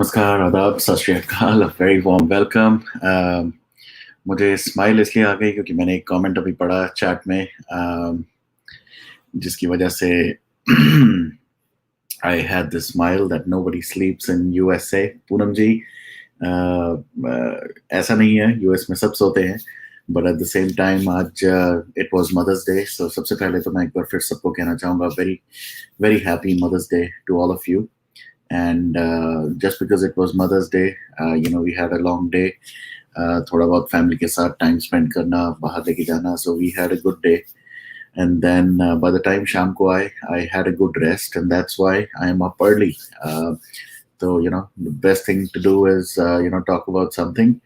नमस्कार, आदाब, सत श्री अकाल, वेरी वार्म वेलकम। मुझे स्माइल इसलिए आ गई क्योंकि मैंने एक कमेंट अभी पढ़ा चैट में, जिसकी वजह से I had this smile that nobody sleeps in USA. Poonam जी, ऐसा नहीं है, यूएस में सब सोते हैं, but at the same time आज इट वाज मदर्स डे। सो सबसे पहले तो मैं एक बार फिर सबको कहना चाहूँगा very very happy Mother's Day to all of you. And just because it was Mother's Day, we had a long day. थोड़ा बहुत फैमिली के साथ टाइम स्पेंड करना, बाहर लेके जाना, so we had a good day. And then by the time शाम को आए, I had a good rest, and that's why I am up early. So the best thing to do is talk about something.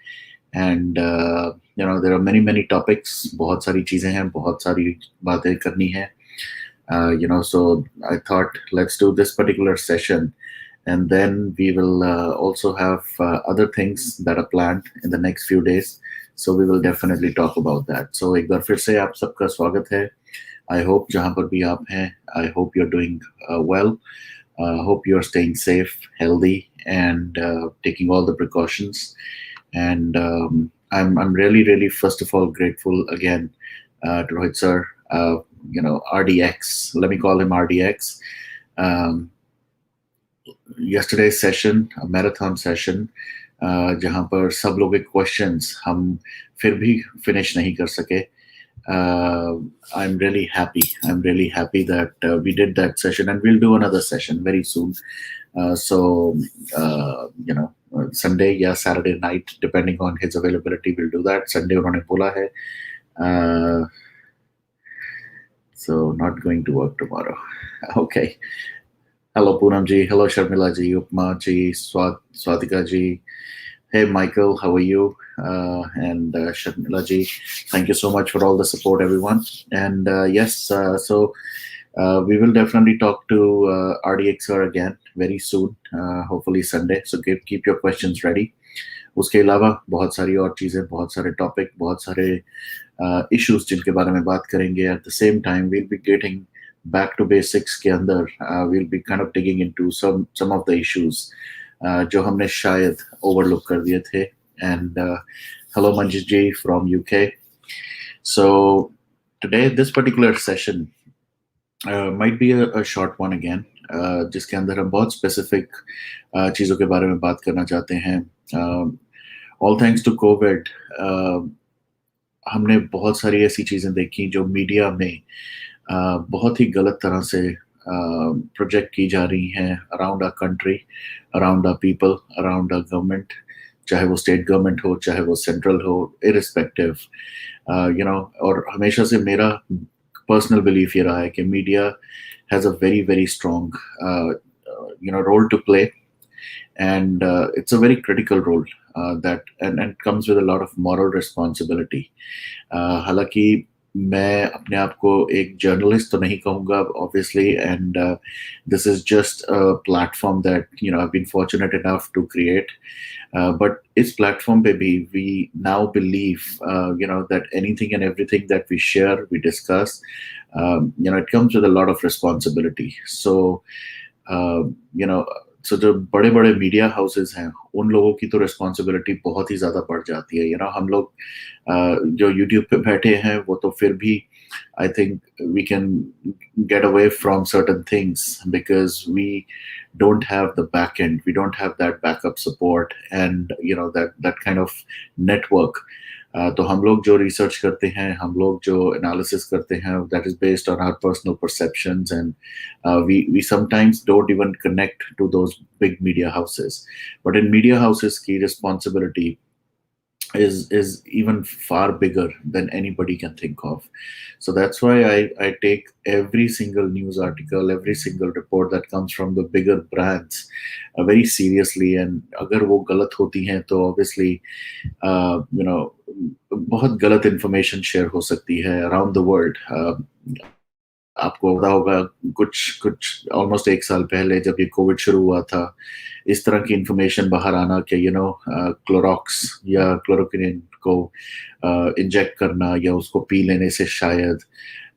And there are many topics. बहुत सारी चीजें हैं, बहुत सारी बातें करनी है. So I thought let's do this particular session. And then we will also have other things that are planned in the next few days. So we will definitely talk about that. So एक बार फिर से आप सबका स्वागत है. I hope जहाँ पर भी आप हैं, I hope you're doing well. Hope you're staying safe, healthy, and taking all the precautions. And I'm really first of all grateful again to Rohit sir. RDX. Let me call him RDX. Yesterday's session, a marathon session, जहाँ पर सब लोग के questions हम फिर भी finish नहीं कर सके. I'm really happy that we did that session, and we'll do another session very soon. Sunday या Saturday night, depending on his availability, we'll do that. Sunday उन्होंने बोला है, so not going to work tomorrow. Okay. Hello Poonam ji, hello Sharmila ji, Upma ji, Swatika ji. Hey Michael, how are you? And Sharmila ji, thank you so much for all the support, everyone. And so we will definitely talk to RDXR again very soon, hopefully Sunday. So keep your questions ready. उसके अलावा बहुत सारी और चीज़ें, बहुत सारे topic, बहुत सारे इश्यूज जिनके बारे में बात करेंगे. At the same time, we'll be getting back to basics के अंदर we'll be kind of digging into some of the issues जो हमने शायद overlook कर दिए थे. And hello Manjish ji from UK. So today this particular session might be a short one again, जिसके अंदर हम बहुत specific चीज़ों के बारे में बात करना चाहते हैं. All thanks to COVID, हमने बहुत सारी ऐसी चीज़ें देखी जो मीडिया में बहुत ही गलत तरह से प्रोजेक्ट की जा रही हैं around our country, around our people, around our government, चाहे वो स्टेट गवर्नमेंट हो, चाहे वो सेंट्रल हो, इरिस्पेक्टिव. और हमेशा से मेरा पर्सनल बिलीफ ये रहा है कि media has a very strong role to play, and it's a very critical role that and comes with a lot of moral responsibility. हालांकि मैं अपने आप को एक जर्नलिस्ट तो नहीं कहूँगा obviously, and this is just a platform that I've been fortunate enough to create, but इस platform पे भी we now believe that anything and everything that we share, we discuss, it comes with a lot of responsibility. So so जो बड़े बड़े media houses हैं उन लोगों की तो रिस्पॉन्सिबिलिटी बहुत ही ज़्यादा बढ़ जाती है. हम लोग जो यूट्यूब पे बैठे हैं वो तो फिर भी I think we can get away from certain things because we don't have the back end, we don't have that backup support and that kind of network. तो हम लोग जो रिसर्च करते हैं, हम लोग जो एनालिसिस करते हैं, that is based on our personal perceptions, and we sometimes don't even connect to those big media houses. But in media houses की responsibility is even far bigger than anybody can think of. So that's why I take every single news article, every single report that comes from the bigger brands very seriously. And अगर वो गलत होती हैं तो obviously बहुत गलत information share हो सकती है around the world. आपको पता होगा कुछ ऑलमोस्ट 1 साल पहले जब ये कोविड शुरू हुआ था, इस तरह की इंफॉर्मेशन बाहर आना कि क्लोरोक्स या क्लोरोक्विनिन को इंजेक्ट करना या उसको पी लेने से शायद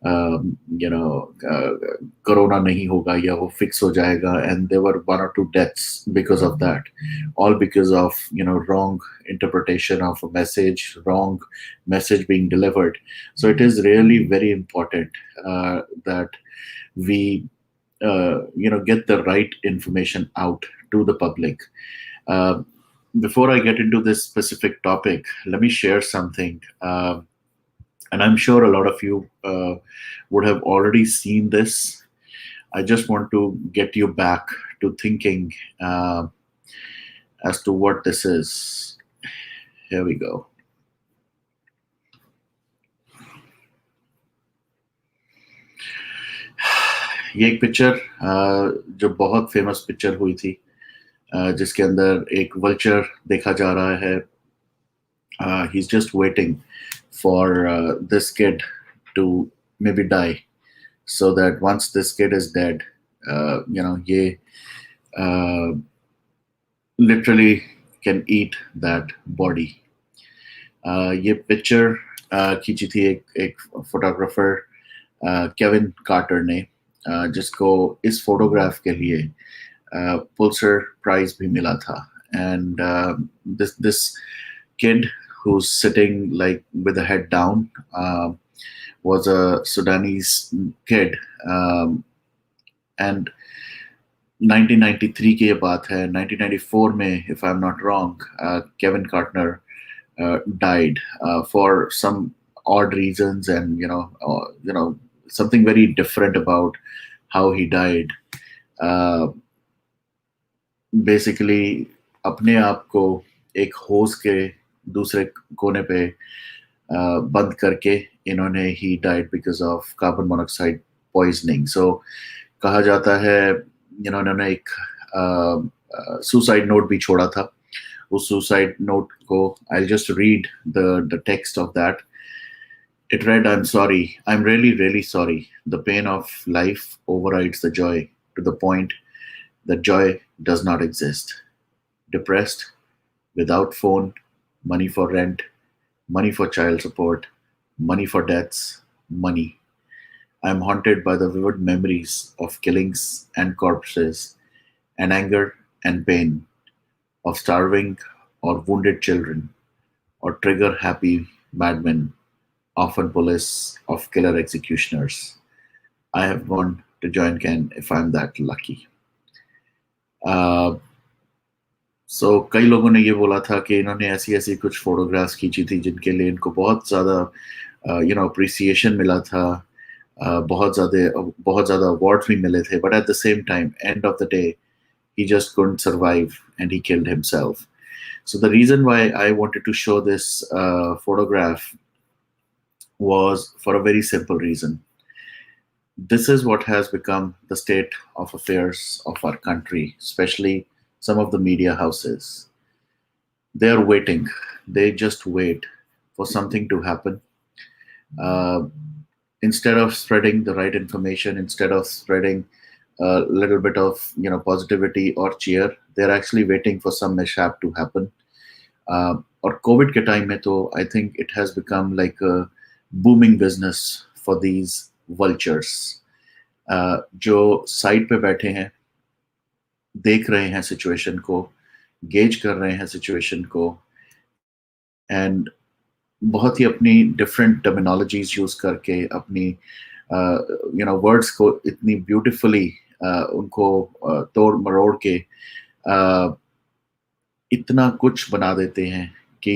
you know, corona nahi hoga ya wo fix ho jayega, and there were one or two deaths because of that, all because of, wrong interpretation of a message, wrong message being delivered. So it is really very important that we get the right information out to the public. uh, Before I get into this specific topic, let me share something. And I'm sure a lot of you would have already seen this. I just want to get you back to thinking as to what this is. Here we go. ये एक picture जो बहुत famous picture हुई थी, जिसके अंदर एक vulture देखा जा रहा है. He's just waiting for this kid to maybe die, so that once this kid is dead, ye uh, literally can eat that body. ये पिक्चर खींची थी एक फोटोग्राफर केविन कार्टर ने, जिसको इस फोटोग्राफ के लिए पुल्सर प्राइज भी मिला था. And this kid who's sitting like with the head down was a Sudanese kid. And 1993 की ये बात है. 1994 में, if I'm not wrong, Kevin Cartner died for some odd reasons, and something very different about how he died. Basically, अपने आप को एक होस के दूसरे कोने पे बंद करके इन्होंने he died because of carbon monoxide poisoning. So कहा जाता है इन्होंने एक सुसाइड नोट भी छोड़ा था. उस सुसाइड नोट को I just read the text of that. It read, "I'm sorry. I'm really, really sorry. The pain of life overrides the joy to the point that joy does not exist. Depressed, without phone, money for rent, money for child support, money for debts, money. I'm haunted by the vivid memories of killings and corpses, and anger and pain of starving or wounded children, or trigger happy madmen, often police of killer executioners. I have gone to join Ken if I'm that lucky." सो कई लोगों ने ये बोला था कि इन्होंने ऐसी ऐसी कुछ फोटोग्राफ्स खींची थी जिनके लिए इनको बहुत ज़्यादा अप्रिसिएशन मिला था. बहुत ज़्यादा अवार्ड्स भी मिले थे. But at the same time, and of the day, he just couldn't survive and he killed himself. So the reason why I wanted to show this photograph was for a very simple reason. This is what has become the state of affairs of our country, especially some of the media houses. They are waiting. They just wait for something to happen. Uh, Instead of spreading the right information, instead of spreading a little bit of positivity or cheer, they're actually waiting for some mishap to happen. Or COVID के time में तो I think it has become like a booming business for these vultures, जो side पे बैठे हैं, देख रहे हैं सिचुएशन को, गेज कर रहे हैं सिचुएशन को, एंड बहुत ही अपनी डिफरेंट टर्मिनोलॉजीज यूज करके अपनी वर्ड्स को इतनी ब्यूटिफुली उनको तोड़ मरोड़ के इतना कुछ बना देते हैं कि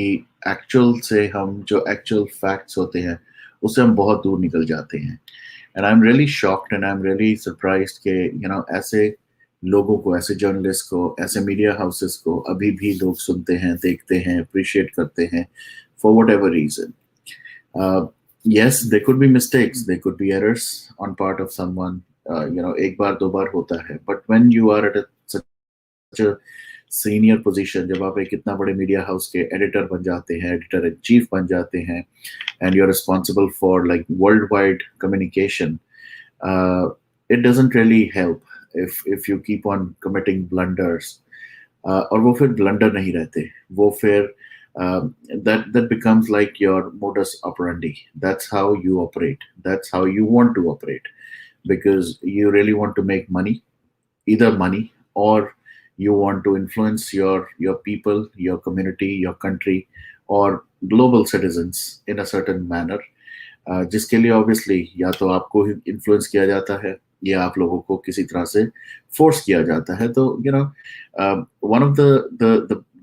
एक्चुअल से हम जो एक्चुअल फैक्ट्स होते हैं उससे हम बहुत दूर निकल जाते हैं. And I am really shocked and I am really surprised कि ऐसे लोगों को, ऐसे जर्नलिस्ट को, ऐसे मीडिया हाउसेस को अभी भी लोग सुनते हैं, देखते हैं, अप्रिशिएट करते हैं for whatever reason. Yes, there could be mistakes, there could be errors on part of someone. एक बार दो बार होता है. But when you are at such a senior position, जब आप एक इतना बड़े मीडिया हाउस के एडिटर बन जाते हैं, एडिटर इन चीफ बन जाते हैं, and you're responsible for like worldwide communication, it doesn't really help if you keep on committing blunders. और वो फिर ब्लंडर नहीं रहते, वो फिर that becomes like your modus operandi. That's how you operate. That's how you want to operate, because you really want to make money, either money, or you want to influence your people, your community, your country, or global citizens in a certain manner, जिसके लिए obviously या तो आपको influence किया जाता है या आप लोगों को किसी तरह से फोर्स किया जाता है. तो one of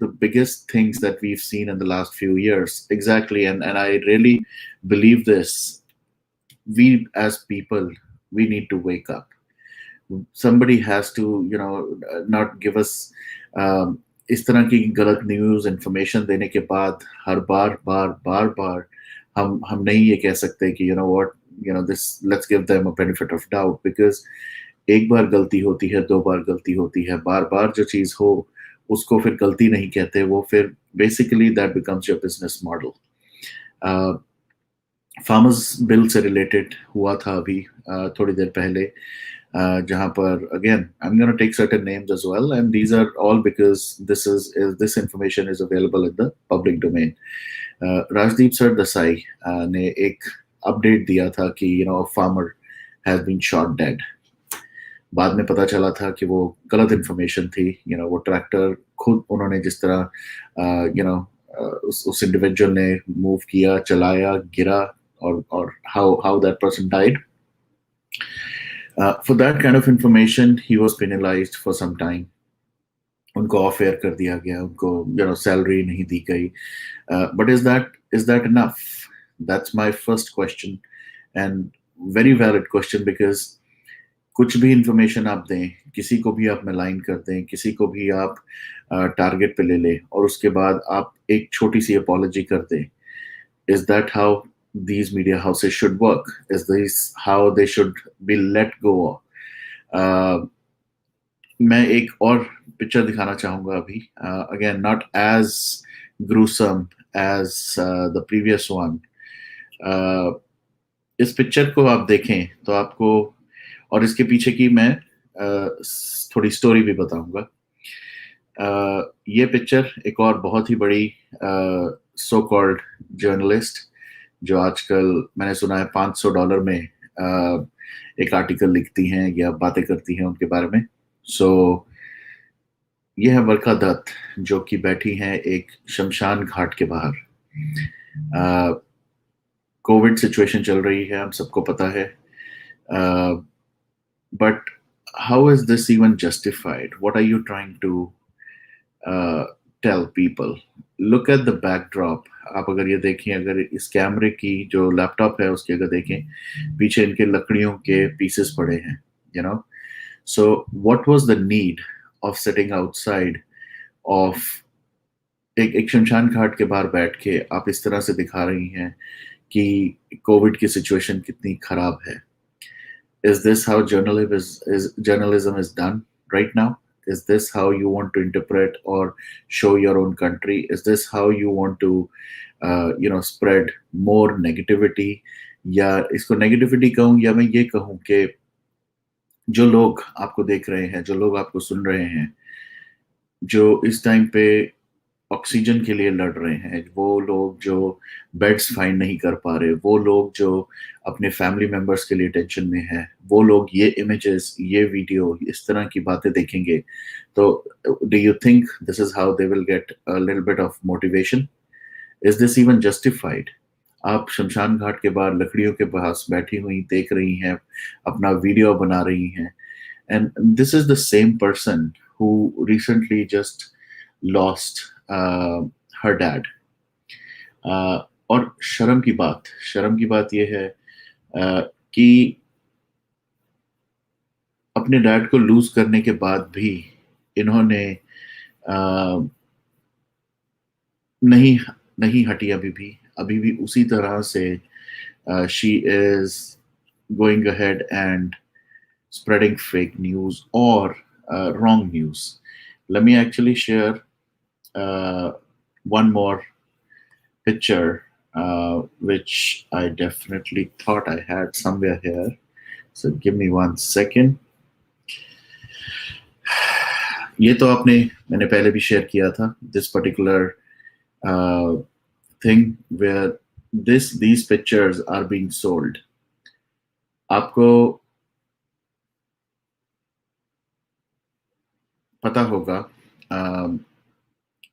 the biggest things that we've seen in the last few years, exactly, and I really believe this, we as people, we need to wake up. Somebody has to not give us इस तरह की गलत news information देने के बाद हर बार बार बार बार हम नहीं ये कह सकते कि what this, let's give them a benefit of doubt, because एक बार गलती होती है, दो बार गलती होती है, बार बार जो चीज़ हो उसको फिर गलती नहीं कहते, वो फिर basically that becomes your business model. Farmers bill से रिलेटेड हुआ था अभी थोड़ी देर पहले, जहां पर again I'm going to take certain names as well, and these are all because this information is available in the public domain. Rajdeep Sir Desai ने एक अपडेट दिया था कि a farmer has been shot dead. बाद में पता चला था कि वो गलत इन्फॉर्मेशन थी. वो ट्रैक्टर खुद उन्होंने जिस तरह उस इंडिविजुअल ने मूव किया, चलाया, गिरा, और how that person died. For that kind of information, he was penalized for some time. उनको ऑफ एयर कर दिया गया, उनको सैलरी नहीं दी गई. But is that enough? That's my first question, and very valid question, because कुछ भी information आप दें, किसी को भी आप मेलाइन कर दें, किसी को भी आप टारगेट पे ले लें, और उसके बाद आप एक छोटी सी अपॉलॉजी कर दें. Is that how these media houses should work? Is this how they should be let go? मैं एक और पिक्चर दिखाना चाहूंगा अभी. Again, not as gruesome as the previous one. इस पिक्चर को आप देखें तो आपको, और इसके पीछे की मैं थोड़ी स्टोरी भी बताऊंगा. ये पिक्चर एक और बहुत ही बड़ी सो कॉल्ड जर्नलिस्ट, जो आजकल मैंने सुना है $500 में एक आर्टिकल लिखती हैं या बातें करती हैं उनके बारे में. ये है वर्षा दत्त, जो कि बैठी हैं एक शमशान घाट के बाहर. कोविड सिचुएशन चल रही है, हम सबको पता है. But how is this even justified? What are you trying to tell people? Look at the backdrop. आप अगर ये देखें, अगर इस कैमरे की जो लैपटॉप है उसके अगर देखें, पीछे इनके लकड़ियों के पीसेस पड़े हैं. So what was the need of sitting outside of एक शमशान घाट के बाहर बैठ के आप इस तरह से दिखा रही हैं कि कोविड की सिचुएशन कितनी खराब है? Is this how journalism is done right now? Is this how you want to interpret or show your own country? Is this how you want to spread more negativity? या इसको negativity कहूँ, या मैं ये कहूँ कि जो लोग आपको देख रहे हैं, जो लोग आपको सुन रहे हैं, जो इस टाइम पे ऑक्सीजन के लिए लड़ रहे हैं, वो लोग जो बेड्स फाइंड नहीं कर पा रहे, वो लोग जो अपने फैमिली मेंबर्स के लिए टेंशन में है, वो लोग ये इमेजेस, ये वीडियो, इस तरह की बातें देखेंगे, तो do you think this is how they will get a little bit of motivation? Is this even justified? आप शमशान घाट के बाहर लकड़ियों के पास बैठी हुई देख रही हैं, अपना वीडियो बना रही हैं, and this is the same person who recently just lost her dad. और शर्म की बात यह है कि अपने डैड को लूज करने के बाद भी इन्होंने नहीं हटी, अभी भी उसी तरह से she is going ahead and spreading fake news or wrong news. Let me actually share one more picture which I definitely thought I had somewhere here. So give me 1 second. ये तो मैंने पहले भी शेयर किया था. This particular uh, thing where these pictures are being sold. आपको पता होगा,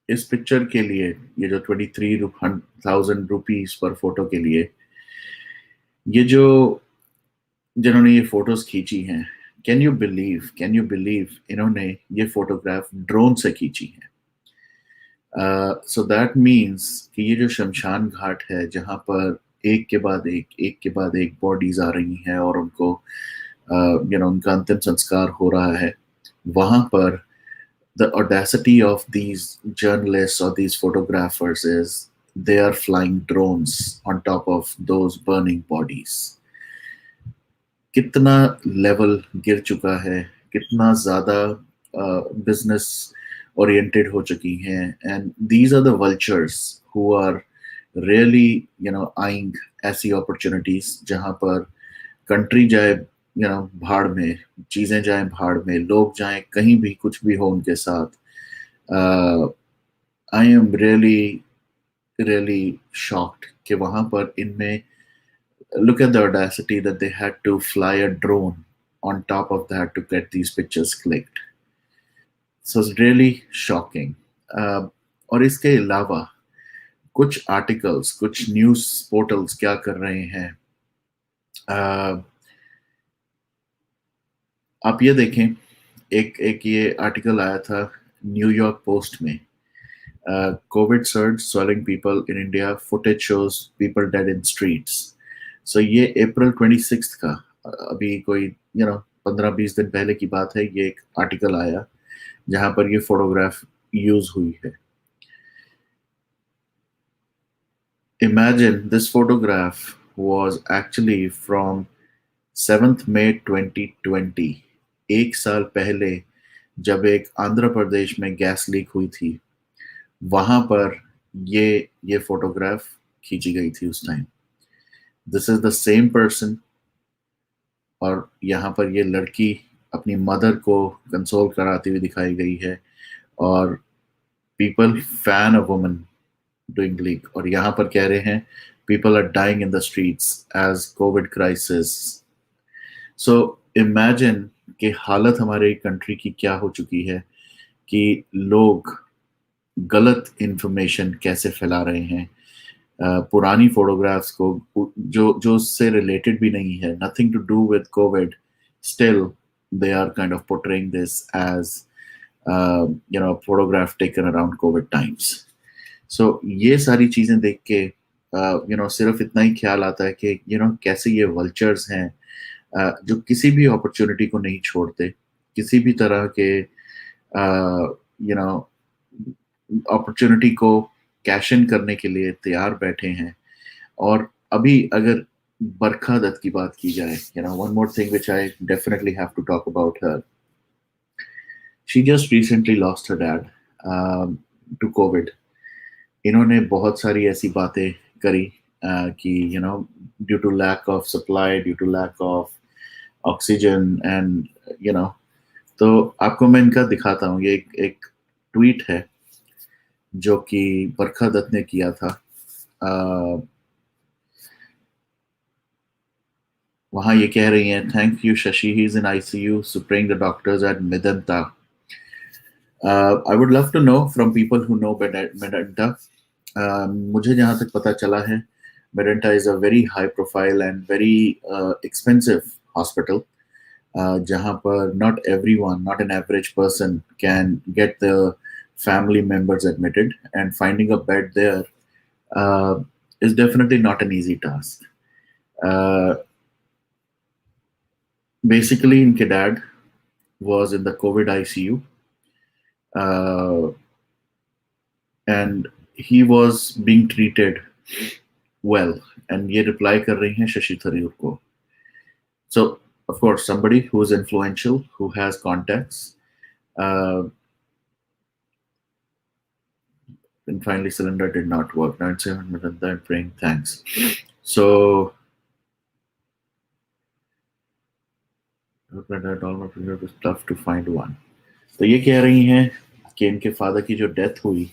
इस पिक्चर के लिए, ये जो 23,000 रुपीज पर फोटो के लिए, ये जो जिन्होंने ये फोटोज खींची हैं, कैन यू बिलीव इन्होंने ये फोटोग्राफ ड्रोन से खींची है। सो दैट मीन्स कि ये जो शमशान घाट है जहाँ पर एक के बाद एक बॉडीज आ रही हैं और उनको उनका अंतिम संस्कार हो रहा है, वहां पर the audacity of these journalists or these photographers is they are flying drones on top of those burning bodies. कितना लेवल गिर चुका है, कितना ज्यादा बिजनेस ओरिएंटेड हो चुकी हैं, and these are the vultures who are really eyeing ऐसी अपॉर्चुनिटीज जहां पर कंट्री जाए भाड़ में, चीजें जाएं भाड़ में, लोग जाएं कहीं भी, कुछ भी हो उनके साथ। I am really really shocked कि वहां पर इनमें, look at the audacity that they had to fly a drone on top of that to get these pictures clicked. So it's really shocking. और इसके अलावा कुछ आर्टिकल्स, कुछ न्यूज पोर्टल्स क्या कर रहे हैं, आप ये देखें, एक एक ये आर्टिकल आया था न्यूयॉर्क पोस्ट में, COVID surge swelling people in India, footage shows people dead in streets. So ये अप्रैल 26 का, अभी कोई 15-20 दिन पहले की बात है, ये एक आर्टिकल आया जहां पर ये फोटोग्राफ यूज हुई है। Imagine this photograph was actually from 7th May 2020, एक साल पहले, जब एक आंध्र प्रदेश में गैस लीक हुई थी, वहां पर ये फोटोग्राफ खींची गई थी उस time. This is the same person, और यहाँ पर ये लड़की अपनी मदर को कंसोल कराती हुई दिखाई गई है, और people fan a woman doing leak, और यहाँ पर कह रहे हैं people are dying in the streets as COVID crisis. So imagine कि हालत हमारे कंट्री की क्या हो चुकी है, कि लोग गलत इंफॉर्मेशन कैसे फैला रहे हैं, पुरानी फोटोग्राफ्स को, जो उससे रिलेटेड भी नहीं है, nothing to do with Covid, still they are kind of portraying this as photograph taken around Covid times. So ये सारी चीजें देख के सिर्फ इतना ही ख्याल आता है कि कैसे ये वल्चर्स हैं, जो किसी भी अपॉर्चुनिटी को नहीं छोड़ते, किसी भी तरह के अपॉर्चुनिटी को कैश इन करने के लिए तैयार बैठे हैं। और अभी अगर बरखा दत्त की बात की जाए, one more thing which I definitely have to talk about her, she just recently lost her dad to COVID. इन्होंने बहुत सारी ऐसी बातें करी कि due to lack of supply, due to lack of oxygen, and तो आपको मैं इनका दिखाता हूँ। ये एक ट्वीट है जो कि बरखा दत्त ने किया था। वहां ये कह रही हैं, thank you Shashi, he is in ICU, supreme the doctors at Medanta. I would love to know from people who know Medanta. मुझे जहां तक पता चला है, Medanta is a very high profile and very expensive hospital, जहां पर not everyone, not an average person can get the family members admitted, and finding a bed there uh, is definitely not an easy task. Uh, Basically, inke dad was in the COVID ICU, uh, and he was being treated well, and ये reply कर रही हैं शशि थरूर को। So, of course, somebody who is influential, who has contacts, uh, and finally cylinder did not work. 9700 then praying thanks. So it was tough to find one. तो ये कह रही हैं कि इनके फादर की जो डेथ हुई,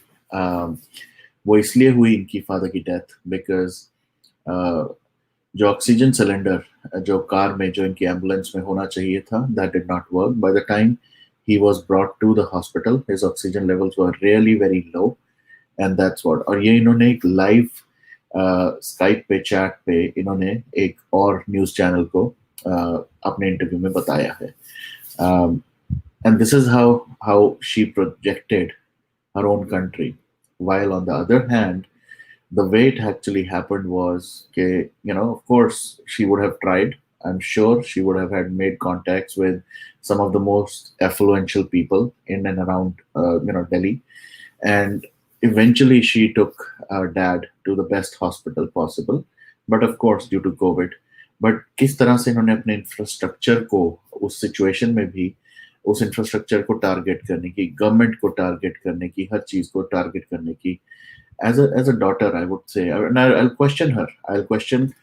वो इसलिए हुई इनकी फादर की डेथ बिकॉज जो ऑक्सीजन सिलेंडर जो कार में जो इनकी एम्बुलेंस में होना चाहिए था that did not work by the time he was brought to the hospital. His oxygen levels were really very low, and that's what. और ये इन्होंने एक लाइव स्काइप पे चैट पे इन्होंने एक और न्यूज़ चैनल को अपने इंटरव्यू में बताया है. And this is how she projected her own country. While on the other hand, the way it actually happened was, okay, of course, she would have tried. I'm sure she would have had made contacts with some of the most affluential people in and around, Delhi, and eventually she took our dad to the best hospital possible. But of course, due to COVID, but किस तरह से इन्होंने अपने infrastructure को उस situation में भी उस इंफ्रास्ट्रक्चर को टारगेट करने की, गवर्नमेंट को टारगेट करने की, हर चीज को टारगेट करने की, as a daughter, I would say, and I'll question her. I'll question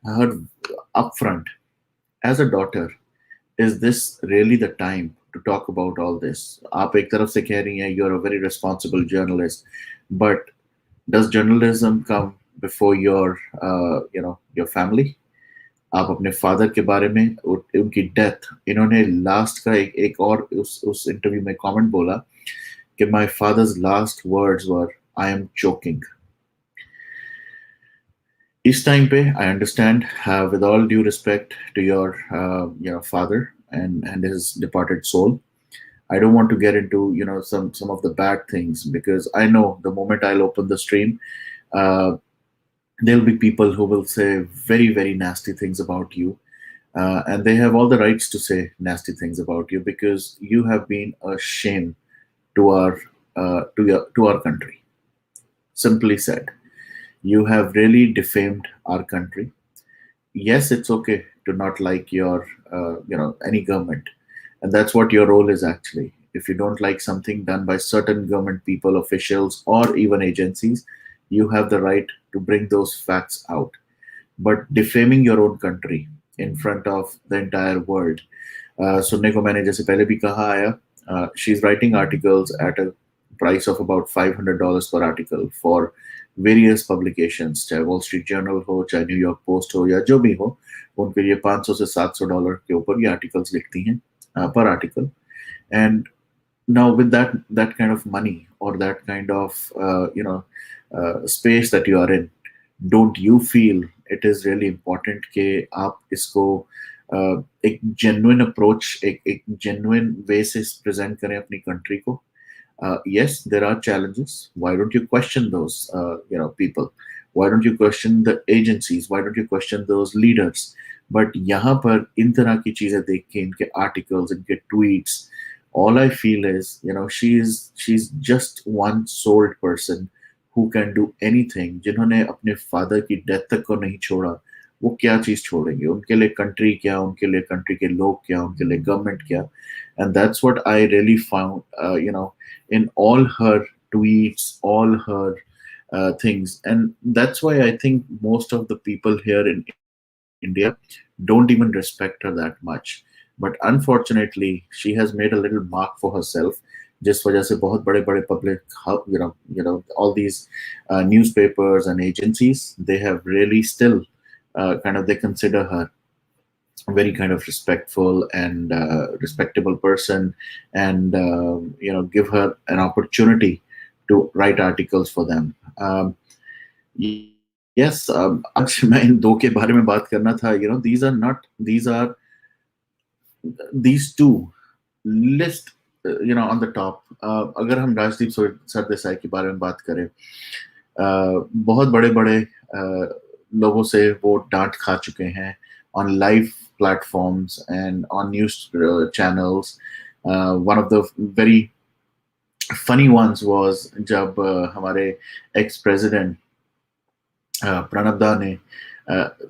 her upfront. As a daughter, is this really the time to talk about all this? आप एक तरफ से कह रही हैं you're a very responsible journalist, but does journalism come before your family? आप अपने father के बारे में उनकी डेथ, इन्होंने लास्ट का एक और उस इंटरव्यू में कमेंट बोला कि my father's last words were, I am choking. Each time पे I understand, with all due respect to your father and his departed soul, I don't want to get into some of the bad things, because I know the moment I'll open the stream, uh, there'll be people who will say very very nasty things about you, and they have all the rights to say nasty things about you because you have been a shame to our country. Simply said, you have really defamed our country. Yes, it's okay to not like your any government, and that's what your role is actually. If you don't like something done by certain government people, officials, or even agencies, you have the right to bring those facts out. But defaming your own country in front of the entire world, सुनने को मैंने जैसे पहले भी कहा आया, she is writing articles at a price of about $500 पर article for various publications, चाहे वॉल स्ट्रीट जर्नल हो, चाहे न्यूयॉर्क पोस्ट हो, या जो भी हो, उनके लिए $500 से $700 के ऊपर ये आर्टिकल्स लिखती हैं पर article. And now with that kind of money or that kind of space that you are in, don't you feel it is really important कि आप इसको एक genuine approach, एक genuine way से present करें अपनी country को? Yes, there are challenges. Why don't you question those people? Why don't you question the agencies? Why don't you question those leaders? But यहाँ पर इन तरह की चीजें देख के, इनके articles, इनके tweets, all I feel is, she's just one souled person who can do anything. जिन्होंने अपने फादर की डेथ तक को नहीं छोड़ा, वो क्या चीज छोड़ेंगे? उनके लिए कंट्री क्या, उनके लिए कंट्री के लोग क्या, उनके लिए गवर्नमेंट क्या? And that's what I really found, in all her tweets, all her things. And that's why I think most of the people here in India don't even respect her that much. But unfortunately, she has made a little mark for herself, जिस वजह से बहुत बड़े बड़े public, all these newspapers and agencies, they have really still they consider her a very kind of respectful and respectable person, and give her an opportunity to write articles for them. Yes, आज मैं इन दो के बारे में बात करना था. These two list, on the top. अगर हम राजदीप सरदेसाई के बारे में बात करें, बहुत बड़े बड़े लोगों से वो डांट खा चुके हैं on live platforms and on news channels. One of the very funny ones was जब हमारे ex president प्रणब दा ने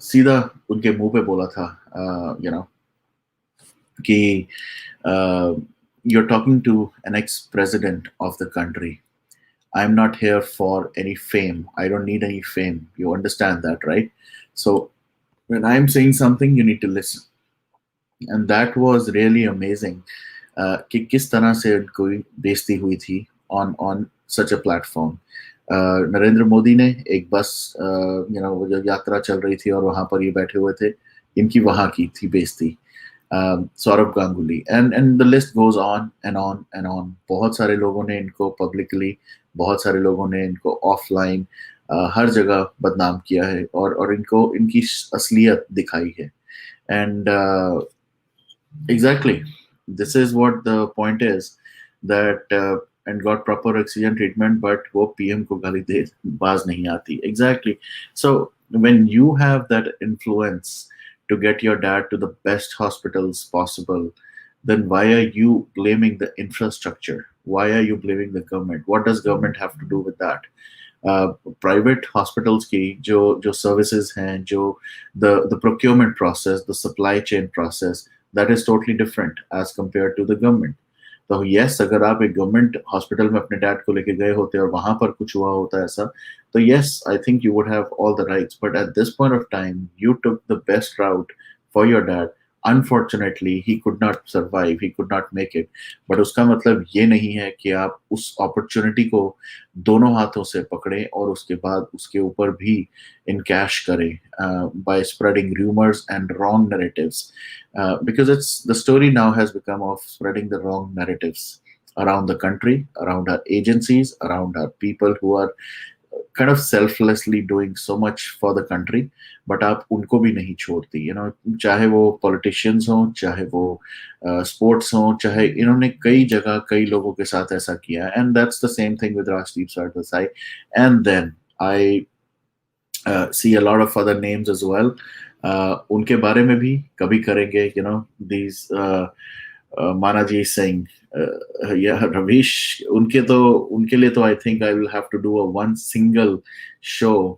सीधा उनके मुंह पे बोला था, कि you're talking to an ex-president of the country. I'm not here for any fame. I don't need any fame. You understand that, right? So when I'm saying something, you need to listen. And that was really amazing. कि किस तरह से उनको बेइज्जती हुई थी on such a platform. Narendra Modi ने एक बस वो जो यात्रा चल रही थी और वहां पर ये बैठे हुए थे, इनकी वहां की थी बेइज्जती। Saurabh Ganguly, and the list goes on and on and on. बहुत सारे लोगों ने इनको पब्लिकली, बहुत सारे लोगों ने इनको ऑफलाइन हर जगह बदनाम किया है, और इनको इनकी असलियत दिखाई है। And exactly, this is what the point is, that and got proper oxygen treatment, but वो पीएम को गाली दे बाज नहीं आती। Exactly. So when you have that influence to get your dad to the best hospitals possible, then why are you blaming the infrastructure? Why are you blaming the government? What does government have to do with that? Private hospitals की जो जो services हैं, जो the procurement process, the supply chain process, that is totally different as compare to the government. तो yes, अगर आप एक government hospital में अपने डैड को लेके गए होते और वहां पर कुछ हुआ होता ऐसा, तो yes, I think you would have all the rights, but at this point of time you took the best route for your dad. Unfortunately he could not survive, he could not make it, but उसका मतलब ये नहीं है कि आप उस opportunity को दोनों हाथों से पकड़े और उसके बाद उसके ऊपर भी इनकैश करें by spreading rumours and wrong narratives, because it's the story now has become of spreading the wrong narratives around the country, around our agencies, around our people who are kind of selflessly doing so much for the country, but आप उनको भी नहीं छोड़ती, चाहे वो politicians हों, चाहे वो स्पोर्ट्स हों, चाहे इन्होंने कई जगह कई लोगों के साथ ऐसा किया, and that's the same thing with Rajdeep Sardesai. And then I see a lot of other names as well. उनके बारे में भी कभी करेंगे, these मानाजी सिंह, या रवीश, उनके लिए तो I think I will have to do a one single show.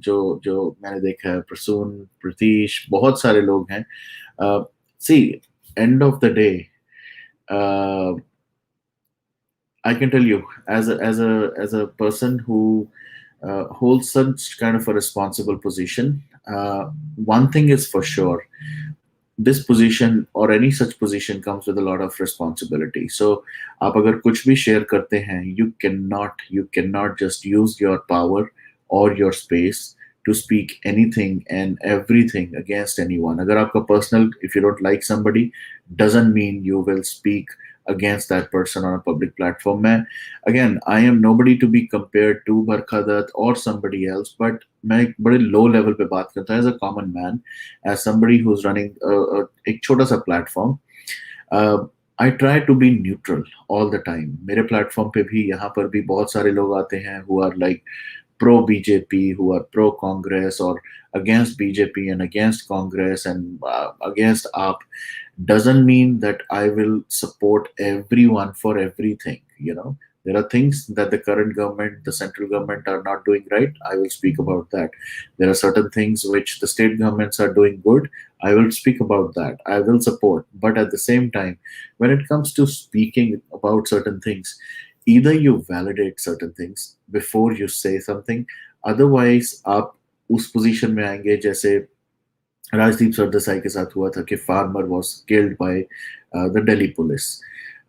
जो जो मैंने देखा है, प्रसून, प्रतीश, बहुत सारे लोग हैं। See, end of the day, I can tell you, as a person who holds such kind of a responsible position, one thing is for sure: this position or any such position comes with a lot of responsibility. So आप अगर कुछ भी share करते हैं, you cannot just use your power or your space to speak anything and everything against anyone. अगर आपका personal, if you don't like somebody, doesn't mean you will speak against that person on a public platform. Again, I am nobody to be compared to Barkha Dutt or somebody else, but मैं एक बड़े low level पे बात करता हूँ as a common man, as somebody who's running एक छोटा सा platform. I try to be neutral all the time. मेरे platform पे भी, यहाँ पर भी बहुत सारे लोग आते हैं who are like pro BJP, who are pro Congress, or against BJP and against Congress and against AAP. Doesn't mean that I will support everyone for everything. There are things that the current government, the central government are not doing right. I will speak about that. There are certain things which the state governments are doing good. I will speak about that. I will support. But at the same time, when it comes to speaking about certain things, either you validate certain things before you say something, otherwise आप उस position में आएंगे जैसे राजदीप सरदेसाई के साथ हुआ था कि farmer was killed by the Delhi police.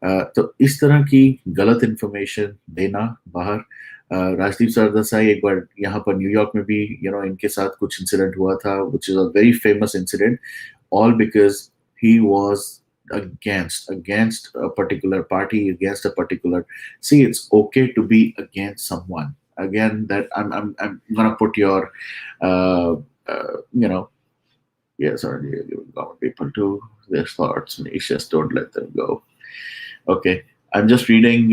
तो इस तरह की गलत इंफॉर्मेशन देना बाहर, राजदीप सरदेसाई एक बार यहाँ पर न्यूयॉर्क में भी इनके साथ कुछ इंसिडेंट हुआ था, which is a very famous incident, all because he was against a particular party, against a particular. See, it's okay to be against someone. Again, that I'm gonna put your you know yeah, sorry, you're giving common people to their thoughts, and it's just don't let them go. Okay, I'm just reading.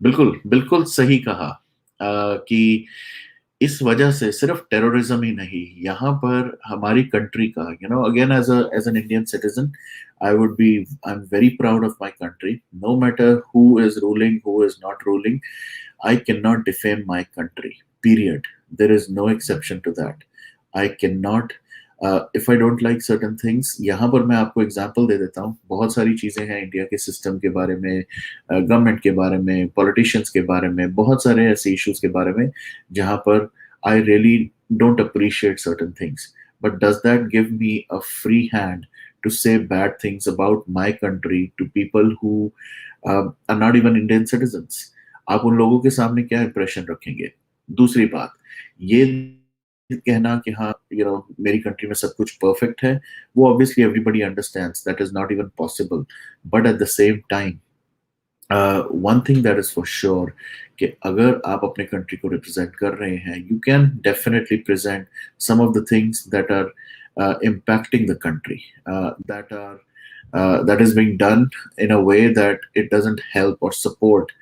बिल्कुल बिल्कुल सही कहा कि इस वजह से सिर्फ terrorism ही नहीं, यहाँ पर हमारी कंट्री का, again as an Indian citizen, I am very proud of my country, no matter who is ruling, who is not ruling, I can not defame my country, period, there is no exception to that. I can not, if I don't like certain things, यहाँ पर मैं आपको example दे देता हूँ, बहुत सारी चीजें हैं इंडिया के सिस्टम के बारे में, गवर्नमेंट के बारे में, पॉलिटिशियंस के बारे में, बहुत सारे ऐसे इश्यूज के बारे में जहाँ पर I really don't appreciate certain things, but does that give me a free hand to say bad things about my country to people who are not even Indian citizens? आप उन लोगों के सामने क्या इंप्रेशन रखेंगे? दूसरी बात, ये कहना कि हाँ, मेरी कंट्री में सब कुछ परफेक्ट है, वो obviously everybody understands that is not even possible. But at the same time, one thing that is for sure, कि अगर आप अपने कंट्री को रिप्रेजेंट कर रहे हैं, you can definitely present some of the things that are impacting the country, that is being done in a way that it doesn't help or support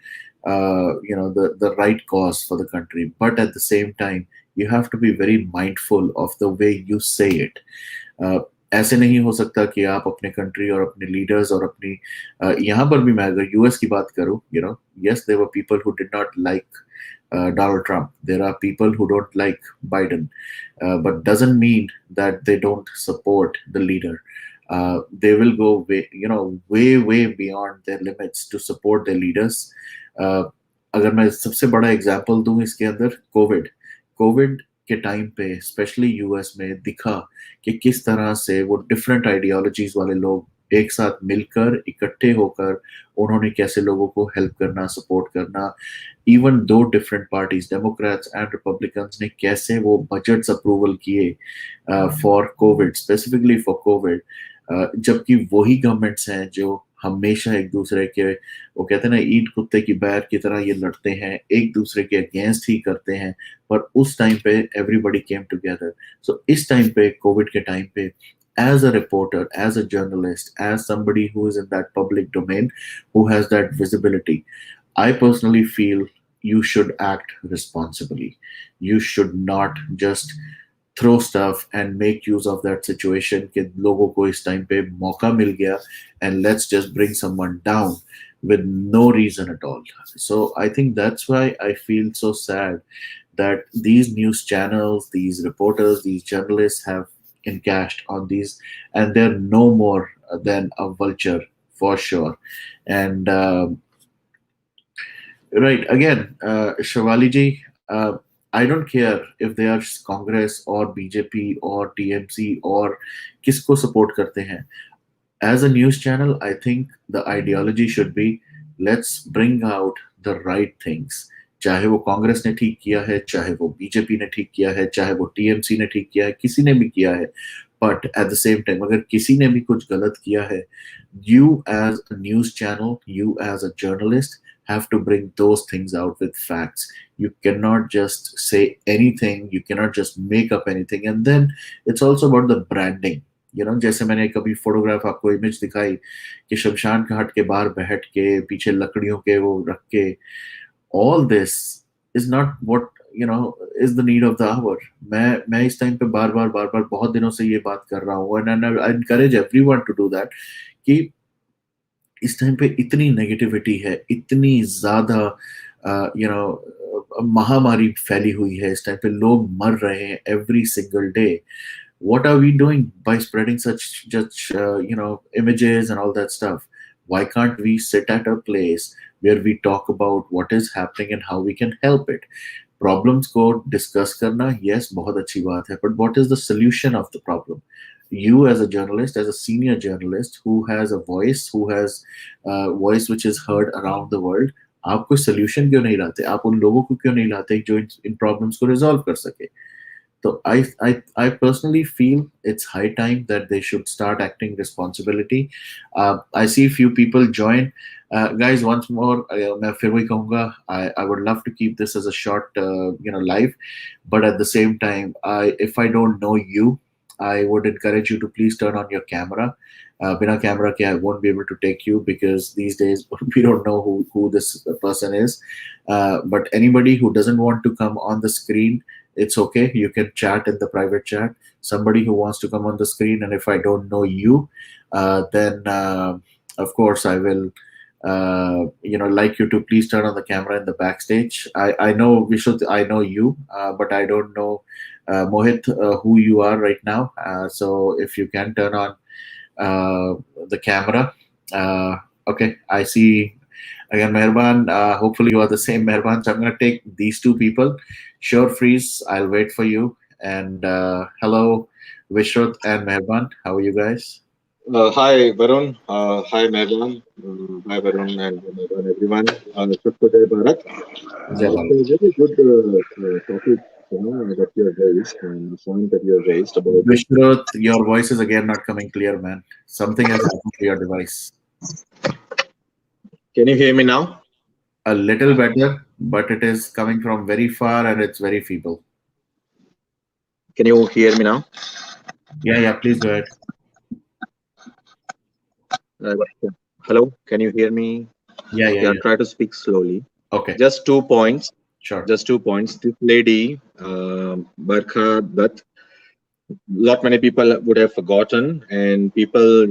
the right cause for the country. But at the same time, you have to be very mindful of the way you say it. uh, ऐसे नहीं हो सकता कि आप अपने country और अपने leaders और अपनी यहाँ पर भी मैं अगर यूएस की बात करूँ, yes, there were people who did not like Donald Trump. There are people who don't like Biden, but doesn't mean that they don't support the leader. They will go way beyond their limits to support their leaders. Uh, अगर मैं सबसे बड़ा example दूं इसके अंदर, Covid के time पे specially US में दिखा कि किस तरह से वो डिफरेंट आइडियोलॉजीज वाले लोग एक साथ मिलकर इकट्ठे होकर उन्होंने कैसे लोगों को हेल्प करना, सपोर्ट करना, even though different parties, Democrats and Republicans ने कैसे वो बजट्स अप्रूवल किए for Covid, specifically for Covid, जबकि वही गवर्नमेंट्स हैं जो हमेशा एक दूसरे के, वो कहते हैं ना, ईंट कुत्ते की बैर की तरह ये लड़ते हैं, एक दूसरे के अगेंस्ट ही करते हैं। पर उस टाइम पे एवरीबडी केम टुगेदर। सो इस टाइम पे, कोविड के टाइम पे, as a reporter, as a journalist, as somebody who is in that public domain, who has that visibility, I personally feel you should act responsibly. You should not just throw stuff and make use of that situation कि लोगों को इस time पे मौका मिल गया and let's just bring someone down with no reason at all. So I think that's why I feel so sad that these news channels, these reporters, these journalists have encashed on these, and they're no more than a vulture for sure. And right, again, Shivali ji, I don't care if they are Congress or BJP or TMC or किसको support करते हैं. As a news channel, I think the ideology should be, let's bring out the right things. चाहे वो कांग्रेस ने ठीक किया है, चाहे वो बीजेपी ने ठीक किया है, चाहे वो टीएमसी ने ठीक किया है, किसी ने भी किया है, but at the same time अगर किसी ने भी कुछ गलत किया है, you as a news channel, you as a journalist have to bring those things out with facts. You cannot just say anything, you cannot just make up anything. And then it's also about the branding. जैसे मैंने कभी photograph आपको image दिखाई कि शमशान घाट के बाहर बैठ के पीछे लकड़ियों के वो रख के, all this is not what is the need of the hour. मैं इस टाइम पे बार बार बहुत दिनों से ये बात कर रहा हूँ, and I encourage everyone to do that, कि इस टाइम पे इतनी नेगेटिविटी है, इतनी ज्यादा महामारी फैली हुई है, इस टाइम पे लोग मर रहे हैं every single day. What are we doing by spreading such images and all that stuff? Why can't we sit at a place where we talk about what is happening and how we can help it? Problems को discuss करना, yes, बहुत अच्छी बात है, but what is the solution of the problem? You as a journalist, as a senior journalist who has a voice, who has a voice which is heard around the world, आप कोई solution क्यों नहीं लाते? आप उन लोगों को क्यों नहीं लाते जो इन problems को resolve कर सके? So I personally feel it's high time that they should start acting responsibility. I see few people join. Guys, once more, मैं फिर वही कहूँगा, I would love to keep this as a short, live, but at the same time, if I don't know you, I would encourage you to please turn on your camera. बिना camera के I won't be able to take you because these days we don't know who this person is. But anybody who doesn't want to come on the screen, it's okay. You can chat in the private chat. Somebody who wants to come on the screen, and if I don't know you, then of course I will. Like you to please turn on the camera in the backstage. I know I know you, but I don't know Mohit, who you are right now. So if you can turn on the camera. Okay, I see. Again, Mehban, hopefully you are the same Mehban. So I'm going to take these two people. Sure, freeze. I'll wait for you. And hello, Vishruth and Mehban. How are you guys? Hi, Varun. Hi, Mehban. Hi, Varun and Mehban, everyone. Shukriya, Bharat. Jai It's Bharat. a very good topic, that you have raised, and point that you have raised about. Vishruth, your voice is again not coming clear, man. Something has happened to your device. Can you hear me now? A little better, but it is coming from very far and it's very feeble. Can you hear me now? Yeah, yeah, please go ahead. Yeah. Hello, can you hear me? Yeah, yeah, Yeah, yeah. try to speak slowly. Okay, Just 2 points. sure. Just 2 points. This lady, Barkha Dutt, lot many people would have forgotten, and people,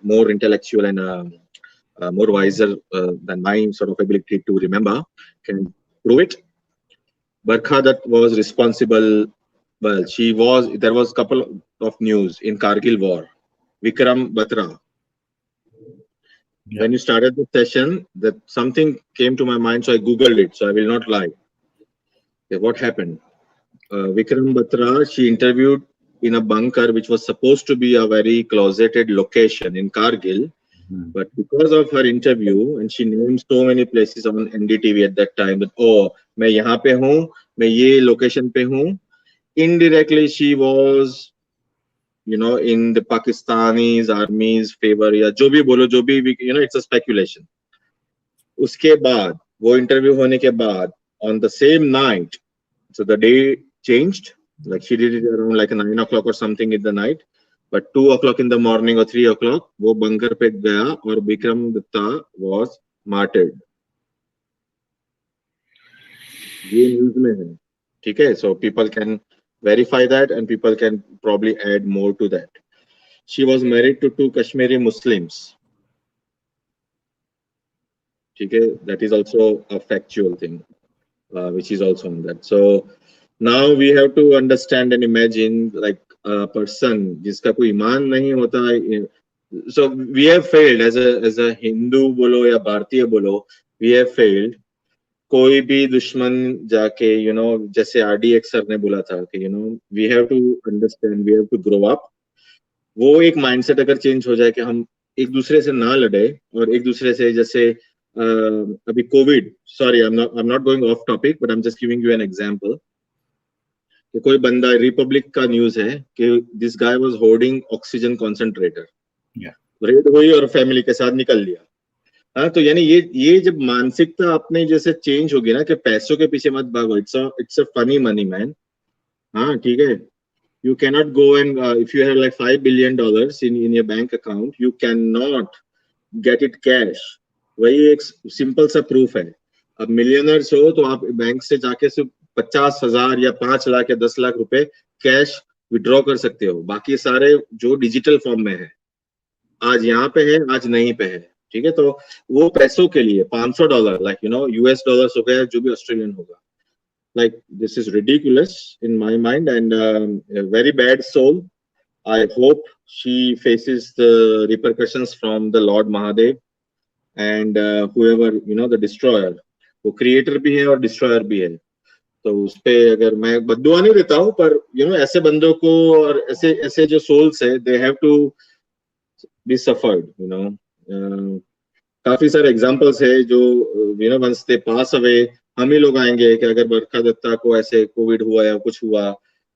more intellectual and more wiser than my sort of ability to remember can prove it. Barkha that was responsible. Well, she was. There was couple of news in Kargil war. Vikram Batra. Yeah, When you started the session, that something came to my mind, so I googled it. So I will not lie. Okay, what happened? Vikram Batra. She interviewed in a bunker which was supposed to be a very closeted location in Kargil. mhm. But because of her interview, and she named so many places on NDTV at that time, that oh, मैं यहाँ पे हूँ, मैं ये location पे हूँ. Indirectly, she was, in the Pakistani's army's favor, या जो भी बोलो, जो भी, it's a speculation. उसके बाद, वो interview होने के बाद, on the same night, so the day changed. Like she did it around like 9 o'clock or something in the night. But 2 o'clock in the morning or 3 o'clock, वो bunker पे गया और Vikram Dutta was martyred. ये news में है. ठीक है, so people can verify that and people can probably add more to that. She was married to two Kashmiri Muslims. ठीक है, that is also a factual thing, which is also on that. So now we have to understand and imagine like a person जिसका कोई ईमान नहीं होता. So we have failed as a Hindu बोलो या भारतीय बोलो, we have failed. कोई भी दुश्मन जाके जैसे RDX सर ने बोला था कि we have to understand, we have to grow up. वो एक माइंडसेट अगर चेंज हो जाए कि हम एक दूसरे से ना लड़े और एक दूसरे से जैसे अभी Covid, sorry I am not going of topic but I am just giving you an example. कि कोई बंदा, रिपब्लिक का न्यूज है कि this guy was hoarding oxygen concentrator. Yeah. Red हुई और फैमिली के साथ निकल लिया. हाँ, तो यानी ये जब मानसिकता अपने जैसे चेंज होगी ना कि पैसों के पीछे मत भागो. It's a funny money man. हाँ, ठीक है. You cannot go and if you have like $5 billion in your bank account, you cannot get it cash. वही एक सिंपल सा प्रूफ है. अब मिलियनर्स हो तो आप बैंक से जाके सिर्फ 50,000 या 5 लाख या 10 लाख रुपए कैश विड्रॉ कर सकते हो. बाकी सारे जो डिजिटल फॉर्म में है, आज यहाँ पे है, आज नहीं पे है. ठीक है, तो वो पैसों के लिए $500 लाइक US डॉलर्स हो गया, जो भी ऑस्ट्रेलियन होगा. Like this is ridiculous in my mind, and a very bad soul. I hope she faces the repercussions from the Lord Mahadev and whoever the destroyer. वो creator भी है और destroyer भी है. तो उस पे अगर मैं बद्दुआ नहीं देता हूँ, पर ऐसे बंदों को और ऐसे ऐसे जो souls है, they have to be suffered. काफी सारे एग्जांपल्स है जो वंस दे पास अवे, हम ही लोग आएंगे कि अगर बरखा दत्ता को ऐसे कोविड हुआ या कुछ हुआ,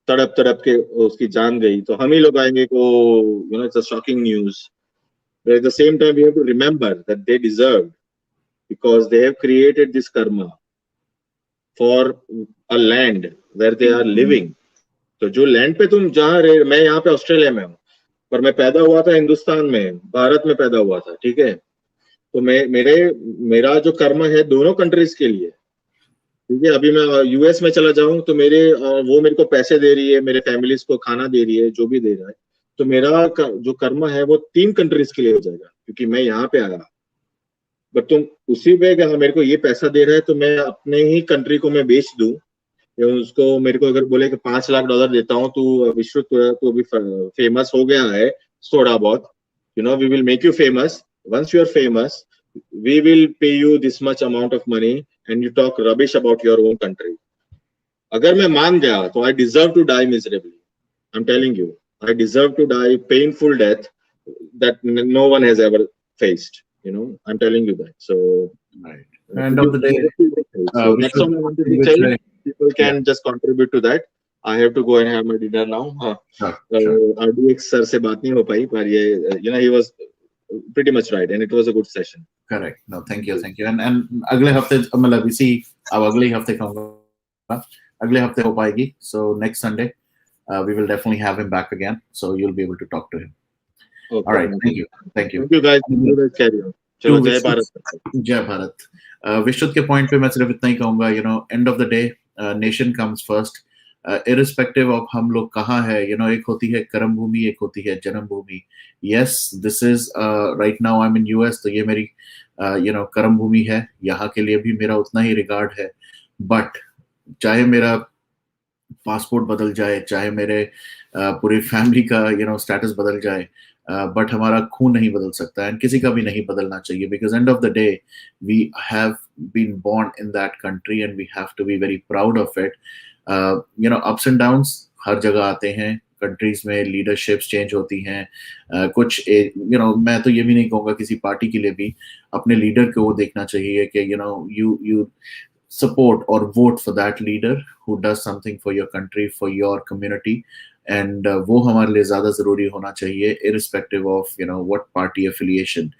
तड़प तड़प के उसकी जान गई, तो हम ही लोग आएंगे को it's a shocking news. But at the same time, we have to remember that they deserved, because they have created this karma for a land where they are living. तो जो लैंड पे तुम जहाँ रहे, मैं यहाँ पे ऑस्ट्रेलिया में हूँ, पर मैं पैदा हुआ था हिंदुस्तान में, भारत में पैदा हुआ था. ठीक है, तो मेरा जो कर्म है दोनों कंट्रीज के लिए. ठीक है, अभी मैं US में चला जाऊं तो वो मेरे को पैसे दे रही है, मेरे फैमिलीज को खाना दे रही है, जो भी दे रहा है, तो मेरा जो कर्म है वो 3 कंट्रीज के लिए हो जाएगा, क्योंकि मैं यहाँ पे आया. बट तुम उसी पे कि हाँ मेरे को ये पैसा दे रहा है, तो मैं अपने ही कंट्री को मैं बेच दूं, या उसको मेरे को अगर बोले कि $5 लाख देता हूँ, तू विश्व तू अभी फेमस हो गया है थोड़ा बहुत, we will make you famous. Once you are famous, we will pay you this much amount of money, and you talk rubbish about your own country. अगर मैं मान गया तो I deserve to die miserably. I'm telling you, I deserve to die painful death that no one has ever faced. I'm telling you that. So Right. to End be of the day, honestly so we that's should all I wanted in to which say. way. People Yeah. can just contribute to that. I have to go and have my dinner now. Sure. Sure. RDX sir से बात नहीं हो पाई पर ये he was pretty much right and it was a good session. Correct. No, thank you, thank you. And अगले हफ्ते मतलब इसी अब अगले हफ्ते कहूँगा अगले हफ्ते हो पाएगी. So next Sunday, we will definitely have him back again. So you'll be able to talk to him. All right. Okay, Thank you. Thank you. thank you guys. You guys carry on. To चलो जय Vishnu, Bharat. जय भारत. विश्रुत के point पे मैं सिर्फ इतना ही कहूंगा, and of the day nation comes first. Irrespective of हम लोग कहाँ है, एक होती है कर्म भूमि, एक होती है जन्म भूमि. Yes, this is right now I am in US, तो ये मेरी कर्म भूमि है. यहाँ के लिए भी मेरा उतना ही रिगार्ड है. बट चाहे मेरा पासपोर्ट बदल जाए, चाहे मेरे पूरी फैमिली का स्टेटस बदल जाए, बट हमारा खून नहीं बदल सकता, एंड किसी का भी नहीं बदलना चाहिए, because end of the day we have been born in that country and we have to be very proud of it. Ups and downs हर जगह आते हैं, कंट्रीज में लीडरशिप्स चेंज होती हैं. कुछ मैं तो ये भी नहीं कहूँगा, किसी पार्टी के लिए भी अपने लीडर को वो देखना चाहिए कि you support or vote for that leader who does something for your country, for your community. And वो हमारे लिए ज्यादा जरूरी होना चाहिए, irrespective of what party affiliation.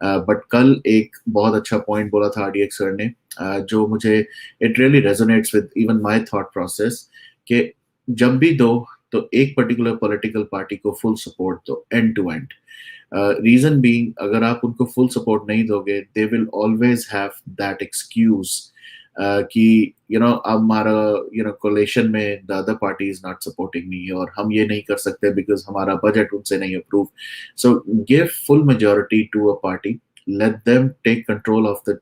But कल एक बहुत अच्छा पॉइंट बोला था आरडीएक्स सर ने, जो मुझे it really resonates with even my thought process, कि जब भी दो तो एक पर्टिकुलर पॉलिटिकल पार्टी को फुल सपोर्ट दो, end to end. Reason being, अगर आप उनको फुल सपोर्ट नहीं दोगे, they will always have that excuse कि हमारा कोलेशन में the other party is not supporting me, और हम ये नहीं कर सकते बिकॉज हमारा बजट उनसे नहीं approve. So give full majority to a party, let them take control of the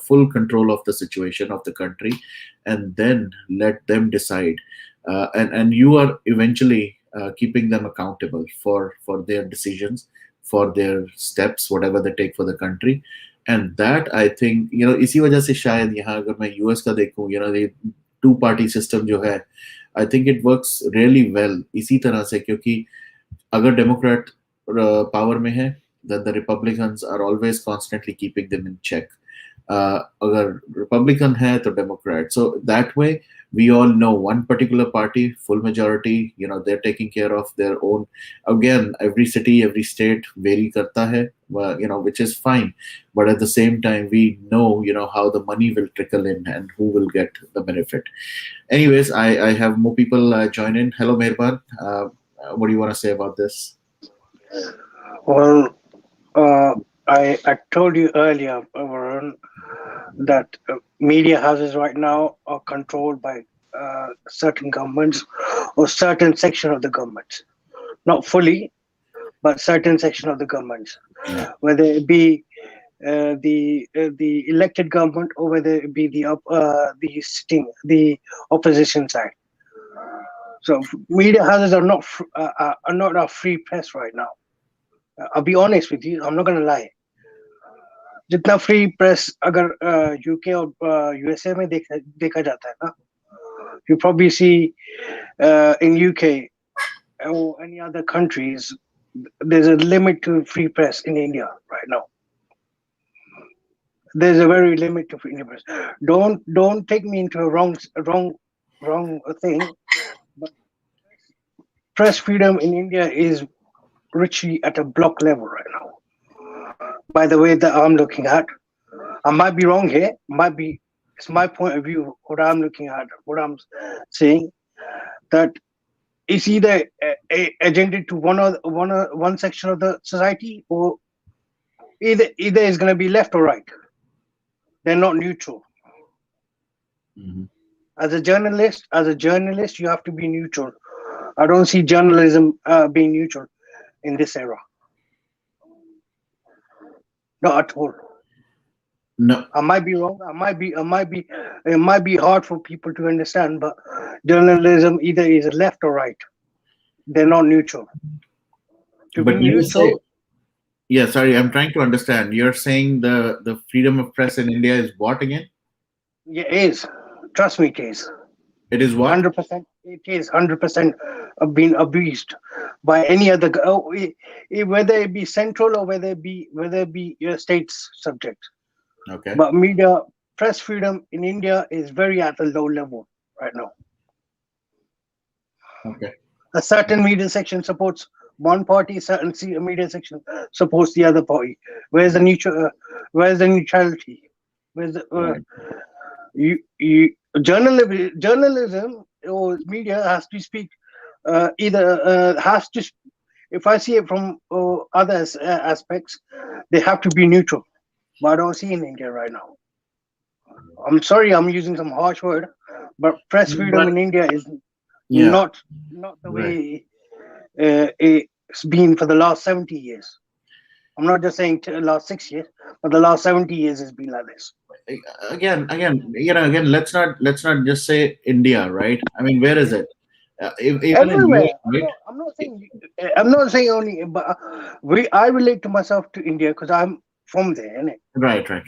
full control of the situation of the country, and then let them decide. And you are eventually keeping them accountable for their decisions, for their steps, whatever they take for the country. And that I think इसी वजह से शायद यहाँ अगर मैं US का देखूं, ये टू पार्टी सिस्टम जो है, I think it works really well इसी तरह से, क्योंकि अगर डेमोक्रेट पावर में है, then the Republicans are always constantly keeping them in check. अगर Republican है तो Democrat. So that way we all know one particular party, full majority, they're taking care of their own. Again, every city, every state vary करता है, which is fine. But at the same time, we know, how the money will trickle in and who will get the benefit. Anyways, I have more people join in. Hello, Meherban. What do you want to say about this? Well, I told you earlier, Varun, that media houses right now are controlled by certain governments or certain section of the government, not fully, but certain section of the governments, whether it be the elected government or whether it be the opposition side. So media houses are not a free press right now. I'll be honest with you, I'm not gonna lie. जितना free press अगर UK और USA में देखा जाता है ना, you probably see in UK or any other countries, there's a limit to free press in India right now. There's a very limit to free press. Don't take me into a wrong thing, but press freedom in India is richly at a block level right now. By the way that I'm looking at, I might be wrong here. It's my point of view. What I'm looking at, what I'm saying, that it's either agented to one section of the society, or either is going to be left or right. They're not neutral. Mm-hmm. As a journalist, you have to be neutral. I don't see journalism being neutral in this era. Not at all. No, I might be wrong. It might be hard for people to understand, but journalism either is left or right. They're not neutral. To but be neutral, yeah, sorry, I'm trying to understand. You're saying the freedom of press in India is what again? yeah, it is. Trust me, it is. It is what? 100%. It is 100% been abused by any other, whether it be central or whether it be your state's subject. Okay. But media, press freedom in India is very at a low level right now. Okay. A certain media section supports one party, certain media section supports the other party. Where's the neutral? Where's the neutrality? Where's the, Right. you journalism or media has to speak either has to. If I see it from other aspects, they have to be neutral. But I don't see in India right now. I'm sorry, I'm using some harsh word, but press freedom But in India is yeah, not the right. way it's been for the last 70 years. I'm not just saying the last 6 years, but the last 70 years has been like this. Again, let's not just say India, right? I mean, where is it? Even in US, Everywhere. right? I'm not saying. I'm not saying only, but I relate to myself to India because I'm from there, innit? Right, right,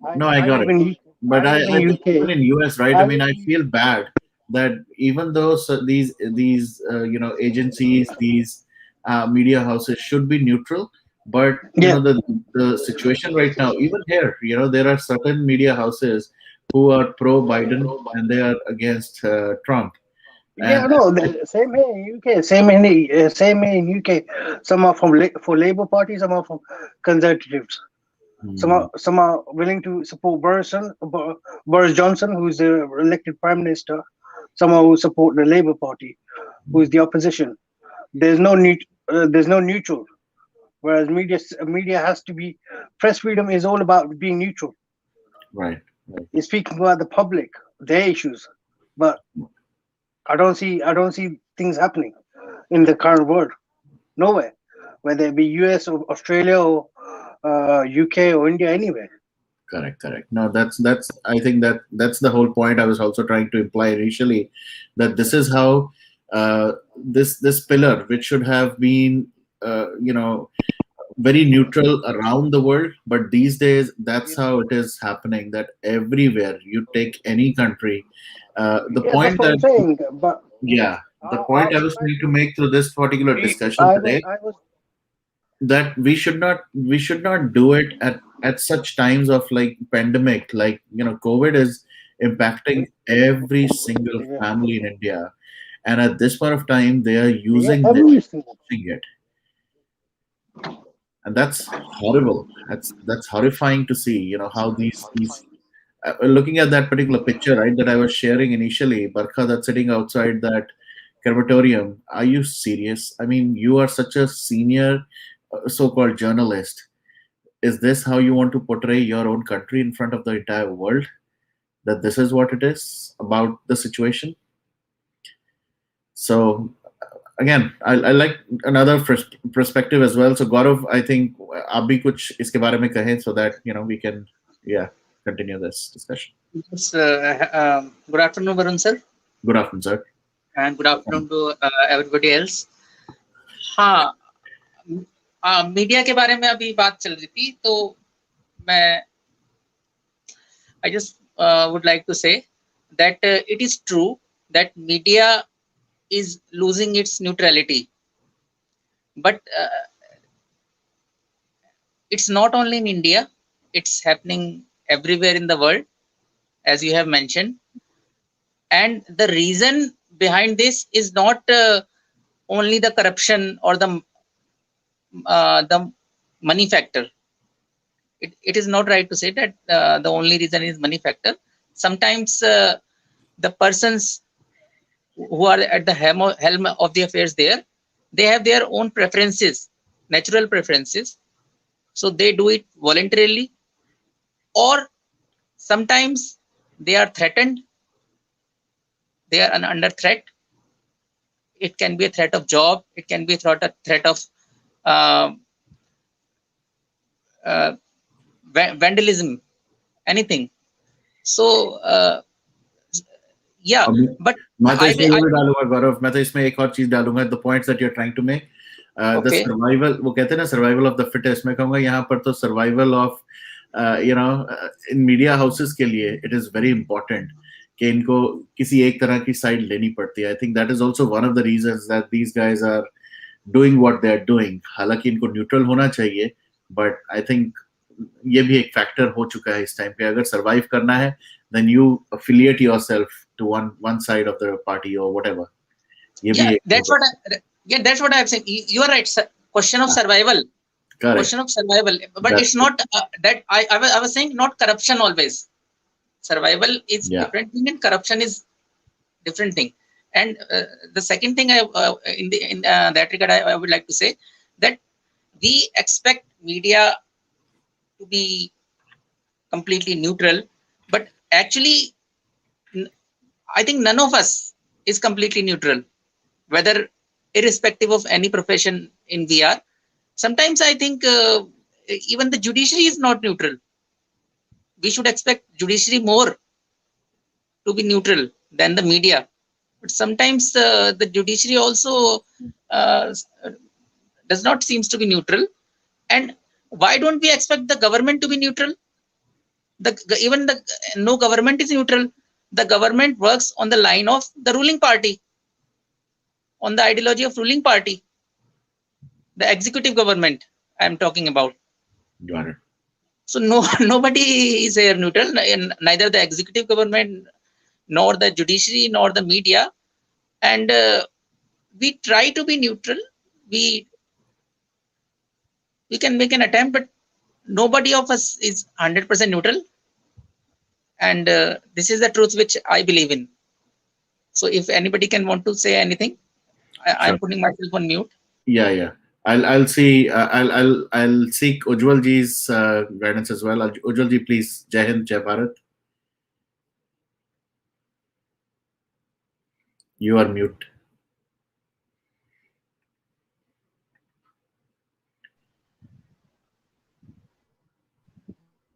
right. No, I I got live it. in But I think even UK. in US, right? I I mean, live I in feel bad that even though these agencies, these media houses should be neutral, but yeah. the situation right now, even here, there are certain media houses who are pro Biden and they are against Trump, Yeah, and no, same here in UK, same here in UK. Some are from for Labour Party, some are from Conservatives. Hmm, Some are willing to support Boris Johnson, who is the elected Prime Minister. Some are who support the Labour Party, who is the opposition. There's no neutral. Whereas media has to be press freedom is all about being neutral. right, right. It's speaking about the public, their issues. But I don't see things happening in the current world. Nowhere. Whether it be US or Australia or UK or India, anywhere. Correct, correct. No, that's. I think that's the whole point. I was also trying to imply initially that this is how this pillar, which should have been, very neutral around the world, but these days that's how it is happening. That everywhere you take any country, the Yeah, that's point what I'm that saying. But yeah, the I point I would was like trying to to. make through this particular discussion I was. today, I was. that we should not do it at such times of like pandemic, like COVID is impacting every single Yeah, family in India, and at this point of time they are yeah, using this, every single. using it, and that's horrible. That's horrifying to see, how these looking at that particular picture, right, that I was sharing initially, Barkha, that's sitting outside that crematorium. Are you serious? I mean, you are such a senior so-called journalist. Is this how you want to portray your own country in front of the entire world? That this is what it is about the situation? So again, I like another perspective as well. So Gaurav, I think आप भी कुछ इसके बारे में कहें so that we can, yeah, continue this discussion. Yes, good afternoon, Varun sir, Good afternoon, sir. and good afternoon to everybody else. हाँ, media के बारे में अभी बात चल रही थी, तो मैं I just would like to say that it is true that media is losing its neutrality, but it's not only in India; it's happening everywhere in the world, as you have mentioned. And the reason behind this is not only the corruption or the money factor. It is not right to say that the only reason is money factor. Sometimes the persons who are at the helm of the affairs there, they have their own preferences, natural preferences. So they do it voluntarily, or sometimes they are threatened. They are under threat. It can be a threat of job. It can be a threat of uh, uh, vandalism, anything. So yeah, अभी but मैं तो I इसमें will. ये भी डालूंगा गौरव, मैं तो इसमें एक और चीज डालूंगा, the points that you are trying to make, the Okay. Survival, वो कहते हैं ना सर्वाइवल ऑफ द फिटेस्ट, मैं कहूंगा यहाँ पर तो survival of in media houses के लिए इट इज वेरी इंपॉर्टेंट कि इनको किसी एक तरह की साइड लेनी पड़ती है. I think that is also one of the reasons that these guys are doing what they are doing. हालांकि इनको न्यूट्रल होना चाहिए, बट आई थिंक ये भी एक फैक्टर हो चुका है इस टाइम पे. अगर सरवाइव करना है, then you affiliate yourself to one side of the party और व्हाटएवर. ये भी Yeah, एक that's what that's what I've said. You are right, sir. Question of survival. Correct. Question of survival. But it's not that I was saying not corruption always. Survival is Yeah. different thing and corruption is different thing. And the second thing in that regard I would like to say that we expect media to be completely neutral, but actually I think none of us is completely neutral, whether irrespective of any profession in VR. Sometimes I think even the judiciary is not neutral. We should expect judiciary more to be neutral than the media. But sometimes the judiciary also uh, does not seems to be neutral. And why don't we expect the government to be neutral? Even the no government is neutral. The government works on the line of the ruling party, on the ideology of ruling party, the executive government I'm talking about. Got it. So no nobody is here neutral, neither the executive government nor the judiciary nor the media. And we try to be neutral. We we can make an attempt, but nobody of us is 100% neutral. And this is the truth which I believe in. So if anybody can want to say anything, I'm Sure. putting myself on mute. Yeah. I'll see. I'll seek Ujjwal ji's guidance as well. Ujjwal ji, please. Jai Hind, Jai Bharat. You are mute.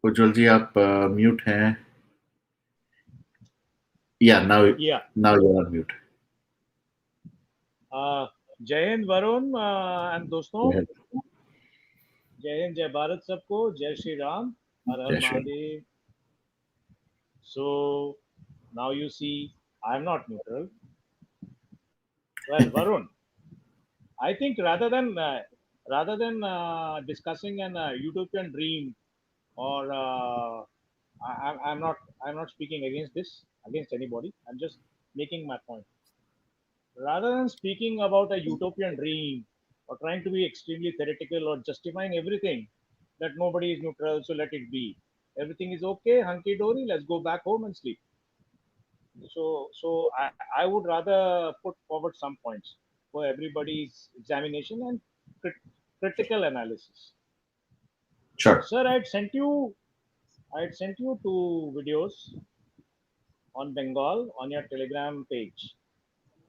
उज्जवल जी आप mute हैं. Yeah, now you're on mute. जय Hind Varun and दोस्तों. Go ahead. जय हिंद, जय भारत सबको. जय श्री राम. हर हर Jai Shri Ram. Mahadev. So now you see I'm not neutral. Well, Varun, I think rather than discussing an utopian dream, or I'm not speaking against anybody. I'm just making my point. Rather than speaking about a utopian dream or trying to be extremely theoretical or justifying everything, that nobody is neutral, so let it be. Everything is okay, hunky dory. Let's go back home and sleep. So I would rather put forward some points for everybody's examination and critical analysis. Sure. Sir, I had sent you two videos on Bengal on your Telegram page,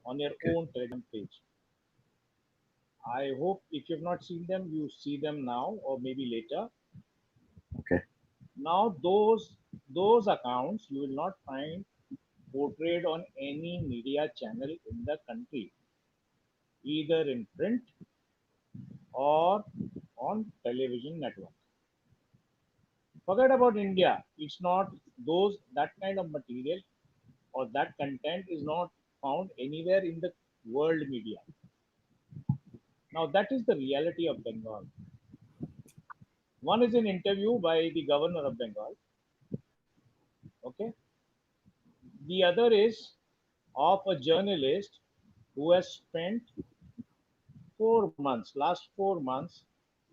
on your own Telegram page. I hope if you've not seen them, you see them now or maybe later. Okay. Now those accounts you will not find portrayed on any media channel in the country, either in print or on television network. Forget about India. It's not that kind of material or that content is not found anywhere in the world media. Now that is the reality of Bengal. One is an interview by the governor of Bengal. Okay. The other is of a journalist who has spent last 4 months,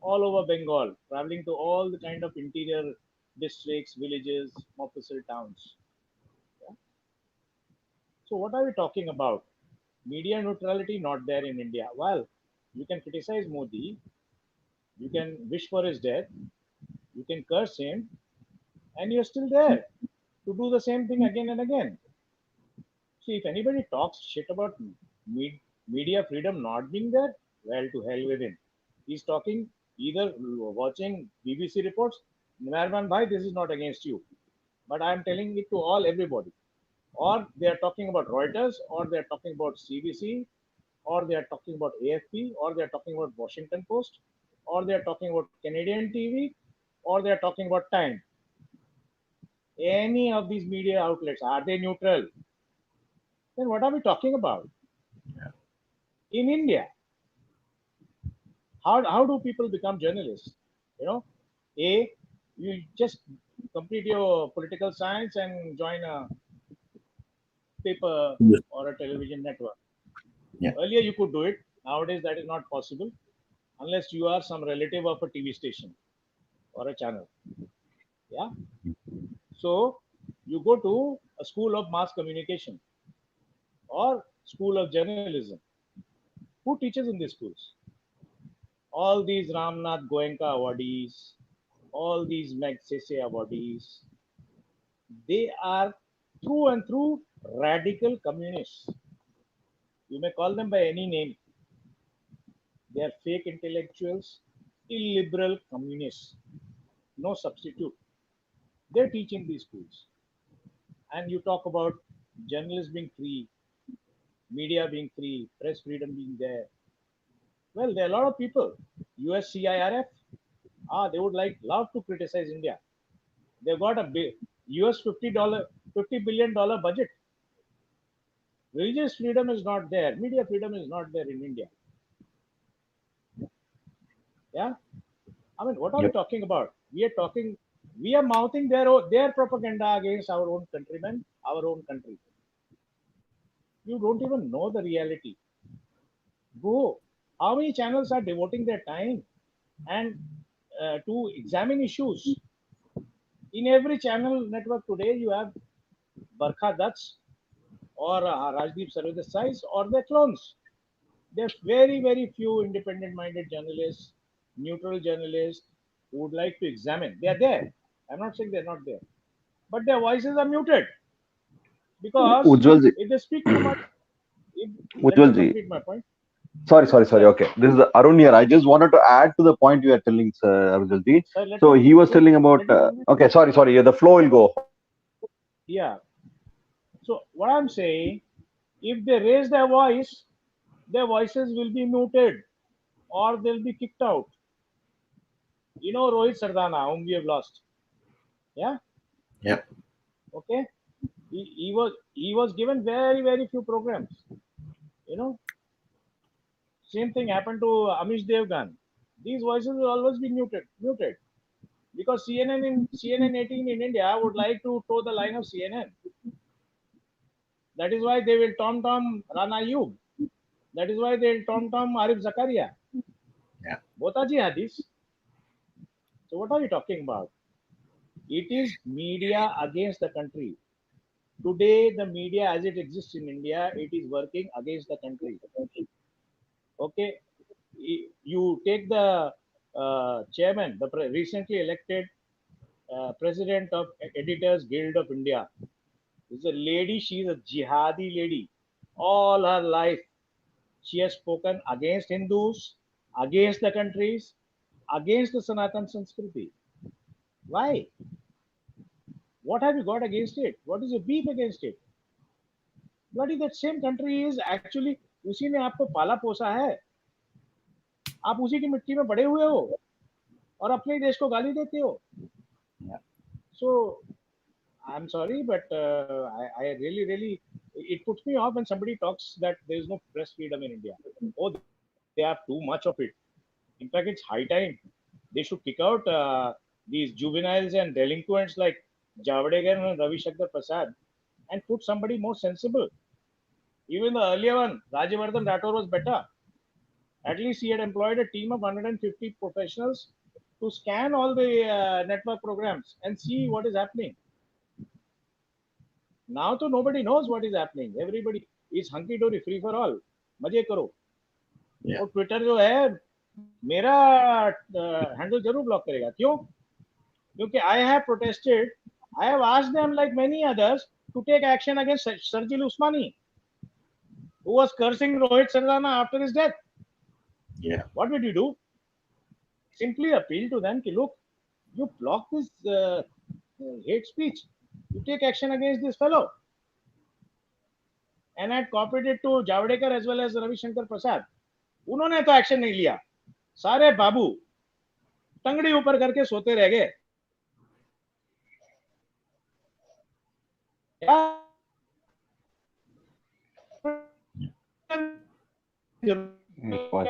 all over Bengal, traveling to all the kind of interior districts, villages, mofussil towns. Yeah? So what are we talking about? Media neutrality not there in India. Well, you can criticize Modi, you can wish for his death, you can curse him, and you're still there to do the same thing again and again. See, if anybody talks shit about media freedom not being there, well, to hell with him. He's talking either watching BBC reports. Narman Bhai, this is not against you, but I am telling it to everybody. Or they are talking about Reuters, or they are talking about CBC, or they are talking about AFP, or they are talking about Washington Post, or they are talking about Canadian TV, or they are talking about Time. Any of these media outlets, are they neutral? Then what are we talking about? In India, how do people become journalists? You know, you just complete your political science and join a paper Yes. or a television network. Yeah. Earlier you could do it. Nowadays that is not possible unless you are some relative of a TV station or a channel. Yeah. So you go to a school of mass communication or school of journalism. Who teaches in these schools? All these Ramnath Goenka awardees, all these Magsaysay awardees, they are through and through radical communists. You may call them by any name. They are fake intellectuals, illiberal communists. No substitute. They teach in these schools. And you talk about journalists being free, media being free, press freedom being there. Well, there are a lot of people. USCIRF, they would love to criticize India. They've got a big US $50 billion budget. Religious freedom is not there. Media freedom is not there in India. Yeah. I mean, what are we Yep. talking about? We are mouthing their propaganda against our own countrymen, our own country. You don't even know the reality. Go. How many channels are devoting their time and to examine issues? In every channel network today, you have Barkha Dutts or Rajdeep Sarvadesai or their clones. There are very, very few independent-minded journalists, neutral journalists who would like to examine. They are there. I'm not saying they're not there, but their voices are muted because Ujjwal ji, if they speak too much, let me Ujjwal ji. complete my point. Sorry. Yeah, Okay, this is Arun here. I just wanted to add to the point you were telling, sir Ujjwal ji. sir, let So me he was complete. telling about. Let me complete. Okay, sorry. Yeah, the flow will go. Yeah. So what I'm saying, if they raise their voices will be muted or they'll be kicked out. You know Rohit Sardana, whom we have lost. Yeah. Yep. Okay. He was given very, very few programs. You know, same thing happened to Amish Devgan. These voices will always be muted because CNN 18 in India would like to toe the line of CNN. That is why they will tom Rana Ayub. That is why they will tom Arif Zakaria. Yeah. Botaji Hadis. So what are we talking about? It is media against the country. Today, the media as it exists in India, it is working against the country. Okay, you take the chairman, the recently elected president of Editors Guild of India. This is a lady. She is a jihadi lady. All her life, she has spoken against Hindus, against the countries, against the Sanatan Sanskriti. Why? What have you got against it? What is your beef against it? Bloody that same country is actually उसी ने आपको पाला पोसा है. आप उसी की मिट्टी में बड़े हुए हो और अपने देश को गाली देते हो. Yeah. So I'm sorry, but I really, it puts me off when somebody talks that there is no press freedom in India. Oh, they have too much of it. In fact, it's high time. They should kick out these juveniles and delinquents like Javadekar and Ravi Shankar Prasad and put somebody more sensible. Even the earlier one, Rajyavardhan Rathore, was better. At least he had employed a team of 150 professionals to scan all the network programs and see what is happening. Now तो nobody knows what is happening. Everybody is hunky dory, free for all. मजे करो. Yeah. और Twitter जो है मेरा handle जरूर block करेगा. क्यों? क्योंकि I have protested. I have asked them like many others to take action against Sarjil Usmani, who was cursing Rohit Sardana after his death. Yeah. What did you do? Simply appeal to them. Ki, look, you block this hate speech. You take action against this fellow. And I had cooperated to Javadekar as well as Ravi Shankar Prasad. उन्होंने तो action नहीं लिया. सारे बाबू टंगड़ी ऊपर करके सोते रह गए.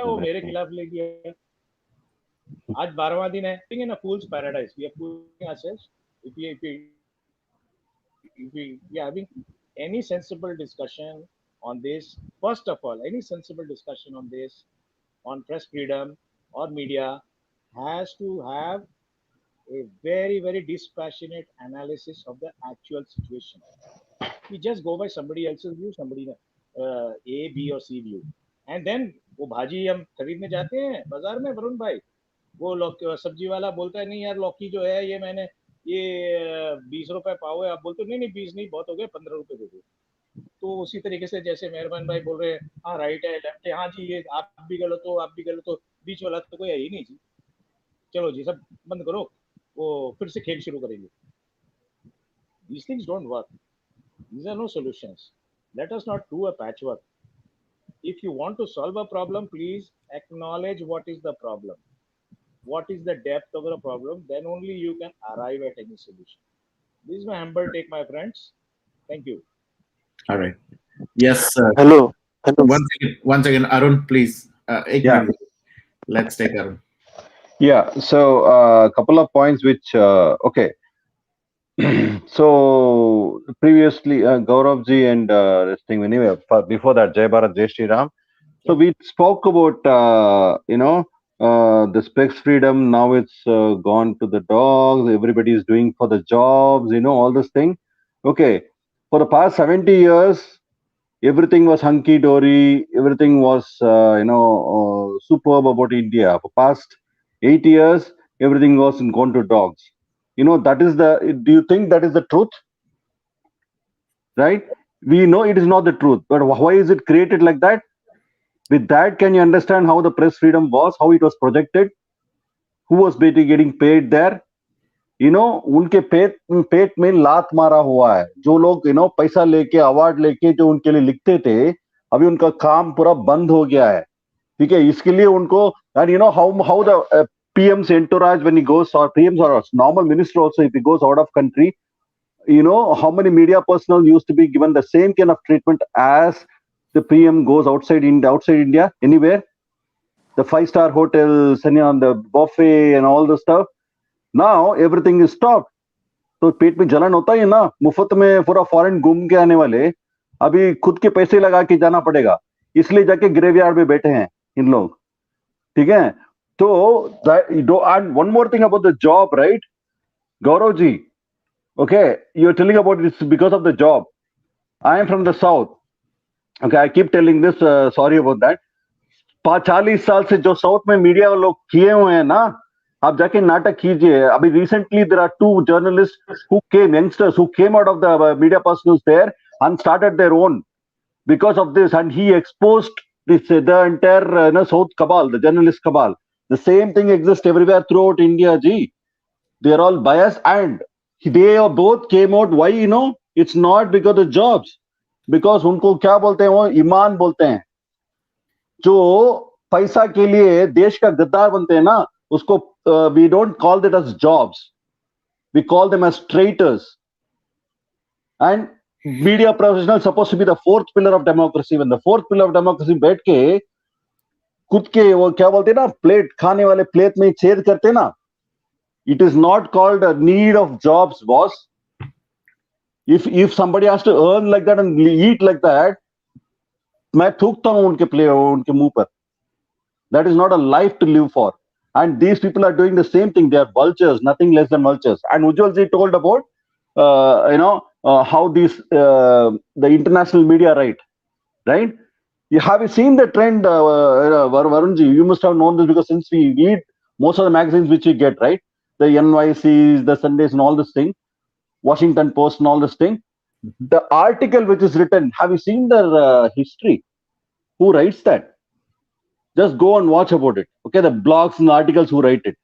वो मेरे खिलाफ लेके आया। आज 12वां दिन है in a fool's paradise. We are fooling ourselves. If we are having any sensible discussion on this, first of all, any sensible discussion on this, on press freedom or media, has to have a very, very dispassionate analysis of the actual situation. We just go by somebody else's view, somebody A, B or C view. And then वो भाजी हम खरीदने जाते हैं बाजार में वरुण भाई, वो सब्जी वाला बोलता है नहीं यार लौकी जो है ये मैंने ये 20 रुपए पाव है, आप बोलते नहीं नहीं 20 नहीं बहुत हो गया 15 रुपए दे दो। तो उसी तरीके से जैसे मेहरबान भाई बोल रहे हैं हाँ राइट है लेफ्ट है, हाँ जी ये आप भी गलत हो आप भी गलत हो, बीच वाला तो कोई है ही नहीं जी, चलो जी सब बंद करो, वो फिर से खेल शुरू करेंगे। These things don't work. These are no solutions. Let us not do a patchwork. If you want to solve a problem, please acknowledge what is the problem. What is the depth of the problem? Then only you can arrive at any solution. This is my humble take, my friends. Thank you. All right. Yes. Hello. Hello. One second, Arun, please. Yeah. Minute. Let's take Arun. Yeah. So a couple of points which okay. So previously, Gauravji and this thing anyway. Before that, Jai Bharat, Jai Shri Ram. So we spoke about the specs freedom. Now it's gone to the dogs. Everybody is doing for the jobs. All this thing. Okay. For the past 70 years, everything was hunky dory. Everything was superb about India. For past 8 years, everything was gone to dogs. That is do you think that is the truth? Right? We know it is not the truth, but why is it created like that? With that, can you understand how the press freedom was, how it was projected, who was getting paid there? उनके पेट में लात मारा हुआ है। जो लोग पैसा लेके अवार्ड लेके जो उनके लिए लिखते थे, अभी उनका काम पूरा बंद हो गया है। ठीक है, इसके लिए उनको and how the PM's entourage when he goes, or PM's or a normal minister also, if he goes out of country, how many media personnel used to be given the same kind of treatment as the PM goes outside India, anywhere, the 5-star hotels and on the buffet and all the stuff. Now everything is stopped. तो पेट में जलन होता है ना, मुफ्त में पूरा foreign घूम के आने वाले अभी खुद के पैसे लगा के जाना पड़ेगा, इसलिए जाके ग्रेवयार्ड में बैठे हैं इन लोग। ठीक है, तो and one more thing about the job, right, Gaurav ji? Okay, you're telling about this because of the job. I am from the south. Okay, I keep telling this. Sorry about that. 40 साल से जो south में media लोग किए हुए हैं ना, आप जाके नाटक कीजिए। अभी recently there are 2 journalists who came, youngsters who came out of the media personals there and started their own because of this, and he exposed this the entire South cabal, the journalist cabal. The same thing exists everywhere throughout India, ji. They are all biased, and they both came out. Why? It's not because of jobs, because उनको क्या बोलते हैं, वो ईमान बोलते हैं। जो पैसा के लिए देश का गद्दार बनते हैं ना, उसको we don't call that as jobs, we call them as traitors. And media professionals supposed to be the 4th pillar of democracy. When the 4th pillar of democracy बैठ के खुद के वो क्या बोलते हैं ना, प्लेट खाने वाले प्लेट में छेद करते ना, it is not called a need of jobs, boss. If somebody has to earn like that and eat like that, मैं थूकता हूं उनके मुंह पर. That is not a life to live for. And these people are doing the same thing. They are vultures, nothing less than vultures. And Ujjalji told about how these the international media right? Have you seen the trend, Varunji? You must have known this because since we read most of the magazines which we get, right? The NYCs, the Sundays, and all this thing, Washington Post, and all this thing. Mhm. The article which is written, have you seen their history? Who writes that? Just go and watch about it. Okay, the blogs and articles who write it.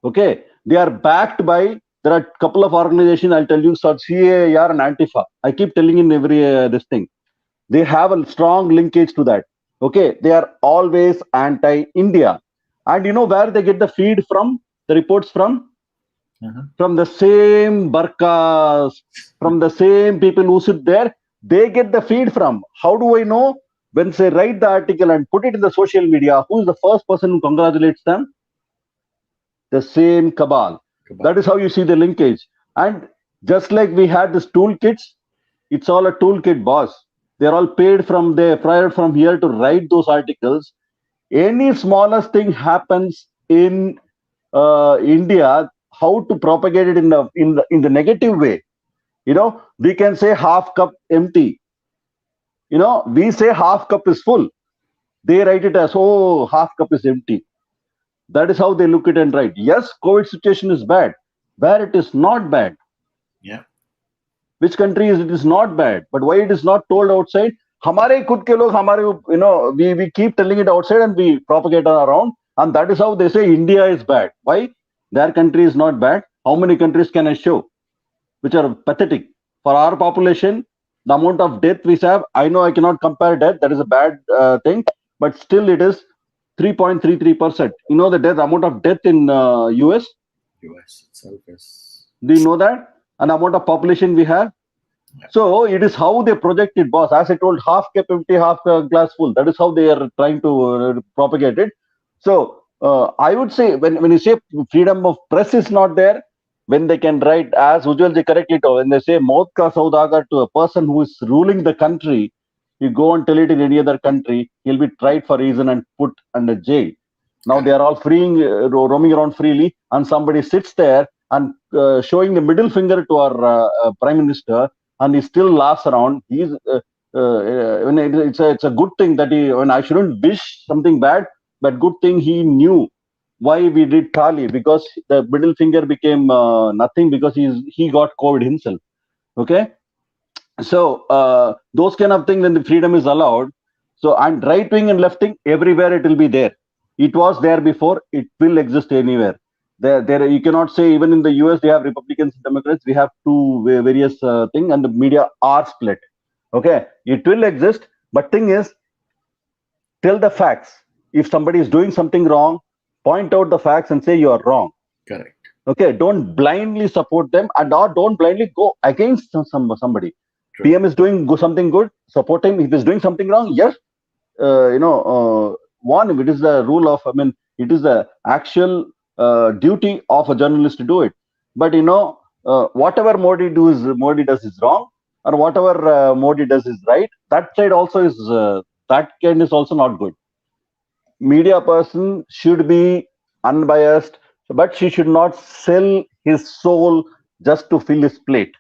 Okay, they are backed by. There are a couple of organizations. I'll tell you, CAR and Antifa. I keep telling in every this thing. They have a strong linkage to that. Okay, they are always anti-India. And you know where they get the feed from, the reports from? Uh-huh. from the same barkas, from the same people who sit there, they get the feed from. How do I know? When they write the article and put it in the social media, who is the first person who congratulates them? The same cabal. That is how you see the linkage. And just like we had this toolkits, it's all a toolkit, boss. They're all paid from there, prior from here to write those articles. Any smallest thing happens in India, how to propagate it in the negative way. We can say half cup empty. We say half cup is full. They write it as, oh, half cup is empty. That is how they look at it and write. Yes, COVID situation is bad. Where it is not bad. Yeah. Which country is it is not bad, but why it is not told outside? हमारे खुद के लोग हमारे we keep telling it outside and we propagate around, and that is how they say India is bad. Why? Their country is not bad. How many countries can I show which are pathetic? For our population, the amount of death we have, I know I cannot compare death. That is a bad thing, but still it is 3.33%. The death amount of death in US. US itself is. Do you know that? And amount of population we have. So it is how they project it, boss. As I told, half cup empty, half glass full. That is how they are trying to propagate it. So I would say when you say freedom of press is not there, when they can write, as Ujjwalji correctly told, when they say maut ka saudagar to a person who is ruling the country, you go and tell it in any other country, he'll be tried for reason and put under jail. Now they are all freeing, roaming around freely, and somebody sits there and showing the middle finger to our prime minister, and he still laughs around. He's it's a good thing that he. When I shouldn't wish something bad, but good thing he knew why we did Thali, because the middle finger became nothing because he got COVID himself. Okay, so those kind of things when the freedom is allowed. So and right wing and left wing everywhere it will be there. It was there before. It will exist anywhere. There you cannot say even in the US they have Republicans and Democrats. We have two various thing, and the media are split. Okay, it will exist, but thing is, tell the facts. If somebody is doing something wrong, point out the facts and say you are wrong. Correct. Okay, don't blindly support them, and or don't blindly go against somebody. True. PM is doing something good, support him. If he's doing something wrong, yes, warn him. It is the rule of, it is the actual duty of a journalist to do it. But whatever Modi does is wrong, or whatever Modi does is right. That side also is that kind is also not good. Media person should be unbiased, but she should not sell his soul just to fill his plate.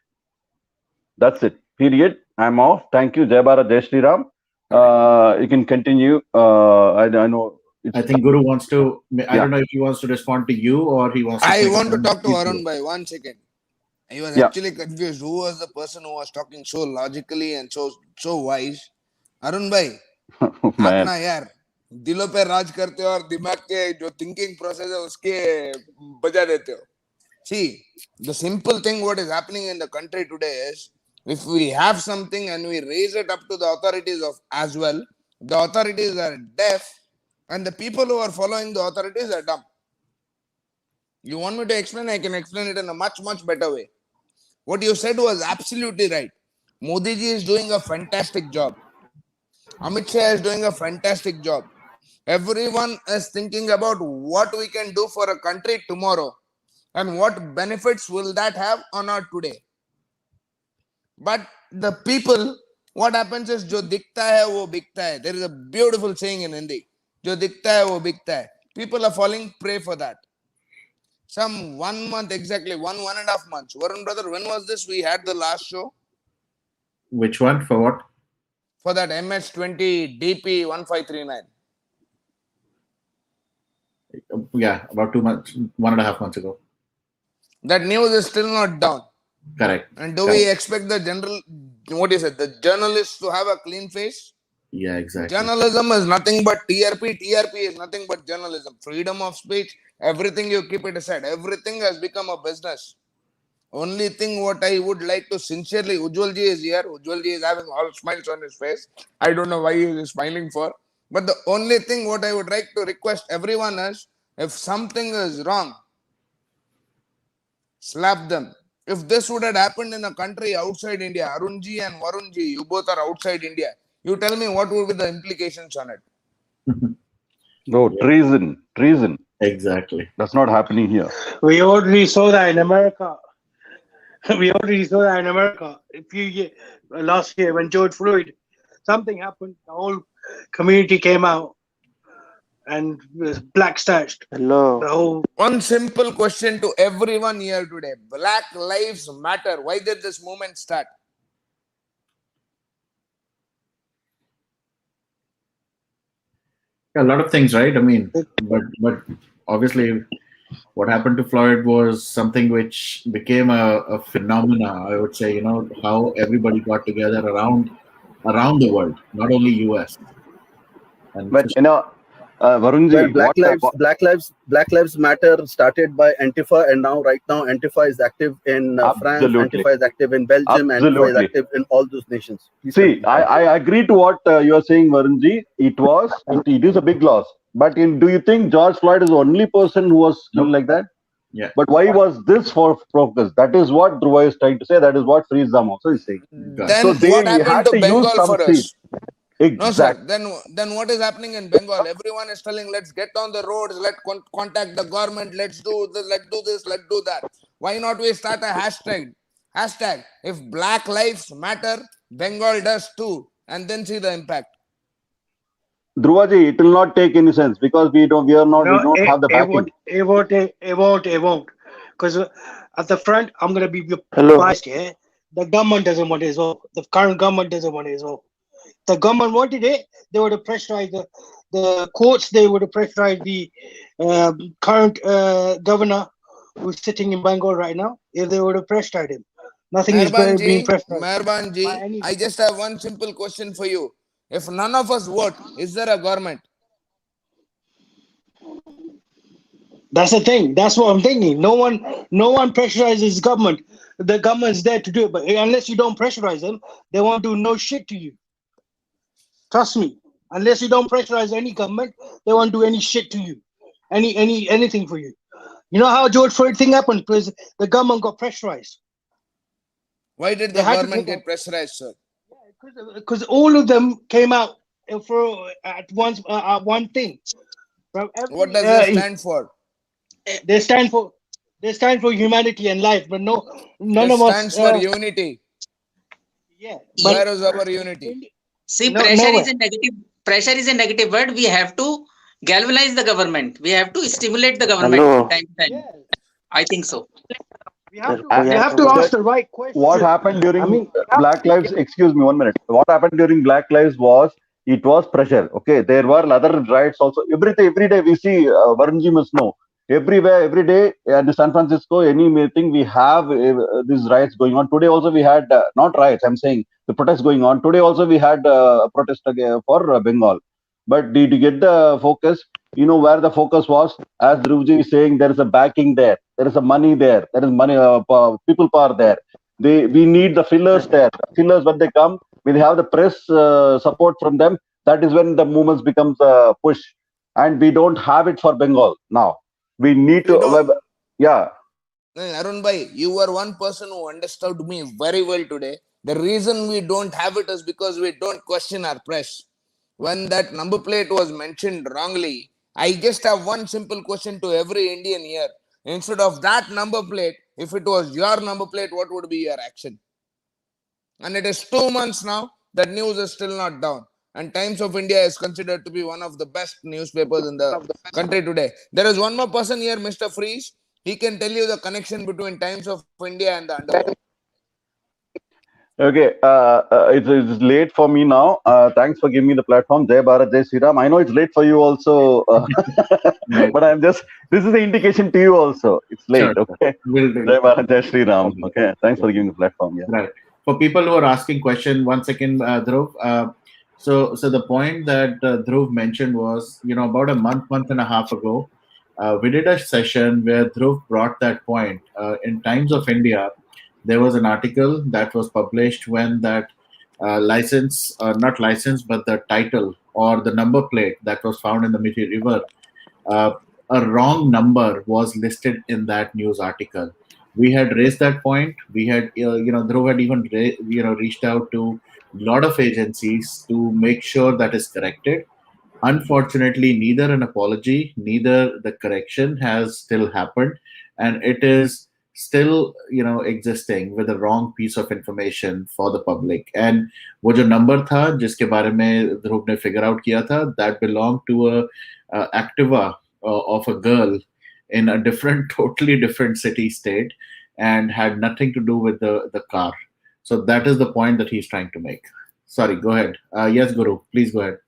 That's it. Period. I'm off. Thank you. Jai Bharat, Jai Shri Ram. You can continue. I know. I think Guru wants to. I Yeah. don't know if he wants to respond to you or he wants to. I take want to on- talk to Please Arun go. by 1 second. I was Yeah. actually confused. Who was the person who was talking so logically and so wise? Arun bhai, आप Man. ना यार दिलों पे राज करते हो और दिमाग के जो थिंकिंग प्रोसेस है उसके बजा देते हो. See, the simple thing what is happening in the country today is, if we have something and we raise it up to the authorities of as well, the authorities are deaf and the people who are following the authorities are dumb. You want me to explain? I can explain it in a much better way. What you said was absolutely right. Modi ji is doing a fantastic job. Amit Shah is doing a fantastic job. Everyone is thinking about what we can do for a country tomorrow and what benefits will that have on our today. But the people, what happens is, जो दिखता है वो बिकता है. There is a beautiful saying in Hindi. जो दिखता है वो बिकता है. People are falling prey for that. Some 1 month, exactly 1.5 months. Varun brother, when was this? We had the last show Which one for what? for that MS20 DP 1539. Yeah, about 2 months, 1.5 months ago. That news is still not down. Correct. And do we expect the the journalists to have a clean face? Yeah, exactly. Journalism is nothing but TRP. TRP is nothing but journalism. Freedom of speech, everything you keep it aside. Everything has become a business. Only thing what I would like to sincerely, Ujjwalji is here. Ujjwalji is having all smiles on his face. I don't know why he is smiling for. But the only thing what I would like to request everyone is, if something is wrong, slap them. If this would have happened in a country outside India, Arunji and Varunji, you both are outside India. You tell me what would be the implications on it. No, treason. Exactly. That's not happening here. We already saw that in America. We already saw that in America a few years last year when George Floyd, something happened. The whole community came out and was black stitched. Hello. The whole One simple question to everyone here today. Black lives matter. Why did this movement start? Yeah, a lot of things, right? I mean, but obviously, what happened to Floyd was something which became a phenomena. I would say, how everybody got together around the world, not only US. And But Varunji, Well, Black Lives Matter started by Antifa, and right now Antifa is active in France, Absolutely. Antifa is active in Belgium, Antifa is Absolutely. active in all those nations. Please See, continue. I agree to what you are saying, Varunji. It is a big loss. But do you think George Floyd is the only person who was killed Nope. like that? Yeah. But why was this for focus? That is what Dhruva is trying to say. That is what Freezam also is saying. Then So they what happened had to to use Bengal some for seed. us? No, sir. Exactly. Then what is happening in Bengal? Everyone is telling, let's get on the roads, let's contact the government, let's do this, let's do that. Why not we start a hashtag? Hashtag, if Black Lives Matter, Bengal does too, and then see the impact. Dhruvaji, it will not take any sense because we don't have the backing. It won't. Because at the front, I'm gonna be Hello. biased here. The government doesn't want it as well. The current government doesn't want it as well. The government wanted it, they would have pressurized the courts, they would have pressurized the current governor who's sitting in Bengal right now, if they would have pressurized him. Nothing is being pressurized. Merbanji, I just have one simple question for you. If none of us vote, is there a government? That's the thing. That's what I'm thinking. No one pressurizes government. The government's there to do it, but unless you don't pressurize them, they won't do no shit to you. Trust me. Unless you don't pressurize any government, they won't do any shit to you, anything for you. You know how George Floyd thing happened? Because the government got pressurized. Why did the government get pressurized, sir? Because all of them came out at once one thing. What does they stand for? They stand for humanity and life, but none of us stands for unity. Yeah. Where is our unity? See, pressure is a negative word. We have to galvanize the government. We have to stimulate the government Hello. time to time. Yeah. I think so. We have to ask the right question. What happened during Black Lives? Excuse me, 1 minute. What happened during Black Lives was it was pressure. Okay, there were other riots also. Every day we see Varunji must know. Everywhere, every day in San Francisco, any meeting we have these riots going on. Today also we had not riots. I'm saying the protests going on. Today also we had a protest for Bengal. But did you get the focus? You know where the focus was? As Dhruv is saying, there is a backing there. There is a money there. There is money. People power there. We need the fillers there. Fillers when they come, we have the press support from them. That is when the movements becomes a push, and we don't have it for Bengal now. We need to. Yeah. Arun Bhai, you were one person who understood me very well today. The reason we don't have it is because we don't question our press. When that number plate was mentioned wrongly, I just have one simple question to every Indian here. Instead of that number plate, if it was your number plate, what would be your action? And it is 2 months now that news is still not down. And Times of India is considered to be one of the best newspapers in the country today. There is one more person here, Mr. Freeze. He can tell you the connection between Times of India and the underworld. Okay, it's late for me now. Thanks for giving me the platform. Jai Bharat, Jai Sri Ram. I know it's late for you also, but this is the indication to you also. It's late, Sure. okay? Jai Bharat, Jai Sri Ram. Okay, thanks for giving the platform. Yeah. Right. For people who are asking question, 1 second, Dhruv. So the point that Dhruv mentioned was, about a month and a half ago, we did a session where Dhruv brought that point. In Times of India, there was an article that was published when that not license, but the title or the number plate that was found in the Miti River, a wrong number was listed in that news article. We had raised that point. We had, Dhruv had even, reached out to a lot of agencies to make sure that is corrected. Unfortunately, neither an apology, neither the correction has still happened, and it is still, existing with a wrong piece of information for the public. And वो जो number था जिसके बारे में ध्रुव ने figure out किया था, that belonged to a Activa of a girl in a different, totally different city state, and had nothing to do with the car. So that is the point that he's trying to make. Sorry, go ahead. Yes, Guru, please go ahead.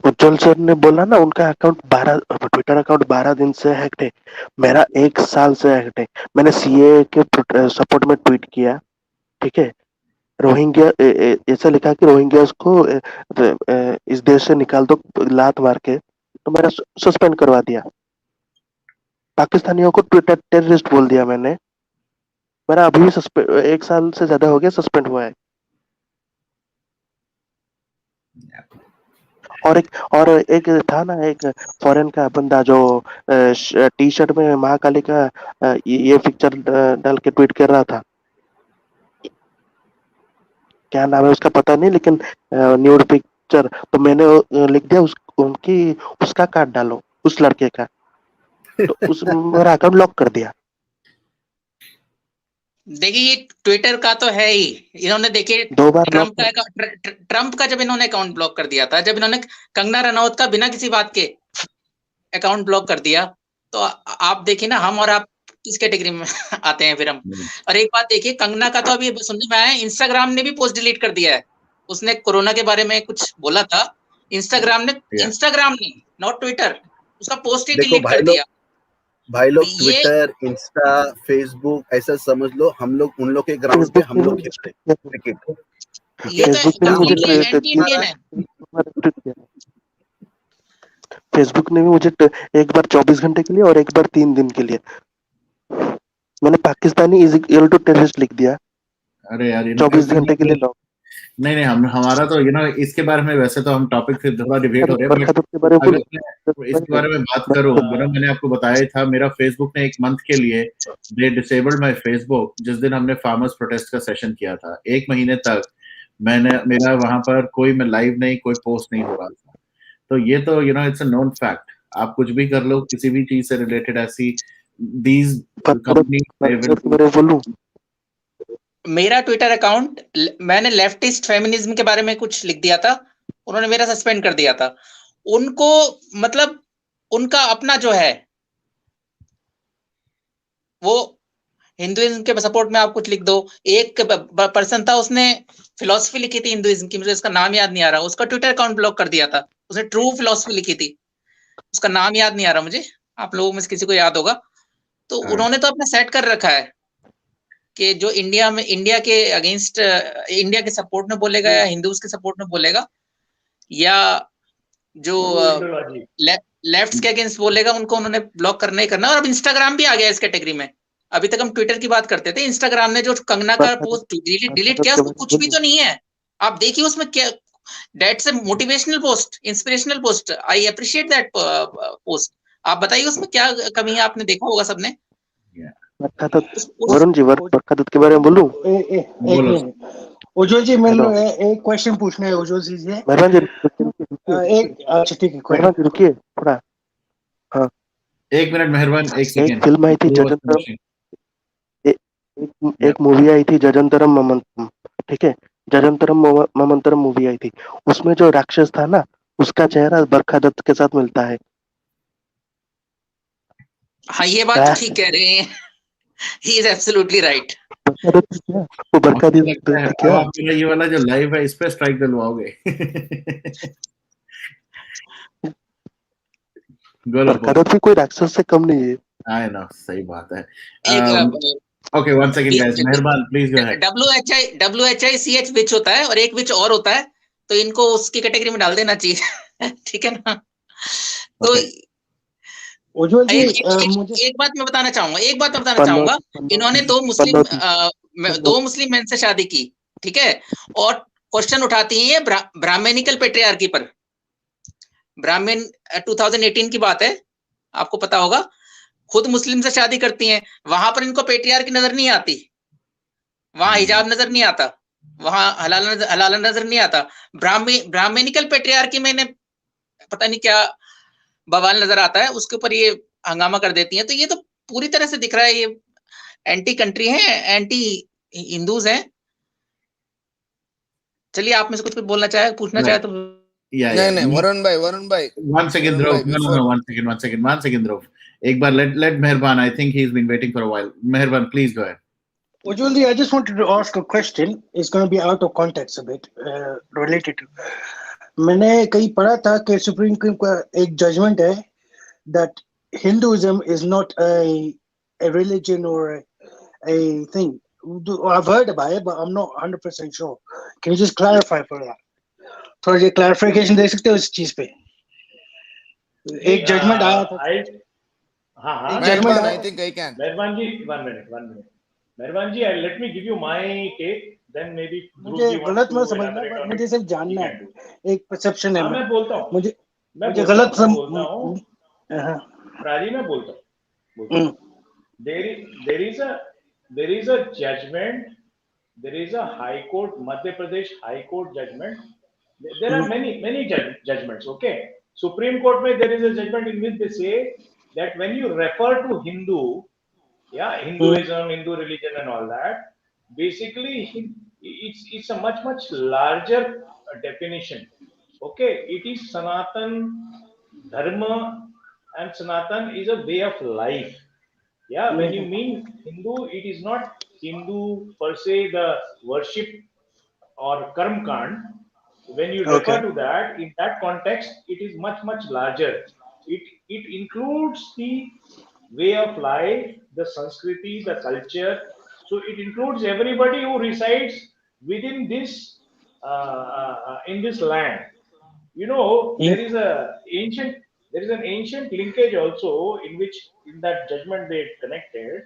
Ujjwal sir ने बोला ना उनका account 12 Twitter account 12 दिन से hacked है, मेरा 1 साल से हैक्ड है। मैंने सीए के सपोर्ट में ट्वीट किया, ठीक है, रोहिंग्या ऐसा लिखा कि रोहिंग्यास को इस देश से निकाल दो लात मार के, तो मेरा सस्पेंड करवा दिया। पाकिस्तानियों को ट्विटर टेररिस्ट बोल दिया मैंने, मेरा अभी भी 1 साल से ज्यादा हो गया सस्पेंड हुआ है। और एक था ना, एक फॉरेन का बंदा जो टी शर्ट में महाकाली का ये पिक्चर डाल के ट्वीट कर रहा था, क्या नाम है उसका पता नहीं, लेकिन न्यूड पिक्चर, तो मैंने लिख दिया उसका कार्ड डालो, उस लड़के का, तो उस मेरा अकाउंट लॉक कर दिया। देखिए ये ट्विटर का तो है ही, इन्होंने देखिए 2 बार ट्रम्प का जब इन्होंने अकाउंट ब्लॉक कर दिया था, जब इन्होंने कंगना रनौत का बिना किसी बात के अकाउंट ब्लॉक कर दिया, तो आप देखिए ना हम और आप किस कैटेगरी में आते हैं फिर हम। और एक बात देखिए, कंगना का तो अभी सुनने में आया है इंस्टाग्राम ने भी पोस्ट डिलीट कर दिया है। उसने कोरोना के बारे में कुछ बोला था, इंस्टाग्राम ने नॉट ट्विटर, उसका पोस्ट ही डिलीट कर दिया। भाई लोग ट्विटर, इंस्टा, फेसबुक ऐसा समझ लो, हम लोग उन लोग के ग्राउंड पे हम लोग खेलते हैं क्रिकेट। ये तो कंप्लीटली एंटी इंडियन है। फेसबुक ने भी मुझे एक बार 24 घंटे के लिए और एक बार 3 दिन के लिए, मैंने Pakistani is equal to terrorist लिख दिया। अरे यार 24 घंटे के लिए लॉक। नहीं हमारा तो इसके बारे में वैसे तो हम टॉपिक से थोड़ा डिबेट हो रहे हैं, अगर मैं इसके बारे में बात करूं, मैंने आपको बताया था, मेरा फेसबुक ने 1 मंथ के लिए दे डिसेबल्ड माय फेसबुक। जिस दिन हमने फार्मर्स प्रोटेस्ट का सेशन किया था, 1 महीने तक मेरा वहां पर कोई मैं लाइव नहीं, कोई पोस्ट नहीं हो रहा था। तो ये तो इट्स अ नोन फैक्ट। आप कुछ भी कर लो किसी भी चीज से रिलेटेड, ऐसी दीज कंपनी। मेरा ट्विटर अकाउंट, मैंने लेफ्टिस्ट फेमिनिज्म के बारे में कुछ लिख दिया था, उन्होंने मेरा सस्पेंड कर दिया था। उनको मतलब उनका अपना जो है वो हिंदुइज्म के सपोर्ट में आप कुछ लिख दो। एक पर्सन था, उसने फिलॉसफी लिखी थी हिंदुइज्म की, मुझे उसका नाम याद नहीं आ रहा, उसका ट्विटर अकाउंट ब्लॉक कर दिया था। उसने ट्रू फिलॉसफी लिखी थी, उसका नाम याद नहीं आ रहा मुझे, आप लोगों में से किसी को याद होगा। तो उन्होंने तो अपना सेट कर रखा है कि जो इंडिया के अगेंस्ट, इंडिया के सपोर्ट में बोलेगा या हिंदूज के सपोर्ट में बोलेगा, या जो लेफ्ट के अगेंस्ट बोलेगा, उनको उन्होंने ब्लॉक करना ही करना। और अब इंस्टाग्राम भी आ गया इस कैटेगरी में। अभी तक हम ट्विटर की बात करते थे, इंस्टाग्राम ने जो कंगना का पोस्ट डिलीट किया, उसमें कुछ भी तो नहीं है। आप देखिए उसमें क्या, that's a motivational post, inspirational post, I appreciate that post. आप बताइए उसमें क्या कमी है, आपने देखा होगा सबने। वरुण जी, बरकत के बारे में बोलूं? उज्जवल जी, मैं एक क्वेश्चन पूछना है उज्जवल जी से। एक अच्छा ठीक है, रुकिए थोड़ा। हाँ 1 मिनट मेहरबान, 1 सेकंड। एक फिल्म आई थी जजंतरम, एक मूवी आई थी जजंतरम ममंतरम, ठीक है, जजंतरम ममंतरम मूवी आई थी। उसमें जो राक्षस था ना, उसका चेहरा बरखा दत्त के साथ मिलता है। हाँ ये बात तो ठीक कह रहे हैं, he is absolutely right। वो बरखा दत्त क्या, आप ये वाला जो लाइव है इस पे स्ट्राइक दिलवाओगे। बरखा दत्त भी कोई राक्षस से कम नहीं है। आई नो, सही बात है। ओके, 1 सेकंड गाइस, मेहरबान प्लीज गो अहेड। WHICH विच होता है और एक विच और होता है, तो इनको उसकी कैटेगरी में डाल देना चाहिए। ठीक है ना। तो एक बात मैं बताना चाहूंगा, इन्होंने 2 मुस्लिम मेन से शादी की, ठीक है, और क्वेश्चन उठाती है ब्राह्मणिकल पेट्रियार्की पर। ब्राह्मण 2018 की बात है, आपको पता होगा। खुद मुस्लिम से शादी करती हैं, वहां पर इनको पेट्रियार की नजर नहीं आती, वहां हिजाब नजर नहीं आता, वहां हलाल नजर नहीं आता, ब्राह्मणिकल पेट्रियार की मैंने पता नहीं क्या बवाल नजर आता है, उसके ऊपर ये हंगामा कर देती हैं। तो ये तो पूरी तरह से दिख रहा है ये एंटी कंट्री है, एंटी हिंदूज हैं। चलिए आप में से कुछ बोलना चाहे, पूछना चाहे तो। Yeah, नहीं yeah. नहीं वरुण भाई One second, वरुण Dhruv. भाई No, no, before no. One second, Dhruv. एक बार let Meherban. I think he's been waiting for a while. Meherban, please go ahead. Ujjwalji, I just wanted to ask a question. It's going to be out of context a bit, related to. मैंने कहीं पढ़ा था कि supreme court का एक judgement है that Hinduism is not a religion or a thing. I've heard about it, but I'm not 100% sure. Can you just clarify for that? थोड़ा ये clarification दे सकते हो इस चीज पे? एक जजमेंट आया था। हाँ हाँ Meherban, I think I can. मेहरबान जी, 1 minute. मेहरबान जी, let me give you my take, then maybe मुझे गलत मत समझना, पर मुझे सिर्फ जानना है, एक परसेप्शन है। मैं बोलता हूँ, मुझे गलत बोलता हूँ, राजी मैं बोलता हूँ। There is a judgment, there is a High Court, Madhya Pradesh High Court judgment. There are many judgments. Okay, Supreme Court में there is a judgment in which they say that when you refer to Hinduism, Hindu religion, and all that, basically it's a much larger definition. Okay, it is Sanatan Dharma, and Sanatan is a way of life. Yeah, when you mean Hindu, it is not Hindu per se, the worship or karm kand. When you refer to that, in that context, it is much larger. It includes the way of life, the Sanskriti, the culture. So it includes everybody who resides within this in this land. You know, there is an ancient linkage also in which in that judgment they connected.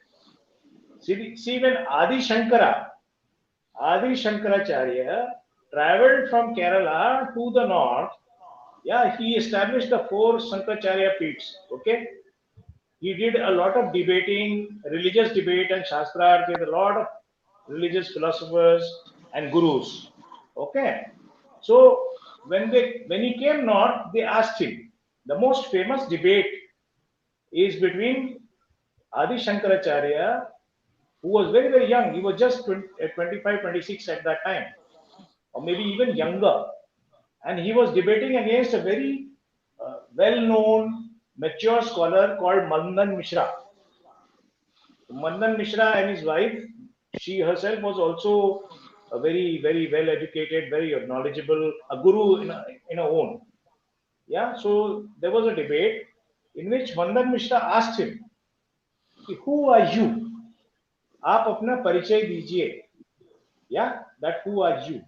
See when Adi Shankaracharya traveled from Kerala to the north, he established the 4 Shankaracharya peeths. Okay, he did a lot of debating, religious debate and Shastras with a lot of religious philosophers and gurus. Okay, so when he came north, they asked him. The most famous debate is between Adi Shankaracharya, who was very young. He was just 25, 26 at that time, or maybe even younger. And he was debating against a very well-known, mature scholar called Mandan Mishra. Mandan Mishra and his wife, she herself was also a very well-educated, very knowledgeable, a guru in her own. Yeah, so there was a debate in which Mandan Mishra asked him, "Who are you? आप अपना परिचय दीजिए." Yeah, that who are you?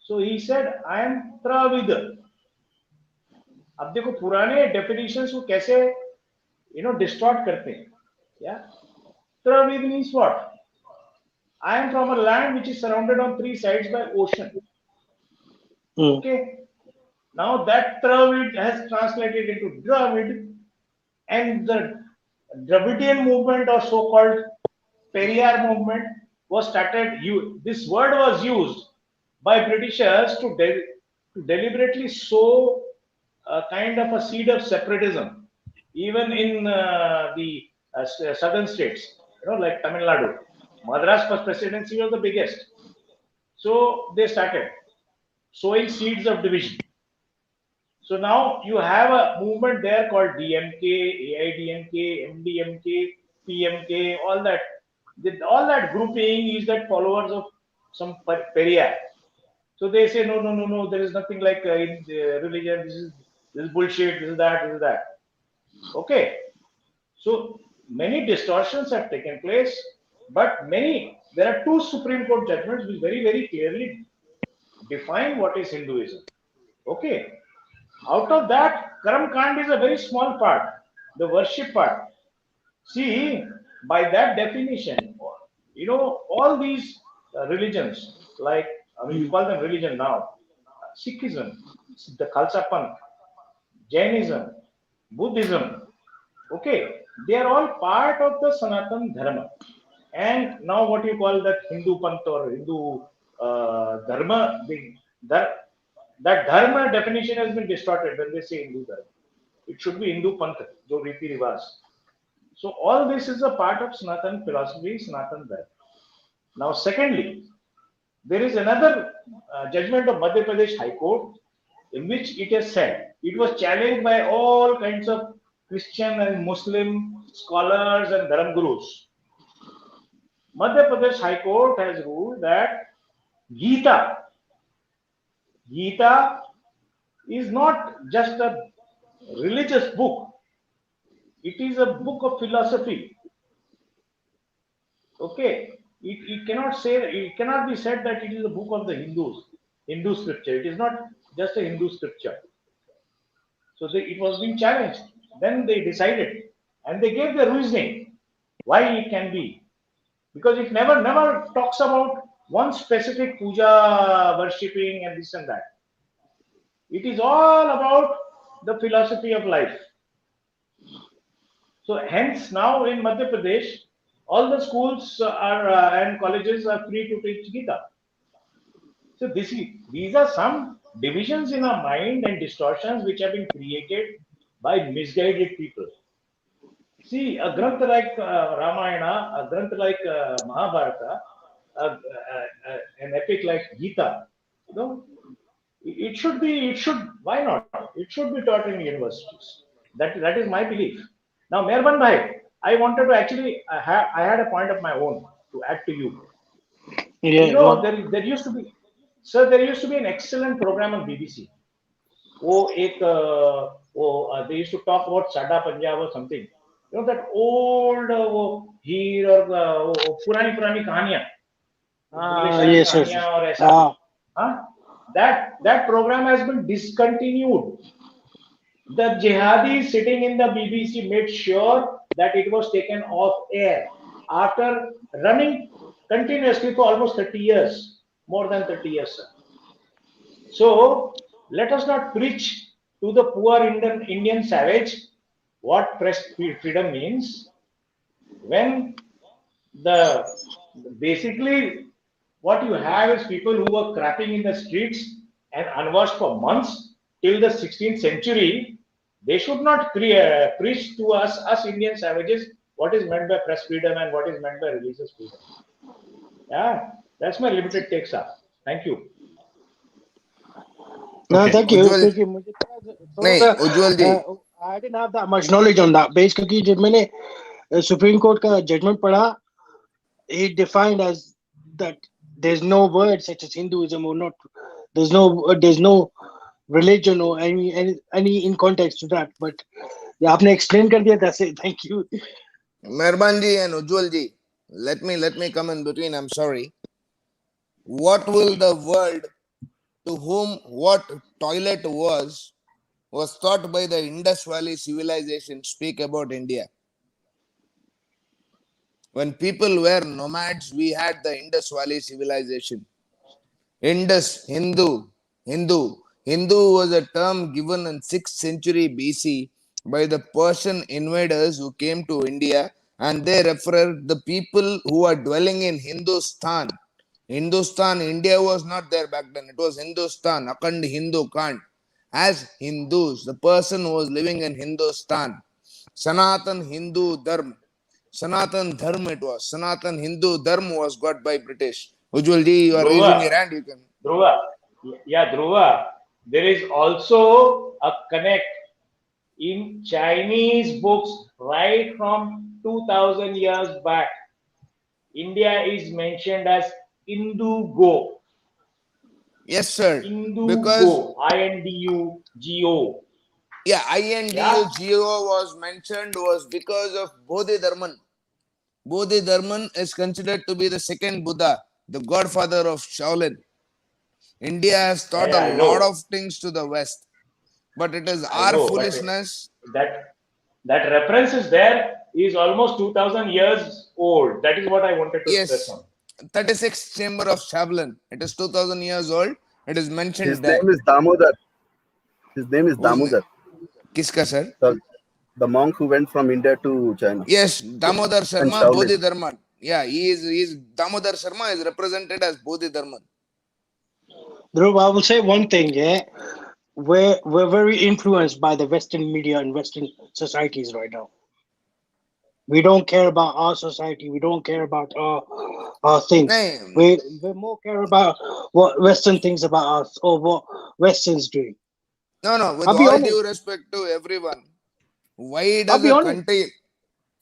So he said, I am Travid. अब देखो पुराने definitions को कैसे distort करते हैं. Yeah, Travid means what? I am from a land which is surrounded on 3 sides by ocean. Okay, now that Travid has translated into Dravid, and the Dravidian movement or so-called Periyar movement was started. This word was used by Britishers to deliberately sow a kind of a seed of separatism, even in the southern states, like Tamil Nadu. Madras presidency was the biggest. So they started sowing seeds of division. So now you have a movement there called DMK, AIDMK, MDMK, PMK, all that. All that grouping is that followers of some Periyar. So they say no, there is nothing like in religion. This is bullshit. This is that. Okay. So many distortions have taken place, but there are 2 Supreme Court judgments which very clearly define what is Hinduism. Okay. Out of that, Karam Kand is a very small part, the worship part. See, by that definition, all these religions, like, we call them religion now, Sikhism, the Khalsa Panth, Jainism, Buddhism, okay, They are all part of the Sanatan Dharma. And now what you call that Hindu Panth or Hindu Dharma, that Dharma definition has been distorted when they say Hindu Dharma. It should be Hindu Panth, jo Riti Rivas. So all this is a part of Sanatan philosophy, Sanatan Dharma. Now, secondly, there is another judgment of Madhya Pradesh High Court in which it is said it was challenged by all kinds of Christian and Muslim scholars and Dharam gurus. Madhya Pradesh High Court has ruled that Gita, Gita is not just a religious book, it is a book of philosophy. Okay, it cannot be said that it is a book of the Hindus, Hindu scripture. It is not just a Hindu scripture. So it was being challenged. Then they decided, and they gave the reasoning why it can be, because it never talks about one specific puja, worshipping, and this and that. It is all about the philosophy of life. So hence now in Madhya Pradesh, all the schools are and colleges are free to teach Gita. So these are some divisions in our mind and distortions which have been created by misguided people. See, a granth like Ramayana, a granth like Mahabharata, an epic like Gita, you know, why not? It should be taught in universities. That is my belief. Now, Meherban Bhai, I wanted to actually, I had a point of my own to add to you. Yeah, You know, there used to be, sir, there used to be an excellent program on BBC. They used to talk about Sada Punjab or something. You know, that old हीर और पुरानी पुरानी कहानियां, relational yes, yes. कहानियां और ऐसा कुछ. That program has been discontinued. The jihadis sitting in the BBC made sure that it was taken off air after running continuously for almost 30 years, more than 30 years, sir. So let us not preach to the poor Indian savage what press freedom means when the basically what you have is people who were crapping in the streets and unwashed for months till the 16th century. They should not preach to us Indian savages, what is meant by press freedom and what is meant by religious freedom. Yeah, that's my limited take, sir. Thank you. No, Okay. thank you. उज्ज्वल क्योंकि मुझे थोड़ा नहीं सा उज्ज्वल जी I didn't have that much knowledge on that base क्योंकि जब मैंने supreme court का judgement पढ़ा, it defined as that there's no word such as Hinduism or not. There's no religion or any in context to that. But yeah, आपने explain कर दिया. That's it. Thank you. मेहरबान जी and Ujjwal ji, let me come in between. I'm sorry. What will the world to whom what toilet was taught by the Indus Valley civilization speak about India? When people were nomads, we had the Indus Valley civilization. Indus, Hindu was a term given in 6th century BC by the Persian invaders who came to India, and they referred the people who are dwelling in Hindustan. India was not there back then. It was Hindustan, Akhand Hindu Kand. As Hindus, the person who was living in Hindustan. Sanatan Hindu Dharma. Sanatan Dharma it was. Sanatan Hindu Dharma was got by British. Ujjwal ji, you are raising your hand. You can. Dhruva, there is also a connect in Chinese books right from 2000 years back. India is mentioned as Indugo. Yes, sir. Indugo, Because Indugo. yeah, Indugo was mentioned was because of Bodhidharman. Bodhidharman is considered to be the second Buddha, the godfather of Shaolin. India has taught a lot of things to the West, but it is our foolishness. That reference is there is almost 2000 years old. That is what I wanted to stress on. 36th chamber of Shaolin. It is 2000 years old. It is mentioned His there. name is Damodar. His name is Whose Damodar. Kiska, sir? The monk who went from India to China. Yes, Damodar And Sharma, Shaolin. Bodhi Dharman. Yeah, he is Damodar Sharma is represented as Bodhi Dharman. Dhruv, I will say one thing, yeah. We're very influenced by the Western media and Western societies right now. We don't care about our society. We don't care about our things. No, We more care about what Western thinks about us or what Westerns doing. no, with I'll be all honest. due respect to everyone, why I'll does be a honest country,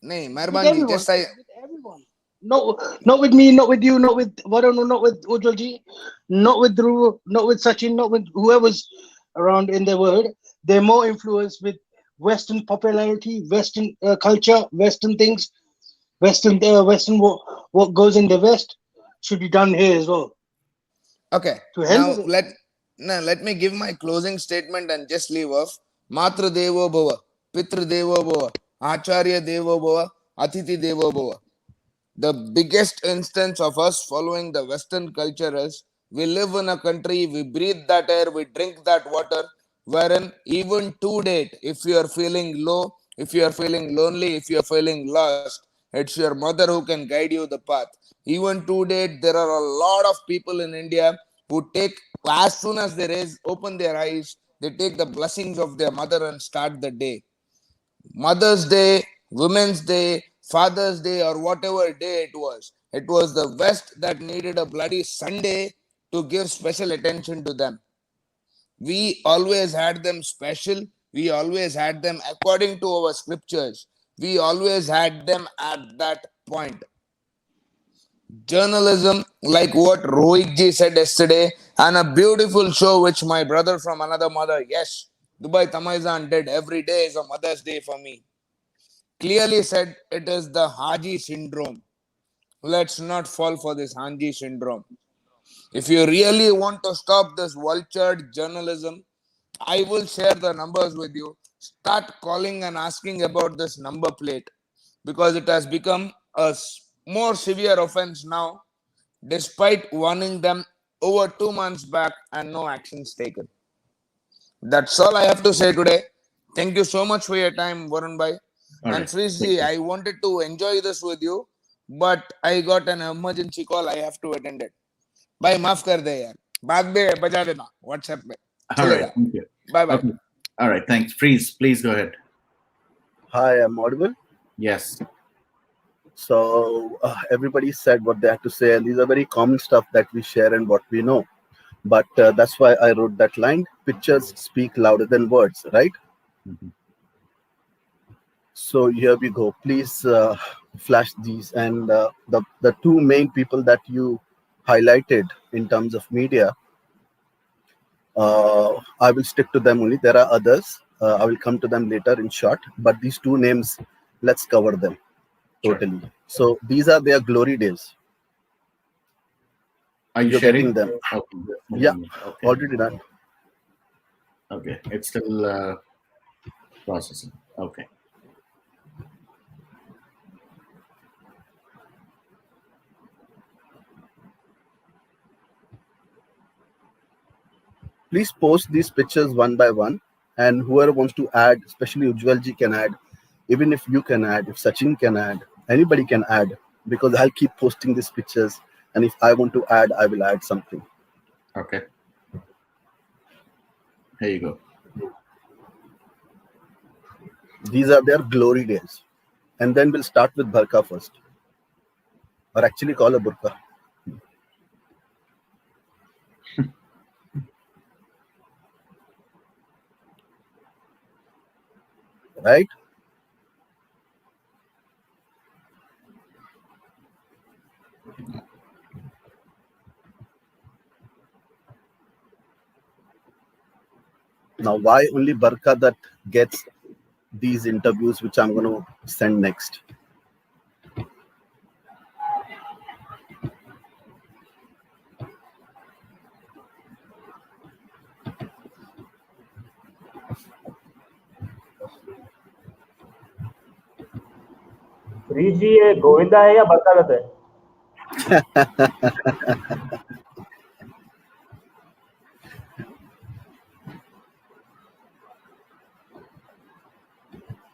no, with Mehrbaan ji, everyone. just I, With everyone. No, not with me, not with you, not with Varun, not with Ujjalji, not with Dhruv, not with Sachin, not with whoever's around in the world. They're more influenced with Western popularity, Western culture, Western things, Western what goes in the West should be done here as well. okay, To hell now with it. let me give my closing statement and just leave off. Matra Devo Bhava, Pitra Devo Bhava, Acharya Devo Bhava, Atiti Devo Bhava. The biggest instance of us following the Western culture is we live in a country, we breathe that air, we drink that water, wherein even to date, if you are feeling low, if you are feeling lonely, if you are feeling lost, it's your mother who can guide you the path. Even to date, there are a lot of people in India who take, as soon as they open their eyes, they take the blessings of their mother and start the day. Mother's Day, Women's Day, Father's Day, or whatever day it was. It was the West that needed a bloody Sunday to give special attention to them. We always had them special. We always had them according to our scriptures. We always had them at that point. Journalism, like what Rohit ji said yesterday, and a beautiful show which my brother from another mother, yes, Dubai Tamaizan did. Every day is a Mother's Day for me. Clearly said it is the Haji syndrome. Let's not fall for this Haji syndrome. If you really want to stop this vultured journalism, I will share the numbers with you. Start calling and asking about this number plate because it has become a more severe offense now, despite warning them over 2 months back and no actions taken. That's all I have to say today. Thank you so much for your time, Varun Bhai. All And right. Thank Srishji, you. I wanted to enjoy this with you, but I got an emergency call. I have to attend it. भाई माफ कर दे यार बाद में बजा देना WhatsApp में All right. चलेगा Thank you. Bye bye Okay. All right. Thanks. Freeze. Please go ahead. Hi, I'm audible. Yes. So everybody said what they had to say, and these are very common stuff that we share and what we know. But that's why I wrote that line: "Pictures speak louder than words." Right? Mhm. So here we go. Please flash these, and the two main people that you highlighted in terms of media. I will stick to them only. There are others. I will come to them later in short. But these two names, let's cover them Sure. totally. So these are their glory days. Are you You're sharing? getting them. Okay. Yeah, Okay. already done. Okay. It's still processing. Okay. Please post these pictures one by one, and whoever wants to add, especially Ujjwalji can add, even if you can add, if Sachin can add, anybody can add, because I'll keep posting these pictures, and if I want to add, I will add something. Okay. Here you go. These are their glory days. And then we'll start with Bharka first, or actually call a burqa. Right? Now, why only Barka that gets these interviews, which I'm going to send next? जी ये गोविंदा है या बरसात है?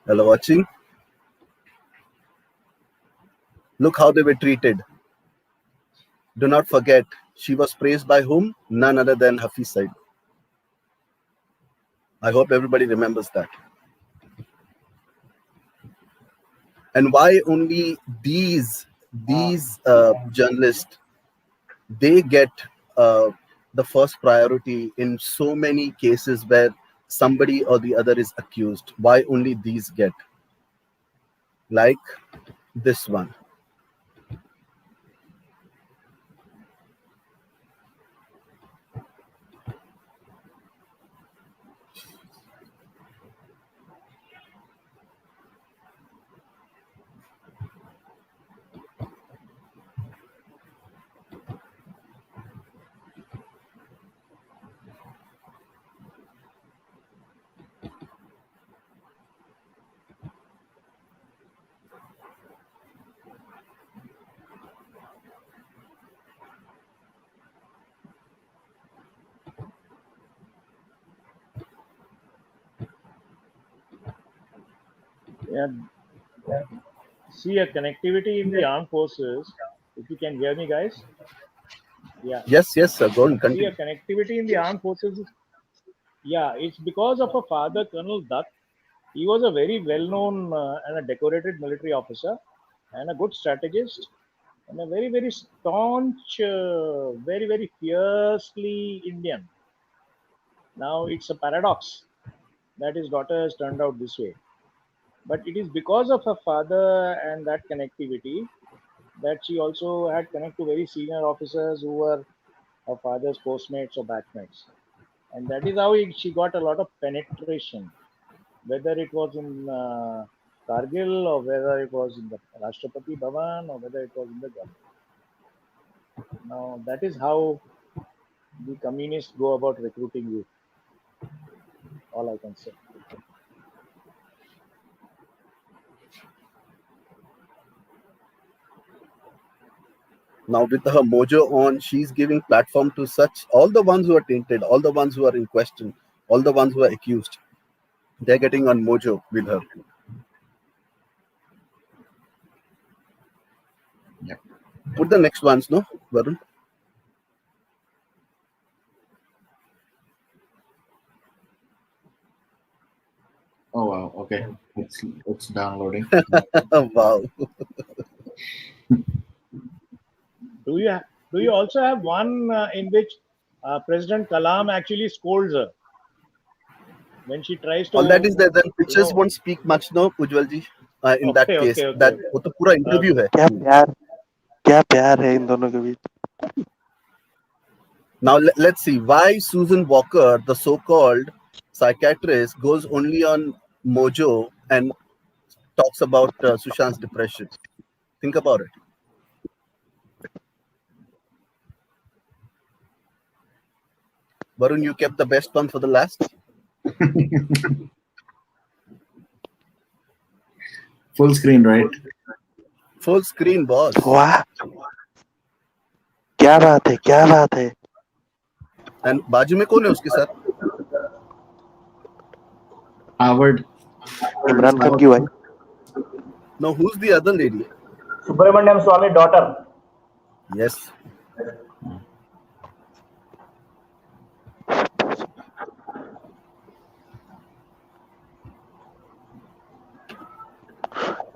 Hello, watching. Look how they were treated. Do not forget, she was praised by whom? None other than Hafiz Said. I hope everybody remembers that. And why only these journalists, they get the first priority in so many cases where somebody or the other is accused? Why only these get? Like this one. Yeah, see a connectivity in the armed forces. If you can hear me, guys. Yeah. Yes, sir. Go on, See continue. a connectivity in the armed forces. Yeah, it's because of a father, Colonel Dutt. He was a very well-known and a decorated military officer and a good strategist and a very, very staunch, very, very fiercely Indian. Now, it's a paradox that his daughter has turned out this way. But it is because of her father and that connectivity that she also had connect to very senior officers who were her father's postmates or batchmates. And that is how she got a lot of penetration, whether it was in Kargil or whether it was in the Rashtrapati Bhavan or whether it was in the government. Now, that is how the communists go about recruiting youth. All I can say. Now with her mojo on, she's giving platform to such all the ones who are tainted, all the ones who are in question, all the ones who are accused. They're getting on mojo with her. Yep. Put the next ones, no, Varun? Oh wow. Okay. It's downloading. Wow. Do you also have one in which President Kalam actually scolds her when she tries to? All that is there. Then pictures won't speak much, no, Ujjwal ji. In that case, that वो तो पूरा interview है. क्या प्यार है इन दोनों के बीच. Now let's see why Susan Walker, the so-called psychiatrist, goes only on mojo and talks about Sushant's depression. Think about it. Varun, you kept the best one for the last. Full screen, right? Full screen, boss. वाह, क्या बात है, क्या बात है. And बाजू में कौन है उसके साथ? Howard. इमरान खान की wife. No, who's the other lady? Subramaniam Swami daughter. Yes.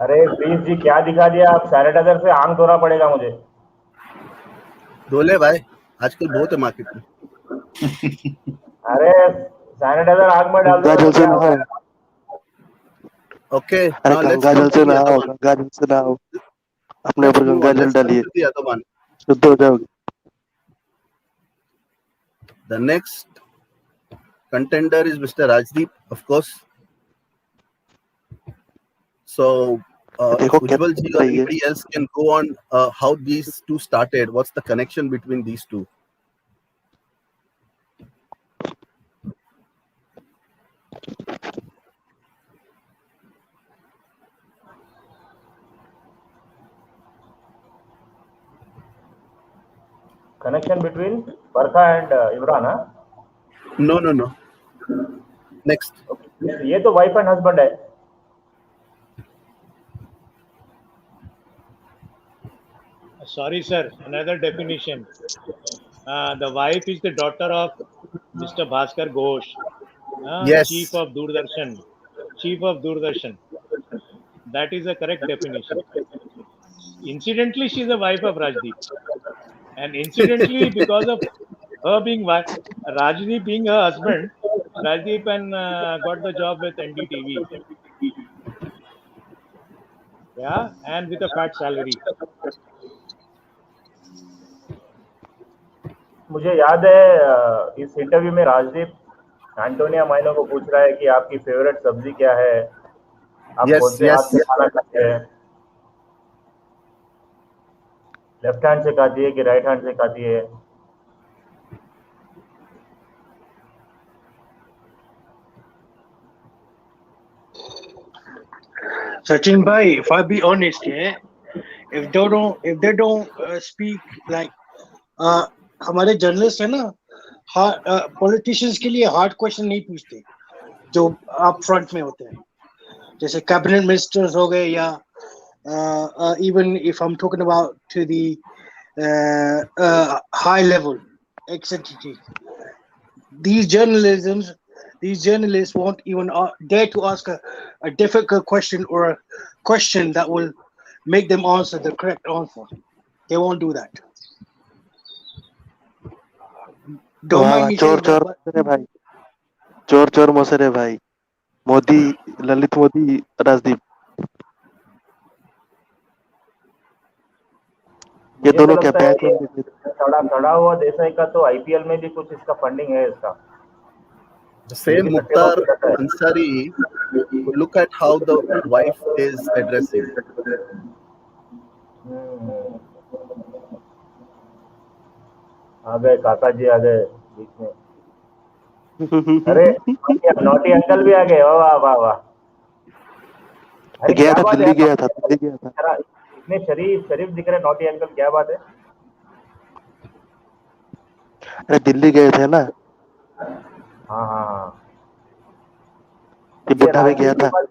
अरे प्लीज जी, क्या दिखा दिया आप. सैनिटाइजर से आंख धोना पड़ेगा मुझे. धोले भाई, आजकल बहुत है मार्केट में. अरे सैनिटाइजर आंख में डाल दो. गंगा जल से नहाओ. Okay. अरे Now let's गंगा जल move to से the other नहाओ, one. गंगा जल से नहाओ. अपने Let's ऊपर move गंगा on. जल Let's move डालिए, to the other one. शुद्ध हो जाओगे. The next contender is Mr. Rajdeep, of course. So, देखो Ujjwal ji कैसे or रही है. anybody else can go on how these two started. What's the connection between these two? Connection between Barkha and Imran, huh? No. Next. ये तो wife and husband है. Sorry, sir. Another definition. The wife is the daughter of Mr. Bhaskar Ghosh, Chief Yes. of Doordarshan. Chief of Doordarshan. That is a correct definition. Incidentally, she's the wife of Rajdeep. And incidentally, because of her being wife, Rajdeep being her husband, Rajdeep and got the job with NDTV. Yeah, and with a fat salary. मुझे याद है इस interview में Rajdeep Antonia माइनो को पूछ रहा है कि आपकी फेवरेट सब्जी क्या है, आप कौन Yes. से हाथ Yes. से खाना खाते हैं, लेफ्ट हैंड से खाती है कि राइट हैंड से खाती है. Sachin bhai, if I be honest, yeah, if they don't speak like हमारे जर्नलिस्ट है ना, पॉलिटिशियंस के लिए हार्ड क्वेश्चन नहीं पूछते जो आप फ्रंट में होते हैं, जैसे कैबिनेट मिनिस्टर्स हो गए या even if I'm talking about to the high level executive, these journalists won't even dare to ask a difficult question or a question that will make them answer the correct answer. They won't do that. Don't mind me चोर saying चोर that, but मोसरे भाई, चोर चोर मोसरे भाई, मोदी, ललित मोदी, राजदीप, ये मुझे तो दोनों क्या लगता है बैंक ये में खड़ा हुआ देसाई का तो आईपीएल में भी कुछ इसका फंडिंग है इसका. The same क्योंकि Mukhtar सट्टेबाजी करता है. Ansari, look at how the wife is addressing. आ गए काका जी, आ गए बीच में. अरे नॉटी अंकल भी आ गए. वाह वाह वाह वाह. अरे गया क्या था, बात है दिल्ली यार, गया था, दिल्ली गया था. इतने शरीफ दिख रहे नॉटी अंकल, क्या बात है. अरे दिल्ली गए थे ना, हाँ हाँ हाँ. ये ये बुढ़ा भी गया राजदीप के था. पास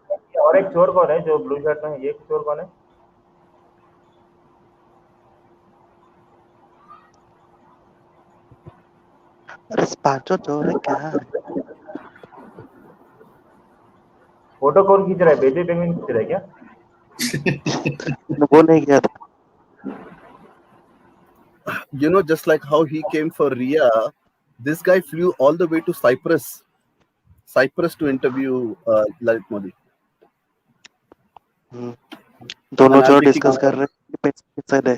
और एक चोर कौन है जो ब्लू शर्ट में है, ये चोर कौन है. अरे पांचों चोर है क्या है? फोटो कौन खींच रहा है, बेबी पेंगुइन खींच रहा है क्या. वो नहीं गया था. You know, just like how he came for Ria, this guy flew all the way to Cyprus to interview Lalit Modi. दोनों And I'll चोर be डिस्कस कर रहे हैं पैसे किससे दे.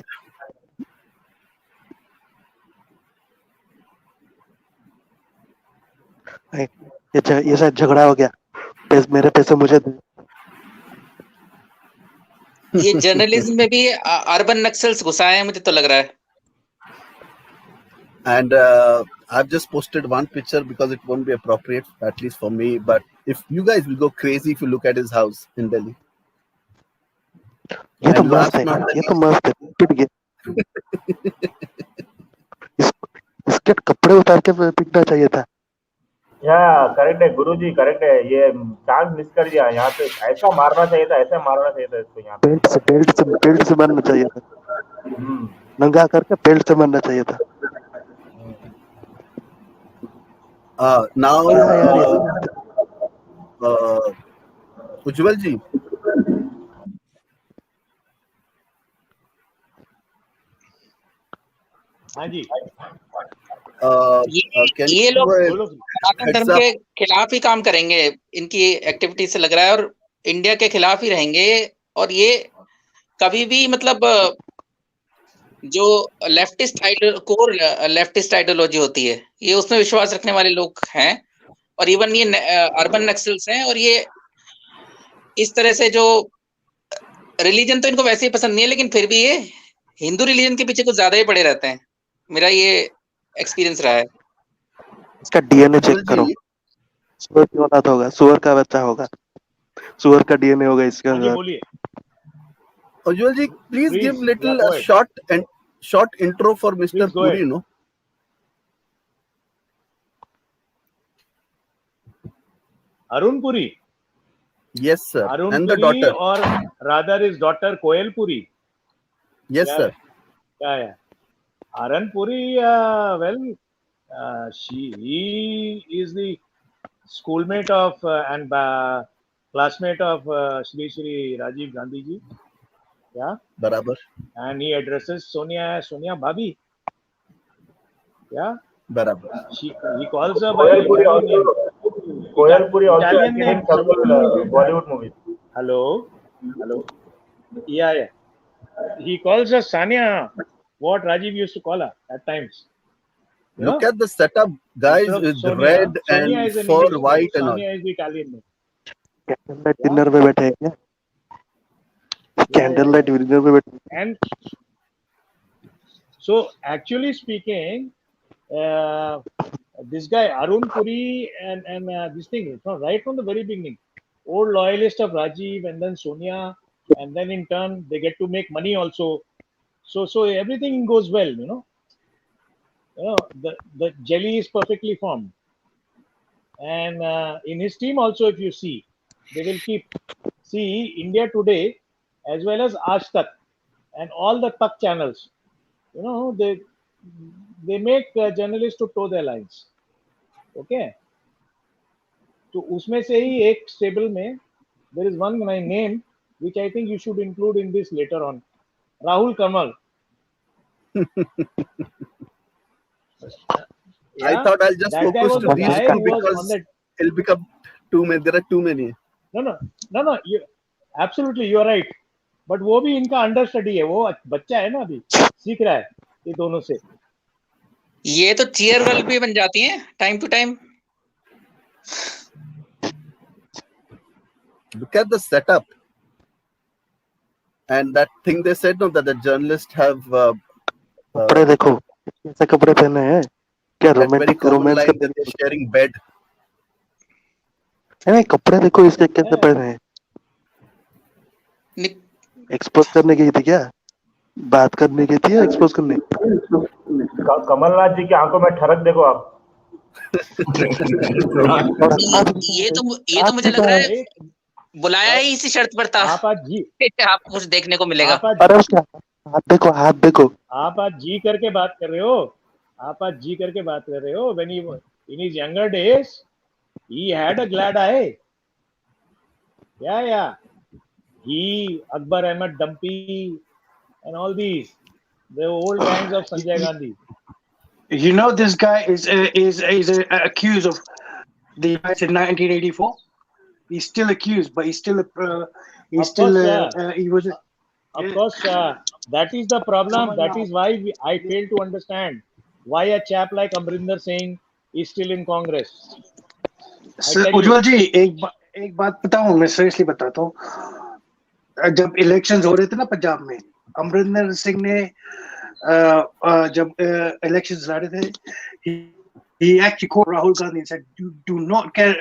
ये शायद झगड़ा हो गया, मेरे पैसे मुझे दे. ये जर्नलिज्म में भी अर्बन नक्सल्स घुसाए हैं, मुझे तो लग रहा है. And I've just posted one picture because it won't be appropriate, at least for me. But if you guys will go crazy if you look at his house in Delhi. ये तो And मस्त last है, not the ये तो least, मस्त है, पिट गया. इसके कपड़े उतार के पिटना चाहिए था. या करेक्ट है गुरुजी, करेक्ट है. ये चांस मिस कर दिया यहाँ पे. ऐसा मारना चाहिए था, ऐसा मारना चाहिए था इसको यहाँ पे. बेल्ट से मारना चाहिए था, नंगा करके बेल्ट से मारना चाहिए था. now हाँ यार, Ujjwal ji, हाँ जी. can ये you लोग give a सनातन heads धर्म up? के खिलाफ ही काम करेंगे, इनकी एक्टिविटी से लग रहा है, और इंडिया के खिलाफ ही रहेंगे. और ये कभी भी मतलब जो कोर लेफ्टिस्ट आइडियोलॉजी होती है, ये उसमें विश्वास रखने वाले लोग हैं. और इवन ये अर्बन नक्सल्स हैं, और ये इस तरह से जो रिलीजन तो इनको वैसे ही पसंद नहीं है, लेकिन फिर भी ये हिंदू रिलीजन के पीछे कुछ ज्यादा ही पड़े रहते हैं. मेरा ये एक्सपीरियंस रहा है. इसका डीएनए चेक Ujjwal करो, ji, सुअर की औलाद होगा, सुअर का बच्चा होगा, सुअर का डीएनए होगा इसके हाँ जी, अंदर. बोलिए. Ujjwal ji, please give Please, little yeah, go ahead. short intro for Mr. Please go Puri, ahead. no? Arun Puri. Yes, sir. Arun And the Puri, daughter. or rather his daughter Koel Puri. Yes, क्या sir. Yeah. Aran Puri, he is the schoolmate of and classmate of Shri Rajiv Gandhi ji. Yeah. Barabar. And he addresses Sonia Bhabhi. Yeah. Barabar. He calls her by Italian name. Koyalpuri also Italian acted in name. several Bollywood movies. Hello. Yeah. He calls her Sania. What Rajiv used to call her at times. You Look know? at the setup, guys, Instead of with Sonia red is and an fur English name. white and all. Sania is the Italian name. Candle dinner में बैठे हैं क्या? Candle light dinner में बैठे. And so, actually speaking, this guy Arun Puri and this thing, right from the very beginning, old loyalist of Rajiv and then Sonia, and then in turn they get to make money also. So everything goes well, you know. The jelly is perfectly formed, and in his team also, if you see, they will keep India Today as well as Aaj Tak and all the Tak channels. You know, they make journalists to toe their lines. Okay. तो उसमें से ही एक stable में there is one name which I think you should include in this later on. Rahul Kamal. I thought I'll just that guy focus was to the these guy two who was on because that. it'll become too many. There are too many. No. Absolutely, you are right. But वो भी इनका under study है. वो बच्चा है ना, अभी सीख रहा है ये दोनों से. ये तो चीयर गर्ल भी बन जाती हैं time to time. Look at the setup. And that thing they said, no, that the journalists have कपड़े देखो कैसे कपड़े पहने हैं. क्या that very romantic common romance line that they're sharing bed. नहीं, कपड़े देखो इसके कैसे पहने हैं. एक्सपोज करने गई थी क्या? बात करने गई थी या एक्सपोज करने? कमलनाथ जी की आंखों में ठरक देखो आप. ये तो मुझे लग रहा है बुलाया ही इसी शर्त पर था. आप आज जी आपको कुछ देखने को मिलेगा. अरे उसका हाथ देखो. आप आज जी करके बात कर रहे हो. When he in his younger days he had a glad eye. Yeah. He, Akbar Ahmed Dumpy, and all these, the old gangs of Sanjay Gandhi. You know, this guy is accused of the riots in 1984. He's still accused, but he's still he was. Of course, that is the problem. That is why I fail to understand why a chap like Amrinder Singh is still in Congress. उज्जवल जी, एक बात बताऊं, मैं seriously बताता हूँ. जब elections हो रहे थे ना पंजाब में, अमरिंदर सिंह ने जब इलेक्शंस लड़ रहे थे, he actually called Rahul Gandhi and said, do not dare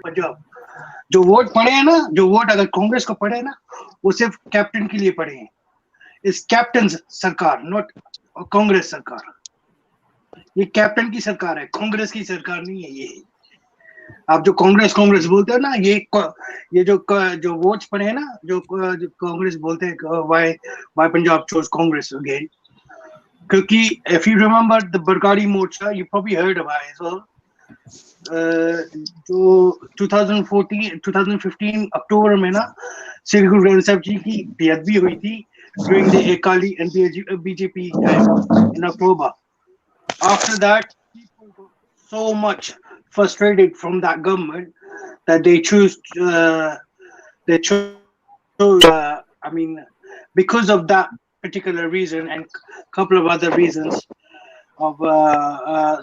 Punjab. जो वोट पड़े हैं ना, जो वोट अगर कांग्रेस को पड़े हैं ना, वो सिर्फ कैप्टन के लिए पड़े हैं. इस कैप्टन सरकार, नॉट कांग्रेस सरकार. ये कैप्टन की सरकार है, कांग्रेस की सरकार नहीं है. ये आप जो कांग्रेस बोलते हो ना, ये जो वोट्स पड़े हैं ना, जो कांग्रेस बोलते हैं why Punjab chose Congress again. क्योंकि if you remember the Bargadi Morcha, you probably heard about it as well. जो 2015 अक्टूबर में ना श्री गुरु ग्रंथ साहब जी की बेअदबी हुई थी during the Akali and BJP time in October. After that, people got so much frustrated from that government that they chose I mean, because of that particular reason and a couple of other reasons of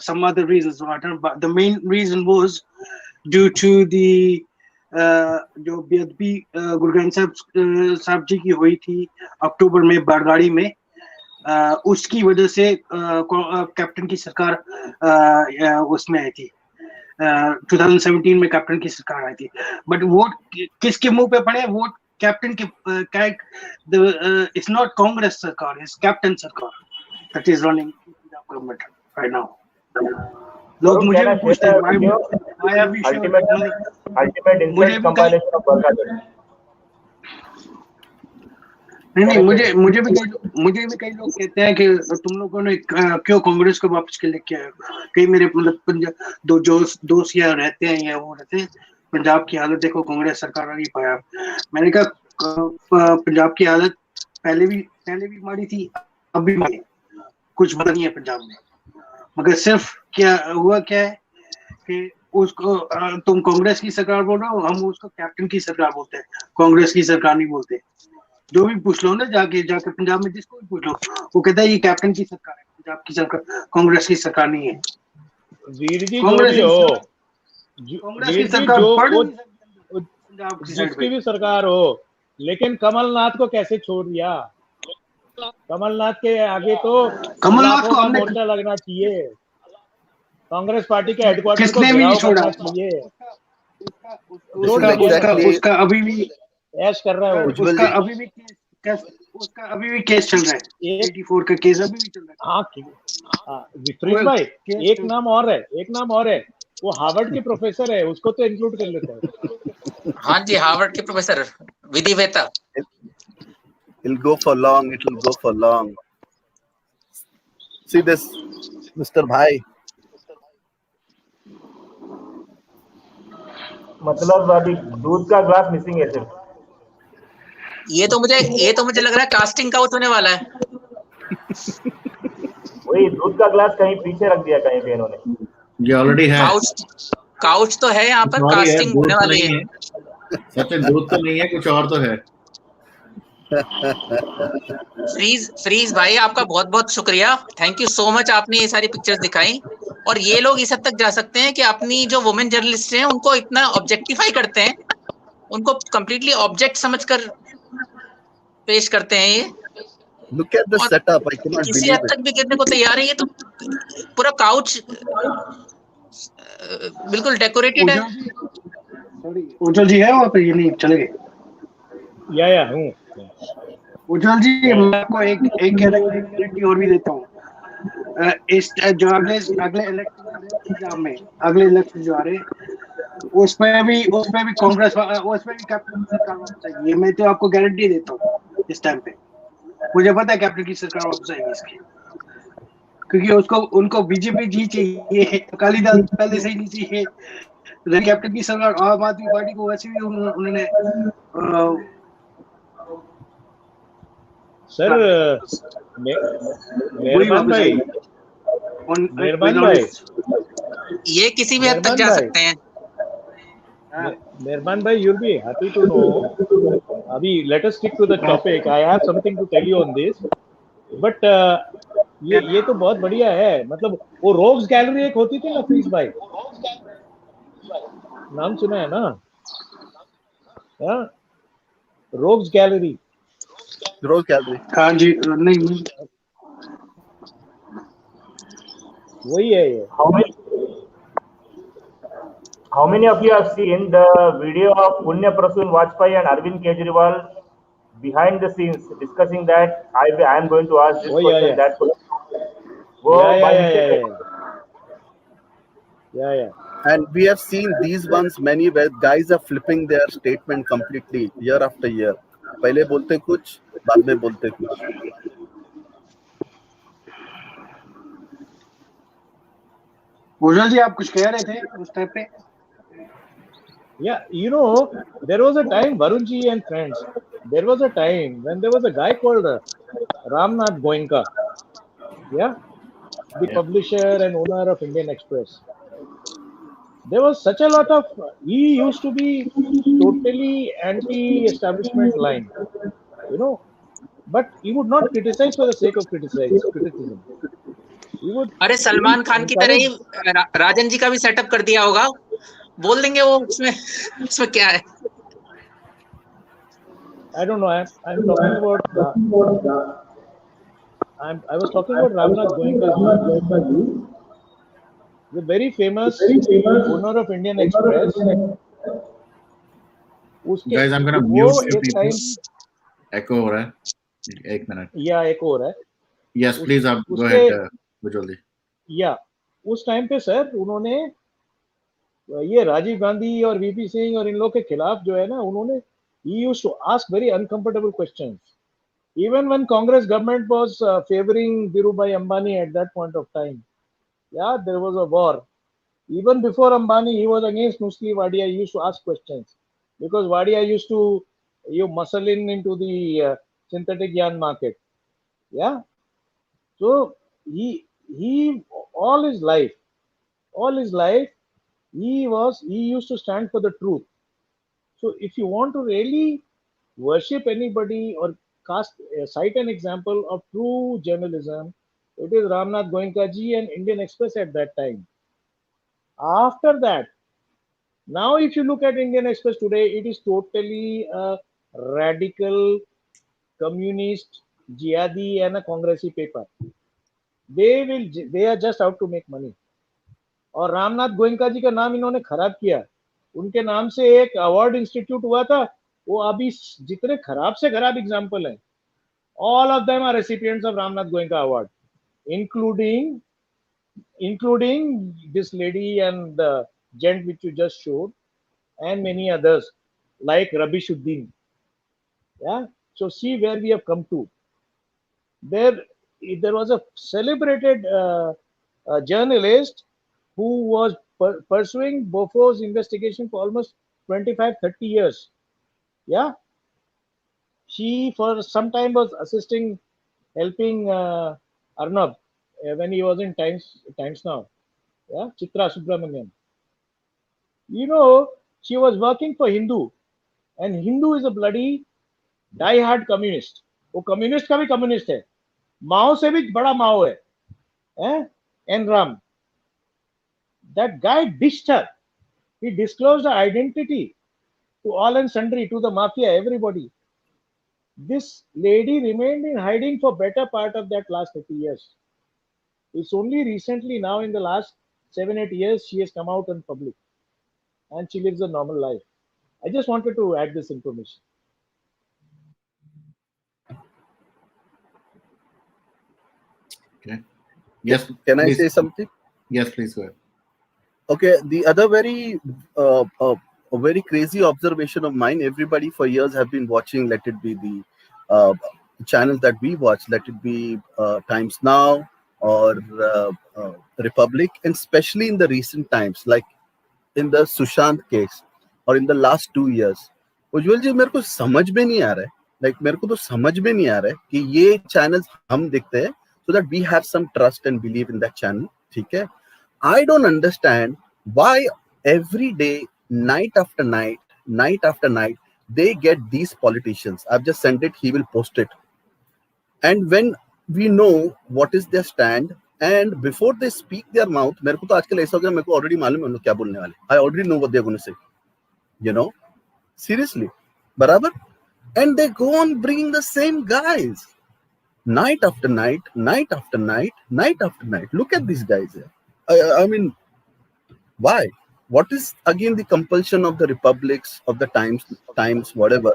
some other reasons, but the main reason was due to the जो बेअदबी गुरु ग्रंथ साहब जी की हुई थी अक्टूबर में बरगाड़ी में, उसकी वजह से कैप्टन की सरकार उसमें आई थी. 2017 में कैप्टन की सरकार आई थी. बट वोट किसके मुंह पे पड़े? वोट कैप्टन के. इट्स नॉट कांग्रेस सरकार, इट्स कैप्टन सरकार that is running government right now. लोग मुझे भी पूछते हैं why have you ultimate insult compilation of Bargadi. नहीं, मुझे भी कई लोग कहते हैं कि तुम लोगों ने क्यों कांग्रेस को वापस के लेके आए। कई मेरे मतलब पंजाब दोस्त यहाँ रहते हैं या वो रहते हैं, पंजाब की हालत देखो, कांग्रेस सरकार आ नहीं पाया। मैंने कहा पंजाब की हालत पहले भी माड़ी थी, अब भी माड़ी है, कुछ बदल नहीं है पंजाब में। मगर सिर्फ क्या हुआ क्या है कि उसको तुम कांग्रेस की सरकार बोल रहे हो, हम उसको कैप्टन की सरकार बोलते हैं, कांग्रेस की सरकार नहीं बोलते। जो भी पूछ लो ना, जाके पंजाब में जिसको भी पूछ लो, वो कहता है ये कैप्टन की सरकार है, पंजाब की सरकार, कांग्रेस की सरकार नहीं है। वीर जी जो कांग्रेस भी की हो, कांग्रेस की वीर जी सरकार जो बढ़ नहीं सकती पंजाब की साइड जिसकी पे। भी सरकार हो, लेकिन कमलनाथ को कैसे छोड़ दिया? कमलनाथ के आगे तो कमलनाथ लाखों को का हमने मोर्चा लगना चाहिए, कांग्रेस पार्टी के हेडक्वार्टर को किसने भी नहीं घेराव छोड़ा। करना चाहिए। This छोड़ is दिया ना, exactly उसका अभी भी ऐश कर रहा है वो। Ujjwal उसका ji. अभी भी उसका अभी भी केस चल रहा है, एक 84 का केस अभी भी चल रहा हाँ, है। फ्रीज भाई, केस एक नाम और है, वो हार्वर्ड के प्रोफेसर है, उसको तो इंक्लूड कर लेते हैं। हाँ जी, हार्वर्ड के प्रोफेसर विधि वेता। It'll go for long. It'll go for long. See this, Mr. Bhai. मतलब अभी दूध का ग्लास मिसिंग है सिर्फ। ये तो मुझे लग रहा है कास्टिंग काउच होने वाला है। वही दूध का ग्लास कहीं पीछे रख दिया कहीं पे इन्होंने। ये ऑलरेडी है। काउच तो है यहाँ पर, सॉरी है, कास्टिंग दूध होने तो वाली नहीं है। है सचिन, दूध तो नहीं है, कुछ और तो है। फ्रीज भाई, आपका बहुत बहुत शुक्रिया, थैंक यू सो मच, आपने ये सारी पिक्चर्स दिखाई। और ये लोग इस हद तक जा सकते हैं कि अपनी जो वुमेन जर्नलिस्ट हैं उनको इतना ऑब्जेक्टिफाई करते हैं, उनको कंप्लीटली ऑब्जेक्ट समझकर पेश करते हैं ये। Look at the और setup. I cannot किसी believe हद it. तक भी गिरने को तैयार है, ये तो पूरा काउच बिल्कुल डेकोरेटेड है। उज्जवल जी है वहाँ पे, ये नहीं चले गए। या हूँ। उज्जवल जी, मैं आपको एक गारंटी और भी देता हूँ। इस जो अगले इलेक्शन आ रहे हैं पंजाब में, अगले इलेक्शन जो आ रहे हैं, उसमें भी कांग्रेस, उसमें भी कैप्टन की सरकार वापस आएगी, ये मैं तो आपको गारंटी देता हूँ। इस टाइम पे मुझे पता है कैप्टन की सरकार वापस आएगी इसकी, क्योंकि उनको बीजेपी जी चाहिए, अकाली दल पहले से ही नहीं चाहिए। कैप्टन की सरकार, आम आदमी पार्टी को वैसे भी उन्होंने सर वही मेहरबान वापस भाई, आएगी मेहरबान भाई, ये किसी भी हद तक मेहरबान जा भाई, सकते हैं। मेहरबान भाई, you'll be happy to know. अभी let us stick to the topic. I have something to tell you on this. But ये तो बहुत बढ़िया है। मतलब वो रोग्स गैलरी एक होती थी ना फ्रीज भाई, नाम सुना है ना? Rogues gallery. Rose Gallery. हाँ जी, नहीं वही है ये। How many of you have seen the video of Punya Prasoon Vajpayee and Arvind Kejriwal behind the scenes discussing that I am going to ask this Oh, question, yeah. that question? वो by mistake Yeah. And we have seen these ones many where guys are flipping their statement completely year after year. पहले बोलते कुछ, बाद में बोलते कुछ. उज्जवल जी, आप कुछ कह रहे थे उस टाइम पे? Yeah, you know, there was a time, Varunji and friends, there was a time when there was a guy called Ramnath Goenka, yeah, the publisher and owner of Indian Express. There was such a lot of, he used to be totally anti-establishment line, you know, but he would not criticize for the sake of criticism. He would अरे सलमान खान की तरह ही encourage. Rajan ji का भी setup कर दिया होगा, बोल देंगे वो उसमें क्या है। I don't know. I'm talking about. I was talking about Ramnath Goenka ji, the very famous owner of Indian Express. उसके Guys, I'm gonna वो mute few एक people. टाइम Echo हो रहा है, एक मिनट. या एक और है। Yes, please, आप go उसके ahead, जल्दी. या उस टाइम पे सर उन्होंने ये राजीव गांधी और वीपी सिंह और इन लोग के खिलाफ जो है ना, उन्होंने he used to ask very uncomfortable questions. Even when Congress government was favoring Dhirubhai Ambani at that point of time, yeah, there was a war. Even before Ambani, he was against Nusli Wadia. He used to ask questions because Wadia used to you muscle in into the synthetic yarn market. Yeah, so he all his life he used to stand for the truth. So if you want to really worship anybody or cite an example of true journalism, it is Ramnath Goenka ji and Indian Express at that time. After that, now if you look at Indian Express today, it is totally a radical communist jihadi and a congressy paper. They are just out to make money. और रामनाथ गोयनका जी का नाम इन्होंने खराब किया. उनके नाम से एक अवार्ड इंस्टीट्यूट हुआ था. वो अभी जितने खराब से खराब एग्जाम्पल हैं, all of them are recipients of Ramnath Goenka Award, including this lady and the gent which you just showed, and many others like Rabishuddin. Yeah. So see where we have come to. There was a celebrated journalist who was pursuing Bofo's investigation for almost 25-30 years. Yeah. She for some time was helping Arnab when he was in Times Now. Yeah, Chitra Subramanian. You know, she was working for Hindu, and Hindu is a bloody die-hard communist. वो communist का भी communist है, माओ से भी बड़ा माओ है, N. Ram. That guy dished her. He disclosed her identity to all and sundry, to the mafia, everybody. This lady remained in hiding for better part of that last 30 years. It's only recently now in the last 7-8 years she has come out in public and she lives a normal life. I just wanted to add this information. Okay. Yes. Can I please. say something? Yes, please go ahead. Okay, the other a very crazy observation of mine. Everybody for years have been watching. Let it be the channels that we watch. Let it be Times Now or Republic, and especially in the recent times, like in the Sushant case or in the last 2 years. उज्जवल जी मेरे को समझ में नहीं आ रहा है. Like मेरे को तो समझ में नहीं आ रहा है कि ये channels हम देखते हैं so that we have some trust and believe in that channel. ठीक है. I don't understand why every day, night after night, they get these politicians. I've just sent it, he will post it. And when we know what is their stand, and before they speak their mouth, मेरे को तो आजकल ऐसा हो गया, मेरे को already मालूम है उन लोग क्या बोलने वाले. I already know what they're going to say. You know? Seriously. बराबर? And they go on bringing the same guys. Night after night, night after night, night after night. Look at these guys here. I mean, why? What is again the compulsion of the republics, of the times, whatever?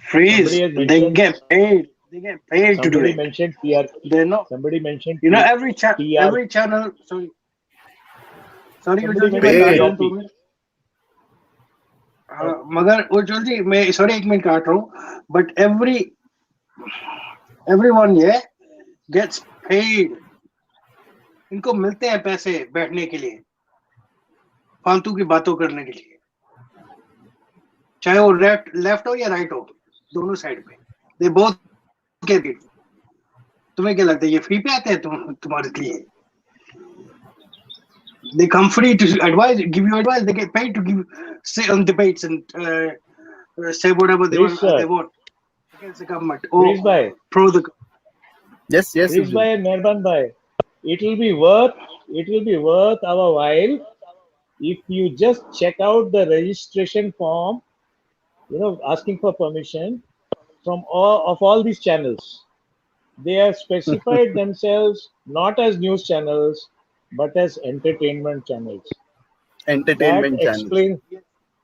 Freeze. They get paid. They get paid to do Somebody it. mentioned TRP. They know. Somebody mentioned You know, TRP. every channel. Sorry, Somebody Ujjwal ji, mentioned मैं काट रहा हूँ TRP. 2 minute. मगर उज्जवल जी मैं sorry 1 minute काट रहा हूँ, but everyone here gets paid. इनको मिलते हैं पैसे बैठने के लिए, फालतू की बातों करने के लिए, चाहे वो लेफ्ट हो या राइट हो, दोनों साइड पे दे बोथ गेट इट. तुम्हें क्या लगता है ये फ्री पे आते हैं तुम्हारे लिए? They come free to advise, give you advice. They get paid to say on debates and say whatever they want against the government or pro the. Yes. Please bhai, Mehban bhai, it will be worth our while if you just check out the registration form, asking for permission from all these channels. They have specified themselves not as news channels but as entertainment channels.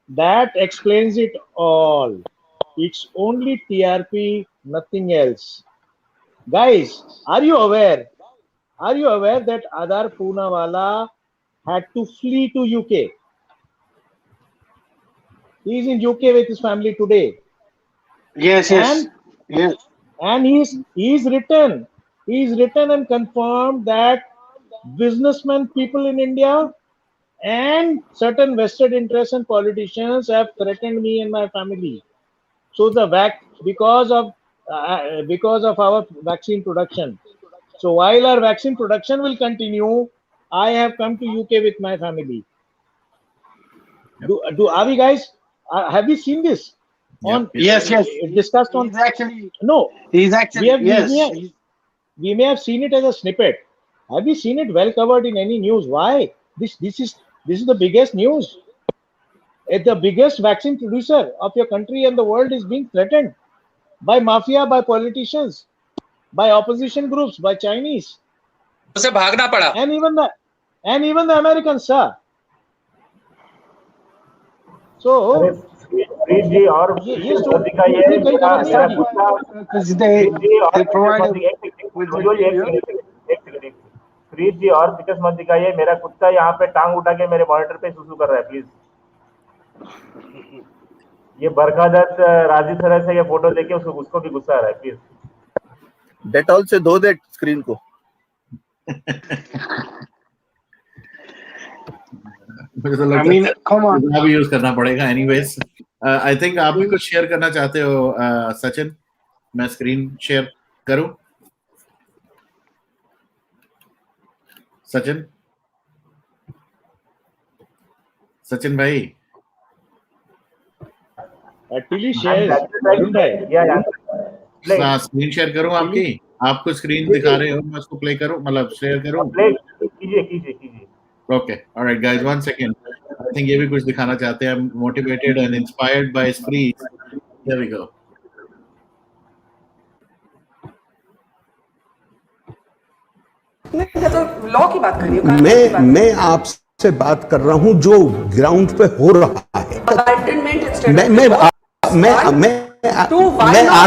That explains it all. It's only TRP, nothing else. Guys, are you aware that Adar Poonawala had to flee to UK? He is in UK with his family today. Yes. and he's written and confirmed that businessmen, people in India, and certain vested interests and politicians have threatened me and my family. So because of our vaccine production. So while our vaccine production will continue, I have come to UK with my family. Are we guys? Have we seen this on Yes, yes. discussed on? He's actually, No, he's actually, yes. we may have seen it as a snippet. Have we seen it well covered in any news? Why? This is the biggest news. The biggest vaccine producer of your country and the world is being threatened by mafia, by politicians, by opposition groups, by Chinese, उसे भागना पड़ा. and even the Americans, sir. अरे So प्रीत जी और ये विशेष मत story दिखाइए दूसरी कहीं मेरा खबर नहीं मेरा आती. खुद का Because प्रीत जी और they विशेष provide मत with एक सेकंड प्रीत जी और विशेष मत दिखाइए मेरा खुद का यहाँ पे टांग उठा के मेरे मॉनिटर पे सुसु कर रहा है प्लीज. ये बरखा दत्त राजीव सर से ये फोटो देखे उसको भी गुस्सा आ रहा है प्लीज. डेटॉल से धो दे स्क्रीन को. मुझे तो लगता है come on. भी यूज करना पड़ेगा. एनीवेज आई थिंक आप भी कुछ शेयर करना चाहते हो सचिन. मैं स्क्रीन शेयर करूं? सचिन भाई. Actually shares. स्क्रीन शेयर करूं आपकी? आप कुछ स्क्रीन दिखा रहे हो, मैं उसको प्ले करूं, मतलब शेयर करूं? कीजिए. Okay, all right, guys, 1 second. I think ये भी कुछ दिखाना चाहते हैं. I'm motivated and inspired by Spree. Here we go. मैं तो लॉ की बात कर रही हूँ. मैं आपसे बात कर रहा हूँ जो ग्राउंड पे हो रहा है. मैं आ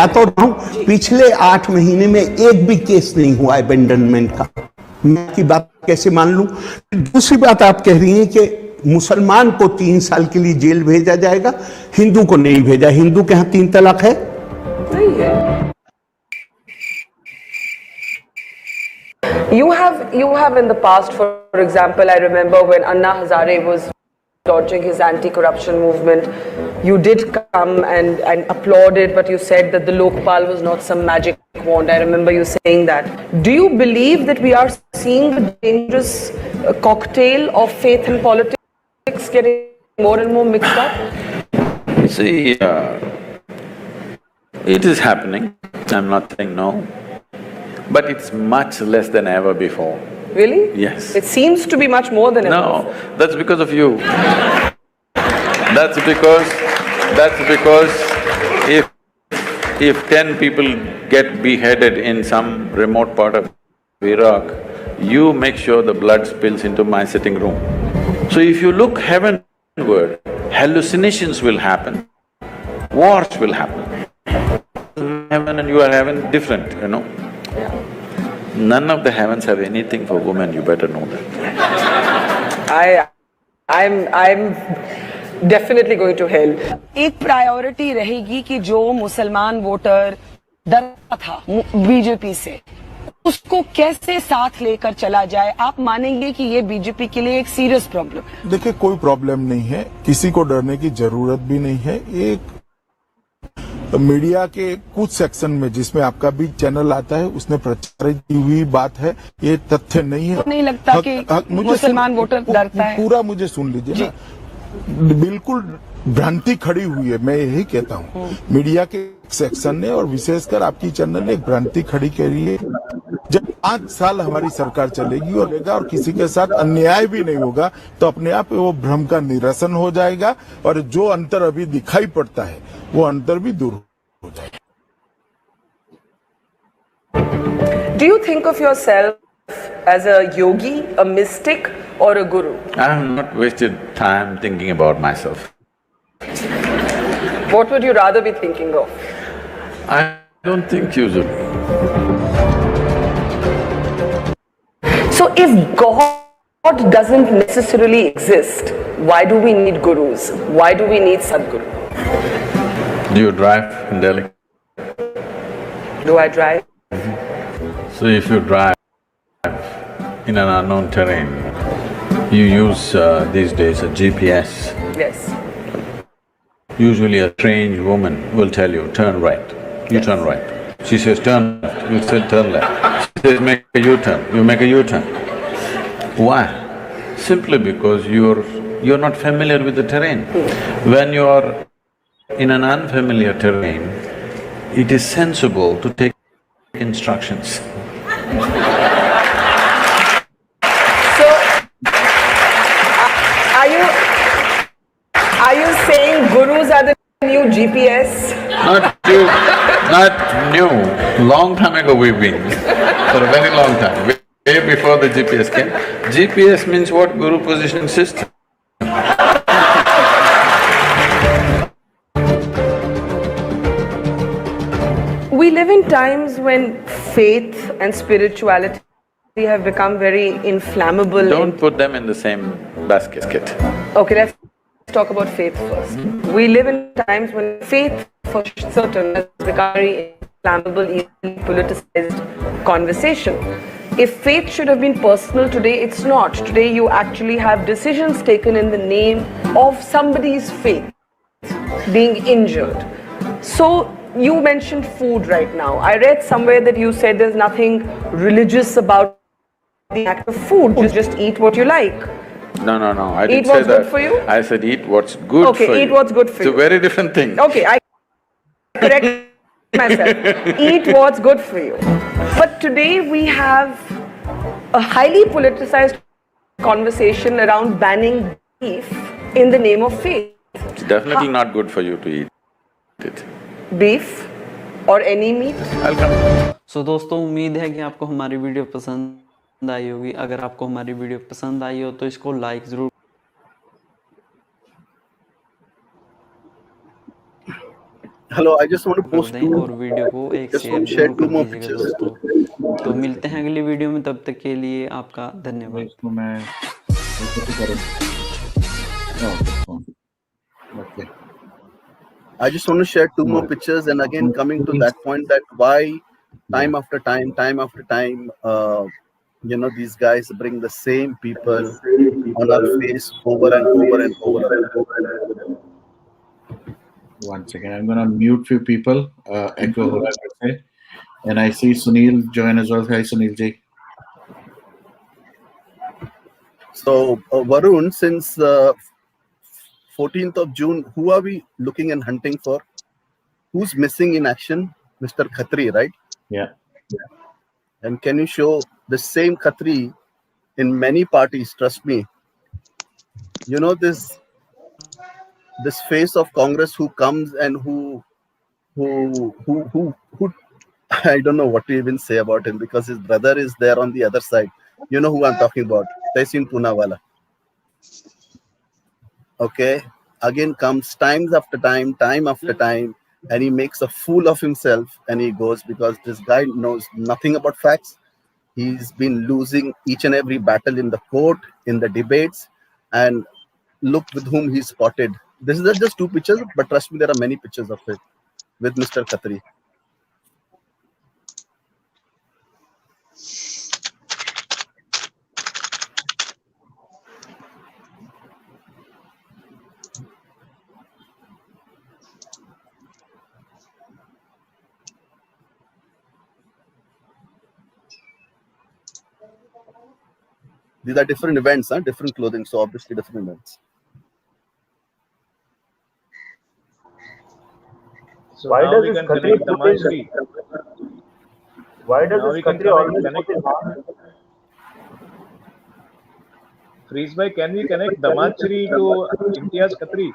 तो रहा हूँ. पिछले 8 महीने में एक भी केस नहीं हुआ अबेंडनमेंट का. मैं की बात कैसे मान लूं? दूसरी बात आप कह रही हैं कि मुसलमान को 3 साल के लिए जेल भेजा जाएगा, हिंदू को नहीं भेजा. हिंदू के यहाँ 3 तलाक है? नहीं है. You have in the past, for example, I remember when Anna Hazare was launching his anti-corruption movement, you did come and applauded, but you said that the Lokpal was not some magic wand. I remember you saying that. Do you believe that we are seeing a dangerous cocktail of faith and politics getting more and more mixed up? See, it is happening. I'm not saying no. But it's much less than ever before. Really? Yes. It seems to be much more than ever before. No, that's because of you. That's because if 10 people get beheaded in some remote part of Iraq, you make sure the blood spills into my sitting room. So if you look heavenward, hallucinations will happen, wars will happen. Heaven and your heaven different, you know. None of the heavens have anything for women, you better know that. I'm definitely going to hell. एक priority रहेगी कि जो मुसलमान voter डरता था BJP से, उसको कैसे साथ लेकर चला जाए. आप मानेंगे कि ये बीजेपी के लिए एक सीरियस प्रॉब्लम है? देखिए, कोई प्रॉब्लम नहीं है, किसी को डरने की जरूरत भी नहीं है. एक मीडिया के कुछ सेक्शन में जिसमें आपका भी चैनल आता है, उसने प्रचारित की हुई बात है, ये तथ्य नहीं है. नहीं लगता कि मुसलमान वोटर डरता है? पूरा मुझे सुन लीजिए ना. बिल्कुल भ्रांति खड़ी हुई है, मैं यही कहता हूँ. मीडिया के सेक्शन ने और विशेषकर आपकी चैनल ने एक भ्रांति खड़ी करी है. जब 5 साल हमारी सरकार चलेगी और किसी के साथ अन्याय भी नहीं होगा, तो अपने आप वो भ्रम का निरसन हो जाएगा और जो अंतर अभी दिखाई पड़ता है वो अंतर भी दूर हो जाएगा. Do you think of yourself as a yogi, a mystic, or a guru? I have not wasted time thinking about myself. What would you rather be thinking of? I don't think usually. So if God doesn't necessarily exist, why do we need gurus? Why do we need Sadguru? Do you drive in Delhi? Do I drive? So if you drive in an unknown terrain, you use these days a GPS. Yes. Usually a strange woman will tell you, turn right, you turn right. She says, turn left, you say turn left. She says, make a U-turn, you make a U-turn. Why? Simply because you're not familiar with the terrain. When you're in an unfamiliar terrain, it is sensible to take instructions. So, are you saying gurus are the new GPS? Not new. Long time ago we've been, for a very long time, way before the GPS came. GPS means what? Guru positioning system. We live in times when faith and spirituality have become very inflammable. Don't put them in the same basket. Okay, let's talk about faith first. We live in times when faith, for certain, has become very inflammable, easily politicized conversation. If faith should have been personal today, it's not. Today you actually have decisions taken in the name of somebody's faith being injured. So you mentioned food right now. I read somewhere that you said there's nothing religious about the act of food. Just eat what you like. No, I didn't say that. Eat what's good for you? I said eat what's good for you. Okay, eat what's good for you. It's a very different thing. Okay, I correct myself. Eat what's good for you. But today we have a highly politicized conversation around banning beef in the name of faith. It's definitely not good for you to eat it. Beef or any meat? I'll come. सो दोस्तों उम्मीद है कि आपको हमारी video पसंद आई होगी। अगर आपको हमारी वीडियो पसंद आई हो तो इसको लाइक ज़रूर Hello, I just want to कर post दें और वीडियो को एक just share want to share जरूर two कर more दीजिएगा pictures. दोस्तों। तो मिलते हैं अगली वीडियो में, तब तक के लिए आपका धन्यवाद। इसको मैं कैसे करूं? Okay. I just want to share two more pictures, and again coming to that point that why time after time, these guys bring the same people on our face over and over and over again. 1 second, I'm gonna mute few people. Echo ho raha hai. And I see Sunil join as well. Hi Sunil ji. So Varun, since 14th of June, who are we looking and hunting for? Who's missing in action? Mr. Khatri, right? Yeah. And can you show the same Khatri in many parties? Trust me. You know this face of Congress who comes and who I don't know what to even say about him, because his brother is there on the other side. You know who I'm talking about? Tehsin Poonawala. Okay, again comes time after time, and he makes a fool of himself and he goes, because this guy knows nothing about facts. He's been losing each and every battle in the court, in the debates, and look with whom he's spotted. This is just two pictures, but trust me, there are many pictures of it with Mr. Khatri. These are different events, different clothing, so obviously different events. So why does this Khatri Damanshri? Why does this Khatri always put his hand? Freeze by, can we connect Damanshri to Imtiaz Khatri?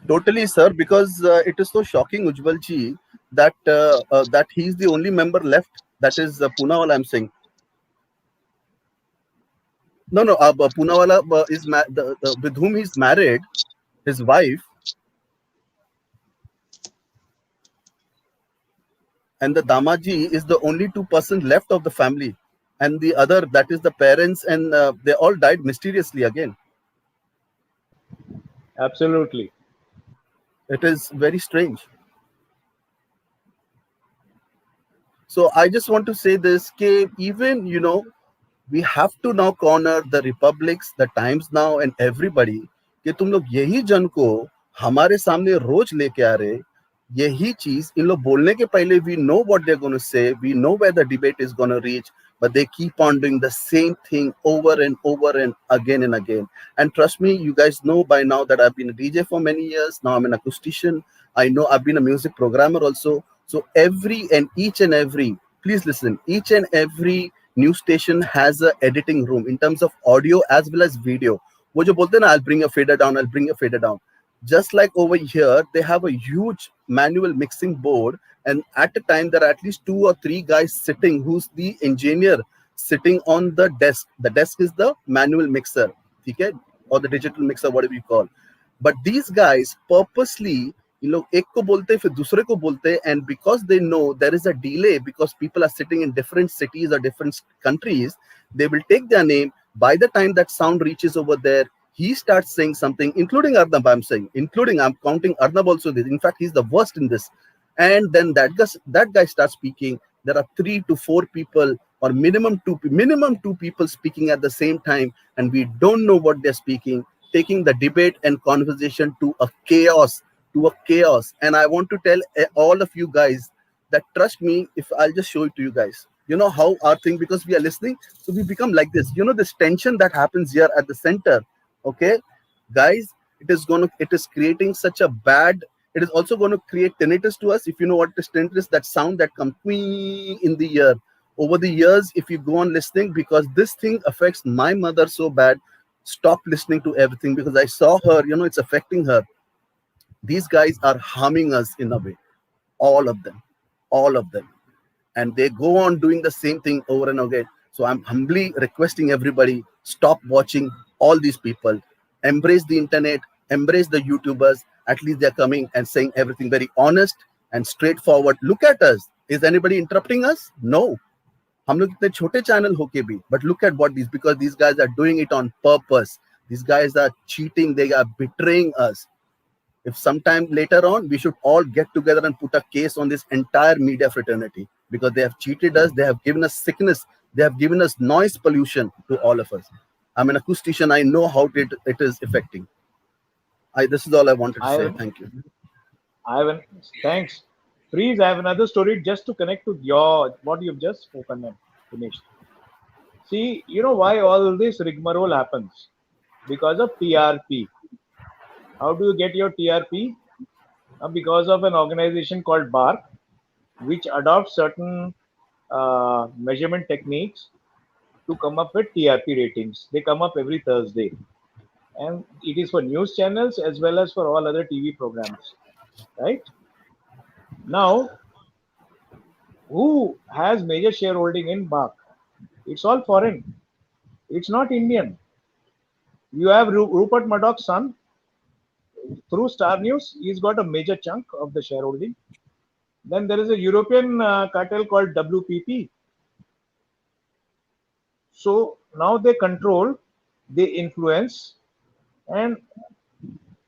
Totally, sir, because it is so shocking, Ujjwal ji, that that he's the only member left. That is Poonawala, I'm saying. No, Poonawala is with whom he's married, his wife, and the Damaji is the only 2% left of the family, and the other, that is the parents, and they all died mysteriously again. Absolutely. It is very strange. So I just want to say this, even, we have to now corner the republics, the times now, and everybody कि तुम लोग यही जन को हमारे सामने रोज लेके आ रहे, यही चीज इन लोग बोलने के पहले we know what they're going to say, we know where the debate is going to reach, but they keep on doing the same thing over and over and again and again. And trust me, you guys know by now that I've been a DJ for many years. Now I'm an acoustician. I know I've been a music programmer also. So each and every, please listen, each and every news station has a editing room in terms of audio as well as video. वो जो बोलते हैं ना, I'll bring a fader down, I'll bring a fader down. Just like over here, they have a huge manual mixing board, and at a time there are at least 2 or 3 guys sitting, who's the engineer sitting on the desk. The desk is the manual mixer, okay, or the digital mixer, whatever you call. But these guys purposely, एक को बोलते फिर दूसरे को बोलते, and because they know there is a delay, because people are sitting in different cities or different countries, they will take their name. By the time that sound reaches over there, he starts saying something, including Arnab. I'm counting Arnab also. In fact, he's the worst in this. And then that guy starts speaking. There are 3 to 4 people, or minimum two people speaking at the same time, and we don't know what they're speaking, taking the debate and conversation to a chaos. And I want to tell all of you guys that, trust me, if I'll just show it to you guys, how our thing, because we are listening, so we become like this. This tension that happens here at the center. Okay, guys, it is creating such a bad, it is also going to create tinnitus to us. If you know what is tinnitus, that sound that comes in the ear over the years, if you go on listening, because this thing affects my mother so bad. Stop listening to everything, because I saw her, it's affecting her. These guys are harming us in a way, all of them, and they go on doing the same thing over and again. So I'm humbly requesting everybody, stop watching all these people, embrace the internet, embrace the YouTubers. At least they're coming and saying everything very honest and straightforward. Look at us. Is anybody interrupting us? No. हम लोग इतने छोटे channel होके भी, but look at what because these guys are doing it on purpose. These guys are cheating, they are betraying us. If sometime later on, we should all get together and put a case on this entire media fraternity, because they have cheated us, they have given us sickness, they have given us noise pollution to all of us. I'm an acoustician, I know how it is affecting. This is all I wanted to say. Thank you. Thanks. Freeze, I have another story just to connect to what you've just spoken and finished. See, you know why all this rigmarole happens? Because of TRP. How do you get your TRP? Because of an organization called BARC, which adopts certain measurement techniques to come up with TRP ratings. They come up every Thursday. And it is for news channels as well as for all other TV programs. Right? Now, who has major shareholding in BARC? It's all foreign. It's not Indian. You have Rupert Murdoch's son. Through Star News, he's got a major chunk of the shareholding. Then there is a European cartel called WPP. So now they control, they influence, and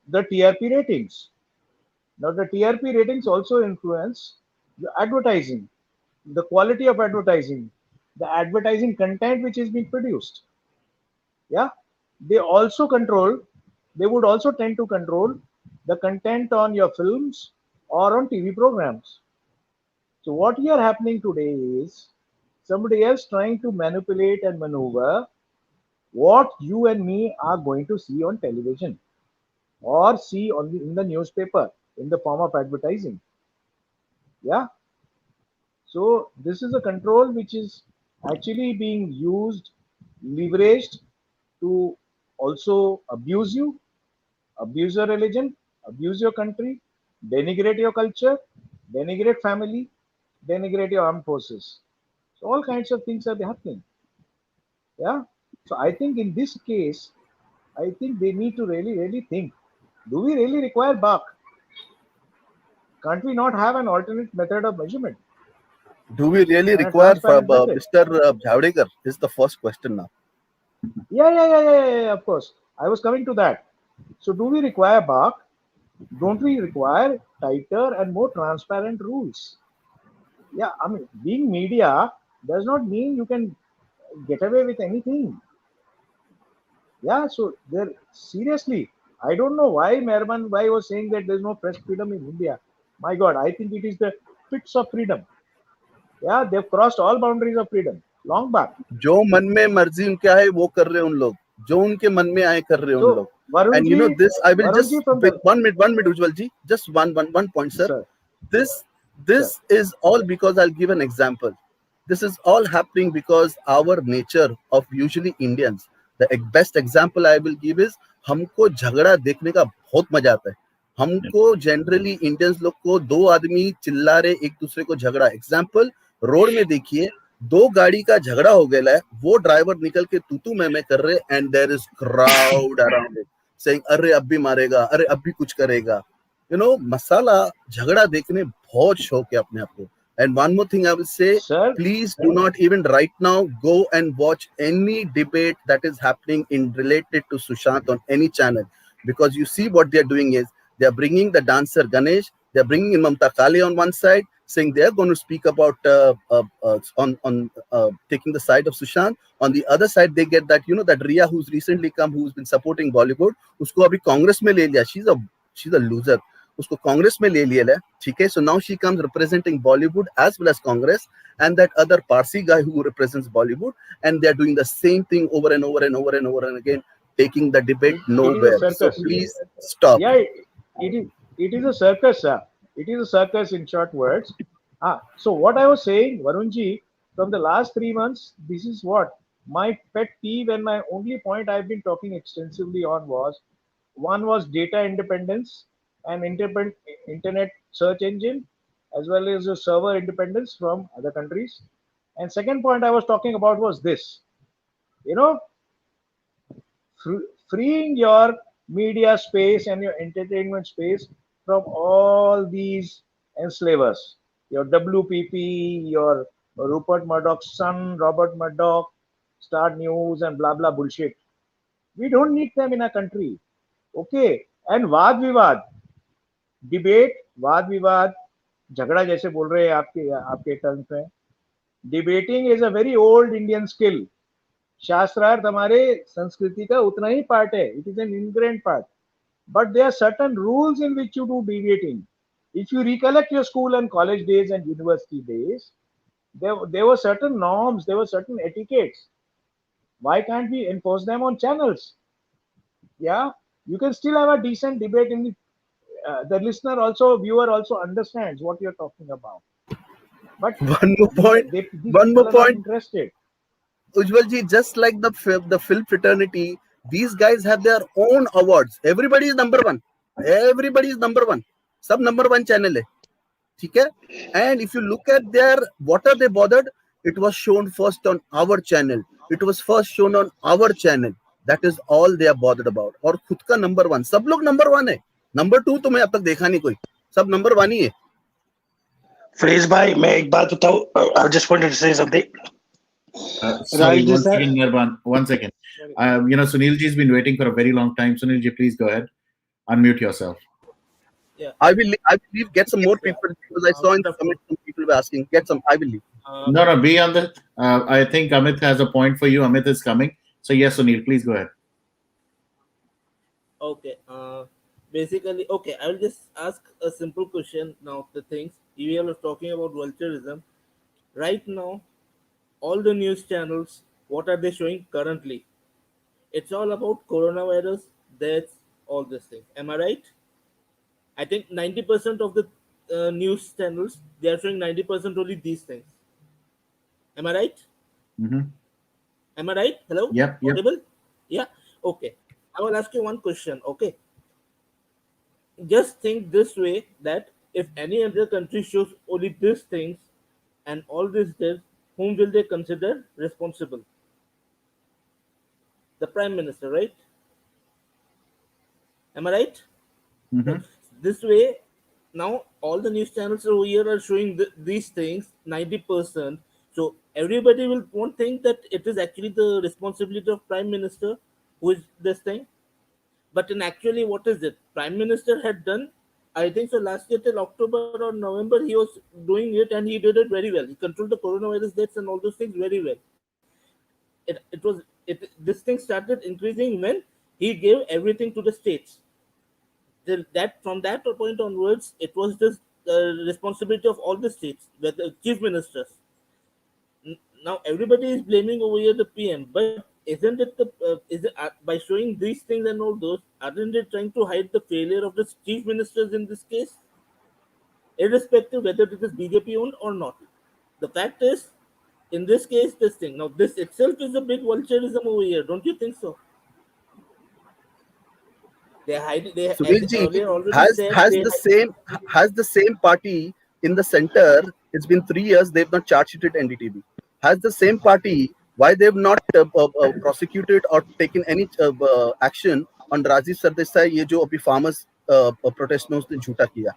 the TRP ratings. Now the TRP ratings also influence the advertising, the quality of advertising, the advertising content which is being produced. Yeah, they would also tend to control the content on your films or on TV programs. So what here happening today is somebody else trying to manipulate and maneuver what you and me are going to see on television or see in the newspaper in the form of advertising. Yeah. So this is a control which is actually being used, leveraged to also abuse you, abuse your religion, abuse your country, denigrate your culture, denigrate family, denigrate your armed forces. So all kinds of things are happening. Yeah. So I think in this case, I think they need to really, really think. Do we really require BARC? Can't we not have an alternate method of measurement? Do we really require Mr. Javadekar? Is the first question now. Yeah, of course. I was coming to that. So do we require BARC? Don't we require tighter and more transparent rules? Yeah, I mean, being media does not mean you can get away with anything. Yeah, so there seriously, I don't know why Merman why was saying that there's no press freedom in India. My God, I think it is the pits of freedom. Yeah, they've crossed all boundaries of freedom long back. जो मन में मर्जी उनका है वो कर रहे हैं उन लोग, जो उनके मन में आए कर रहे हैं उन So लोग. And you know this, I will Varun ji just from wait the 1 minute, Ujjwal ji, just one point, sir. sir, This sir, this is all because I'll give an example. This is all happening because our nature of usually Indians. The best example I will give is हमको झगड़ा देखने का बहुत मजा आता है. हमको generally Indians लोग को दो आदमी चिल्ला रहे एक दूसरे को झगड़ा. एग्जाम्पल रोड में देखिए, दो गाड़ी का झगड़ा हो गया है, वो ड्राइवर निकल के तू मैं कर रहे and there is crowd around it saying अरे अब भी मारेगा, अरे अब भी कुछ करेगा. मसाला झगड़ा देखने बहुत शौक है अपने आप को. And one more thing I will say, sir. please do not even right now go and watch any debate that is happening in related to Sushant on any channel, because you see what they are doing is they are bringing the dancer Ganesh, they are bringing in Mamta Kale on one side, saying they are going to speak about taking the side of Sushant. On the other side, they get that that Riya who's recently come, who's been supporting Bollywood, usko abhi Congress mein le liya. She's a loser. उसको कांग्रेस में ले लिया है, ठीक है. So now she comes representing Bollywood as well as Congress, and that other Parsi guy who represents Bollywood, and they're doing the same thing over and over and over and over and again, taking the debate It is a nowhere. So circus. please stop. Yeah, it is a circus, sir. It is a circus in short words. So what I was saying, Varunji, from the last 3 months, this is what my pet peeve and my only point I've been talking extensively on was one was data independence and internet search engine as well as the server independence from other countries. And second point I was talking about was this, you know, freeing your media space and your entertainment space from all these enslavers. Your WPP, your Rupert Murdoch's son, Robert Murdoch, Star News, and blah blah bullshit. We don't need them in our country. Okay. And Vad Vivad, debate, Vad Vivad, झगड़ा जैसे बोल रहे हैं आपके आपके terms में. Debating is a very old Indian skill. शास्त्रार्थ हमारे संस्कृति का उतना ही पार्ट है. It is N ingrained part. But there are certain rules in which you do debating. If you recollect your school and college days and university days, there were certain norms, there were certain etiquettes. Why can't we enforce them on channels? Yeah, you can still have a decent debate in the listener also, viewer also understands what you're talking about. But One more point. these One more people are not point. interested. Ujjwalji, just like the film fraternity, these guys have their own awards. Everybody is number one. Everybody is number one. Sub number one channel hai. ठीक है. And if you look at their what are they bothered, it was shown first on our channel, it was first shown on our channel. That is all they are bothered about. और खुद का number one, सब लोग number one है. Number two तो मैं अब तक देखा नहीं कोई, सब number one ही है. फरीज भाई मैं एक बात बताऊं. I just wanted to say something. Sorry, Rajdi one sir. second, Nirban. 1 second. Sunilji's been waiting for a very long time. Sunilji, please go ahead. Unmute yourself. Yeah. I will leave, get some more people, because I saw in the comments some people were asking. Get some. I will leave. No, be on the. I think Amit has a point for you. Amit is coming. So yes, Sunil, please go ahead. Okay. Basically, okay. I will just ask a simple question now. The things we are talking about vulturism. Right now, all the news channels, what are they showing currently? It's all about coronavirus, deaths, all these things. Am I right? I think 90% of the news channels, they are showing 90% only these things. Am I right? Mm-hmm. Am I right? Hello? Yep. Audible? Yeah. Okay. I will ask you one question. Okay. Just think this way, that if any other country shows only these things and all these deaths, whom will they consider responsible? The Prime Minister, right? Am I right? Mm-hmm. This way, now all the news channels over here are showing these things 90%. So everybody won't think that it is actually the responsibility of Prime Minister who is this thing. But in actually, what is it? Prime Minister had done, I think so last year till October or November, he was doing it and he did it very well. He controlled the coronavirus deaths and all those things very well. This thing started increasing when he gave everything to the states. That from that point onwards, it was just the responsibility of all the states, the chief ministers. Now everybody is blaming over here the PM, but isn't it by showing these things and all those, aren't they trying to hide the failure of the chief ministers in this case, irrespective whether it is BJP owned or not? The fact is, in this case, this thing now, this itself is a big vultureism over here, don't you think so? They hide. They, as Sunilji, earlier already said, has the same party in the center. It's been 3 years. They've not charged sheeted NDTV. Has the same party, why they've not prosecuted or taken any action on Rajiv Sardesai? ये जो अभी farmers protest में उसने झूठा किया,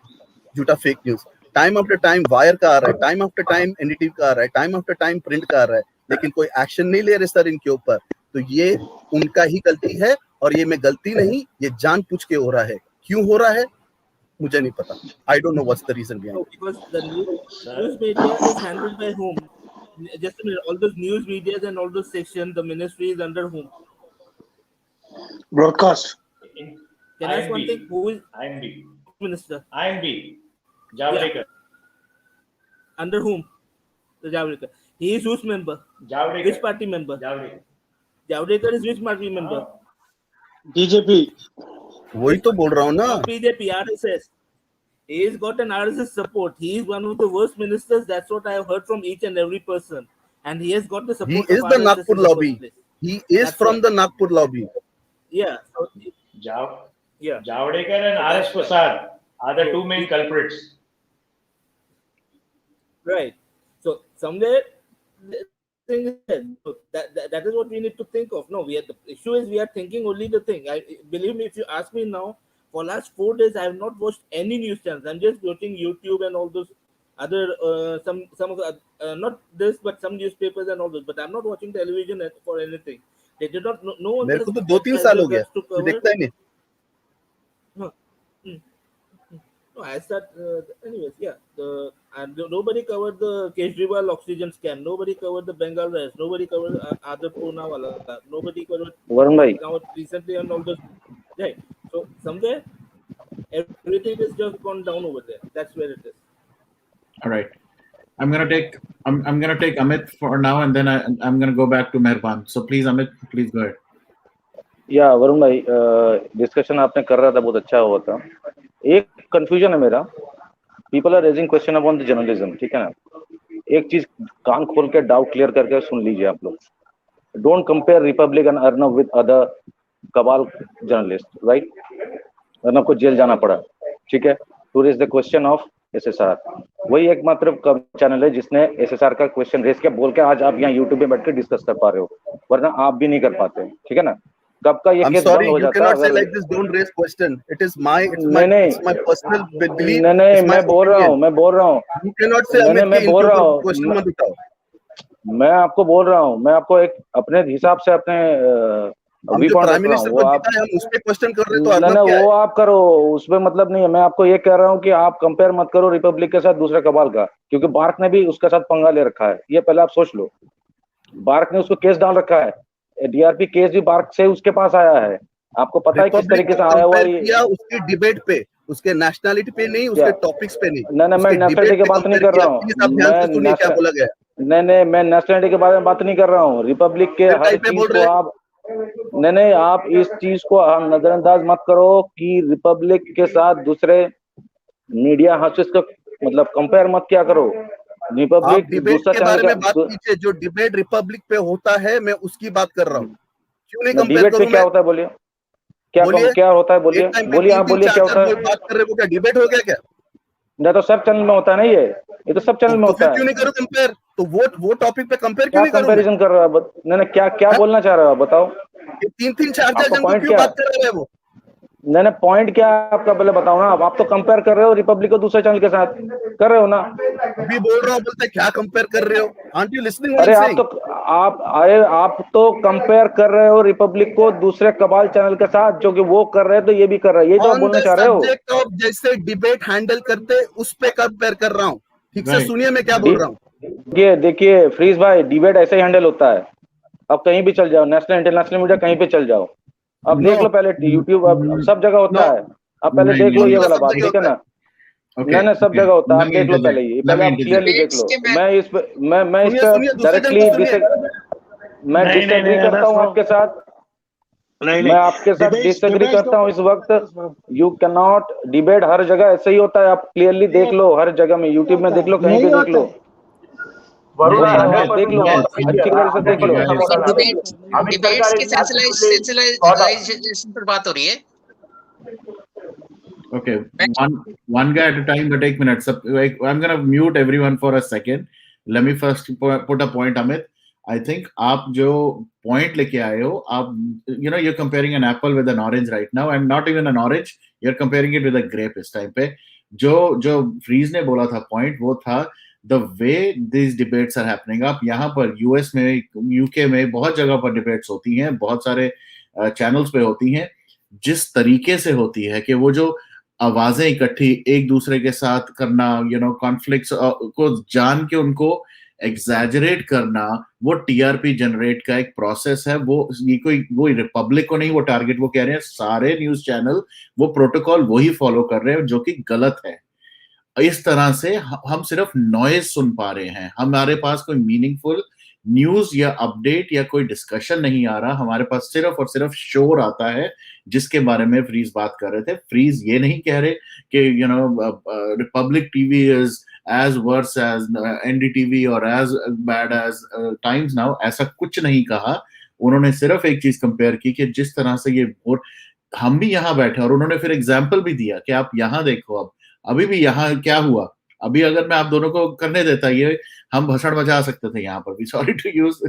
झूठा fake news. Time after time wire का आ रहा है, time after time NDTV का आ रहा है, time after time print का आ रहा है, लेकिन कोई action नहीं ले रहे सर इनके ऊपर. तो ये उनका ही गलती है और ये मैं गलती नहीं, ये जानबूझ के हो रहा है. क्यों हो रहा है मुझे नहीं पता. I don't know what's the reason behind it. Because the news media is handled by whom? Just a minute. All those news medias and all those sections, the ministry is under whom? Broadcast. Can I ask one thing? Who is IMB minister? IMB Javadekar. Yeah. Under whom? The Javadekar. He is whose member? Javadekar. Which party member? Javadekar. Javadekar is which party member? BJP. वही तो बोल रहा हूँ ना. BJP, RSS. He's got an RSS support. He is one of the worst ministers. That's what I have heard from each and every person. And he has got the support. He is of the RSS Nagpur in the lobby. first place. He is That's from right. the Nagpur lobby. Yeah. So, Yeah. Javadekar and R.S. Prasad are the two main culprits. Right. So somewhere the thing is that is what we need to think of. No, the issue is we are thinking only the thing. Believe me, if you ask me now, for last 4 days I have not watched any news channels. I'm just watching YouTube and all those other some of the not this but some newspapers and all those. But I'm not watching television for anything. They did not. No one. मेरे को तो 2-3 साल हो गया. देखता ही नहीं. No, I start. Anyways, yeah. Nobody covered the Kejriwal oxygen scam. Nobody covered the Bengal riots. Nobody covered other Poonawala. Nobody covered. Varun bhai. Now recently and all those. Right. So somewhere everything is just gone down over there. That's where it is. All right. I'm gonna take Amit for now, and then I'm gonna go back to Mehban. So please, Amit, please go ahead. या वरुण भाई, discussion आपने कर रहा था बहुत अच्छा हुआ था. एक कंफ्यूजन है मेरा. People are raising question about the journalism. ठीक है ना. एक चीज कान खोल के डाउट क्लियर करके सुन लीजिए आप लोग. Don't compare Republic and Arnab with other cabal journalist. Right. Arnab को जेल जाना पड़ा. ठीक है. To raise the question of SSR. वही एकमात्र चैनल है जिसने SSR का क्वेश्चन रेज किया बोल के आज आप यहाँ यूट्यूब पे बैठ के डिस्कस कर पा रहे हो, वरना आप भी नहीं कर पाते. ठीक है ना. कब का ये केस बंद हो जाता है. say like this, don't raise question. It is my personal belief. नहीं, मैं बोल रहा हूँ. You cannot say मैं बोल रहा हूँ. question मत उठाओ. मैं आपको बोल रहा हूँ. मैं आपको एक अपने हिसाब से अपने हम जो प्राइम मिनिस्टर को जीता है, हम उस पे क्वेश्चन कर रहे हैं, तो अर्नब क्या है? वो आप करो, उसमें मतलब नहीं है. मैं आपको ये कह रहा हूँ कि आप कंपेयर मत करो रिपब्लिक के साथ दूसरे कबाल का, क्योंकि बार्क ने भी उसके साथ पंगा ले रखा है. ये पहले आप सोच लो. बार्क ने उसको केस डाल रखा है. DRP केस भी बार्क से उसके पास आया है. आपको पता है किस तरीके से आया हुआ है. उसके डिबेट पे, उसके नेशनलिटी पे नहीं, उसके टॉपिक्स पे नहीं. नहीं, मैं नेशनलिटी की बात नहीं कर रहा हूँ. नहीं, मैं नेशनलिटी के बारे में बात नहीं कर रहा हूँ. रिपब्लिक के हर चीज को आप नहीं, आप इस चीज को नजरअंदाज मत करो कि रिपब्लिक के साथ दूसरे मीडिया हाउसेस का मतलब कंपेयर मत क्या करो. रिपब्लिक दूसरा के बारे में बात कीजिए. जो डिबेट रिपब्लिक पे होता है, मैं उसकी बात कर रहा हूँ. क्यों नहीं कंपेयर करूं? क्या होता है बोलिए. क्या होता है बोलिए. आप बोलिए क्या होता है. बात कर रहे हो क्या? डिबेट हो गया क्या? नहीं तो सब चैनल में होता है ना. ये तो सब चैनल में होता है. क्यों नहीं करो कंपेयर? तो वो टॉपिक पे कंपेयर क्यों नहीं करो? कंपैरिजन कर रहा है. नहीं, क्या बोलना चाह रहे हो बताओ. 3-3 4-4 जन को क्यों बात कर रहे हैं वो? नहीं, पॉइंट क्या है आपका पहले बताओ ना. आप तो कंपेयर कर रहे हो रिपब्लिक को दूसरे चैनल के साथ कर रहे हो ना. अभी बोल रहा हूँ, बोलते क्या कंपेयर कर रहे हो? Aunt you listening? अरे अरे आप तो कंपेयर कर रहे हो रिपब्लिक को दूसरे कबाल चैनल के साथ, जो कि वो कर रहे हैं तो ये भी कर रहा है, ये तो आप ऑन बोलना द चाह रहे हो। सब्जेक्ट ऑफ जैसे डिबेट हैंडल करते उस पे कंपेयर कर रहा हूँ। ठीक से Right. सुनिए मैं क्या बोल रहा हूँ। देखिए देखिए फ्रीज भाई, डिबेट ऐसे ही हैंडल होता है। अब कहीं भी चल जाओ, नेशनल इंटरनेशनल मीडिया कहीं पे चल जाओ, अब नो देख लो पहले यूट्यूब, अब सब जगह होता नो है। अब पहले नहीं देख लो नहीं ये होता वाला सब बात, जगह ठीक है होता है। ना। Okay, नहीं नहीं सब okay. जगह होता है, Let आप me देख लो interject. पहले ये, Let पहले me आप interject. क्लियरली देख लो। मैं इस पे मैं इस सुनिए पे सुनिए दूसरे जन डायरेक्टली को सुनिए। मैं नहीं नहीं डिसएग्री नहीं, करता that's हूँ wrong. आपके साथ, नहीं मैं नहीं, आपके साथ डिसएग्री debates करता don't हूँ work इस like वक्त। this, bro. You can not debate, हर जगह ऐसे ही होता है, आप क्लियरली देख लो, हर जगह में, यूट्यूब में देख लो, कहीं भी देख लो, वरुण होता है, हंड्रेड आप देख लो, Yes, परसेंट अच्छी तरह से देख okay, लो। guys. Model debate Amit debates सरकार के इज एब्सोल्युटली सेंसिलाइजेशन पर बात हो रही है। Okay, one guy at a time, but take minutes. Like, I'm gonna mute everyone for a second. Let me first put a point, Amit. I think आप जो point लेके आए हो, आप you're comparing an apple with an orange right now, and not even an orange. You're comparing it with a grape इस time पे. जो freeze ने बोला था point वो था the way these debates are happening. आप यहाँ पर यूएस में, यूके में बहुत जगह पर डिबेट्स होती हैं, बहुत सारे चैनल्स पे होती हैं, जिस तरीके से होती है कि वो जो आवाजें इकट्ठी एक दूसरे के साथ करना, कॉन्फ्लिक्ट्स को जान के उनको एग्जैजरेट करना, वो टीआरपी जनरेट का एक प्रोसेस है। वो रिपब्लिक को नहीं वो टारगेट, वो कह रहे हैं सारे न्यूज चैनल वो प्रोटोकॉल वही फॉलो कर रहे हैं जो कि गलत है। इस तरह से हम सिर्फ नॉइज सुन पा रहे हैं, हमारे पास कोई मीनिंगफुल न्यूज या अपडेट या कोई डिस्कशन नहीं आ रहा, हमारे पास सिर्फ और सिर्फ शोर आता है, जिसके बारे में फ्रीज बात कर रहे थे। फ्रीज ये नहीं कह रहे कि Republic TV is as worse as NDTV और as bad as Times Now, ऐसा कुछ नहीं कहा। उन्होंने सिर्फ एक चीज कंपेयर की कि जिस तरह से ये वोट, हम भी यहाँ बैठे, और उन्होंने फिर एग्जाम्पल भी दिया कि आप यहाँ देखो, अब अभी भी यहाँ क्या हुआ, अभी अगर मैं आप दोनों को करने देता, ये हम भाषण मचा सकते थे यहाँ पर भी, सॉरी टू यूज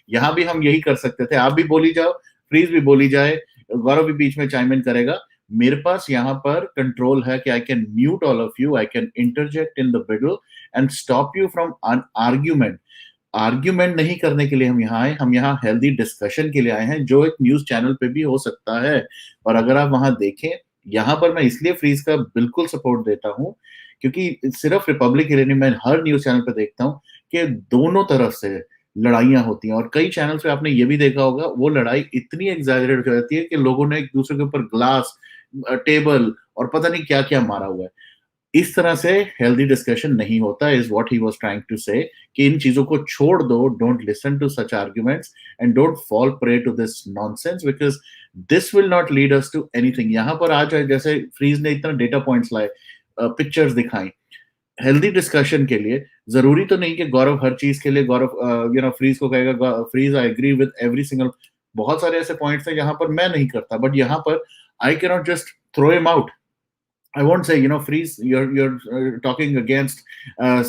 यहाँ भी हम यही कर सकते थे। आप भी बोली जाओ, फ्रीज भी बोली जाए, गौरव भी बीच में चाइम इन करेगा। मेरे पास यहाँ पर कंट्रोल है कि I can mute all of you, I can interject in the middle and stop you from argument. Argument नहीं करने के लिए हम यहाँ आए, हम यहाँ हेल्दी डिस्कशन के लिए आए हैं, जो एक न्यूज चैनल पे भी हो सकता है। और अगर आप वहां देखें, यहाँ पर मैं इसलिए फ्रीज का बिल्कुल सपोर्ट देता हूँ क्योंकि सिर्फ रिपब्लिक के लिए नहीं, मैं हर न्यूज चैनल पे देखता हूँ कि दोनों तरफ से लड़ाइयां होती हैं, और कई चैनल्स पे आपने ये भी देखा होगा, वो लड़ाई इतनी एग्जैजरेट हो जाती है कि लोगों ने एक दूसरे के ऊपर ग्लास, टेबल और पता नहीं क्या क्या मारा हुआ है। इस तरह से हेल्दी डिस्कशन नहीं होता, is what he was trying to say, कि इन चीजों को छोड़ दो, don't listen to such arguments and don't fall prey to this nonsense, because this will not lead us to anything. यहाँ पर आज जैसे फ्रीज ने इतना डेटा पॉइंट्स लाए, पिक्चर्स दिखाई हेल्दी डिस्कशन के लिए, जरूरी तो नहीं कि गौरव हर चीज के लिए गौरव फ्रीज को कहेगा फ्रीज I agree with every single. बहुत सारे ऐसे पॉइंट्स हैं जहां पर मैं नहीं करता, बट यहाँ पर I can not just throw him out. I won't say, Freeze, you're talking against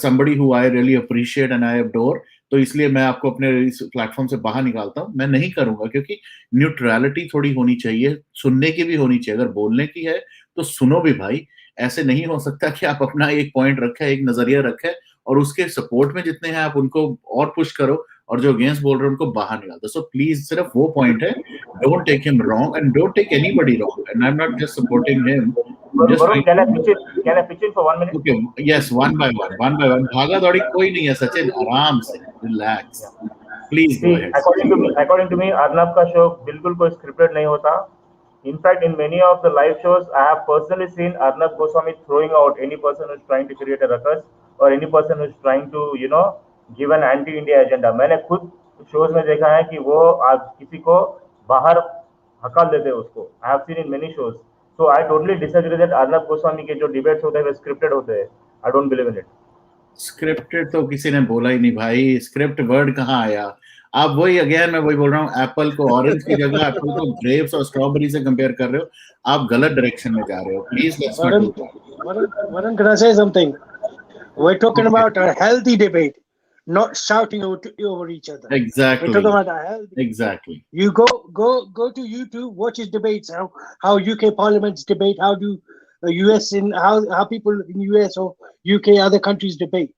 somebody who I really appreciate and I adore. तो इसलिए मैं आपको अपने इस प्लेटफॉर्म से बाहर निकालता हूँ। मैं नहीं करूंगा, क्योंकि न्यूट्रलिटी थोड़ी होनी चाहिए, सुनने की भी होनी चाहिए। अगर बोलने की है तो सुनो भी भाई। ऐसे नहीं हो सकता कि आप अपना एक पॉइंट रखे, एक नजरिया रखे, और उसके सपोर्ट में जितने हैं आप उनको और पुश करो, और जो अगेंस्ट बोल रहे हैं उनको बाहर निकाल दो। सो प्लीज, सिर्फ वो पॉइंट है, don't take him wrong and don't take anybody wrong, and I am not just supporting him, just Varun trying can to. I pitch in for 1 minute? Okay, yes, one by one. भागा दौड़ी कोई नहीं है सचिन, आराम से, relax. Please See, go ahead. according to me, Arnab का show बिल्कुल कोई स्क्रिप्टेड नहीं होता. In fact, in many of the live shows, I have personally seen Arnab Goswami throwing out any person who's trying to create a ruckus or any person who's trying to, give an anti-India agenda. मैंने खुद shows में देखा है कि वो आज किसी को बाहर हकाल देते हैं उसको. I have seen in many shows. So I totally disagree that Arnab Goswami के जो debates होते हैं वे scripted होते हैं. I don't believe in it. Scripted तो किसी ने बोला ही नहीं भाई, स्क्रिप्ट वर्ड कहाँ आया। आप वही, अगेन मैं वही बोल रहा हूँ, एप्पल को ऑरेंज की जगह एप्पल को ग्रेप्स और स्ट्रॉबेरी से कंपेयर कर रहे हो, आप गलत डायरेक्शन में जा रहे हो। Please let's not do that. Varun, can I say something? We're talking Okay. about a healthy debate, not shouting over each other. We're Exactly. talking about a healthy. Exactly. You go to YouTube, watch his debates. How UK parliaments debate. How do US in how people in US or UK other countries debate.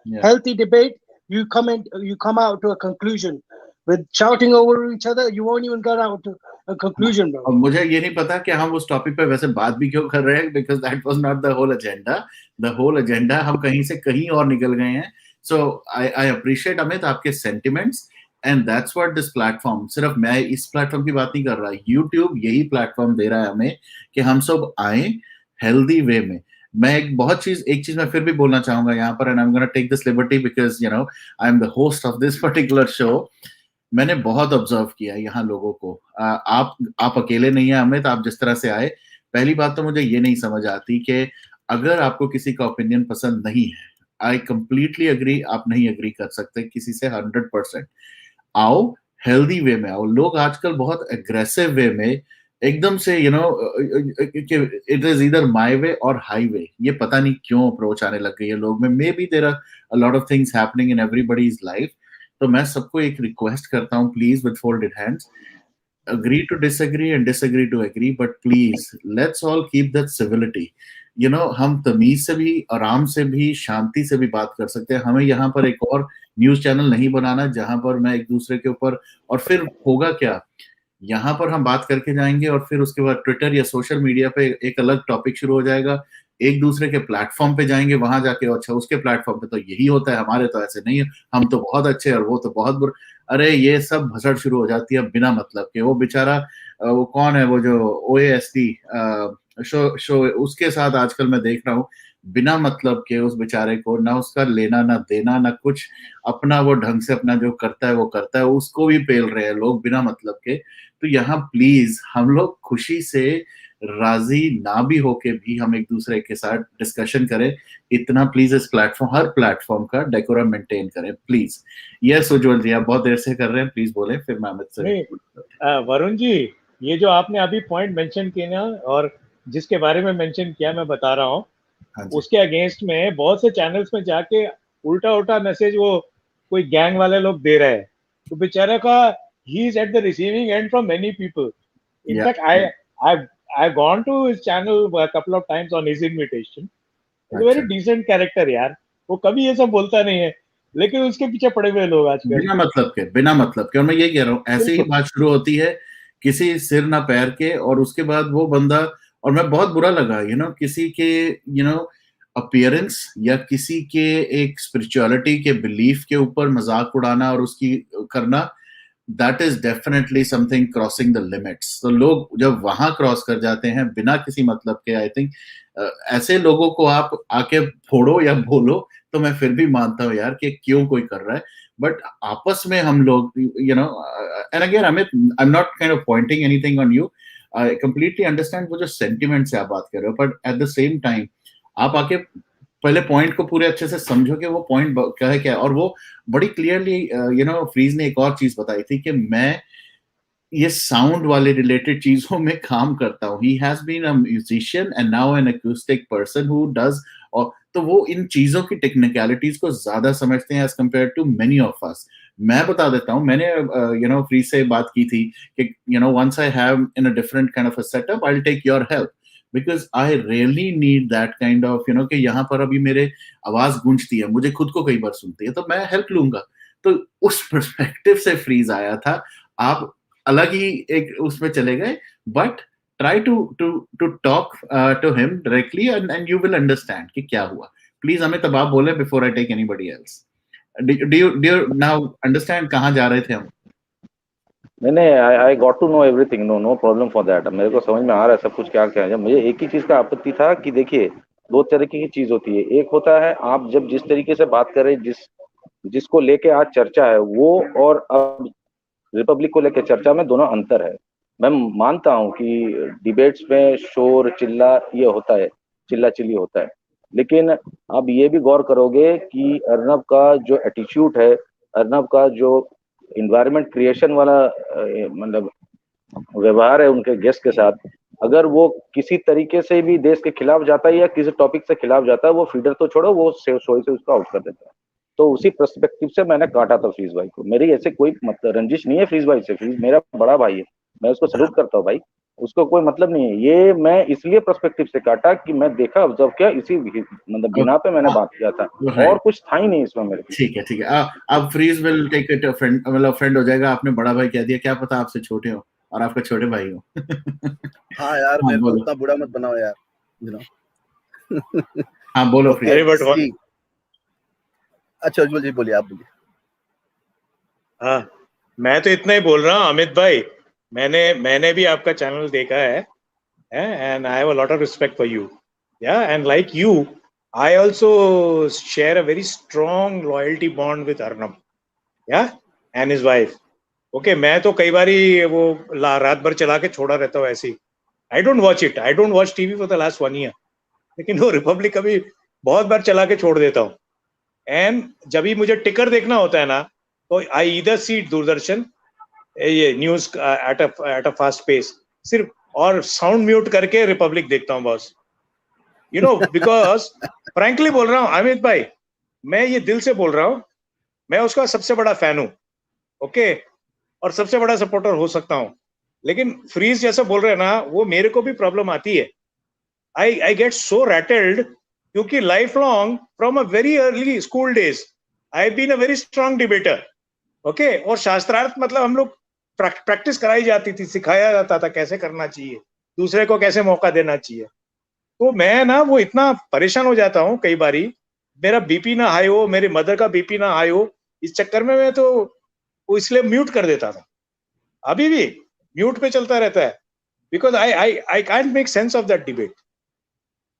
Yeah. Healthy debate. You come out to a conclusion with shouting over each other, you won't even get out to a conclusion, bro. अब मुझे ये नहीं पता कि हम उस topic पे वैसे बात भी क्यों कर रहे हैं, because that was not the whole agenda. The whole agenda हम कहीं से कहीं और निकल गए हैं। सो आई अप्रिशिएट अमित आपके sentiments, and that's what this platform, सिर्फ मैं इस प्लेटफॉर्म की बात नहीं कर रहा, यूट्यूब यही प्लेटफॉर्म दे रहा है हमें कि हम सब आए हेल्दी वे में। मैं एक चीज मैं फिर भी बोलना चाहूंगा यहाँ पर, and I am gonna take this liberty because you know I am the host of this particular show. मैंने बहुत ऑब्जर्व किया यहाँ लोगों को। आप अकेले नहीं है अमित, आप जिस तरह से आए, पहली बात तो मुझे ये नहीं समझ आती कि अगर आपको किसी का ओपिनियन पसंद नहीं है, आई कंप्लीटली अग्री, आप नहीं अग्री कर सकते किसी से 100%। आओ हेल्दी वे में आओ। लोग आजकल बहुत एग्रेसिव वे में एकदम से यू नो इट इज इधर माय वे और हाईवे, ये पता नहीं क्यों अप्रोच आने लग गई है लोग में। May be there are a lot of things happening in everybody's life. तो मैं सबको एक रिक्वेस्ट करता हूँ, please with folded hands, agree to disagree and disagree to agree, but please let's all keep that civility. You know, हम तमीज से भी, आराम से भी, शांति से भी बात कर सकते हैं। हमें यहाँ पर एक और न्यूज चैनल नहीं बनाना जहां पर मैं एक दूसरे के ऊपर, और फिर होगा क्या, यहाँ पर हम बात करके जाएंगे और फिर उसके बाद ट्विटर या सोशल मीडिया पे एक अलग टॉपिक शुरू हो जाएगा, एक दूसरे के प्लेटफॉर्म पे जाएंगे, वहां जाके अच्छा उसके प्लेटफॉर्म पे तो यही होता है, हमारे तो ऐसे नहीं है, हम तो बहुत अच्छे और वो तो बहुत बुरे। अरे ये सब भसड़ शुरू हो जाती है बिना मतलब के। वो बेचारा वो कौन है, वो जो OASD शो उसके साथ आजकल मैं देख रहा हूँ, बिना मतलब के उस बेचारे को ना उसका लेना ना देना ना कुछ, अपना वो ढंग से अपना जो करता है वो करता है, उसको भी पेल रहे हैं लोग बिना मतलब के। तो यहाँ प्लीज हम लोग खुशी से राजी ना भी होके भी हम एक दूसरे के साथ डिस्कशन करें, इतना प्लीज इस प्लेटफॉर्म, हर प्लेटफॉर्म का डेकोरम मेंटेन करें प्लीज। यस उज्जवल जी, आप बहुत देर से कर रहे हैं, प्लीज बोले, फिर मैं अमित से। नहीं वरुण जी, ये जो आपने अभी पॉइंट मेंशन किए ना, और जिसके बारे में मेंशन किया मैं बता रहा हूँ, उसके अगेंस्ट में बहुत से चैनल्स में जाके उल्टा उल्टा मैसेज वो कोई गैंग वाले लोग दे रहे हैं, तो बेचारे का he is at the receiving end from many people. In fact I've gone to his channel a couple of times on his invitation. He's a very decent character यार, वो कभी ये सब बोलता नहीं है, लेकिन उसके पीछे पड़े हुए लोग आजकल बिना मतलब के, बिना मतलब के। और मैं ये कह रहा हूँ, ऐसे ही बात शुरू होती है किसी सिर ना पैर के, और उसके बाद वो बंदा, और मैं बहुत बुरा लगा यू नो किसी के यू नो अपीयरेंस या किसी के एक स्पिरिचुअलिटी के बिलीफ के ऊपर मजाक उड़ाना और उसकी करना, that is definitely something crossing the limits. तो लोग जब वहां क्रॉस कर जाते हैं बिना किसी मतलब के, आई थिंक ऐसे लोगों को आप आके फोड़ो या बोलो तो मैं फिर भी मानता हूँ यार कि क्यों कोई कर रहा है, बट आपस में हम लोग you know, and again Amit, I am not kind of pointing anything on you, I completely understand वो जो सेंटिमेंट से आप बात कर रहे हो, but at the same time आप आके पहले पॉइंट को पूरे अच्छे से समझो कि वो पॉइंट क्या है क्या। और वो बड़ी क्लियरली यू नो फ्रीज ने एक और चीज बताई थी कि मैं ये साउंड वाले रिलेटेड चीजों में काम करता हूँ। He has been a musician and now an acoustic person who does, और तो वो इन चीजों की टेक्निकलिटीज को ज्यादा समझते हैं as compare to many of us. मैं बता देता हूँ, मैंने यू नो फ्री से बात की थी कि you know once I have in a different kind of a setup I will take your help, because I really need that kind of you know कि यहाँ पर अभी मेरे आवाज गूंजती है, मुझे खुद को कई बार सुनती है, तो मैं हेल्प लूंगा। तो उस पर्सपेक्टिव से फ्रीज आया था। आप अलग ही एक उसमें चले गए, but try to talk to him directly and you will understand कि क्या हुआ। प्लीज हमें तब आप बोले before I take anybody else. Do you now understand कहाँ जा रहे थे हम? नहीं, I got to know everything, no problem for that. मेरे को समझ में आ रहा है सब कुछ क्या क्या है। मुझे एक ही चीज का आपत्ति था कि देखिए, दो तरीके की चीज होती है। एक होता है आप जब जिस तरीके से बात कर रहे हैं, जिसको लेके आज चर्चा है वो, और अब रिपब्लिक को लेकर चर्चा में दोनों अंतर है। मैं मानता हूं कि डिबेट्स में शोर चिल्ला ये होता है, चिल्ला चिल्ली होता है, लेकिन आप ये भी गौर करोगे कि अर्नब का जो एटीट्यूड है, अर्नब का जो इन्वायरमेंट क्रिएशन वाला मतलब व्यवहार है उनके गेस्ट के साथ, अगर वो किसी तरीके से भी देश के खिलाफ जाता है या किसी टॉपिक से खिलाफ जाता है, वो फीडर तो छोड़ो, वो शो से उसको आउट कर देता है। तो उसी पर्सपेक्टिव से मैंने काटा था फ्रीज भाई को। मेरी ऐसे कोई मतलब रंजिश नहीं है फ्रीज भाई से, फ्रीज मेरा बड़ा भाई है, मैं उसको सल्यूट करता हूँ भाई। उसको कोई मतलब नहीं है। ये मैं इसलिए पर्सपेक्टिव से काटा कि मैं देखा ऑब्जर्व किया, इसी मतलब बिना पे मैंने बात किया था, और कुछ था ही नहीं इसमें मेरे को। ठीक है ठीक है। अब फ्रीज विल टेक इट फ्रेंड, मतलब फ्रेंड हो जाएगा। आपने बड़ा भाई कह दिया, क्या पता आपसे छोटे हो और आपका छोटे भाई हो। हाँ यार, हाँ मेरे को बोलो। उतना बुरा मत बनाओ यार, यू नो। हाँ बोलो ओके फ्रीज। बट सी, अच्छा उज्जवल जी बोलिए, आप बोलिए। हाँ, मैं तो इतना ही बोल रहा हूँ अमित भाई, मैंने भी आपका चैनल देखा है, and I have a lot of respect for you. Yeah, and like you, I also share a very strong loyalty bond with Arnab. Yeah, and his wife. Okay, मैं तो कई बारी वो रात भर चला के छोड़ा रहता हूँ ऐसे ही। I don't watch it. I don't watch TV for the last 1 year. लेकिन वो रिपब्लिक कभी बहुत बार चला के छोड़ देता हूँ। एंड जब भी मुझे टिकर देखना होता है ना, तो आई इधर सी दूरदर्शन, ये news at a fast pace सिर्फ, और साउंड म्यूट करके रिपब्लिक देखता हूँ boss. You know, because frankly बोल रहा हूँ अमित भाई, मैं ये दिल से बोल रहा हूँ, मैं उसका सबसे बड़ा फैन हूँ, ओके, और सबसे बड़ा सपोर्टर हो सकता हूँ। लेकिन फ्रीज जैसा बोल रहे हैं ना, वो मेरे को भी प्रॉब्लम आती है। आई गेट सो रैटल्ड, क्योंकि life long from a very early school days I been a very strong debater, okay. और शास्त्रार्थ मतलब हम लोग प्रैक्टिस कराई जाती थी, सिखाया जाता था कैसे करना चाहिए, दूसरे को कैसे मौका देना चाहिए। तो मैं ना वो इतना परेशान हो जाता हूँ कई बारी, मेरा बीपी ना हाई हो, मेरी मदर का बीपी ना हाई हो, इस चक्कर में मैं तो वो इसलिए म्यूट कर देता था। अभी भी म्यूट पे चलता रहता है, because I can't make sense of that debate,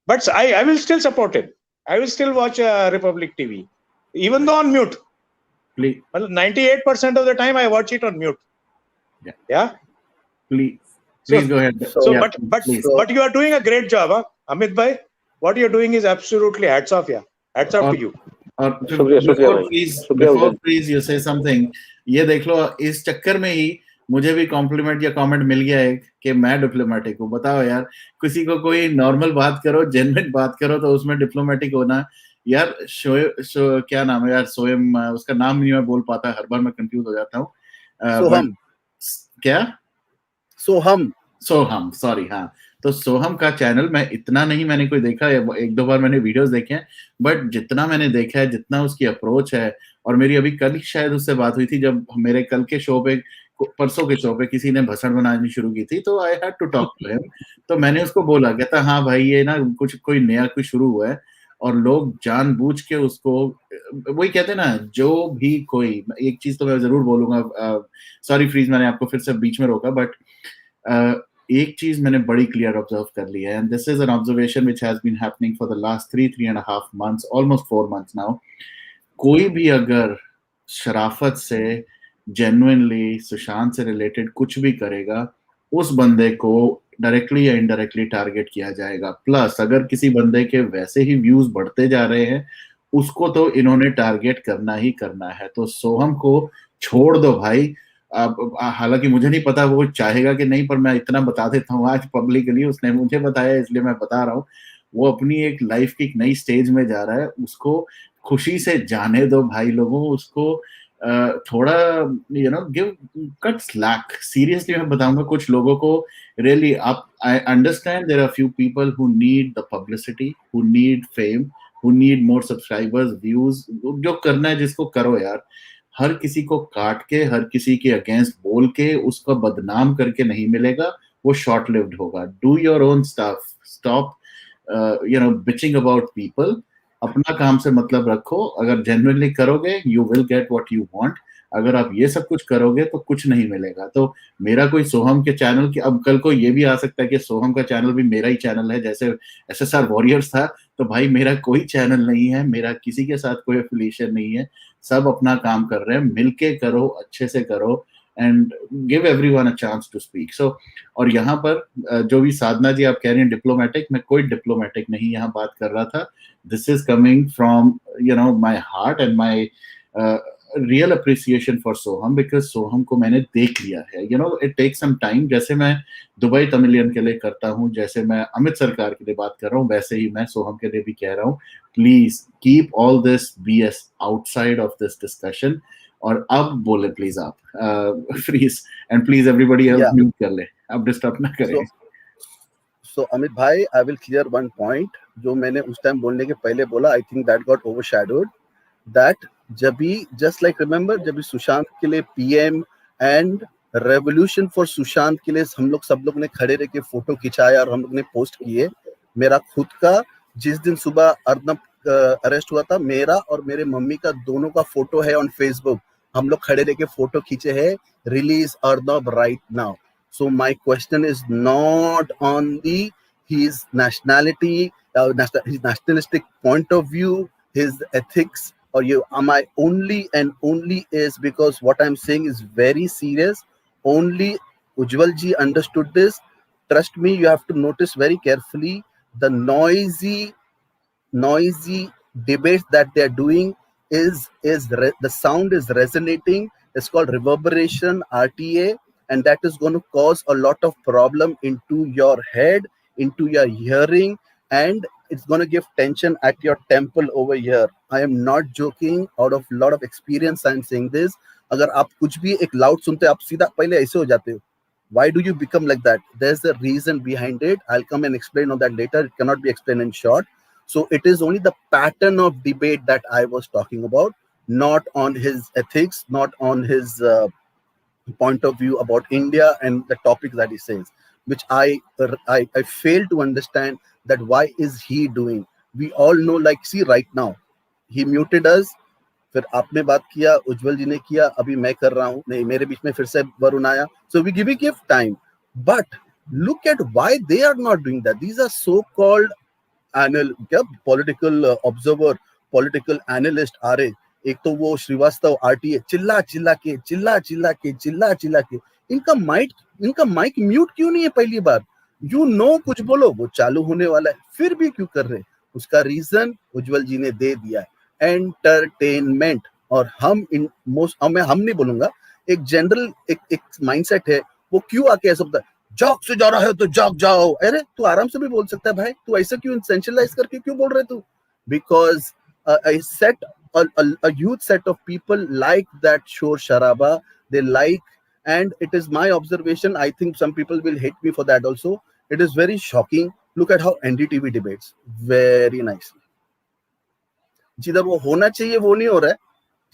but I will still support him, I will still watch Republic TV even though on mute. मतलब 98% of the time I watch it on mute. Yeah. Please go ahead. So, Yeah, but please. you are doing a great job, huh? Amit bhai, what you are doing is absolutely hats off, yeah. Hats off to you. और शुक्रिया शुक्रिया before भाई, please शुक्रिया before Uday. Please you से something, ये देख लो, इस चक्कर में ही मुझे भी कॉम्प्लीमेंट या कमेंट मिल गया है कि मैं डिप्लोमेटिक हूँ। बताओ यार, किसी को कोई नॉर्मल बात करो, जेन्युइन बात करो, तो उसमें डिप्लोमेटिक होना यार। क्या नाम है यार, सोयम, उसका नाम नहीं मैं बोल पाता, हर बार मैं कंफ्यूज हो जाता हूँ। सोहम, क्या सोहम, सोहम, सॉरी। हाँ, तो सोहम का चैनल मैं इतना नहीं, मैंने कोई देखा है, एक दो बार मैंने वीडियोस देखे हैं, बट जितना मैंने देखा है, जितना उसकी अप्रोच है, और मेरी अभी कल शायद उससे बात हुई थी, जब मेरे कल के शो पे, परसों के शो पे किसी ने भसड़ बनानी शुरू की थी, तो I had to talk to him. तो मैंने उसको बोला, कहता हाँ भाई, ये ना कुछ कोई नया कुछ शुरू हुआ है, और लोग जानबूझ के उसको, वही कहते हैं ना, जो भी कोई, एक चीज तो मैं जरूर बोलूंगा, सॉरी फ्रीज, मैंने आपको फिर से बीच में रोका, बट एक चीज मैंने बड़ी क्लियर ऑब्जर्व कर ली है, and this is an observation which has been happening for the last 3.5 months, almost 4 months now. कोई भी अगर शराफत से, जेन्युइनली सुशांत से रिलेटेड कुछ भी करेगा, उस बंदे को डायरेक्टली या इनडायरेक्टली टारगेट किया जाएगा। प्लस अगर किसी बंदे के वैसे ही व्यूज बढ़ते जा रहे हैं, उसको तो इन्होंने टारगेट करना ही करना है। तो सोहम को छोड़ दो भाई। अब हालांकि मुझे नहीं पता वो चाहेगा कि नहीं, पर मैं इतना बता देता हूँ आज पब्लिकली, उसने मुझे बताया इसलिए मैं बता रहा हूँ। वो अपनी एक लाइफ की एक नई स्टेज में जा रहा है, उसको खुशी से जाने दो भाई लोगों। उसको थोड़ा गिव कट स्लैक। सीरियसली मैं बताऊंगा, कुछ लोगों को रियली, आप, I understand there are few people who need the publicity, who need fame, who need more subscribers, views. जो करना है जिसको करो यार। हर किसी को काट के, हर किसी के अगेंस्ट बोल के, उसका बदनाम करके नहीं मिलेगा। वो शॉर्ट लिव्ड होगा। Do your own stuff, stop bitching about people. अपना काम से मतलब रखो। अगर जेन्युइनली करोगे, you will get what you want. अगर आप ये सब कुछ करोगे तो कुछ नहीं मिलेगा। तो मेरा कोई सोहम के चैनल की, अब कल को ये भी आ सकता है कि सोहम का चैनल भी मेरा ही चैनल है, जैसे SSR वॉरियर्स था। तो भाई मेरा कोई चैनल नहीं है, मेरा किसी के साथ कोई एफिलिएशन नहीं है। सब अपना काम कर रहे हैं, मिलके करो, अच्छे से करो, and give everyone a chance to speak. So, और यहाँ पर जो भी साधना जी आप कह रही हैं डिप्लोमेटिक, मैं कोई डिप्लोमेटिक नहीं यहाँ बात कर रहा था। This is coming from my heart and my real appreciation for Soham, because Soham को मैंने देख लिया है। It take some time. जैसे मैं दुबई तमिलियन के लिए करता हूँ, जैसे मैं अमित सरकार के लिए बात कर रहा हूँ, वैसे ही मैं सोहम के लिए भी कह रहा हूँ, please keep all this BS outside of this discussion. और अब बोले प्लीज आप फ्रीज, and please everybody else Yeah. Mute कर ले, अब डिस्टर्ब ना करें. So Amit bhai, I will clear one point जो मैंने उस टाइम बोलने के पहले बोला. I think that got overshadowed. That जब भी, just like remember जब भी सुशांत के लिए PM and revolution for Sushant के लिए हम लोग सब लोग ने खड़े रह के फोटो खिंचाया और हम लोग ने पोस्ट किए. मेरा खुद का जिस दिन सुबह अर्नब अरेस्ट हुआ था, मेरा और मेरे मम्मी का दोनों का फोटो है ऑन फेसबुक. हम लोग खड़े रह के फोटो खींचे हैं, release Arnab right now. So my question is not on the his nationality, his nationalistic point of view, his ethics, or you. My only and only is because what I'm saying is very serious. Only Ujjwal ji understood this. Trust me, you have to notice very carefully the noisy debates that they're doing the sound is resonating. It's called reverberation, RTA, and that is going to cause a lot of problem into your head, into your hearing, and it's going to give tension at your temple over here. I am not joking. Out of lot of experience I'm saying this. अगर आप कुछ भी एक loud सुनते आप सीधा पहले ऐसे हो जाते हो. Why do you become like that? There's a reason behind it. I'll come and explain on that later. It cannot be explained in short. So it is only the pattern of debate that I was talking about, not on his ethics, not on his point of view about India and the topics that he says, which I fail to understand that why is he doing. We all know, like, see right now, he muted us. फिर आपने बात किया, उज्जवल जी ने किया, अभी मैं कर रहा हूँ, नहीं मेरे बीच में फिर से वरुण आया. So we give time, but look at why they are not doing that. These are so-called political observer, political analyst आ रहे. एक तो वो श्रीवास्तव आरटीए चिल्ला चिल्ला के इनका माइक म्यूट क्यों नहीं है पहली बार. कुछ बोलो वो चालू होने वाला है, फिर भी क्यों कर रहे. उसका रीजन उज्जवल जी ने दे दिया है, एंटरटेनमेंट. और हम हम नहीं बोलूंगा, एक जनरल एक माइंडसेट है, वो क्यों आके ऐसा बोलता है जॉग से जा रहा है तो जॉग जाओ. अरे तू आराम से भी बोल सकता है भाई, तू ऐसा क्यों सेंशनलाइज करके क्यों बोल रहे तू. Because a huge set of people like that shore sharaba. They like, and it is my observation, I think some people will hate me for that also. It is very shocking. Look at how NDTV debates very nicely. जिधर वो होना चाहिए वो नहीं हो रहा है.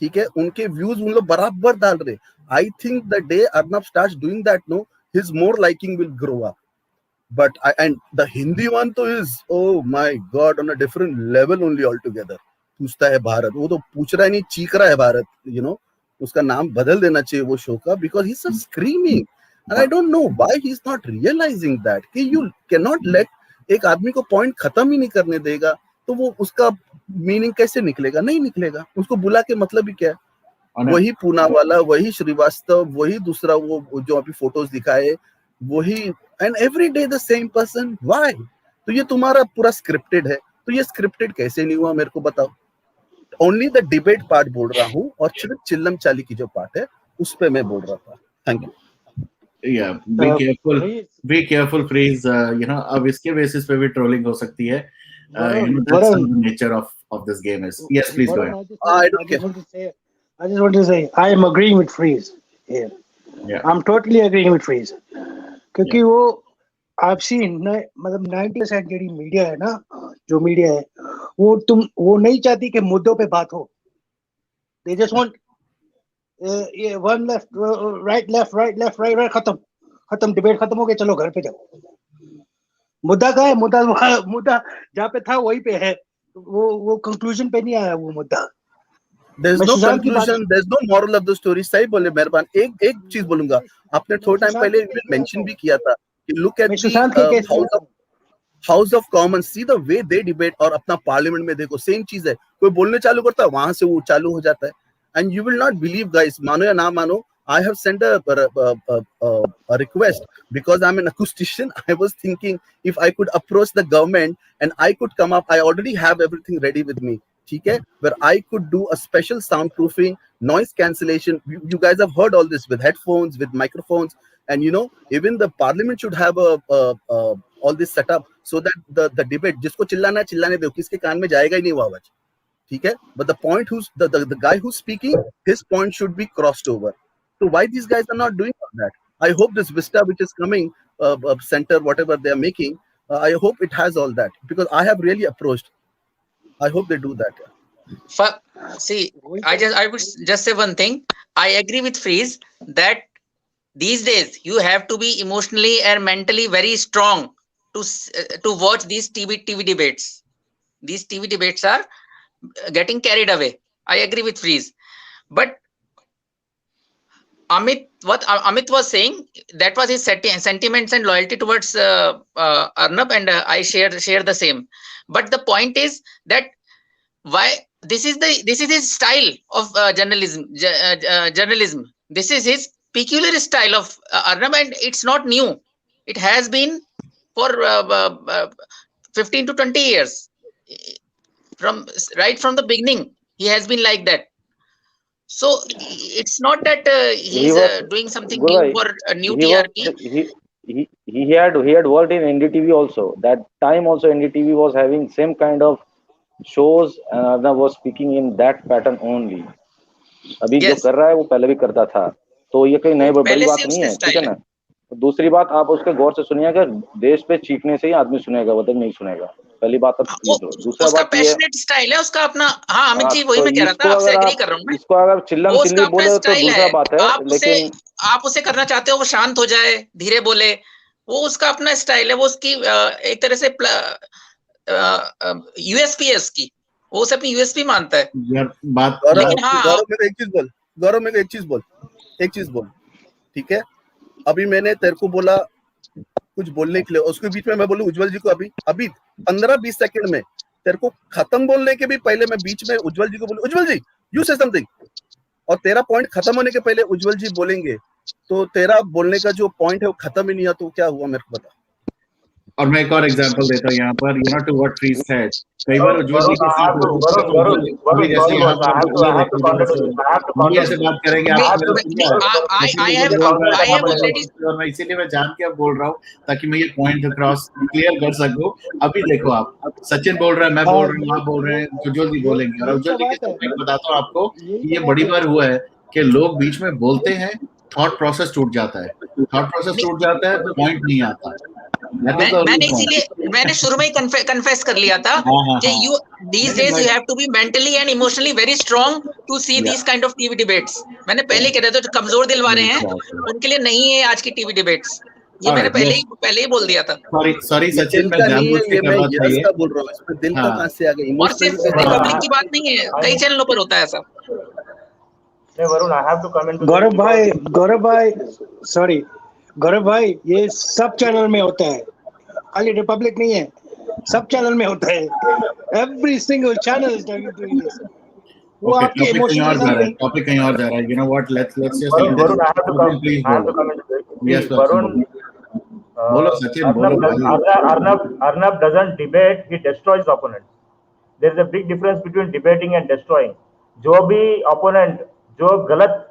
ठीक है, उनके व्यूज उन लोग बराबर डाल रहे. I think the day Arnab starts doing that, no, his more liking will grow up. But and the Hindi one तो is, oh my God, on a different level only altogether. पूछता है भारत, वो तो पूछ रहा है नहीं, चीख रहा है भारत. उसका नाम बदल देना चाहिए वो शो का, because he's so screaming. And I don't know why he's not realizing that कि you cannot let एक आदमी को पॉइंट खत्म ही नहीं करने देगा तो वो उसका मीनिंग कैसे निकलेगा. नहीं निकलेगा. उसको बुला के मतलब ही क्या है. वही पूना वाला, वही श्रीवास्तव, वही दूसरा वो जो अभी फोटोज दिखाए, वही, and every day the same person. Why. तो ये तुम्हारा पूरा स्क्रिप्टेड है. तो ये स्क्रिप्टेड कैसे नहीं हुआ मेरे को बताओ. ओनली द डिबेट पार्ट बोल रहा हूँ, और सिर्फ चिल्लम चाली की जो पार्ट है उस पे मैं बोल रहा था. Thank you. Yeah, be careful please. अब इसके बेसिस पे भी ट्रोलिंग हो सकती है. That's how the nature of this game is. Yes, please go ahead. I just want to say I am agreeing with Freeze here. Yeah. I'm totally agreeing with Freeze. क्योंकि वो I've seen मतलब 90% JD media है ना, जो media है वो नहीं चाहती कि मुद्दों पे बात हो. They just want one left, right, खत्म डिबेट खत्म हो गया, चलो घर पे जाओ. मुद्दा का है, मुद्दा जहाँ पे था वहीं पे है. वो कंक्लूजन पे नहीं आया वो मुद्दा. There's no conclusion, there's no moral of the story. सही बोले मेहरबान. एक चीज बोलूंगा, आपने थोड़ा टाइम पहले मेंशन भी किया था कि look at the House of Commons, see the way they debate. और अपना पार्लियामेंट में देखो सेम चीज है. कोई बोलने चालू करता है, वहां से वो चालू हो जाता है. And you will not believe, guys, मानो या ना मानो, I have sent a request because I'm an acoustician. I was thinking if I could approach the government and I could come up, I already have everything ready with me. Okay, where I could do a special soundproofing, noise cancellation. You guys have heard all this with headphones, with microphones, and even the parliament should have all this set up so that the debate, जिसको चिल्लाने दो, किसके कान में जाएगा ही नहीं वो आवाज. ठीक है, but the point who's the guy who's speaking, his point should be crossed over. So why these guys are not doing all that? I hope this Vista which is coming, center, whatever they are making, I hope it has all that, because I have really approached. I hope they do that. See, I would just say one thing. I agree with Freeze that these days you have to be emotionally and mentally very strong to watch these TV debates. These TV debates are getting carried away. I agree with Freeze, but what Amit was saying, that was his sentiments and loyalty towards Arnab, and I share the same. But the point is that why this is his style of journalism. This is his peculiar style of Arnab, and it's not new. It has been for 15 to 20 years, right from the beginning. He has been like that. So it's not that he's doing something new for a new TRP. He had worked in NDTV also. That time also NDTV was having same kind of shows, and Arnab was speaking in that pattern only. अभी जो कर रहा है वो पहले भी करता था, तो ये कोई नई बड़ी बात नहीं है, ठीक है ना। दूसरी बात, आप उसके गौर से सुनिएगा, देश पे चीखने से ही आदमी सुनेगा, बदल नहीं सुनेगा। पहली बात अब दूसरा बात ये स्टाइल है उसका अपना। हाँ अमित जी, वही मैं कह रहा था, आपसे एग्री कर रहा हूँ मैं। इसको अगर चिल्लम चिल्ली बोले तो दूसरा बात है, लेकिन आप उसे करना चाहते हो वो शांत हो जाए, धीरे बोले, वो उसका अपना स्टाइल है, वो उसकी एक तरह से यूएसपी है उसकी, वो उसे अपनी यूएसपी मानता है। लेकिन गौरव मेरे एक चीज बोल, ठीक है। अभी मैंने तेरे को बोला कुछ बोलने के लिए, उसके बीच में मैं बोलूं उज्जवल जी को, अभी 15-20 सेकंड में तेरे को खत्म बोलने के भी पहले मैं बीच में उज्जवल जी को बोलूं, उज्जवल जी यू से समथिंग, और तेरा पॉइंट खत्म होने के पहले उज्जवल जी बोलेंगे, तो तेरा बोलने का जो पॉइंट है वो खत्म ही नहीं हुआ, तो क्या हुआ मेरे को बता। और मैं एक और एग्जांपल देता हूँ यहाँ पर, यू नो, टू व्हाट फ्रीज सेड, कई बार उज्जवल जी के साथ जैसे यहाँ पर ऐसे बात करेंगे, मैं इसीलिए मैं जान के अब बोल रहा हूँ ताकि मैं ये पॉइंट क्रॉस क्लियर कर सकूं। अभी देखो, आप सचिन बोल रहा है, मैं बोल रहा हूँ, आप बोल रहे हैं, उज्जवल जी बोलेंगे, और उज्जवल जी के साथ मैं बताता हूँ आपको कि ये बड़ी बार हुआ है कि लोग बीच में बोलते हैं, थॉट प्रोसेस टूट जाता है, पॉइंट नहीं आता। मैंने इसीलिए मैंने शुरू में ही कन्फेस कर लिया था कि you these days you have to be mentally and emotionally very strong to see these kind of TV debates. मैंने पहले कह रहा था, जो कमजोर दिल वाले हैं उनके लिए नहीं है आज की टीवी डिबेट्स, ये मैंने पहले ही बोल दिया था। सॉरी सचिन, मैं जानबूझ के कर रहा था ये, बोल रहा हूँ, इसमें दिल का कहां से आ गया, और सिर्फ रिपब्लिक की बात नहीं है, कई चैनलों पर होता है ऐसा। Varun, I have to come into गौरव भाई, ये सब चैनल में होता है, खाली रिपब्लिक नहीं है, सब चैनल में होता है। Every single channel is doing this. वो आपके इमोशनल टॉपिक कहीं और जा रहा है, you know what, let's just Varun, I have to come into this. Varun, बोलो सचिन, बोलो। Arnab doesn't debate, he destroys opponents. There is a big difference between debating and destroying. जो भी opponent जो गलत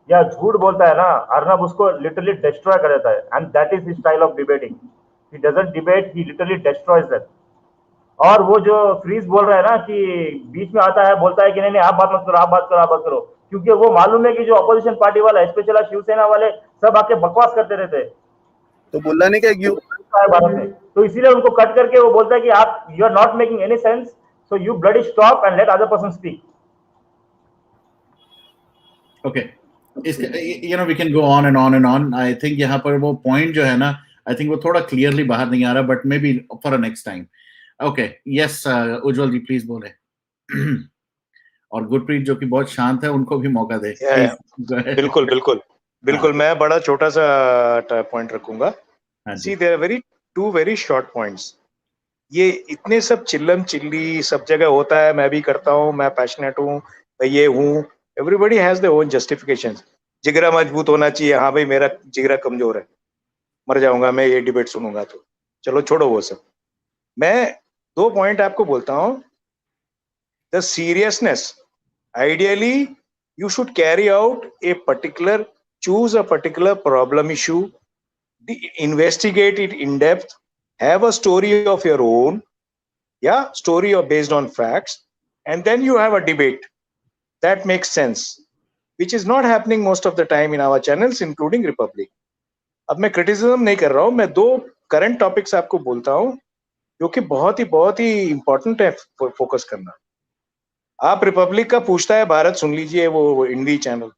या झूठ बोलता है ना, अर्नब उसको लिटरली डिस्ट्रॉय कर देता है, and that is his style of debating. He doesn't debate, he literally destroys that. और वो जो फ्रीज बोल रहा है ना कि बीच में आता है, बोलता है कि नहीं आप बात मत करो, आप बात करो, क्योंकि वो मालूम है कि जो अपोजिशन पार्टी वाला, स्पेशली शिवसेना वाले, सब आके बकवास करते रहते हैं, तो बोलना नहीं क्या, तो इसीलिए उनको कट करके वो बोलता है कि आप you are not making any sense, so you bloody stop and let other person speak. Okay, you know, we can go on and on and on. I think यहाँ पर वो point जो है ना, I think वो थोड़ा clearly बाहर नहीं आ रहा, but maybe for a next time. Okay, yes, Ujjwal ji please बोले। और गुरप्रीत जो कि बहुत शांत है, उनको भी मौका दे। बिल्कुल मैं बड़ा छोटा सा पॉइंट रखूंगा। See, there are two very short points. ये इतने सब चिल्लम चिल्ली सब जगह होता है, मैं भी करता हूँ, मैं पैशनेट हूँ, मैं ये हूँ, everybody has their own justifications. जिगरा मजबूत होना चाहिए, हाँ भाई मेरा जिगरा कमजोर है, मर जाऊंगा मैं ये डिबेट सुनूंगा, तो चलो छोड़ो वो सब। मैं 2 पॉइंट आपको बोलता हूँ। The seriousness, ideally you should carry out a particular, choose a particular problem issue, investigate it in depth, have a story of your own, story based on facts, and then you have a debate that makes sense, which is not happening most of the time in our channels, including Republic. अब मैं criticism नहीं कर रहा हूँ, मैं दो current topics आपको बोलता हूँ जो कि बहुत ही इंपॉर्टेंट है फोकस करना. आप रिपब्लिक का पूछता है भारत, सुन लीजिए वो हिंदी चैनल.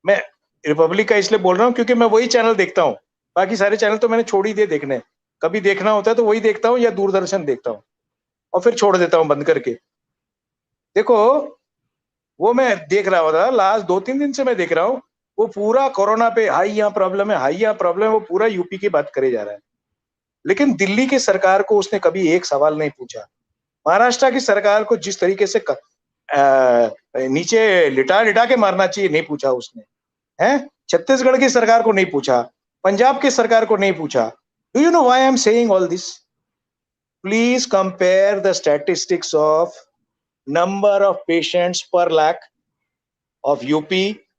मैं रिपब्लिक का इसलिए बोल रहा हूँ क्योंकि मैं वही चैनल देखता हूँ, बाकी सारे चैनल तो मैंने छोड़ ही दिए देखने. कभी देखना होता है तो वही देखता हूँ या दूरदर्शन देखता हूँ और फिर छोड़ देता हूँ बंद करके. देखो वो मैं देख रहा था लास्ट 2-3 दिन से, मैं देख रहा हूँ वो पूरा कोरोना पे हाई यहाँ प्रॉब्लम है, हाई यहाँ प्रॉब्लम है, वो पूरा यूपी की बात करे जा रहा है. लेकिन दिल्ली की सरकार को उसने कभी एक सवाल नहीं पूछा. महाराष्ट्र की सरकार को जिस तरीके से नीचे लिटा के मारना चाहिए नहीं पूछा उसने, है. छत्तीसगढ़ की सरकार को नहीं पूछा, पंजाब की सरकार को नहीं पूछा. Do you know why I am saying all this? Please compare the statistics of number of patients per lakh of UP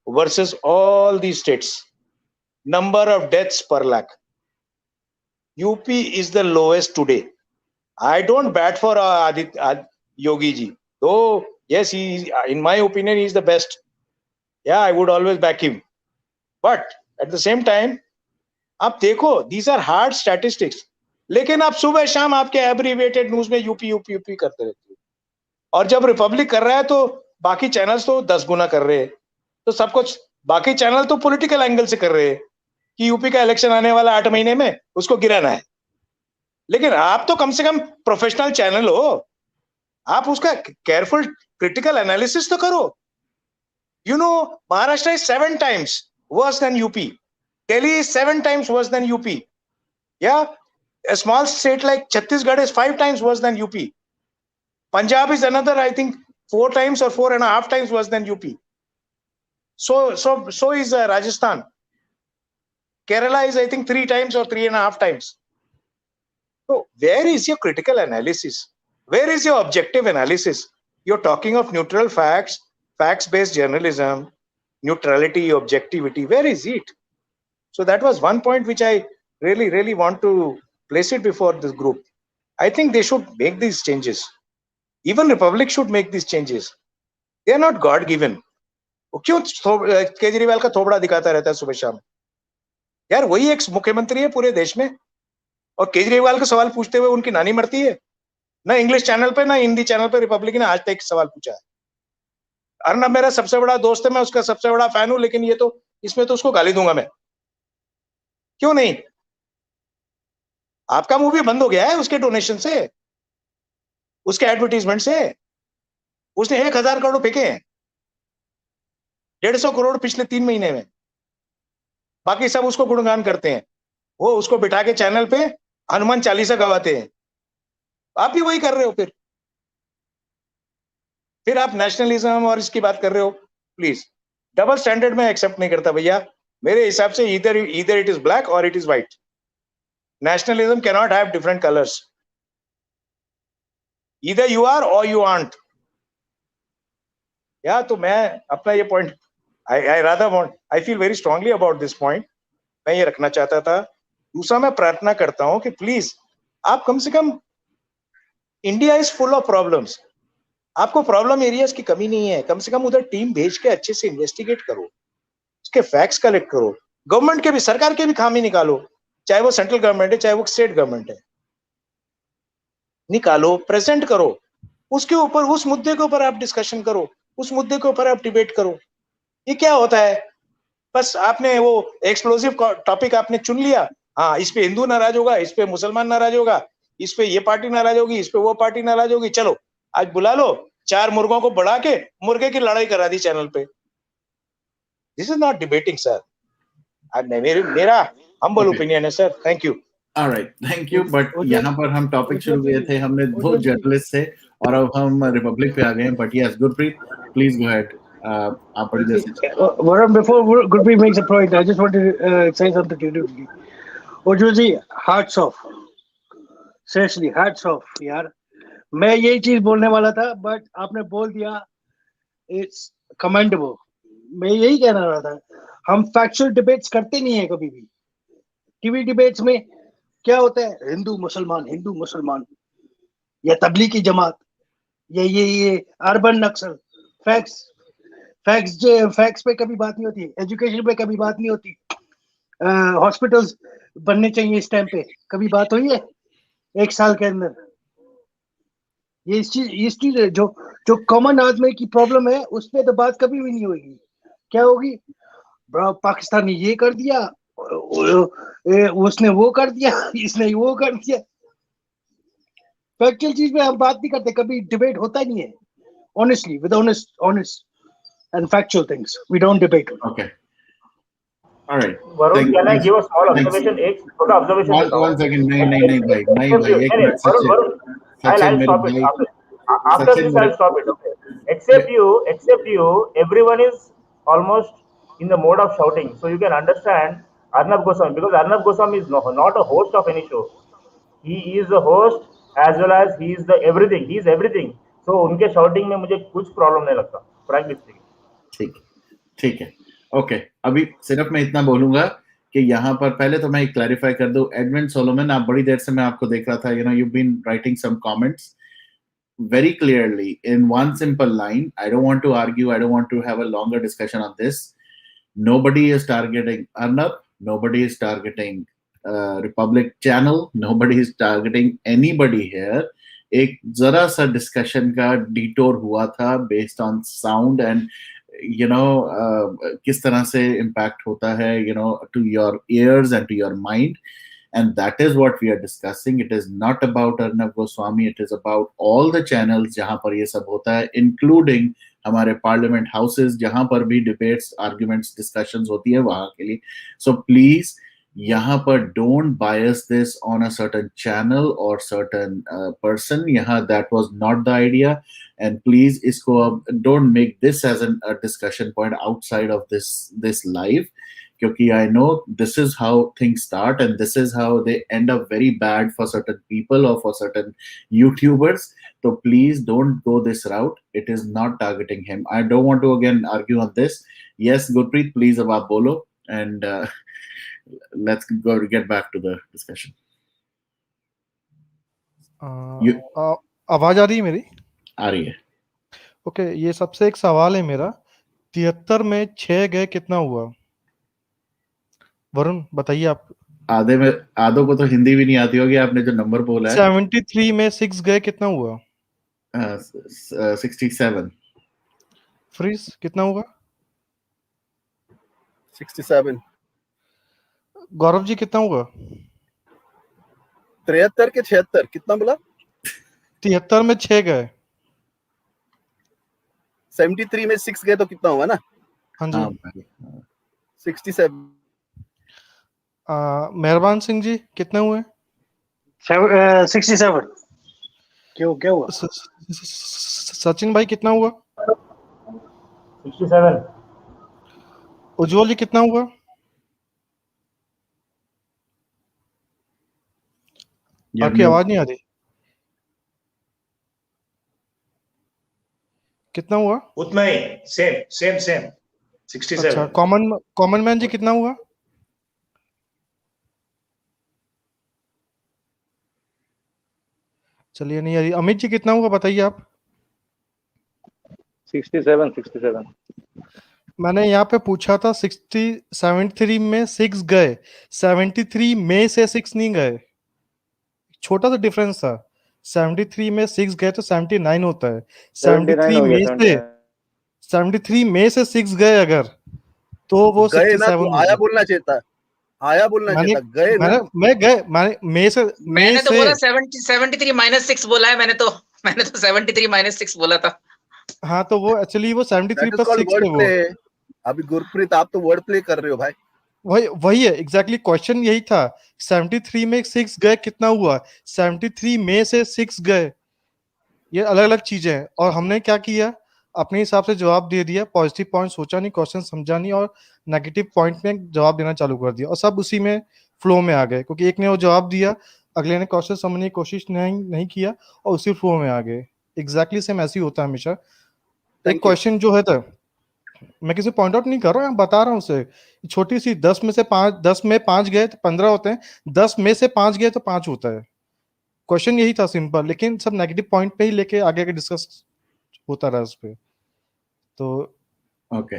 versus all these states. Number of deaths per lakh. UP is the lowest today. I don't bat for Yogi ji. Though, yes, in my opinion, he is the best. Yeah, I would always back him. But at the same time, आप देखो, these are hard statistics. लेकिन आप सुबह शाम आपके abbreviated news में UP करते रहते हो. और जब रिपब्लिक कर रहा है तो बाकी चैनल्स तो 10 गुना कर रहे हैं. तो सब कुछ बाकी चैनल तो पॉलिटिकल एंगल से कर रहे हैं कि यूपी का इलेक्शन आने वाला 8 महीने में, उसको गिराना है. लेकिन आप तो कम से कम प्रोफेशनल चैनल हो, आप उसका केयरफुल क्रिटिकल एनालिसिस तो करो. You know, Maharashtra is 7 times worse than UP. Delhi is 7 times worse than UP. Yeah, a small state like Chhattisgarh is 5 times worse than UP. Punjab is another, I think, 4 times or 4.5 times worse than UP. So is Rajasthan. Kerala is, I think, 3 times or 3.5 times. So where is your critical analysis? Where is your objective analysis? You're talking of neutral facts, facts-based journalism, neutrality, objectivity. Where is it? So that was one point which I really want to place it before this group. I think they should make these changes. Even Republic should make these changes. They are not God given. क्यों केजरीवाल का थोबड़ा दिखाता रहता है सुबह शाम? यार वही एक मुख्यमंत्री है पूरे देश में, और केजरीवाल का सवाल पूछते हुए उनकी नानी मरती है. ना इंग्लिश चैनल पे ना हिंदी चैनल पे रिपब्लिक ने आज तक सवाल पूछा है. अर्नब मेरा सबसे बड़ा दोस्त है, मैं उसका सबसे बड़ा फैन हूं, लेकिन ये तो इसमें तो उसको गाली दूंगा मैं. क्यों नहीं? आपका मूवी बंद हो गया है उसके डोनेशन से, उसके एडवर्टीजमेंट से. उसने 1000 करोड़ फेंके हैं, 150 करोड़ पिछले 3 महीने में. बाकी सब उसको गुणगान करते हैं, वो उसको बिठा के चैनल पे हनुमान चालीसा गवाते हैं. आप भी वही कर रहे हो. फिर आप नेशनलिज्म और इसकी बात कर रहे हो. प्लीज, डबल स्टैंडर्ड में एक्सेप्ट नहीं करता भैया. मेरे हिसाब से इधर इट इज ब्लैक और it is white. Nationalism can not have different colours. Either you are or you aren't. या तो मैं अपना ये point I feel very strongly about this point. मैं ये रखना चाहता था. दूसरा, मैं प्रार्थना करता हूं कि प्लीज आप कम से कम, India is full of problems. आपको प्रॉब्लम एरियाज की कमी नहीं है. कम से कम उधर टीम भेज के अच्छे से इन्वेस्टिगेट करो, उसके फैक्ट्स कलेक्ट करो. गवर्नमेंट के भी, सरकार के भी खामी निकालो, चाहे वो सेंट्रल गवर्नमेंट है चाहे वो स्टेट गवर्नमेंट है. निकालो, प्रेजेंट करो, उसके ऊपर, उस मुद्दे के ऊपर आप डिस्कशन करो, उस मुद्दे के ऊपर आप डिबेट करो. ये क्या होता है, बस आपने वो एक्सप्लोसिव टॉपिक आपने चुन लिया. हाँ, इस पे हिंदू नाराज होगा, इस पे मुसलमान नाराज होगा, इस पे ये पार्टी नाराज होगी, इस पे वो पार्टी नाराज होगी. चलो आज बुला लो, 4 मुर्गों को बढ़ा के मुर्गे की लड़ाई करा दी चैनल पे. This is not debating sir. मेरा हम्बल ओपिनियन है sir. Thank you. Alright, thank you. But यहाँ पर हम टॉपिक शुरू किए थे, हमने 2 जर्नलिस्ट थे और अब हम रिपब्लिक पे आ गए हैं. But yes, Gurpreet, please go ahead. आप बड़ी देर से. Varun, before Gurpreet makes a point, I just want to say something to you. Urju ji, hats off. Seriously, hats off, यार. मैं यही चीज बोलने वाला था, but आपने बोल दिया. It's commendable. मैं यही कहना रहा था. हम factual debates करते नहीं है कभी भी. टीवी डिबेट्स में क्या होता है, हिंदू मुसलमान या तबलीगी जमात. ये अर्बन नक्सल फैक्ट्स पे कभी बात नहीं होती, एजुकेशन पे कभी बात नहीं होती, हॉस्पिटल्स बनने चाहिए इस टाइम पे, कभी बात हुई है 1 साल के अंदर? ये इस चीज जो कॉमन आदमी की प्रॉब्लम है उस पे तो बात कभी भी नहीं होगी। क्या होगी? ब्रो पाकिस्तान ने ये कर दिया, उसने वो कर दिया, इसने वो कर दिया। फैक्चुअल चीज पे हम बात नहीं करते, कभी डिबेट होता नहीं है। Honestly, with honest and factual things, we don't debate. Okay. All right. Varun, can I give a small Thanks. Observation? एक छोटा ऑब्जर्वेशन देता हूँ। One second. नहीं भाई, एक मिनट वरुण, सचिन, I'll मेरे stop it भाई, after सचिन this. मेरे, I'll stop it. Okay. Except you, everyone is almost in the mode of shouting. So you can understand Arnab Goswami, because Arnab Goswami is not a host of any show. He is a host as well as he is the everything. He is everything. So उनके shouting में मुझे कुछ problem नहीं लगता, frankly speaking. ठीक है, okay. अभी सिर्फ मैं इतना बोलूंगा कि यहाँ पर पहले तो मैं एक क्लैरिफाई कर दूं, एडविन सोलोमन, आप बड़ी देर से मैं आपको देख रहा था, you been writing some comments very clearly in one simple line. I don't want to argue, I don't want to have a longer discussion on this. Nobody is targeting Arnab, nobody is targeting Republic Channel, nobody is targeting anybody here. एक जरा सा discussion का detour हुआ था based on sound and किस तरह से impact होता है to your ears and to your mind, and that is what we are discussing. It is not about Arnab Goswami, it is about all the channels जहां पर ये सब होता है, including हमारे पार्लियामेंट हाउसेस जहां पर भी डिबेट्स, आर्ग्यूमेंट्स, डिस्कशंस होती है वहां के लिए। सो प्लीज यहाँ पर don't bias this on a certain channel और सर्टेन पर्सन। यहाँ that was not the idea, and please इसको अब don't make this as an discussion point outside of this live, क्योंकि I know this is how things start and this is how they end up very bad for certain people or for certain YouTubers. So please don't go this route. It is not targeting him. I don't want to again argue on this. Yes, Gurpreet, please अब आप बोलो and let's get back to the discussion. आवाज आ रही है मेरी? आ रही है। Okay, ये सबसे एक सवाल है मेरा, 73 में 6 गए कितना हुआ? वरुण बताइए आप। आधों को तो हिंदी भी नहीं आती होगी, आपने जो नंबर बोला है। 73 में 6 गए कितना हुआ? 67। फ्रीज कितना होगा? 67। गौरव जी कितना होगा? 73 के 76 कितना बोला? 73 में 6 गए। 73 में 6 गए तो कितना होगा ना? हाँ जी। 67। मेहरबान सिंह जी कितने हुए? 67। क्या हुआ? सचिन भाई कितना हुआ? 67। उज्जवल जी कितना हुआ? आपकी आवाज नहीं आ रही। कितना हुआ? उतना ही, सेम 67। अच्छा, कॉमन मैन जी कितना हुआ? चलिए नहीं यार, अमित जी कितना हुआ बताइए आप। 67। मैंने यहाँ पे पूछा था 73 में 6 गए, 73 में से 6 नहीं गए, छोटा सा डिफरेंस था। 73 में 6 गए तो 79 होता है। 73 में से 6 गए अगर, तो वो 67 तो आया बोलना चाहिए था, गए ना। मैंने तो बोला 73 माइनस 6 बोला है मैंने तो 73 माइनस 6 बोला था। हाँ, तो वो एक्चुअली वो 73 प्लस 6 थे वो। अभी गुरप्रीत आप तो वर्ड प्ले कर रहे हो भाई। वही है एग्जैक्टली, क्वेश्चन यही था। 73 में 6 गए कितना हुआ? 73 में से 6 गए, ये अलग अलग चीजें हैं। और हमने क्या किया, अपने हिसाब से जवाब दे दिया, पॉजिटिव पॉइंट सोचा नहीं, क्वेश्चन समझा नहीं, और नेगेटिव पॉइंट में जवाब देना चालू कर दिया, और सब उसी में फ्लो में आ गए, क्योंकि एक ने वो जवाब दिया, अगले ने क्वेश्चन समझने की कोशिश नहीं किया, और उसी फ्लो में आ गए। एग्जैक्टली सेम ऐसे ही होता है हमेशा। एक क्वेश्चन जो है था, मैं किसी पॉइंट आउट नहीं कर रहा हूँ, बता रहा हूँ उसे, छोटी सी 10 में 5 गए तो 15 होते हैं, 10 में से 5 गए तो 5 होता है। क्वेश्चन यही था सिंपल, लेकिन सब नेगेटिव पॉइंट पे ही लेके आगे आगे डिस्कस होता रहा उस पे, तो ओके,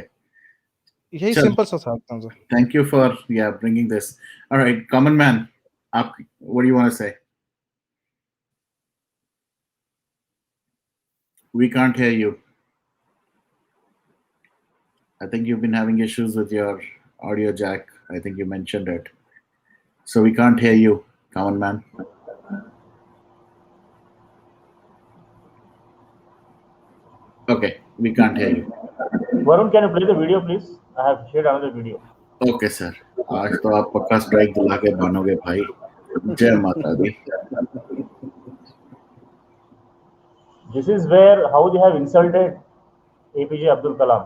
यही चल, सिंपल सा था answer. Thank you for bringing this. Alright, common man, आप what do you want to say? We can't hear you. I think you've been having issues with your audio jack. I think you mentioned it. So we can't hear you, common man. Okay, we can't hear you. Varun, can you play the video, please? I have shared another video. Okay, sir. आज तो आप पक्का strike दिला के बनोगे भाई। जय माता दी। This is where how they have insulted APJ Abdul Kalam.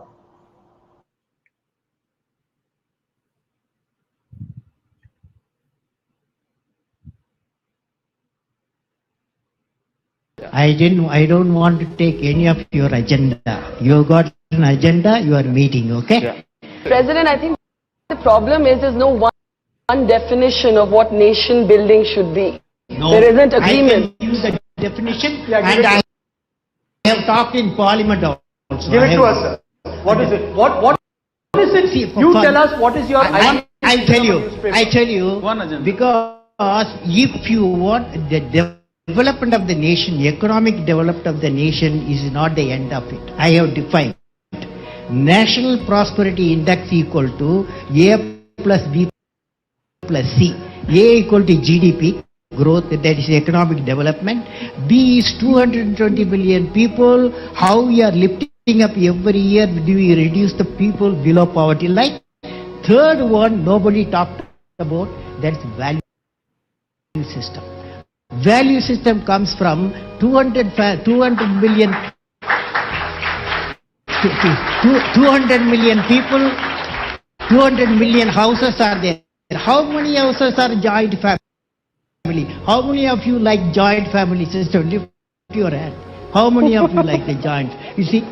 I don't want to take any of your agenda. You got an agenda, you are meeting, okay? Yeah. President, I think the problem is there's no one definition of what nation building should be. No, there isn't agreement. I can give the definition, and I have talked in Parliament also. Give it to us, sir. What is it? What is it? See, you tell us what is your... I'll tell you, because if you want the development of the nation, economic development of the nation is not the end of it. I have defined National Prosperity Index equal to A plus B plus C. A equal to GDP growth, that is economic development. B is 220 million people. How we are lifting up every year, do we reduce the people below poverty line? Third one, nobody talked about, that's value system. Value system comes from 200 million 200 million people, 200 million houses are there. How many houses are joint family? How many of you like joint family system? Lift your hand. How many of you like the joint? You see,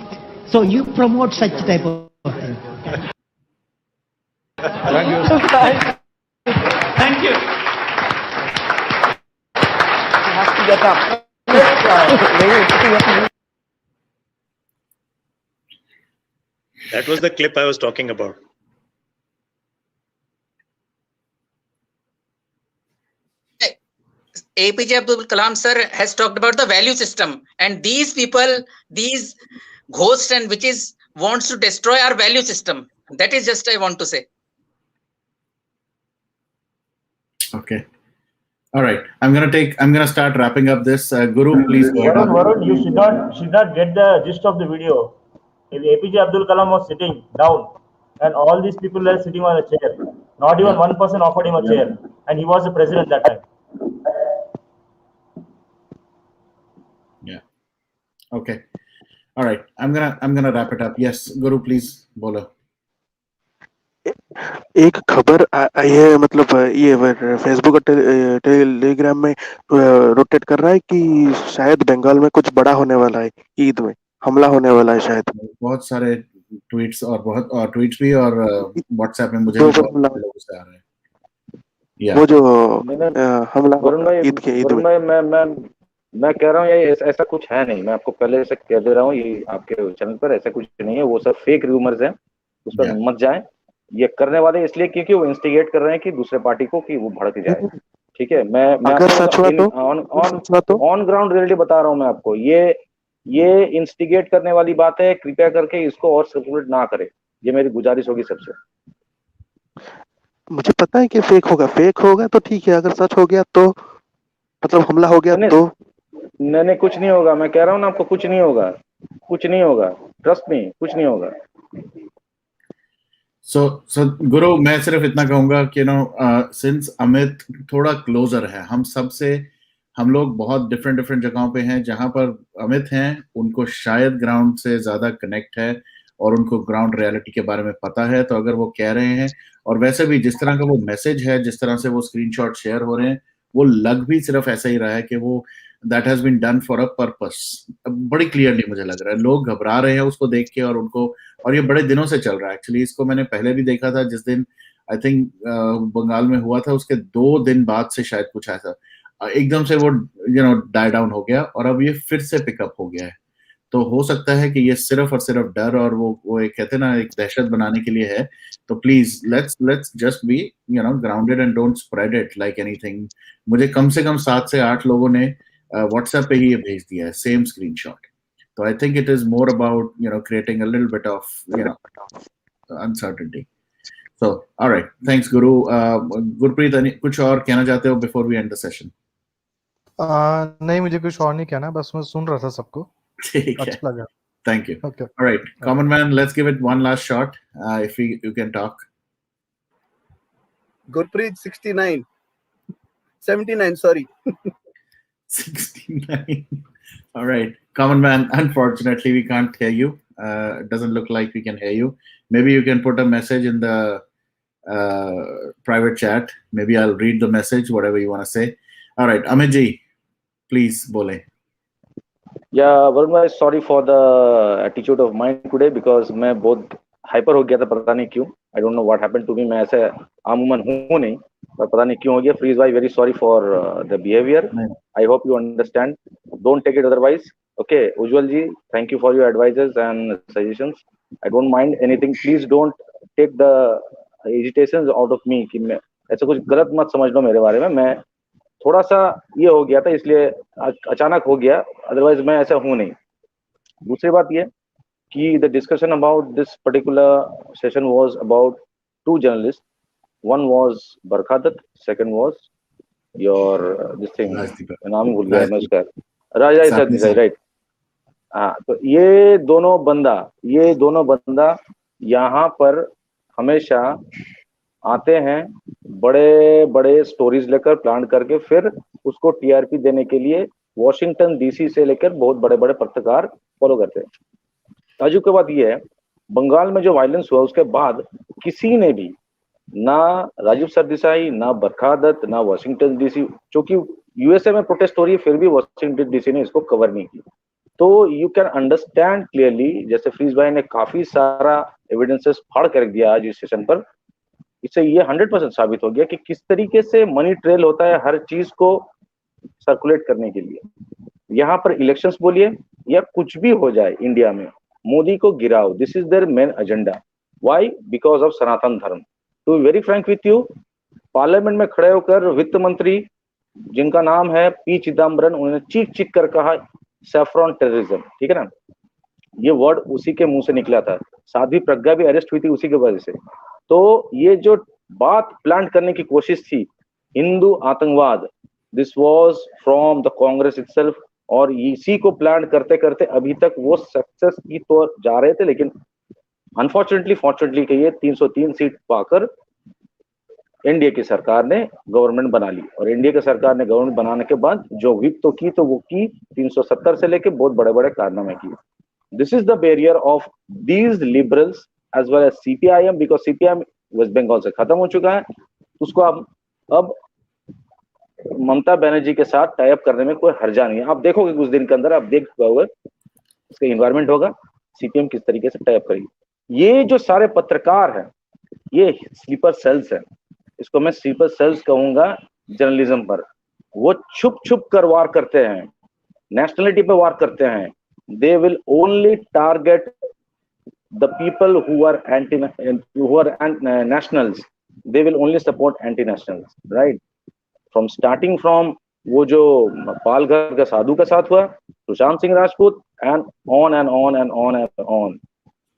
so you promote such type of thing. Thank you. Thank you. You have to get up. That was the clip I was talking about. APJ Abdul Kalam sir has talked about the value system, and these people, these ghosts and witches wants to destroy our value system. That is just I want to say. Okay. All right. I'm gonna start wrapping up this. Guru, please go ahead. Varun, you should not get the gist of the video. If APJ Abdul Kalam was sitting down, and all these people were sitting on a chair. Not even one person offered him a chair, and he was the president that time. Yeah. Okay. All right. I'm gonna wrap it up. Yes, Guru, please, bolo. एक खबर आई है, मतलब ये Facebook और Telegram में rotate कर रहा है कि शायद बंगाल में कुछ बड़ा होने वाला है, ईद में हमला होने वाला है शायद। बहुत सारे ट्वीट्स और ट्वीट्स भी और व्हाट्सएप में मुझे भी बहुत लोगों से आ रहे हैं। वो जो हमला ईद में मैं कह रहा हूँ ये ऐसा कुछ है नहीं। मैं आपको पहले से कह दे रहा हूँ, ये आपके चैनल पर ऐसा कुछ नहीं है। वो सब फेक रूमर्स हैं, उस पर मत जाएं। ये करने वाले इसलिए क्योंकि वो इंस्टिगेट कर रहे हैं कि दूसरे पार्टी को कि वो भड़क जाए। ठीक है, मैं ऑन ग्राउंड रियलिटी बता रहा हूँ मैं आपको। ये इंस्टिगेट करने वाली बात है। कृपया करके इसको और सर्कुलेट ना करें, ये मेरी गुजारिश होगी सबसे। मुझे पता है कि फेक होगा तो ठीक है, अगर सच हो गया तो मतलब हमला हो गया तो नहीं, कुछ नहीं होगा। मैं कह रहा हूँ ना आपको, कुछ नहीं होगा। ट्रस्ट मी, कुछ नहीं होगा। So गुरु, मैं सिर्फ इतना कहूंगा कि सिंस अमित थोड़ा क्लोजर है हम सबसे, हम लोग बहुत डिफरेंट जगहों पे हैं। जहां पर अमित हैं उनको शायद ग्राउंड से ज्यादा कनेक्ट है और उनको ग्राउंड रियलिटी के बारे में पता है। तो अगर वो कह रहे हैं, और वैसे भी जिस तरह का वो मैसेज है, जिस तरह से वो स्क्रीनशॉट शेयर हो रहे हैं, वो लग भी सिर्फ ऐसा ही रहा है कि वो that has been done for a purpose. बड़ी क्लियरली मुझे लग रहा है लोग घबरा रहे हैं उसको देख के, और ये बड़े दिनों से चल रहा है। एक्चुअली इसको मैंने पहले भी देखा था, जिस दिन आई थिंक बंगाल में हुआ था, उसके 2 दिन बाद से शायद कुछ ऐसा। एकदम से वो डाई डाउन हो गया और अब ये फिर से पिकअप हो गया है। तो हो सकता है कि ये सिर्फ और सिर्फ डर और वो एक कहते हैं ना एक दहशत बनाने के लिए है। तो please let's just be grounded and don't spread it like anything. मुझे कम से कम 7 से 8 लोगों ने व्हाट्सएप पे ही ये भेज दिया है सेम स्क्रीनशॉट। तो I think it is more about creating a little bit of uncertainty. So, all right. Thanks, Guru. Gurpreet, कुछ और कहना चाहते हो before we end the session? नहीं, मुझे कुछ और नहीं कहना, बस मैं सुन रहा था सबको। ठीक है। अच्छा लगा। Thank you. Okay. All right, Common Man, let's give it one last shot. If you can talk. Gurpreet 69. 79, sorry. 69. All right. Common Man, unfortunately, we can't hear you. It doesn't look like we can hear you. Maybe you can put a message in the private chat. Maybe I'll read the message, whatever you want to say. All right, Amit ji, please bole. Yeah, Varun bhai, sorry for the attitude of mind today because मैं बहुत hyper हो गया था, पता नहीं क्यों। I don't know what happened to me. मैं ऐसे आमूमन हूँ नहीं, पर पता नहीं क्यों हो गया। Freeze भाई, very sorry for the behavior. I hope you understand. Don't take it otherwise. Okay, Ujjwal ji, thank you for your advices and suggestions. I don't mind anything. Please don't take the agitations out of me कि मैं ऐसा कुछ गलत मत समझ लो मेरे बारे में। मैं थोड़ा सा ये हो गया था, इसलिए अचानक हो गया, अदरवाइज मैं ऐसा हूं नहीं। दूसरी बात ये कि the discussion about this particular session was about two journalist, one was Barkha Dutt, second was your this thing, नाम भूल गया मैं उसका, राजा सर, राइट। हाँ, तो ये दोनों बंदा यहाँ पर हमेशा आते हैं बड़े बड़े स्टोरीज लेकर, प्लान करके, फिर उसको टीआरपी देने के लिए वॉशिंगटन डीसी से लेकर बहुत बड़े बड़े पत्रकार फॉलो करते हैं। ताजुब की बात यह है, बंगाल में जो वायलेंस हुआ उसके बाद किसी ने भी, ना राजीव सरदेसाई, ना बरखा दत्त, ना वॉशिंगटन डीसी, क्योंकि यूएसए में प्रोटेस्ट हो रही है फिर भी वॉशिंगटन डीसी ने इसको कवर नहीं की। तो यू कैन अंडरस्टैंड क्लियरली, जैसे फ्रीज भाई ने काफी सारा एविडेंसेस फाड़ कर दिया आज इस सेशन पर, इससे ये 100% साबित हो गया कि किस तरीके से मनी ट्रेल होता है हर चीज को सर्कुलेट करने के लिए। यहाँ पर इलेक्शंस बोलिए या कुछ भी हो जाए इंडिया में, मोदी को गिराओ, this is their main agenda. Why? Because of Sanatan Dharma. To be very frank with you, parliament में खड़े होकर वित्त मंत्री जिनका नाम है पी चिदम्बरम, उन्होंने चीख चीख कर कहा सैफ्रॉन टेररिज्म, ठीक है ना, ये वर्ड उसी के मुंह से निकला था। साध्वी प्रज्ञा भी अरेस्ट हुई थी उसी की वजह से। तो ये जो बात प्लांट करने की कोशिश थी, हिंदू आतंकवाद, this was from the Congress itself, और इसी को प्लान करते करते अभी तक वो सक्सेस की तो जा रहे थे, लेकिन अनफॉर्चुनेटली फॉर्चुनेटली कहिए 303 सीट पाकर एनडीए की सरकार ने गवर्नमेंट बना ली, और एनडीए की सरकार ने गवर्नमेंट बनाने के बाद जो विप तो की, तो वो की 370 से लेके बहुत बड़े बड़े कारनामे किए। This is the barrier of these liberals as well as CPIM, because CPIM West Bengal से खत्म हो चुका है, उसको अब ममता बनर्जी के साथ टाइप करने में कोई हर्जा नहीं है। आप देखोगे कुछ दिन के अंदर, आप देख पाओगे इसका इन्वायरमेंट होगा, सीपीएम किस तरीके से टाइप करेगी। ये जो सारे पत्रकार हैं, ये स्लीपर सेल्स हैं, इसको मैं स्लीपर सेल्स कहूंगा जर्नलिज्म पर। वो छुप छुप कर वार करते हैं, नेशनलिटी पे वार करते हैं। They will only target the people who are nationals, they will only support anti-nationals, right? From starting from वो जो पालघर का साधु का साथ हुआ, Sushant Singh Rajput, and on and on and on and on.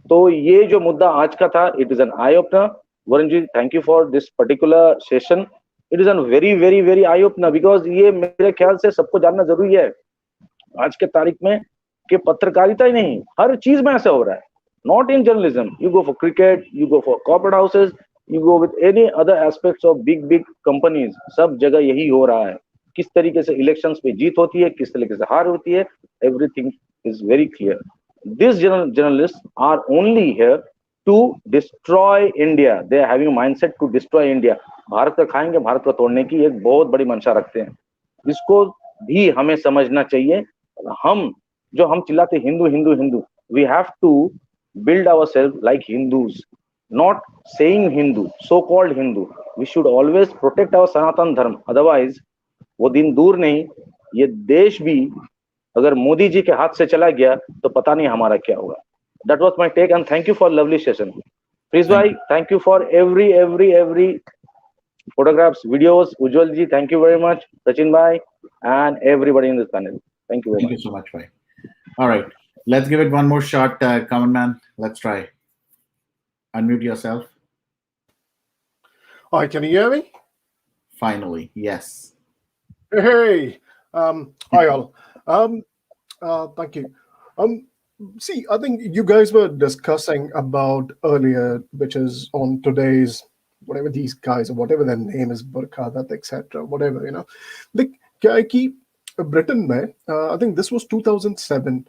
तो ये जो मुद्दा आज का था, it is an eye opener. Varun ji, thank you for this particular session. It is an very very very eye opener, because ये मेरे ख्याल से सबको जानना जरूरी है आज के तारीख में कि पत्रकारिता ही नहीं, हर चीज में ऐसा हो रहा है। Not in journalism. You go for cricket, you go for corporate houses, you go with any other aspects of big companies. सब जगह यही हो रहा है। किस तरीके से इलेक्शंस पे जीत होती है, किस तरीके से हार होती है, everything is very clear. These journalists are only here to destroy India. They are having mindset to destroy India. Bharat का खाएंगे, भारत को तोड़ने की एक बहुत बड़ी मंशा रखते हैं। इसको भी हमें समझना चाहिए। हम चिल्लाते Hindu Hindu Hindu, we have to build ourselves like Hindus, not saying Hindu, so-called Hindu. We should always protect our Sanatan Dharma. Otherwise, वो दिन दूर नहीं, ये देश भी अगर मोदी जी के हाथ से चला गया तो पता नहीं हमारा क्या होगा. That was my take, and thank you for lovely session. Please bhai, thank you for every photographs, videos. Ujjwal ji, thank you very much. Sachin bhai and everybody in this panel. Thank you very Thank much. you so much, bhai. All right, let's give it one more shot. Come on, man. Let's try. Unmute yourself. Hi, can you hear me? Finally, yes. Hey, hi all. Thank you. See, I think you guys were discussing about earlier, which is on today's, whatever these guys or whatever their name is, Burkhadat, etc., whatever, you know. The क्या है कि Britain में, I think this was 2007.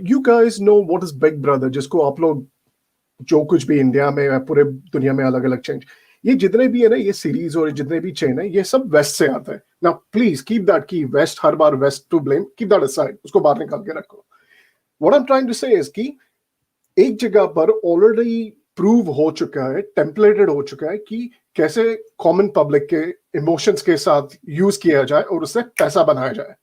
You guys know what is Big Brother, जिसको आप लोग जो कुछ भी इंडिया में या पूरे दुनिया में अलग अलग चेंज, ये जितने भी है ना, ये सीरीज और जितने भी चेन है, ये सब वेस्ट से आते हैं. नाउ प्लीज कीप दैट की वेस्ट हर बार west to blame, keep that aside, उसको बाहर निकाल के रखो. What I am trying to say is कि एक जगह पर ऑलरेडी प्रूव हो चुका है, टेम्पलेटेड हो चुका है कि कैसे कॉमन पब्लिक के इमोशंस के साथ यूज किया जाए और उससे पैसा बनाया जाए.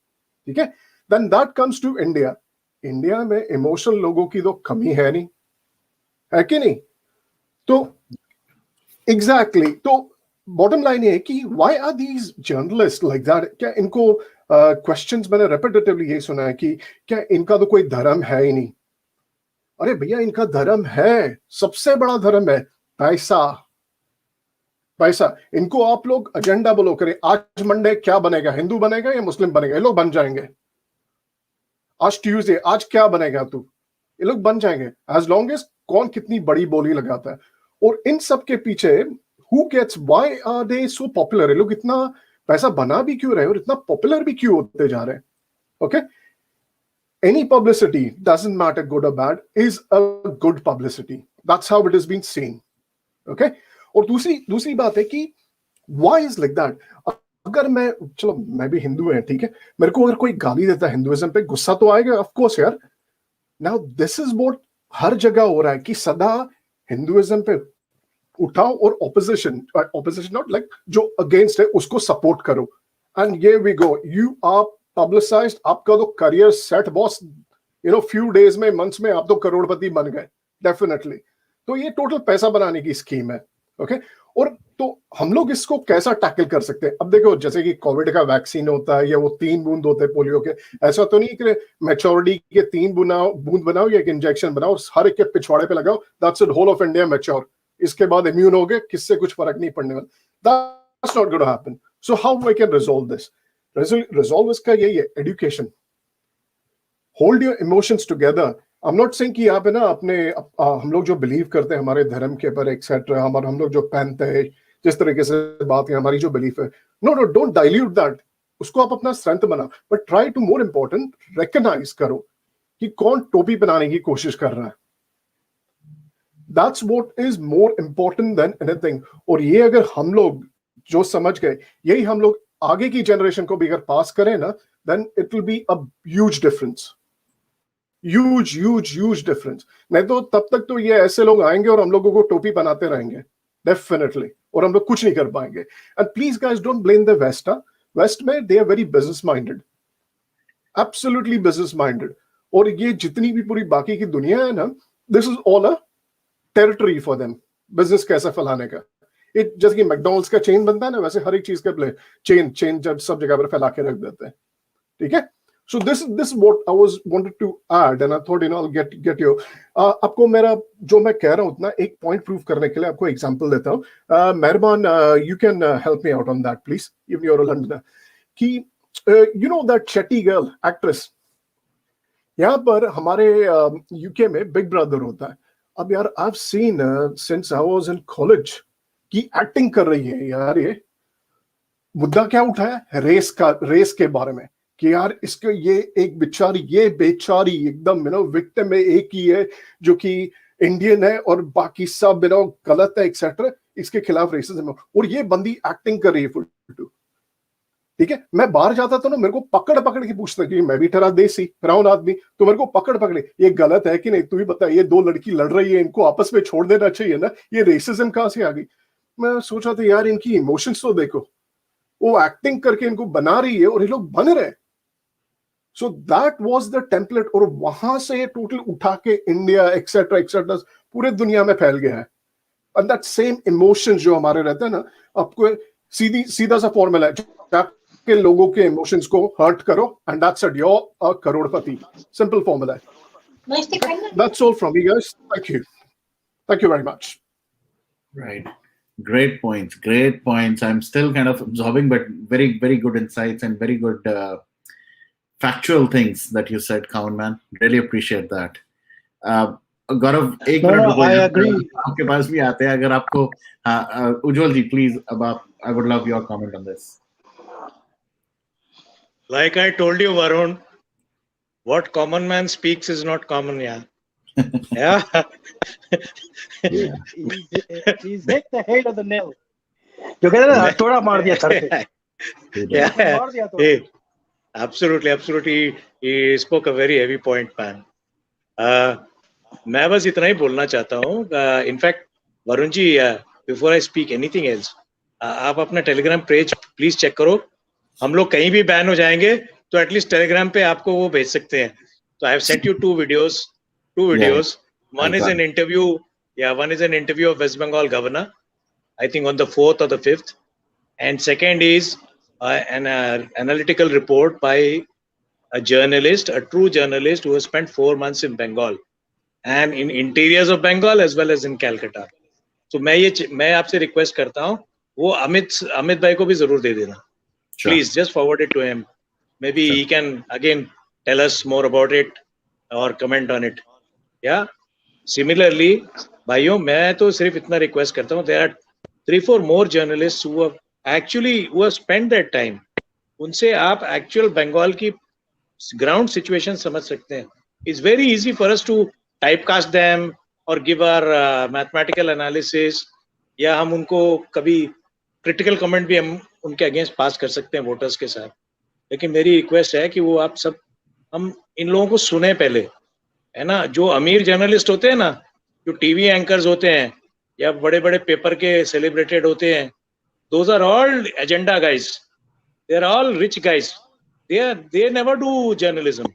ठीक है, then that comes to India. India में इमोशनल लोगों की तो कमी है नहीं, है कि नहीं? तो एग्जैक्टली, तो बॉटम लाइन ये है कि why are these journalist like that? क्या इनको क्वेश्चंस मैंने रेपिटेटिवली ये सुना है कि क्या इनका तो कोई धर्म है ही नहीं? अरे भैया, इनका धर्म है, सबसे बड़ा धर्म है पैसा. पैसा. इनको आप लोग एजेंडा बोलो करें, आज मंडे क्या बनेगा, हिंदू बनेगा या मुस्लिम बनेगा, ये लोग बन जाएंगे. आज ट्यूसडे, आज क्या बनेगा तू, ये लोग बन जाएंगे, एज लॉन्ग एज कौन कितनी बड़ी बोली लगाता है. और इन सब के पीछे who gets, why are they so popular? ये लोग इतना पैसा बना भी क्यों रहे और इतना पॉपुलर भी क्यों होते जा रहे हैं? Okay, any publicity, doesn't matter good और bad, is a good publicity. That's how it is been seen. Okay, और दूसरी बात है कि व्हाई इज लाइक दैट? अगर मैं, चलो मैं भी हिंदू है, ठीक है, मेरे को अगर कोई गाली देता है हिंदुइज्म पे, गुस्सा तो आएगा ऑफ कोर्स यार. नाउ दिस इज व्हाट हर जगह हो रहा है कि सदा हिंदुइज्म पे उठाओ और ऑपोजिशन नॉट लाइक जो अगेंस्ट है उसको सपोर्ट करो, एंड ये we go, you are publicised, आपका तो career set boss, you know, few days में, मंथ्स में आप तो करोड़पति बन गए डेफिनेटली. तो ये टोटल पैसा बनाने की स्कीम है. ओके, और तो हम लोग इसको कैसा टैकल कर सकते हैं? अब देखो, जैसे कि कोविड का वैक्सीन होता है या वो 3 बूंद होते हैं पोलियो के, ऐसा तो नहीं कि मैच्योरिटी के 3 बूंद बनाओ या एक इंजेक्शन बनाओ और हर एक के पिछवाड़े पे लगाओ, that's it, whole of India mature, इसके बाद इम्यून हो गए, किससे कुछ फर्क नहीं पड़ने वाला. That's not going to happen. So how we can resolve this? Resolve इसका यही है, education. Hold your emotions together. I am not saying कि आप है ना अपने हम लोग जो बिलीव करते हैं हमारे धर्म के ऊपर एक्सेट्रा, हम लोग जो पहनते हैं, जिस तरीके से बात है, हमारी जो बिलीफ है, नो डोंट डाइल्यूट दैट. उसको आप अपना स्ट्रेंथ बना, but try to, more important, recognise करो कि कौन टोपी बनाने की कोशिश कर रहा है. That's what is more important than anything. और ये अगर हम लोग जो समझ गए, यही हम लोग आगे की जनरेशन को भी अगर पास करें ना, then it will be a huge difference. Huge difference. नहीं तो तब तक तो ये ऐसे लोग आएंगे और हम लोगों को टोपी बनाते रहेंगे डेफिनेटली, और हम लोग कुछ नहीं कर पाएंगे. And please guys, don't blame the West. West में they are very business minded, absolutely business minded. और ये जितनी भी पूरी बाकी की दुनिया है ना, this is all a territory for them, business कैसे फैलाने का. जैसे कि मैकडॉनल्ड्स का चेन बनता है ना, वैसे हर एक चीज का चेन जब सब जगह पर फैला के रख देते हैं. ठीक है, so this is what I was wanted to add, and I thought, you know, I'll get you. आपको मेरा जो मैं कह रहा हूँ उतना एक पॉइंट प्रूव करने के लिए आपको एग्जांपल देता हूँ. मेहरबान, you can help me out on that please, if you're a Londoner. कि you know that Chetty girl actress, यहाँ पर हमारे यूके में बिग ब्रदर होता है. अब यार, I've seen since I was in college कि एक्टिंग कर रही है यार. ये मुद्दा क्या उठाया, रेस के बारे में, कि यार इसके ये एक बेचारी एकदम, यू नो, विक्टिम है, एक ही है जो कि इंडियन है और बाकी सब, यू नो, गलत है एक्सेट्रा, इसके खिलाफ रेसिज्म है, और ये बंदी एक्टिंग कर रही है फुल टू. ठीक है, मैं बाहर जाता तो ना, मेरे को पकड़ के पूछता, कि मैं भी ठहरा देसी ब्राउन आदमी, तो मेरे को पकड़ ये गलत है कि नहीं, तू ही बता, ये 2 लड़की लड़ रही है, इनको आपस में छोड़ देना चाहिए ना, ये रेसिज्म कहां से आ गई? मैं सोचा था यार, इनकी इमोशंस तो देखो, वो एक्टिंग करके इनको बना रही है और ये लोग बन रहे हैं. So that was the template, और वहां से टोटल उठा के इंडिया एक्सेट्रा एक्सेट्रा पूरे दुनिया में फैल गया है. And that same emotions जो हमारे रहते हैं ना, आपको सीधा सा फॉर्मूला है, जाके लोगों के इमोशंस को हर्ट करो and that's it, you're a Crorepati. Simple formula. That's all from me, guys. Thank you very much. Right. Great points. Great points. I'm still kind of absorbing, but very, very good insights and very good factual things that you said, Common Man. Really appreciate that. गौरव एक minute रुको, I agree. आपके पास भी आते हैं अगर आपको. उज्जवल ji please, अब आप, I would love your comment on this. Like I told you, Varun, what common man speaks is not common, yeah. Yeah. He's hit the head of the nail. जो कहते हैं ना, थोड़ा मार दिया सर पे. Yeah. मार दिया तो. Hey, absolutely. He spoke a very heavy point, man. मैं बस इतना ही बोलना चाहता हूँ. In fact Varun ji, before I speak anything else, आप अपना टेलीग्राम पेज प्लीज चेक करो. हम लोग कहीं भी बैन हो जाएंगे तो एटलीस्ट टेलीग्राम पे आपको वो भेज सकते हैं. तो I have sent you two videos. One is an interview. One is an interview of West Bengal governor, I think on the 4th or the 5th, and second is an analytical report by a journalist, a true journalist who has spent 4 months in Bengal and in interiors of Bengal as well as in Calcutta. So मैं आपसे request करता हूँ, वो अमित भाई को भी जरूर दे देना. Please just forward it to him. Maybe he can again tell us more about it or comment on it. Yeah. Similarly, भाइयों, मैं तो सिर्फ इतना रिक्वेस्ट करता हूँ, there are 3-4 more journalists who have spent that time. उनसे आप actual Bengal की ground situation समझ सकते हैं. It's very easy for us to typecast them or give our mathematical analysis, या हम उनको कभी critical comment भी हम उनके against पास कर सकते हैं वोटर्स के साथ. लेकिन मेरी रिक्वेस्ट है कि वो आप सब, हम इन लोगों को सुने पहले, है ना. जो अमीर जर्नलिस्ट होते हैं ना, जो टीवी एंकर्स होते हैं या बड़े बड़े पेपर के सेलिब्रेटेड होते हैं, those are all agenda guys. They are all rich guys. They never do journalism.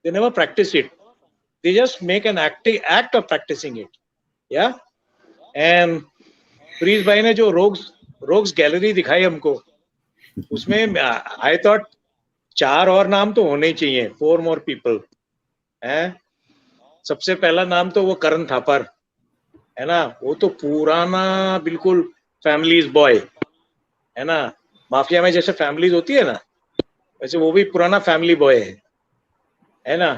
They never practice it. They just make an act of practicing it. Yeah. And प्रीज भाई ने जो रोग्स गैलरी दिखाई हमको, उसमें I thought 4 और नाम तो होने ही चाहिए. 4 more people. सबसे पहला नाम तो वो करण थापर है ना. वो तो पुराना बिल्कुल फैमिलीज बॉय है ना. माफिया में जैसे फैमिलीज होती है ना, वैसे वो भी पुराना फैमिली बॉय है ना.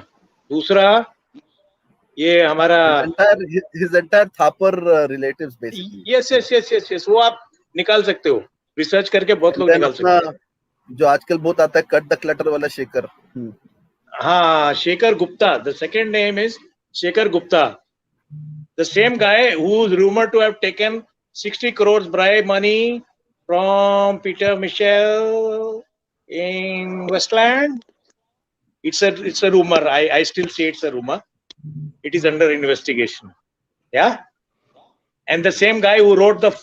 दूसरा ये हमारा his entire Thapar relatives basically. Yes. वो आप निकाल सकते हो, रिसर्च करके बहुत लोग निकाल सकते हैं. जो आजकल बहुत आता है कट द क्लटर वाला शेखर. हाँ, Shekhar Gupta. The second name is Shekhar Gupta. The same guy who is rumored to have taken 60 crores bribe money from Peter Michel in Westland. It's a rumor. I still say it's a rumor. It is under investigation. Yeah. And the same guy who wrote the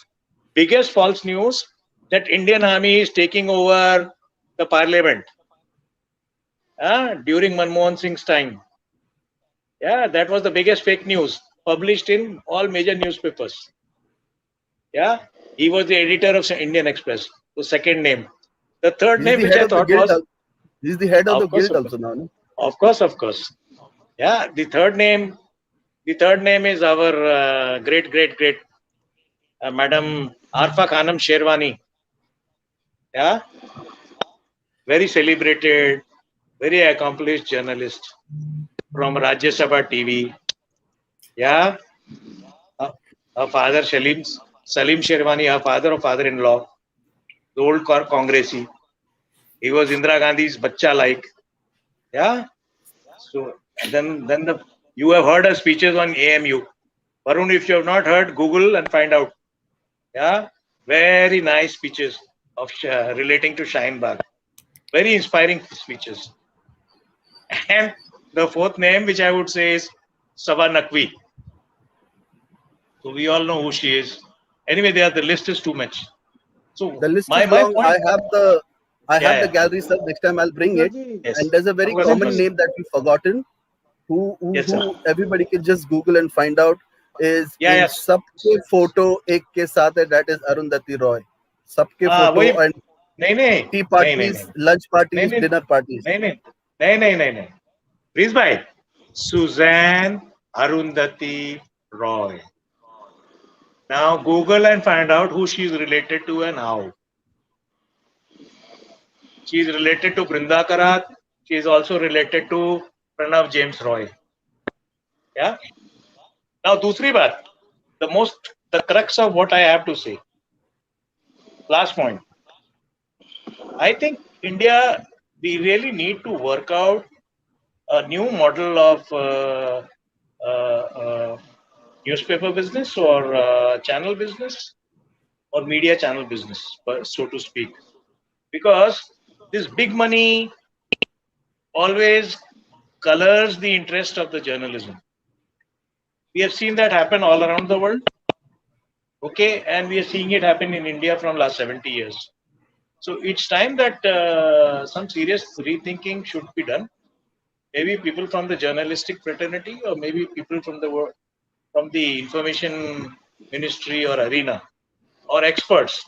biggest false news that Indian Army is taking over the parliament during Manmohan Singh's time. Yeah, that was the biggest fake news published in all major newspapers. Yeah, he was the editor of Indian Express. The second name. The third name, which I thought was... He's the head of the guild also now, no? Of course. Yeah, the third name is our great Madam Arfa Khanam Sherwani. Yeah, very celebrated, very accomplished journalist from Rajya Sabha TV. Yeah, her father Salim Sherwani, her father-in-law, the old Congressy. He was Indira Gandhi's bacha like. Yeah. So then you have heard her speeches on AMU. Varun, if you have not heard, Google and find out. Yeah, very nice speeches of relating to Shaheen Bagh. Very inspiring speeches. And the fourth name, which I would say, is Saba Naqvi. So we all know who she is. Anyway, the list is too much. So The list my is long. point. I have the Yeah. gallery, sir. Next time I'll bring it. Yes. And there's a very Of common course. name that we've forgotten, Yes, sir. who everybody can just Google and find out is Yeah, in yes. सबके photo एक के साथ है, that is Arundhati Roy. सबके वही photo and नहीं नहीं tea नहीं नहीं parties, lunch नहीं parties, नहीं dinner parties. नहीं नहीं नहीं नहीं नहीं नहीं प्लीज भाई Suzanne Arundhati Roy. Now Google and find out who she is related to and how. She is related to Brinda Karat. She is also related to Pranav James Roy. Yeah. Now, दूसरी बात, the crux of what I have to say. Last point. I think India, we really need to work out a new model of newspaper business or channel business or media channel business, so to speak, because this big money always colors the interest of the journalism. We have seen that happen all around the world. Okay, and we are seeing it happen in India from last 70 years. So it's time that some serious rethinking should be done. Maybe people from the journalistic fraternity, or maybe people from the information ministry or arena, or experts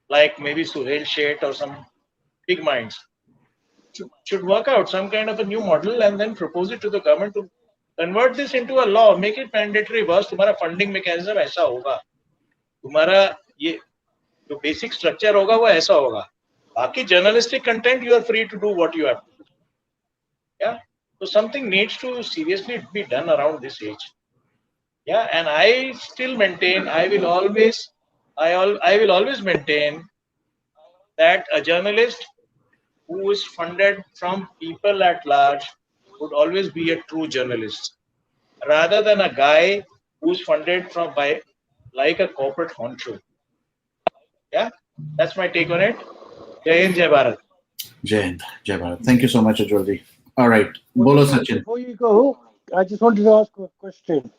like maybe Suhail Sheth or some big minds should work out some kind of a new model and then propose it to the government to convert this into a law, make it mandatory. बस तुम्हारा funding mechanism ऐसा होगा, तुम्हारा ये जो basic structure होगा वो ऐसा होगा. बाकी journalistic content you are free to do what you have to do. Yeah. So something needs to seriously be done around this age. Yeah, and I still maintain, I will always maintain that a journalist who is funded from people at large would always be a true journalist, rather than a guy who's funded from by like a corporate honcho. Yeah, that's my take on it. Jai Hind, Jai Bharat. Jai Hind, Jai Bharat. Thank you so much, Ajwalji. All right, Bolo Sachin. Before you go, I just wanted to ask a question.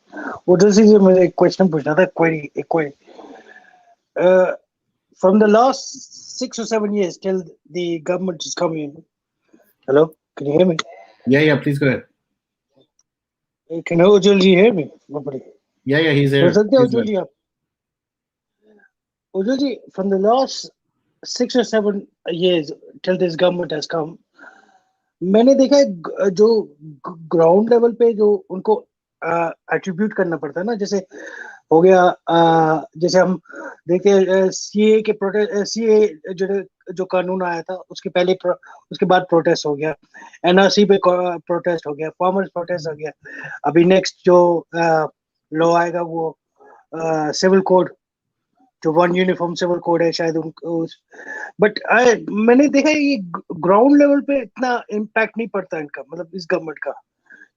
What is a question? Another query. A query. From the last 6 or 7 years till the government is coming in. Hello, can you hear me? Yeah, please go ahead. Can Ujjalji hear me? Nobody. Yeah, he's here. Ujjalji, from the last 6 or 7 years till this government has come, मैंने देखा है जो ground level पे जो उनको attribute करना पड़ता है ना, जैसे हो गया जैसे हम देखते हैं सीए के सीए जो कानून आया था उसके बाद प्रोटेस्ट हो गया, एनआरसी पे प्रोटेस्ट हो गया, फार्मर्स प्रोटेस्ट हो गया, अभी नेक्स्ट जो लॉ आएगा वो सिविल कोड, जो वन यूनिफॉर्म सिविल कोड है शायद बट मैंने देखा ये ग्राउंड लेवल पे इतना इम्पैक्ट नहीं पड़ता इनका, मतलब इस गवर्नमेंट का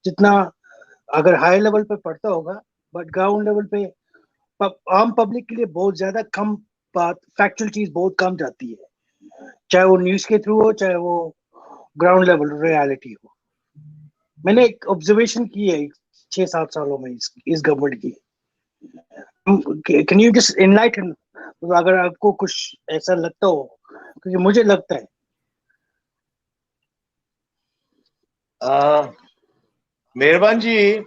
जितना अगर हाई लेवल पे पड़ता होगा, बट ग्राउंड लेवल पे आम पब्लिक के लिए बहुत ज्यादा कम बात, फैक्चुअल चीज बहुत कम जाती है, चाहे वो न्यूज के थ्रू हो चाहे वो ग्राउंड लेवल रियलिटी हो. मैंने एक ऑब्जर्वेशन की है 6-7 सालों में इस गवर्नमेंट की. कैन यू जस्ट एनलाइटन, अगर आपको कुछ ऐसा लगता हो, क्योंकि मुझे लगता है. Mehban ji,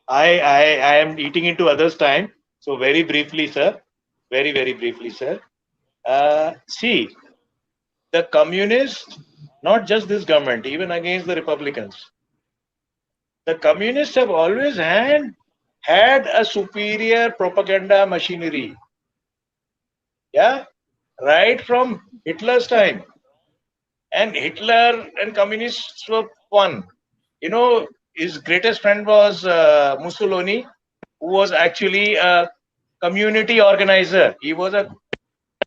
I am eating into others' time, so very briefly, sir. Very briefly, sir. See, the communists, not just this government, even against the Republicans, the communists have always had a superior propaganda machinery. Yeah, right from Hitler's time. And Hitler and communists were one. You know, his greatest friend was Mussolini, who was actually a community organizer. He was a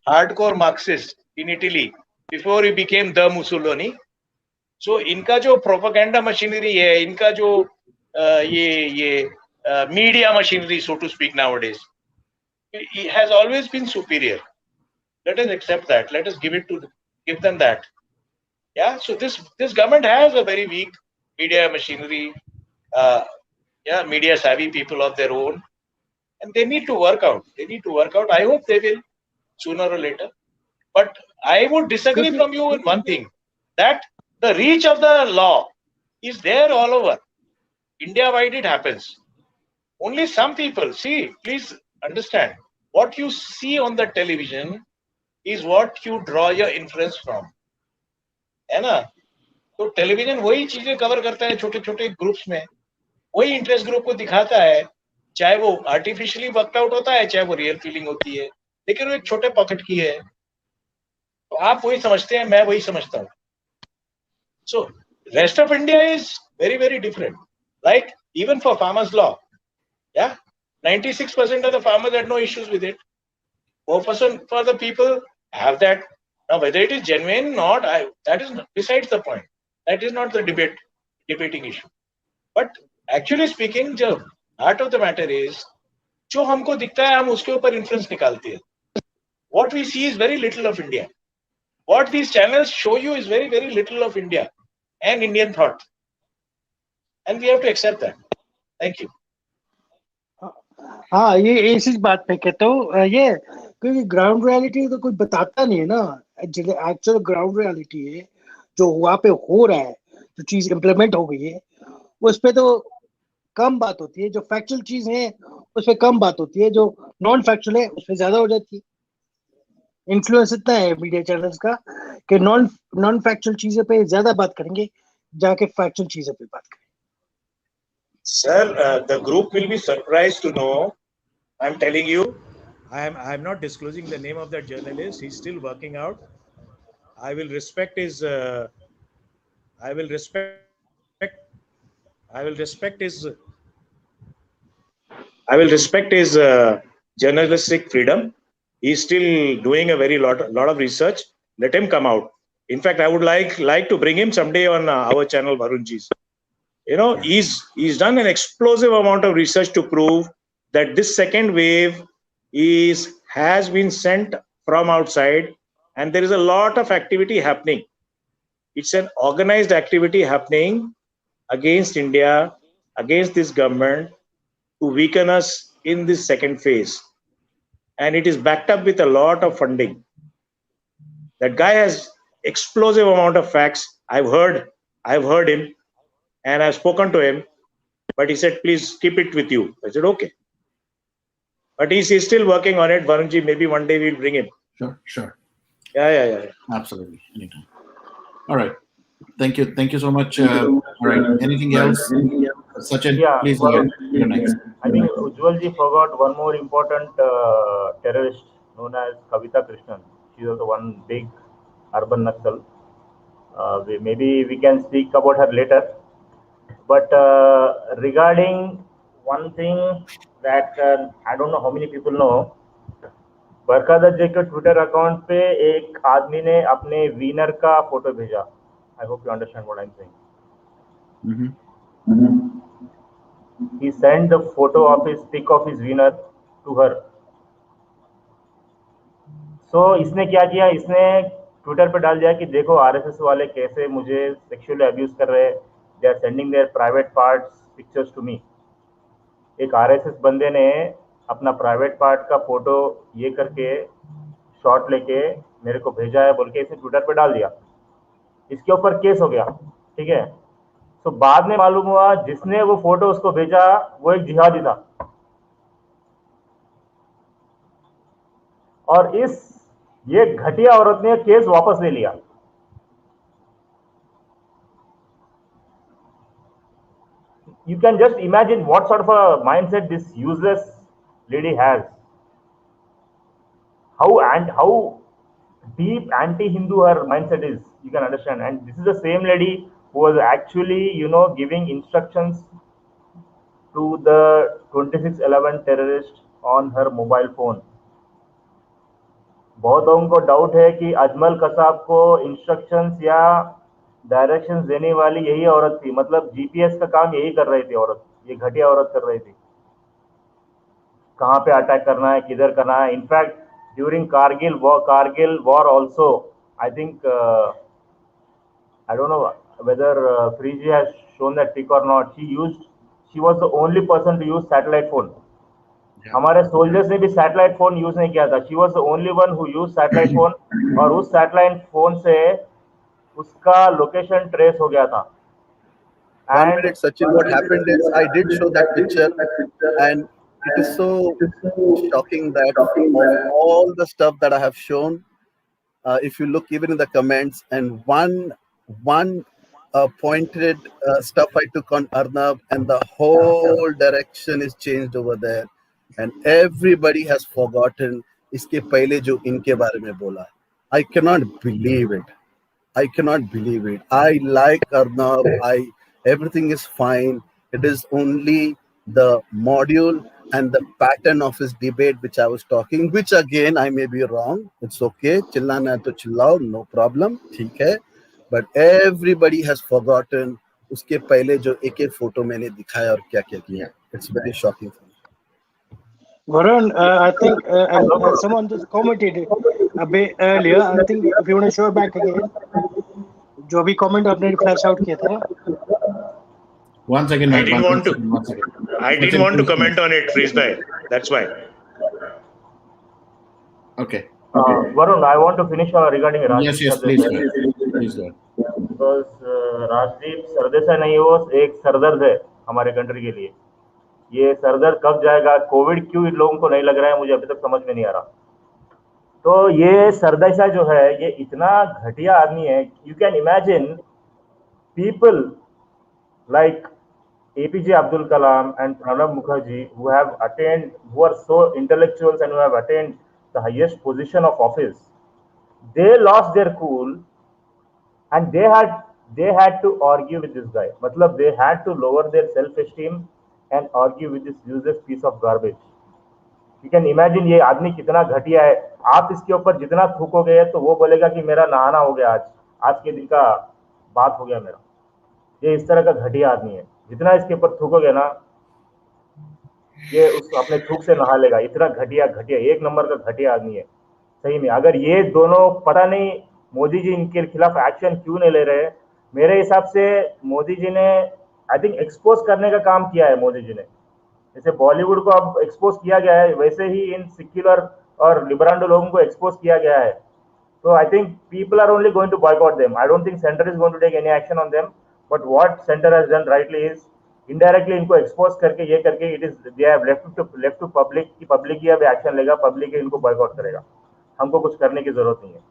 hardcore Marxist in Italy before he became the Mussolini. So, इनका जो propaganda machinery है, इनका जो media machinery, so to speak, nowadays, it has always been superior. Let us accept that. Let us give them that. Yeah. So this government has a very weak media machinery. Media savvy people of their own, and they need to work out. I hope they will sooner or later. But I would disagree from you in one thing, that the reach of the law is there all over. India-wide it happens. Only some people, see, please understand, what you see on the television is what you draw your inference from. है ना? तो television वही चीजें cover करता है छोटे छोटे groups में, वही इंटरेस्ट ग्रुप को दिखाता है, चाहे वो आर्टिफिशियली वर्कड आउट होता है, चाहे वो रियल फीलिंग होती है, लेकिन वो एक छोटे पॉकेट की है. तो आप वही समझते हैं, मैं वही समझता हूँ. So rest of India is very, very different. Like even for farmers' law, yeah, 96% of the farmers had no issues with it. 4% for the people have that. Now whether it is genuine or not, that is besides the point. That is not the debating issue. But actually speaking, the heart of the matter is, जो हमको दिखता है हम उसके ऊपर influence निकालते हैं. What we see is very little of India. What these channels show you is very, very little of India and Indian thought. And we have to accept that. Thank you. हाँ, ये इसी बात पे कहता हूँ, ये क्योंकि ग्राउंड रियलिटी तो कोई बताता नहीं है ना. एक्चुअल ग्राउंड रियलिटी है जो वहाँ पे हो रहा है, जो चीज इम्प्लीमेंट हो गई है, उस पे तो कम बात होती है. जो फैक्चुअल चीज है उस पे कम बात होती है, जो नॉन फैक्चुअल है उस पे ज्यादा हो जाती है. इन्फ्लुएंस इतना है मीडिया चैनल्स का कि नॉन फैक्चुअल चीजों पे ज्यादा बात करेंगे, जाके फैक्चुअल चीजों पे बात करेंगे. Sir, the group will be surprised to know. I'm telling you, I'm not disclosing the name of that journalist. He's still working out. I will respect his. I will respect. I will respect his. I will respect his journalistic freedom. He's still doing a lot of research. Let him come out. In fact, I would like to bring him someday on our channel, Varunji's. You know, he's done an explosive amount of research to prove that this second wave has been sent from outside, and there is a lot of activity happening. It's an organized activity happening against India, against this government, to weaken us in this second phase. And it is backed up with a lot of funding. That guy has explosive amount of facts. I've heard him, and I've spoken to him, but he said, please keep it with you. I said, okay. But he's still working on it. Varunji, maybe one day we'll bring him. Sure. Yeah. Absolutely, anytime. All right. Thank you so much. All right. Anything else? Sachin, please go. You're next. I think Ujwalji forgot one more important terrorist known as Kavita Krishnan. She's also one big urban Naxal. Maybe we can speak about her later. But regarding one thing that I don't know how many people know, बरकादत जी के Twitter account पे एक आदमी ने अपने winner का photo भेजा. I hope you understand what I am saying. He sent the photo of his pic of his winner to her. So इसने क्या किया, इसने ट्विटर पे डाल दिया कि देखो आरएसएस वाले कैसे मुझे सेक्सुअली अब्यूज कर रहे हैं. They are sending their private parts pictures to me. एक आरएसएस बंदे ने अपना प्राइवेट पार्ट का फोटो ये करके शॉट लेके मेरे को भेजा है बोल के इसे ट्विटर पे डाल दिया. इसके ऊपर केस हो गया. ठीक है. तो बाद में मालूम हुआ जिसने वो फोटो उसको भेजा वो एक जिहादी था. और ये घटिया औरत ने केस वापस ले लिया. You can just imagine what sort of a mindset this useless lady has. How deep anti-Hindu her mindset is, you can understand. And this is the same lady who was actually, giving instructions to the 26/11 terrorist on her mobile phone. बहुत लोगों को doubt है कि अजमल कसाब को instructions या directions देने वाली यही औरत थी. मतलब जीपीएस का काम यही कर रही थी औरत. ये घटिया औरत कर रही थी. कहाँ पे अटैक करना है, किधर करना है. In fact during Kargil war also, I think I don't know whether Freezy has shown that pic or not. She was the only person to use satellite phone. हमारे सोल्जर्स ने भी सैटेलाइट फोन यूज नहीं किया था. She was the only one who use satellite phone, और उस satellite phone से उसका लोकेशन ट्रेस हो गया था. 1 minute, Sachin. What happened is I did show that picture, and it is so shocking that of all the stuff that I have shown, if you look even in the comments, and one pointed stuff I took on Arnab, and the whole direction is changed over there, and everybody has forgotten इसके पहले जो इनके बारे में बोला. I cannot believe it. I cannot believe it. I like Arnab. Everything is fine. It is only the module and the pattern of his debate which I was talking, which again I may be wrong. It's okay. Chillana to chillao, no problem. ठीक है. But everybody has forgotten उसके पहले जो एक एक photo मैंने दिखाया और क्या क्या किया. It's very shocking for me. Varun, I think someone just commented it a bit earlier. I think if you want to show it back again, जो भी comment आपने flash out किया था. One second, I didn't want to. One second. I didn't want to comment on it, Freeze bhai. That's why. Okay. Varun, I want to finish regarding Rajdeep. Yes, please go ahead. Please go ahead. Because Rajdeep Sardesai नहीं, वो एक सरदर्द है हमारे country के लिए. ये सरदर्द कब जाएगा? कोविड क्यों इन लोगों को नहीं लग रहा है, मुझे अभी तक समझ में नहीं आ रहा. तो ये सरदेसाई जो है, ये इतना घटिया आदमी है. You can imagine people like APJ Abdul Kalam and Pranab Mukherjee, who are so intellectuals and who have attained the highest position of office. They lost their cool, and they had to argue with this guy. Matlab, they had to lower their self-esteem and argue with this useless piece of garbage. You can imagine ये आदमी कितना घटिया है. आप इसके ऊपर जितना थूकोगे तो वो बोलेगा कि मेरा नहाना हो गया, आज के दिन का बात हो गया मेरा. ये इस तरह का घटिया आदमी है. जितना इसके ऊपर थूकोगे ना, ये उस अपने थूक से नहा लेगा. इतना घटिया एक नंबर का घटिया आदमी है सही में. अगर ये दोनों, पता नहीं मोदी जी इनके खिलाफ एक्शन क्यों नहीं ले रहे. मेरे हिसाब से मोदी जी ने आई थिंक एक्सपोज करने का काम किया है. मोदी जी ने जैसे बॉलीवुड को अब एक्सपोज किया गया है, वैसे ही इन सेक्युलर और लिबरांडो लोगों को एक्सपोज किया गया है. So I think people are only going to boycott them. I don't think center is going to take any action on them. But what center has done rightly is indirectly इनको expose करके ये करके it is they have left to public कि public ही अब action लेगा, public ही इनको boycott करेगा. हमको कुछ करने की जरूरत नहीं है.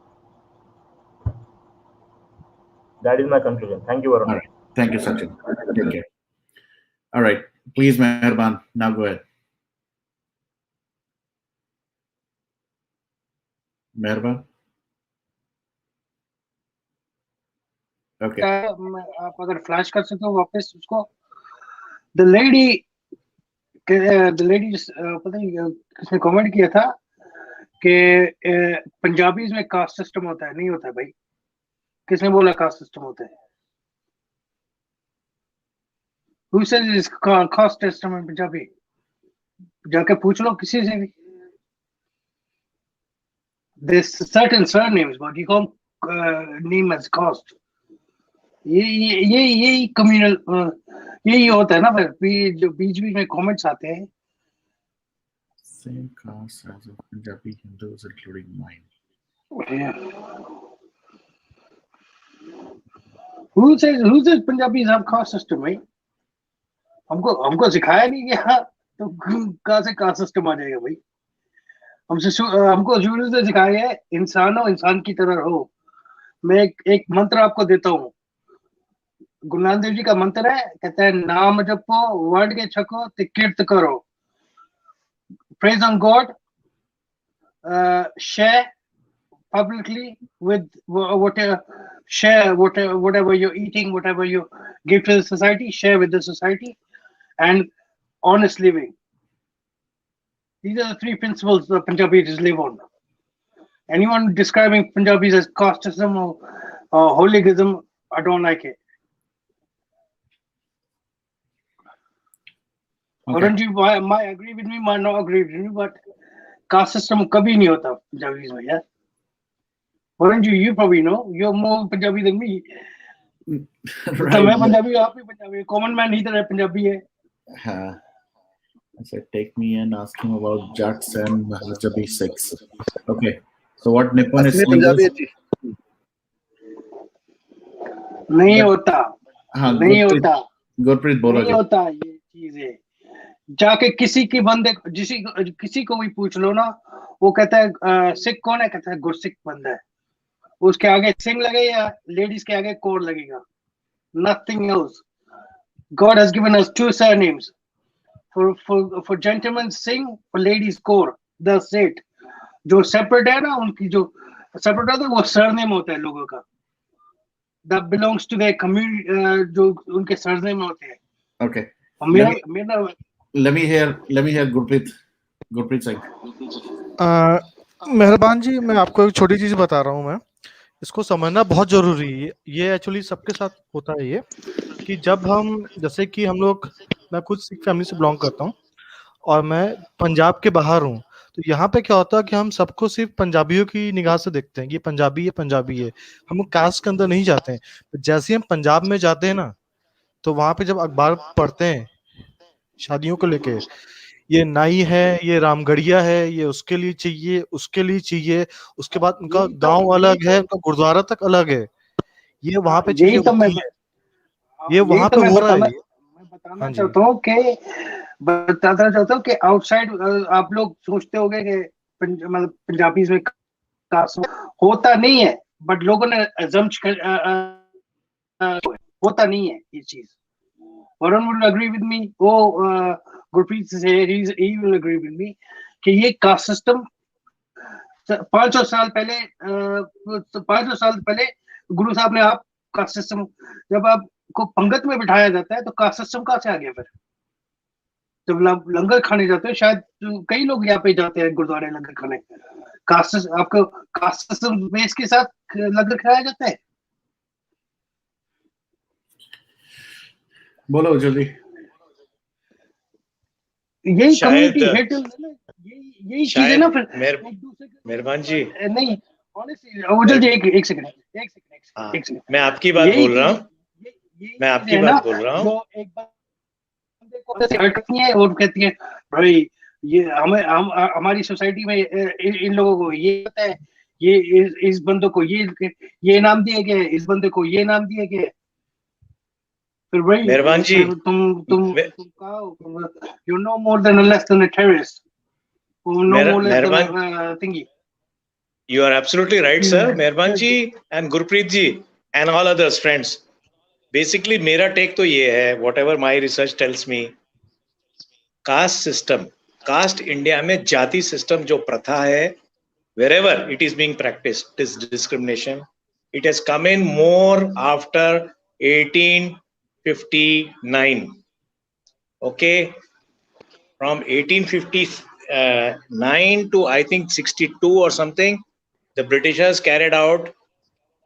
That is my conclusion. Thank you, Varun. All right. Thank you, Sachin. Take care. All right. Please, Meherban. Now go ahead. Meherban. Okay. आप अगर फ्लैश कर सकते हो वापस उसको. The lady पता नहीं किसने कमेंट किया था कि पंजाबीज में कास्ट सिस्टम होता है. नहीं होता है भाई. किसने बोला कास्ट सिस्टम होता है? Who says it's caste system in Punjabi? जाके पूछ लो किसी से भी. There's certain surnames, but you can't name as caste. ये कम्युनल यही होता है ना फिर. जो बीच में कमेंट्स आते हैं. Same caste as of Punjabi Hindus, including mine. Yeah. Who says Punjabis have caste system, भाई? हमको सिखाया नहीं गया तो कहाँ से कास्ट सिस्टम आ जाएगा भाई? हमको शुरू से सिखाया है इंसान हो, इंसान की तरह रहो. मैं एक मंत्र आपको देता हूँ. गुरु नानक देव जी का मंत्र है, कहते हैं नाम जपो, वर्ड के छको, ते कीर्त करो. Praise on God, share publicly with whatever you're eating, whatever you give to the society, share with the society, and honest living. These are the three principles the Punjabis live on. Anyone describing Punjabis as casteism or hooliganism, I don't like it. Varun ji might agree with me, might not agree with me, but caste system कभी नहीं होता Punjabis में यार. Varun ji, you probably know. You're more Punjabi than me. Right. मैं पंजाबी, आप भी Punjabi. Common man ही तरह पंजाबी है. I said, take me and ask him about Jats and Rajabi 6. Okay. So what Nippon is असली saying पंजाबी is है जी नहीं that होता, हाँ नहीं होता, गुरप्रीत बोलो नहीं जी. होता ये चीजें। जाके किसी के बंदे किसी को भी पूछ लो ना, वो कहता है सिख कौन है, कहता है गुरसिख बंदा है। उसके आगे सिंह लगे या लेडीज के आगे कोर लगेगा, nothing else. God has given us two surnames, for gentlemen Singh, for ladies Kaur. That's it. जो सेपरेट है ना, उनकी जो सेपरेट होता है वो सरनेम होता है लोगों का, that belongs to their community, जो उनके सरनेम होते हैं। Okay. और मेरा Let me hear Gurpreet Singh. मेहरबान जी, मैं आपको एक छोटी चीज बता रहा हूँ। मैं इसको समझना बहुत जरूरी है। ये एक्चुअली सबके साथ होता है ये, कि जब हम, जैसे कि हम लोग, मैं खुद सिख फैमिली से बिलोंग करता हूँ और मैं पंजाब के बाहर हूँ, तो यहाँ पे क्या होता है कि हम सबको सिर्फ पंजाबियों की निगाह से देखते हैं, ये पंजाबी है, पंजाबी है। हम कास्ट के अंदर नहीं जाते हैं। तो जैसे हम पंजाब में जाते हैं ना, तो वहां पे जब अखबार पढ़ते हैं शादियों को लेके, ये नाई है, ये रामगढ़िया है, ये उसके लिए चाहिए, उसके लिए चाहिए, उसके बाद उनका गांव अलग है, उनका गुरुद्वारा तक अलग है। ये वहां पे चीजें यही तो मैं होती हैं, ये यही वहां तो पे मैं हो रहा है बताना ये। मैं बताना हाँ जी। चाहता हूँ कि बताना चाहता हूँ कि आउटसाइड आप लोग सोचते होंगे कि मतलब पंजाबी में कास्ट होता नहीं है, बट लोगों ने होता नहीं है ये चीज। Varun will agree with me, वो गुरप्रीत से he will agree with me कि ये कास्ट सिस्टम 500 साल पहले 500 साल पहले गुरु साहब ने आप कास्ट सिस्टम, जब आपको पंगत में बिठाया जाता है तो कास्ट सिस्टम कहाँ से आ गया? फिर जब लंगर खाने जाते हैं, शायद कई लोग यहाँ पे जाते हैं गुरुद्वारे लंगर खाने, कास्ट आपको कास्ट सिस्टम बेस के साथ लंगर खाया जाता है। बोलो जल्दी। यही शायद कम्युनिटी हेट यही चीज है शायद ना। फिर एक दूसरे मेहरबान जी, नहीं, ऑनेस्टली ओजल जी, एक सेकंड हाँ, एक सेकंड, मैं आपकी बात यही बोल रहा हूँ, मैं आपकी है ना, बात बोल रहा हूँ। जो एक बंदे को ऐसे हटती है और कहती है भाई ये हमारी सोसाइटी में इन लोगों को ये पता है, ये इस बंदे को ये नाम दिया गया है, इस बंदे को ये नाम दिया गया है। फिर भाई मेहरबान जी, तुम कहो you know more than less than a terrorist, no more less than thingy. You are absolutely right, sir. मेहरबान जी and Gurpreet ji and all others friends. Basically, मेरा take तो ये है, whatever my research tells me, caste system, caste India में जाति system जो प्रथा है, wherever it is being practiced, this discrimination, it has come in more after 1859. Okay, from 1859 to I think 62 or something, the Britishers carried out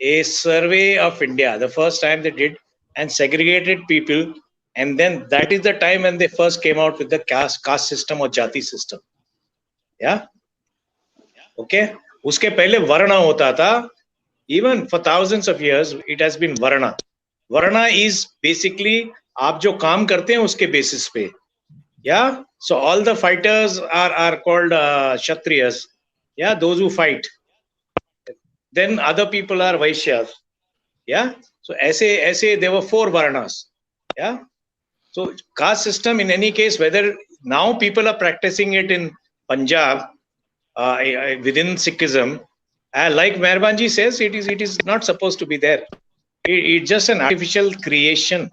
a survey of India, the first time they did, and segregated people. And then that is the time when they first came out with the caste system or jati system. Yeah. Okay. उसके पहले वर्णा होता था. Even for thousands of years, it has been varna. Varna is basically आप जो काम करते हैं उसके basis पे. Yeah. So all the fighters are called Kshatriyas. Yeah, those who fight. Then other people are Vaishyas. Yeah. So ऐसे there were 4 Varnas. Yeah. So caste system in any case, whether now people are practicing it in Punjab within Sikhism, like Meherbanji says, it is not supposed to be there. It's just an artificial creation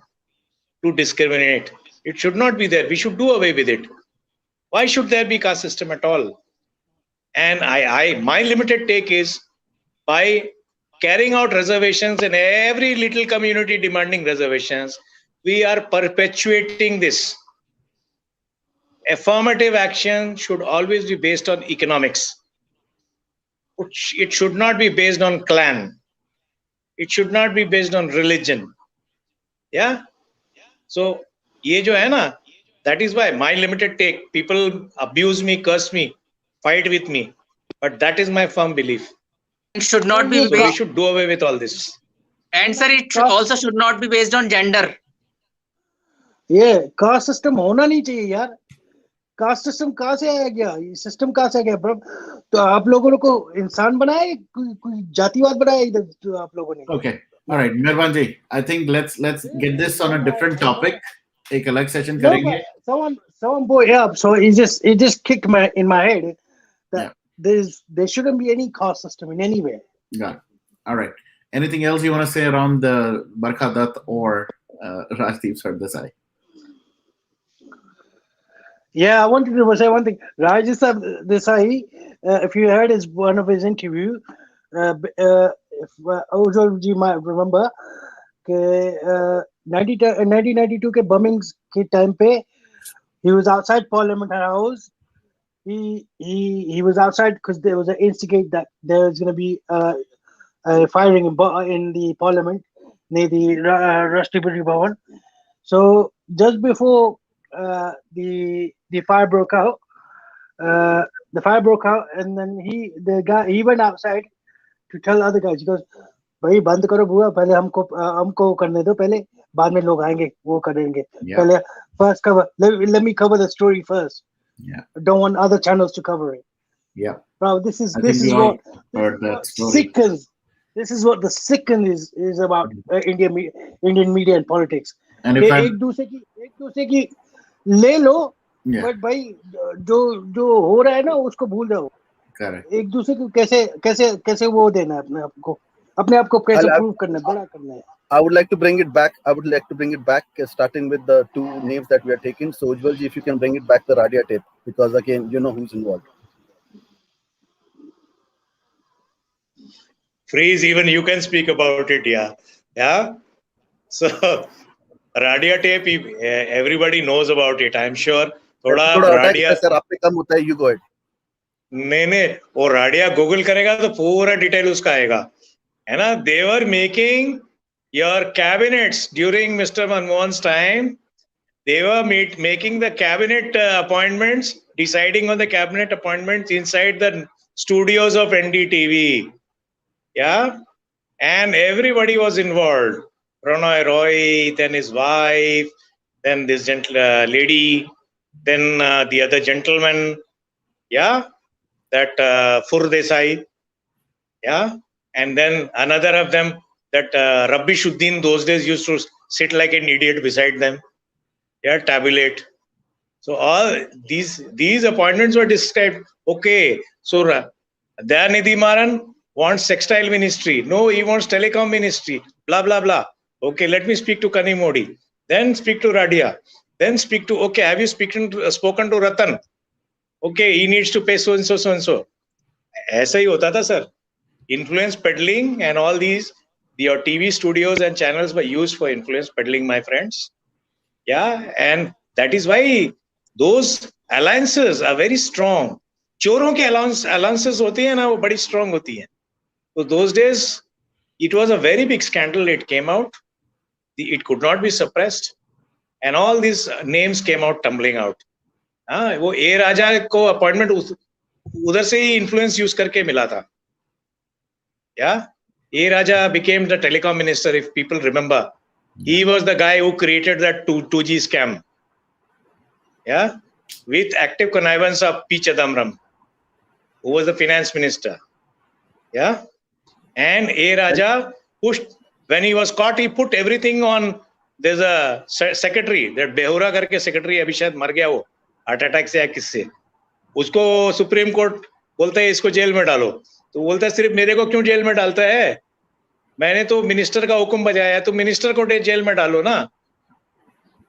to discriminate. It should not be there. We should do away with it. Why should there be caste system at all? And my limited take is, by carrying out reservations in every little community demanding reservations, we are perpetuating this. Affirmative action should always be based on economics. It should not be based on clan. It should not be based on religion. Yeah. So ये जो है ना, that is why my limited take, people abuse me, curse me, fight with me, but that is my firm belief. It should not be So we should do away with all this. And sir, it also should not be based on gender. ये caste system होना नहीं चाहिए यार। Caste system कहाँ से आ गया, ये system कहाँ से आ गया ब्रो? तो आप लोगों को इंसान बनाए, कोई जातिवाद बनाया इधर तो आप लोगों ने? Okay. All right, Mirvan ji, I think let's get this on a different topic. एक अलग सेशन No, करेंगे. but someone brought it up, so it just kicked in my head that there shouldn't be any caste system in anywhere. Got it. All right. Anything else you want to say around the Barkha Dutt or Rajdeep Sardesai? Yeah, I wanted to say one thing. Rajasthan Desai, if you heard one of his interview, if Ojolji might remember, 1992 के bombings के time पे, he was outside Parliament House. He was outside because there was an instigate that there was going to be firing in the Parliament near the Rashtrapati Bhavan. So just before the fire broke out, and then he went outside to tell other guys. He goes, भाई बंद करो बुआ, पहले हमको करने दो, पहले बाद में लोग आएंगे वो करेंगे. पहले first cover, let me cover the story first. Yeah. I don't want other channels to cover it. Yeah. Bro, this is what sickens. This is what the sicken is about Indian media and politics. And if एक दूसरे की ले लो, but भाई जो हो रहा है ना उसको भूल जाओ. Correct. एक दूसरे को कैसे वो देना है अपने आप को कैसे प्रूव करना है, बड़ा करना है. I would like to bring it back. Starting with the two names that we are taking. So, Ujwalji, if you can bring it back the Radia tape, because again, you know who's involved. Freeze, even you can speak about it, yeah. So, Radia tape, everybody knows about it, I'm sure. थोड़ा Radia sir आप पे कम होता है, you go ahead. नहीं, वो Radia Google करेगा तो पूरा डिटेल उसका आएगा, है ना? They were making your cabinets during Mr. Manmohan's time. They were making the cabinet appointments, deciding on the cabinet appointments inside the studios of NDTV. Yeah, and everybody was involved. Pranay Roy, then his wife, then this lady, then the other gentleman. Yeah, that Fur Desai. Yeah, and then another of them, that Rabbi Shuddin, those days used to sit like an idiot beside them. Yeah, tabulate. So all these appointments were described. Okay, so Dayanidhi Maran wants textile ministry. No, he wants telecom ministry. Blah blah blah. Okay, let me speak to Kani Modi. Then speak to Radia. Then speak to. Okay, have you spoken to Ratan? Okay, he needs to pay so and so so and so. ऐसा ही होता था sir. Influence peddling and all these. Your TV studios and channels were used for influence peddling, my friends. Yeah, and that is why those alliances are very strong. चोरों के alliances होती हैं ना, वो बड़ी strong होती हैं. So those days, it was a very big scandal. It came out. It could not be suppressed, and all these names came out tumbling out. वो A राजा को appointment उधर से ही influence use करके मिला था. Yeah. A Raja became the telecom minister, if people remember. He was the guy who created that 2G scam. Yeah, with active connivance of P. Chidambaram, who was the finance minister. Yeah, and A Raja pushed, when he was caught, he put everything on. There's a secretary, that Behura करके secretary अभी शायद मर गया वो, heart attack से या किससे. उसको सुप्रीम कोर्ट बोलता है इसको जेल में डालो. तो बोलता है सिर्फ मेरे को क्यों जेल में डालता है, मैंने तो मिनिस्टर का हुक्म बजाया है, तो मिनिस्टर को जेल में डालो ना.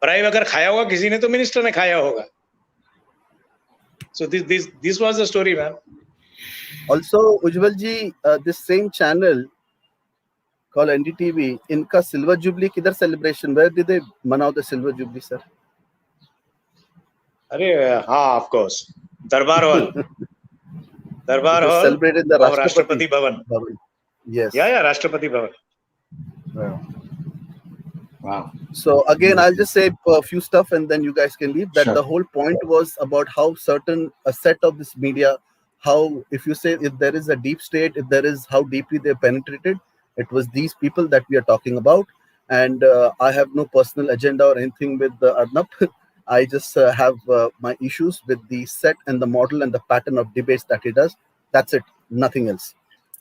ब्राइब अगर खाया होगा किसी ने तो मिनिस्टर ने खाया होगा. So this was the story, man. Also, Ujwal ji, this same channel called NDTV, इनका Silver Jubilee किधर celebration? Where did they मनाओ the Silver Jubilee, sir? अरे हाँ, of course, दरबार हॉल. दरबार hall celebrated the Rashtrapati Bhavan. Yes. Yeah, Rashtrapati Bhavan. Wow. So again, I'll just say a few stuff and then you guys can leave. That Sure. The whole point was about how a set of this media, how if you say if there is a deep state, if there is how deeply they penetrated, it was these people that we are talking about. And I have no personal agenda or anything with Arnab. I just have my issues with the set and the model and the pattern of debates that he does. That's it, nothing else.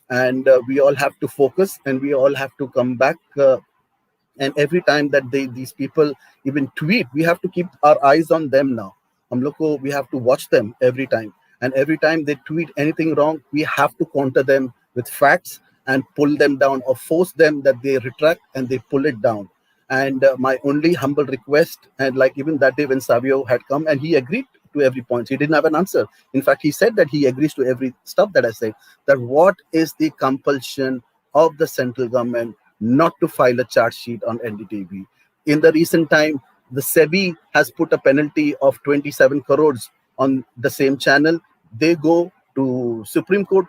And we all have to focus, and we all have to come back. And every time that these people even tweet, we have to keep our eyes on them now. We have to watch them every time, and every time they tweet anything wrong, we have to counter them with facts and pull them down, or force them that they retract and they pull it down. And my only humble request, and like even that day when Savio had come and he agreed to every point, he didn't have an answer. In fact, he said that he agrees to every stuff that I said. That what is the compulsion of the central government not to file a charge sheet on NDTV? In the recent time, the SEBI has put a penalty of 27 crores on the same channel. They go to Supreme Court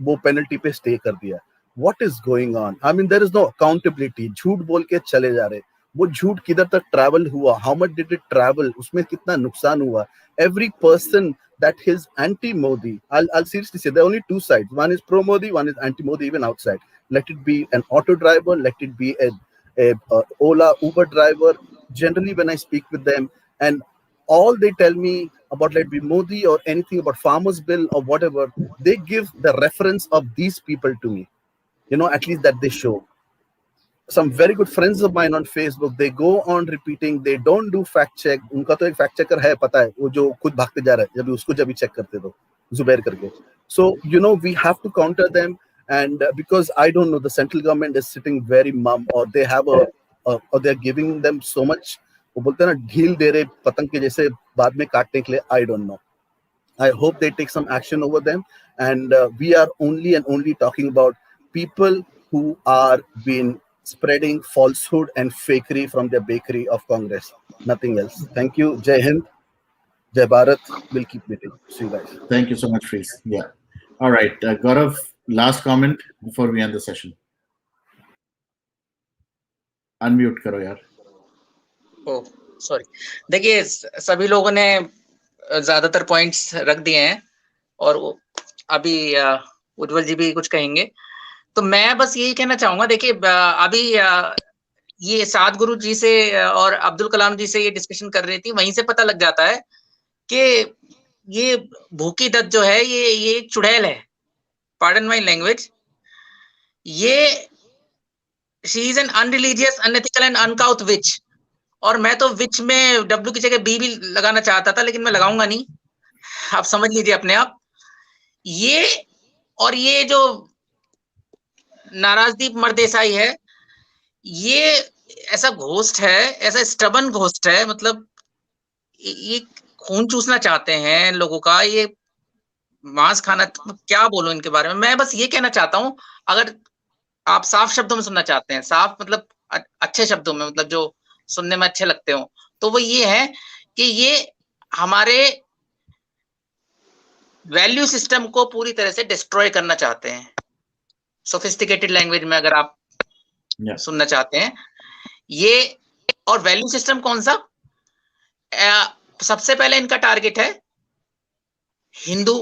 वो penalty पे stay कर दिया. What is going on? I mean, there is no accountability. झूठ बोल के चले जा रहे. वो झूठ किधर तक travel हुआ? How much did it travel? उसमें कितना नुकसान हुआ? Every person that is anti-Modi, I'll seriously say there are only two sides. One is pro-Modi, one is anti-Modi, even outside. Let it be an auto driver, let it be a Ola Uber driver. Generally, when I speak with them, and all they tell me about, let it be Modi or anything about farmers bill or whatever, they give the reference of these people to me. At least that they show. Some very good friends of mine on Facebook, they go on repeating, they don't do fact check. उनका तो एक fact checker है, पता है, वो जो खुद भागते जा रहा है, जब भी check करते तो जुबैर करके. So we have to counter them, and because I don't know, the central government is sitting very mum, or they have or they're giving them so much. वो बोलते हैं ना, ढील दे रहे पतंग के जैसे बाद में काटने के लिए. I don't know. I hope they take some action over them, and we are only and only talking about people who are being spreading falsehood and fakery from their bakery of Congress. Nothing else. Thank you. Jai Hind. Jai Bharat. We'll keep meeting. See you guys. Thank you so much, Freeze. Yeah. All right. Gaurav, last comment before we end the session. Unmute करो यार. Oh sorry. देखिए सभी लोगों ने ज्यादातर points रख दिए हैं, और अभी उज्जवल जी भी कुछ कहेंगे. तो मैं बस यही कहना चाहूंगा, देखिए अभी ये सदगुरु जी से और अब्दुल कलाम जी से ये डिस्कशन कर रही थी, वहीं से पता लग जाता है कि ये भूखी दत्त जो है ये एक चुड़ैल है. Pardon my language. ये she is an unreligious, unethical and uncouth witch. और मैं तो विच में डब्ल्यू की जगह बी भी लगाना चाहता था, लेकिन मैं लगाऊंगा नहीं, आप समझ लीजिए अपने आप. ये जो नाराजदीप मरदेसाई है, ये ऐसा घोस्ट है, ऐसा स्टबन घोस्ट है, मतलब ये खून चूसना चाहते हैं लोगों का, ये मांस खाना. क्या बोलूं इनके बारे में. मैं बस ये कहना चाहता हूं, अगर आप साफ शब्दों में सुनना चाहते हैं, साफ मतलब अच्छे शब्दों में, मतलब जो सुनने में अच्छे लगते हो, तो वो ये है कि ये हमारे वैल्यू सिस्टम को पूरी तरह से डिस्ट्रॉय करना चाहते हैं. सोफिस्टिकेटेड लैंग्वेज में अगर आप सुनना चाहते हैं ये. और वैल्यू सिस्टम कौन सा? सबसे पहले इनका टारगेट है हिंदू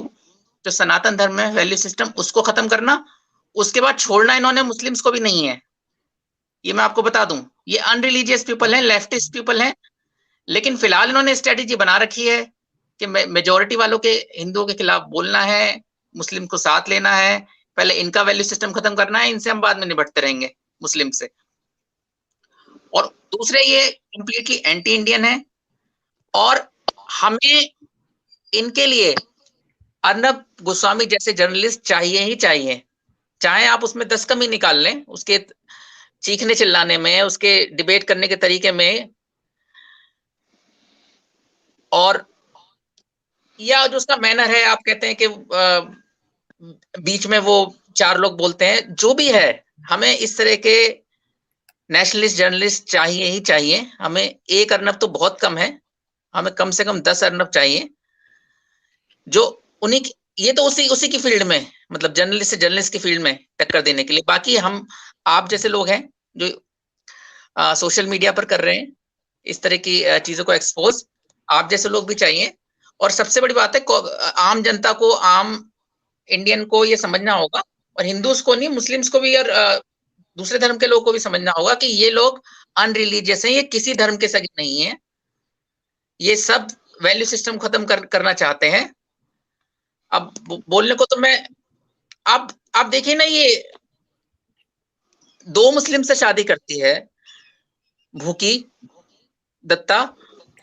जो सनातन धर्म है, वैल्यू सिस्टम, उसको खत्म करना. उसके बाद छोड़ना इन्होंने मुस्लिम्स को भी नहीं है, ये मैं आपको बता दूं. ये अनरिलीजियस पीपल हैं, लेफ्टिस्ट पीपल हैं, लेकिन फिलहाल इन्होंने स्ट्रेटेजी बना रखी है कि मेजोरिटी वालों के हिंदुओं के खिलाफ बोलना है, मुस्लिम को साथ लेना है, पहले इनका वैल्यू सिस्टम खत्म करना है, इनसे हम बाद में निपटते रहेंगे मुस्लिम से. और दूसरे ये कंप्लीटली एंटी इंडियन है, और हमें इनके लिए अर्नब गोस्वामी जैसे जर्नलिस्ट चाहिए ही चाहिए. चाहे आप उसमें 10 कमी निकाल लें, उसके चीखने चिल्लाने में, उसके डिबेट करने के तरीके में, और या जो उसका मैनर है, आप कहते हैं कि बीच में वो 4 लोग बोलते हैं, जो भी है, हमें इस तरह के नेशनलिस्ट जर्नलिस्ट चाहिए ही चाहिए. हमें 1 अर्नब तो बहुत कम है, हमें कम से कम 10 अर्नब चाहिए, जो उन्हीं ये तो उसी की फील्ड में, मतलब जर्नलिस्ट से जर्नलिस्ट की फील्ड में टक्कर देने के लिए. बाकी हम आप जैसे लोग हैं जो सोशल मीडिया पर कर रहे हैं इस तरह की चीजों को एक्सपोज, आप जैसे लोग भी चाहिए. और सबसे बड़ी बात है, आम जनता को, आम इंडियन को ये समझना होगा, और हिंदूज को नहीं, मुस्लिम्स को भी और दूसरे धर्म के लोगों को भी समझना होगा कि ये लोग अनरिलीजियस हैं, ये किसी धर्म के सगे नहीं है. ये सब वैल्यू सिस्टम खत्म करना चाहते हैं। अब बोलने को तो मैं, आप देखिए ना, ये 2 मुस्लिम से शादी करती है भूखी दत्ता,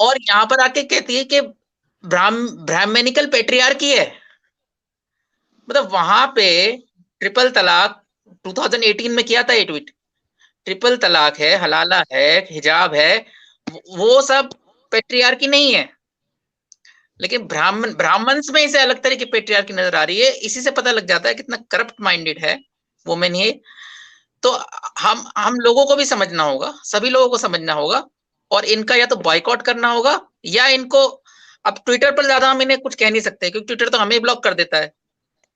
और यहाँ पर आके कहती है कि ब्राह्मणिकल पेट्रियार्की है। मतलब वहां पे ट्रिपल तलाक 2018 में किया था ये ट्वीट, ट्रिपल तलाक है, हलाला है, हिजाब है, वो सब पेट्रियार्की नहीं है। लेकिन ब्राह्मण्स में इसे अलग तरह की पेट्रियार्की नजर आ रही है। इसी से पता लग जाता है कितना करप्ट माइंडेड है वुमेन ये। तो हम लोगों को भी समझना होगा, सभी लोगों को समझना होगा, और इनका या तो बॉयकॉट करना होगा, या इनको, अब ट्विटर पर ज्यादा हम इन्हें कुछ कह नहीं सकते क्योंकि ट्विटर तो हमें ब्लॉक कर देता है।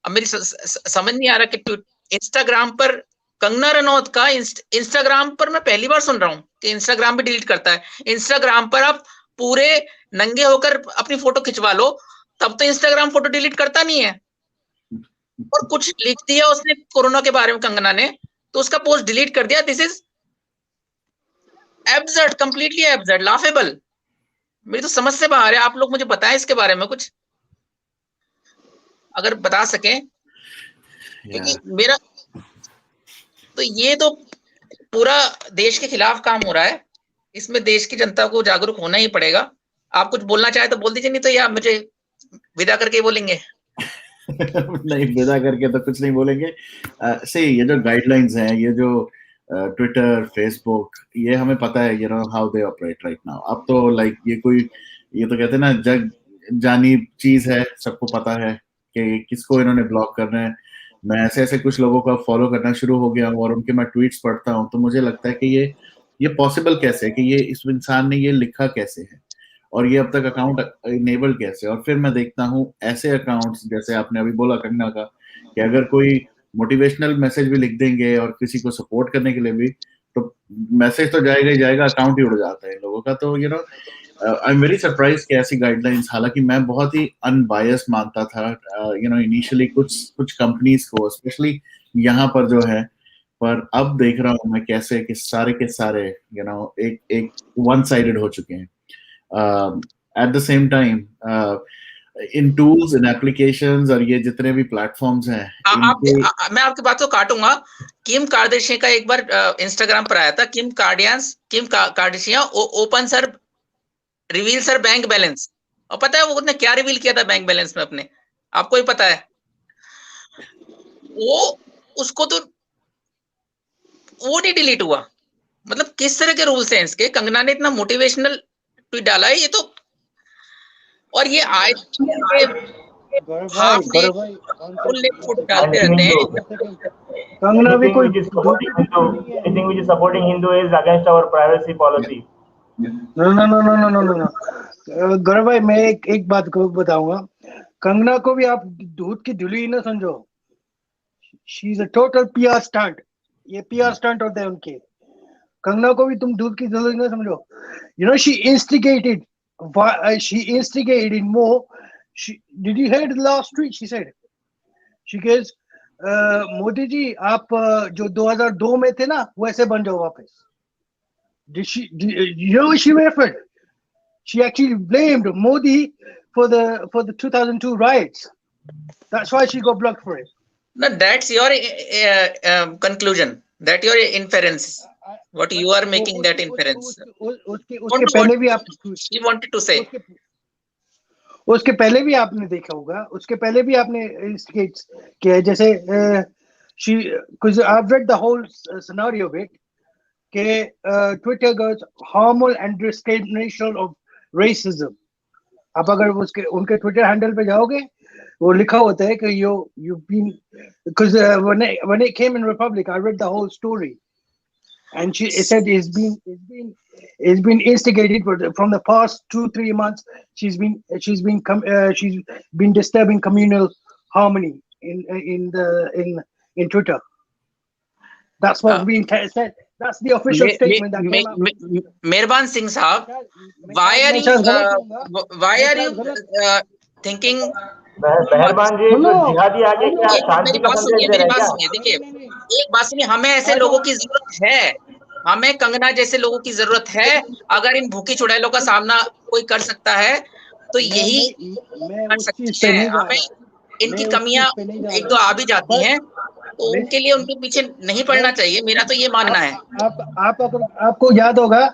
अब मेरी समझ नहीं आ रहा कि इंस्टाग्राम पर कंगना रनौत का इंस्टाग्राम पर मैं पहली बार सुन रहा हूँ कि इंस्टाग्राम भी डिलीट करता है। इंस्टाग्राम पर आप पूरे नंगे होकर अपनी फोटो खिंचवा लो, तब तो इंस्टाग्राम फोटो डिलीट करता नहीं है। और कुछ लिख दिया उसने कोरोना के बारे में कंगना ने, तो उसका पोस्ट डिलीट कर दिया। This is absurd, completely absurd, laughable. मेरी तो समझ से बाहर है। आप लोग मुझे बताएं इसके बारे में कुछ, अगर बता सकें, क्योंकि मेरा तो ये तो पूरा देश के खिलाफ काम हो रहा है। इसमें देश की जनता को जागरूक होना ही पड़ेगा। आप कुछ बोलना चाहे तो बोल दीजिए, नहीं तो या मुझे विदा करके ही बोलेंगे। नहीं, विदा करके तो कुछ नहीं बोलेंगे। से ये जो गाइडलाइंस हैं, ये जो ट्विटर, फेसबुक, ये हमें पता है, how they operate right now. अब तो लाइक ये तो कहते हैं ना, जग जानी चीज है, सबको पता है कि किसको इन्होंने ब्लॉक करना है। मैं ऐसे कुछ लोगों का फॉलो करना शुरू हो गया हूँ और उनके मैं ट्वीट्स पढ़ता हूँ, तो मुझे लगता है कि ये पॉसिबल कैसे है, कि ये इस इंसान ने ये लिखा कैसे है, और ये अब तक अकाउंट इनेबल कैसे। और फिर मैं देखता हूँ ऐसे अकाउंट्स, जैसे आपने अभी बोला कंगना का, कि अगर कोई मोटिवेशनल मैसेज भी लिख देंगे और किसी को सपोर्ट करने के लिए भी, तो मैसेज तो जाएगा ही जाएगा, अकाउंट ही उड़ जाता है इन लोगों का। तो आई एम वेरी सरप्राइज कि ऐसी गाइडलाइंस, हालांकि मैं बहुत ही अनबायस मानता था इनिशियली कुछ कंपनीज को, स्पेशली यहाँ पर जो है, पर अब देख रहा हूँ मैं कैसे कि सारे के सारे एक वन साइडेड हो चुके हैं। Eight the same time in tools, in applications, और ये जितने भी प्लेटफॉर्म्स हैं, मैं आपकी बात को काटूंगा। किम कार्दाशियन का एक बार इंस्टाग्राम पर आया था, Kim Kardashian open sir reveal sir bank balance, और पता है वो उसने क्या रिवील किया था बैंक बैलेंस में अपने? आपको ही पता है। वो उसको तो वो नहीं डिलीट हुआ। मतलब किस तरह के रूल्स हैं इसके? कंगना ने इतना मोटिवेशनल ट्वीट डाला है ये तो, और ये आए half day full day photo डालते रहते हैं। कंगना भी कोई anything which is supporting Hindu is against our privacy policy. No. Gaurav भाई, मैं एक बात को बताऊंगा, कंगना को भी आप दूध की धुली ना समझो। She is a total PR stunt. ये पीआर स्टंट होते हैं उनके। कंगना को भी तुम दूध की धुली ना समझो। She instigated more. Did you hear the last tweet she said? She goes, Modi ji आप जो 2002 में थे ना, वैसे बन जाओ वापस। She referred? She actually blamed Modi for the 2002 riots. That's why she got blocked for it. No, that's your conclusion. That your inference. What you are making that inference. उसके पहले भी आप She wanted to say. उसके पहले भी आपने देखा होगा, उसके पहले भी आपने इंस्टिगेट किया, जैसे because I've read the whole scenario of it, कि Twitter goes harmful and discrimination of racism. आप अगर उनके ट्विटर हैंडल पे जाओगे, वो लिखा होता है कि you've been, because when it came in Republic, I read the whole story, and it said it's been instigated from the past 2-3 months. She's been disturbing communal harmony in Twitter. That's what's being said. That's the official statement that came out. Meherban Singh Saab, why are you thinking? मेहरबान जी, जो जिहादी आगे क्या शांति का संदेश दे रहे हैं क्या? देखिए, एक बात सुनिए, हमें ऐसे लोगों की जरूरत है। हमें कंगना जैसे लोगों की जरूरत है। अगर इन भूखी चुड़ैलों का सामना कोई कर सकता है तो यही मैं कर उस चीज सकती पे है। नहीं जा हमें रहा, इनकी मैं उस कमियां चीज पे नहीं जा एक दो आ भी रहा, जाती हैं तो मैं उनके लिए उनके पीछे नहीं पड़ना चाहिए, मेरा तो ये मानना है। आप अगर आपको याद होगा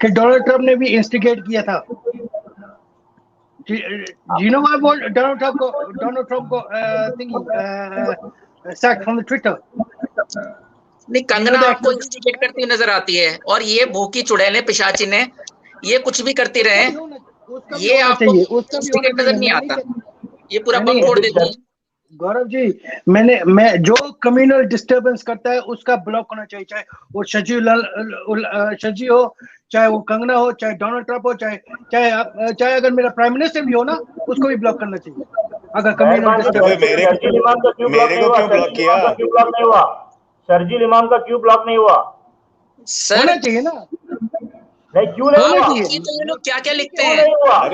कि डोनाल्ड ट्रम्प ने भी इंस्टिगेट किया था। you know why Donald Trump को thingy sacked from the Twitter? नहीं, कंगना आपको इंस्टिगेट करती हुई नजर आती है और ये भूखी चुड़ैलें पिशाचिन है, ये कुछ भी करती रहे, उसका भी ये होना आपको चाहिए, उसका भी होना इंस्टिगेट नजर चाहिए। नहीं मैं नहीं आता, ये पूरा नहीं बम फोड़ देती है। गौरव जी, मैं जो कम्युनल डिस्टरबेंस करता है उसका ब्लॉक होना चाहिए, चाहे वो शजी हो, चाहे वो कंगना हो, चाहे डोनाल्ड ट्रम्प हो, चाहे अगर मेरा प्राइम मिनिस्टर भी हो ना, उसको भी ब्लॉक करना चाहिए अगर कम्युनल मेहरबान जी, डिस्टरबेंस। शर्जील इमाम का क्यों ब्लॉक नहीं हुआ? शर्जील इमाम का क्यों ब्लॉक नहीं हुआ? शर्जील इमाम का क्यों ब्लॉक नहीं हुआ? सर होना चाहिए ना, नहीं, क्यों नहीं हुआ? देखिए तो ये लोग क्या क्या लिखते क्यों हैं। नहीं हुआ?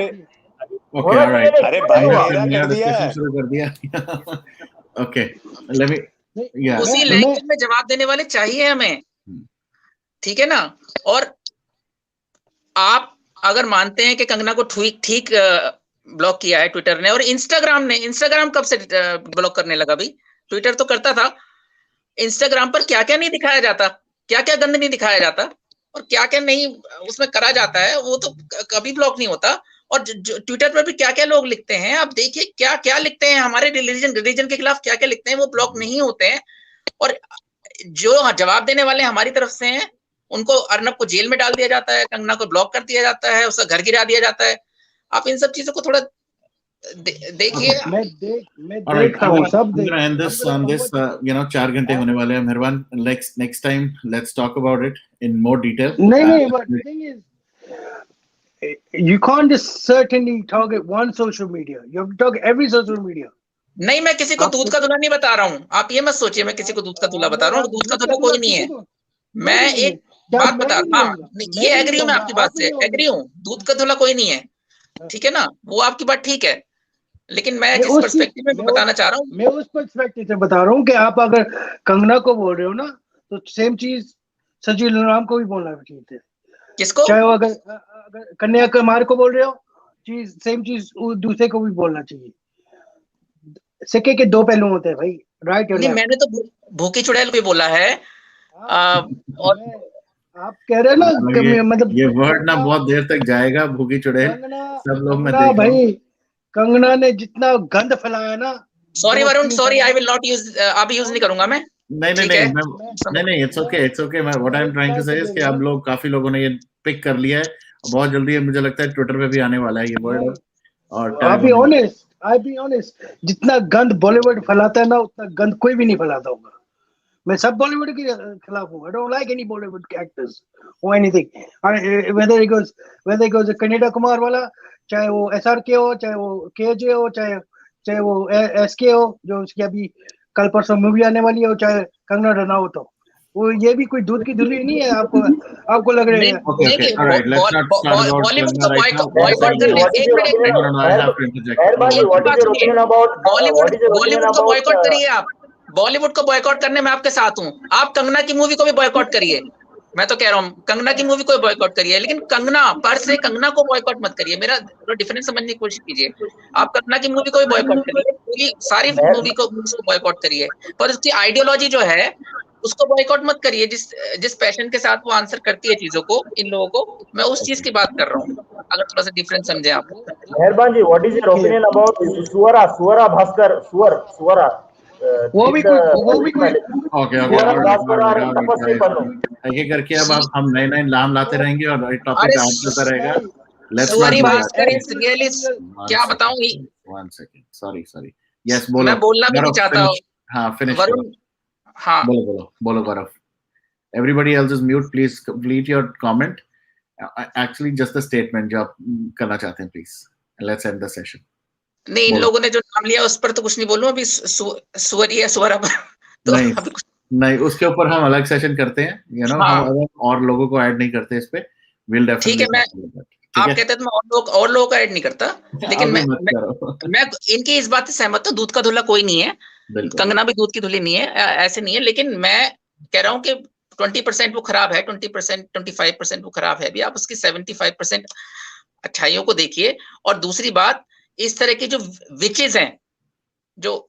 Okay, होना all चाहिए right. नहीं, अरे क्यों भाई नहीं हुआ? मेरा कर दिया डिस्कशन है। शुरू कर दिया। Okay, let me. Yeah. उसी लैंग्वेज में जवाब देने वाले चाहिए हमें, ठीक है ना। और आप अगर मानते हैं कि कंगना को ठीक ब्लॉक किया है ट्विटर ने और इंस्टाग्राम कब से ब्लॉक करने लगा भाई? ट्विटर तो करता था, इंस्टाग्राम पर क्या क्या नहीं दिखाया जाता, क्या क्या गंद नहीं दिखाया जाता और क्या क्या नहीं उसमें करा जाता है, वो तो कभी ब्लॉक नहीं होता। और ट्विटर पर भी क्या क्या लोग लिखते हैं, आप देखिए क्या क्या लिखते हैं, हमारे रिलीजन के खिलाफ क्या क्या लिखते हैं, वो ब्लॉक नहीं होते हैं। और जो जवाब देने वाले हमारी तरफ से हैं उनको, अर्नब को जेल में डाल दिया जाता है, कंगना को ब्लॉक कर दिया जाता है, उसका घर गिरा दिया जाता है। आप इन सब चीजों को थोड़ा देखिए। मैं All right, देखता हूँ, सब I'm gonna end this on this. 4 घंटे होने वाले हैं। मेहरबान, next time let's talk about it in more detail. नहीं, but the thing is, you can't just certainly target one social media. You have to target every social media. नहीं, मैं किसी को दूध का दूल्हा नहीं बता रहा हूँ, आप ये मत सोचिए मैं किसी को दूध का दूल्हा बता रहा हूँ, दूध का दूल्हा कोई नहीं है। मैं एक बात बता, हाँ ये एग्री हूँ मैं आपकी बात से, एग्री हूँ, दूध का दूल्हा कोई नहीं है, ठीक है ना, वो आपकी बात ठीक है। लेकिन मैं जिस पर्सपेक्टिव में बताना चाह रहा हूँ, मैं उस पर्सपेक्टिव से बता रहा हूँ कि आप अगर कंगना को बोल रहे हो ना, तो सेम चीज सजील राम को भी बोलना चाहिए। किसको? चाहे वो अगर कन्याकुमारी को बोल रहे हो, सेम चीज दूसरे को भी बोलना चाहिए। सिक्के के दो पहलू होते हैं भाई, राइट? नहीं, मैंने तो भूखी चुड़ैल भी बोला है। और आप कह रहे हो ना, मतलब ये वर्ड ना बहुत देर तक जाएगा, भूखी चुड़ैल सब लोग मैं कंगना देख रहा हूँ। भाई, कंगना ने जितना गंद फैलाया ना, sorry Varun, sorry, I will not use, अभी यूज नहीं करूंगा मैं। नहीं, इट्स ओके। मैं what I am trying to say is कि अब लोग, काफी लोगों ने ये पिक कर लिया है, बहुत जल्दी मुझे लगता है ट्विटर पे भी आने वाला है ये वर्ड। और आई बी ऑनेस्ट, जितना गंद बॉलीवुड फैलाता है ना, उतना गंद कोई भी नहीं फैलाता होगा। मैं सब बॉलीवुड के खिलाफ हूँ। आई don't like any Bollywood actors और एनीथिंग, वेदर इट गोज कन्या कुमार वाला, चाहे वो SRK हो, चाहे वो KJ हो, चाहे वो SK हो, जो उसकी अभी कल परसों मूवी आने वाली है, चाहे कंगना रनावत हो, वो ये भी कोई दूध की धुली नहीं है। आपको लग रहा है? बॉलीवुड को बॉयकॉट करने, एक मिनट, बॉलीवुड को बॉयकॉट करिए आप, बॉलीवुड को बॉयकॉट करने में आपके साथ हूँ। आप कंगना की मूवी को भी बॉयकॉट करिए, मैं तो कह रहा हूँ कंगना की मूवी को बॉयकॉट करिए, लेकिन कंगना पर से कंगना को बॉयकॉट मत करिए। मेरा डिफरेंस समझने की कोशिश कीजिए। आप कंगना की मूवी को भी बॉयकॉट करिए, पूरी सारी मूवी को बॉयकॉट करिए, पर उसकी आइडियोलॉजी जो है उसको बॉयकॉट मत करिए। जिस पैशन के साथ वो आंसर करती है चीजों को, इन लोगों को, मैं उस चीज की बात कर रहा हूँ। अगर थोड़ा सा डिफरेंस समझे आप। Meherban ji, what is your opinion about Swara Bhasker, Swara वो भी कोई एक करके अब हम नए नाम लाते रहेंगे और टॉपिक आगे चलता रहेगा। सुवरी भास्कर इज रियली, क्या बताऊं। 1 सेकंड, सॉरी, यस बोलो। मैं बोलना भी नहीं चाहता हूँ। हाँ, फिनिश वरुण, हाँ बोलो गौरव। Everybody else is mute. Please complete your comment. Actually, just the statement जो आप करना चाहते हैं, please. Let's end the session. नहीं, इन लोगों ने जो नाम लिया उस पर तो कुछ नहीं बोलूं अभी। सुवरी है, सुवरा पर तो नहीं, उसके ऊपर हम अलग सेशन करते हैं। हम और लोगों को ऐड नहीं करते इस पे। We'll definitely. ठीक है, आप कहते हैं तो मैं और लोगों को ऐड नहीं करता, लेकिन मैं इनकी इस बात से सहमत हूँ, दूध का धुला कोई नहीं है, कंगना भी दूध की धुली नहीं है, ऐसे नहीं है। लेकिन मैं कह रहा हूँ कि 20% वो खराब है, 20% 25% वो खराब है भी, आप उसकी 75% अच्छाइयों को देखिए। और दूसरी बात, इस तरह के जो विचेज हैं, जो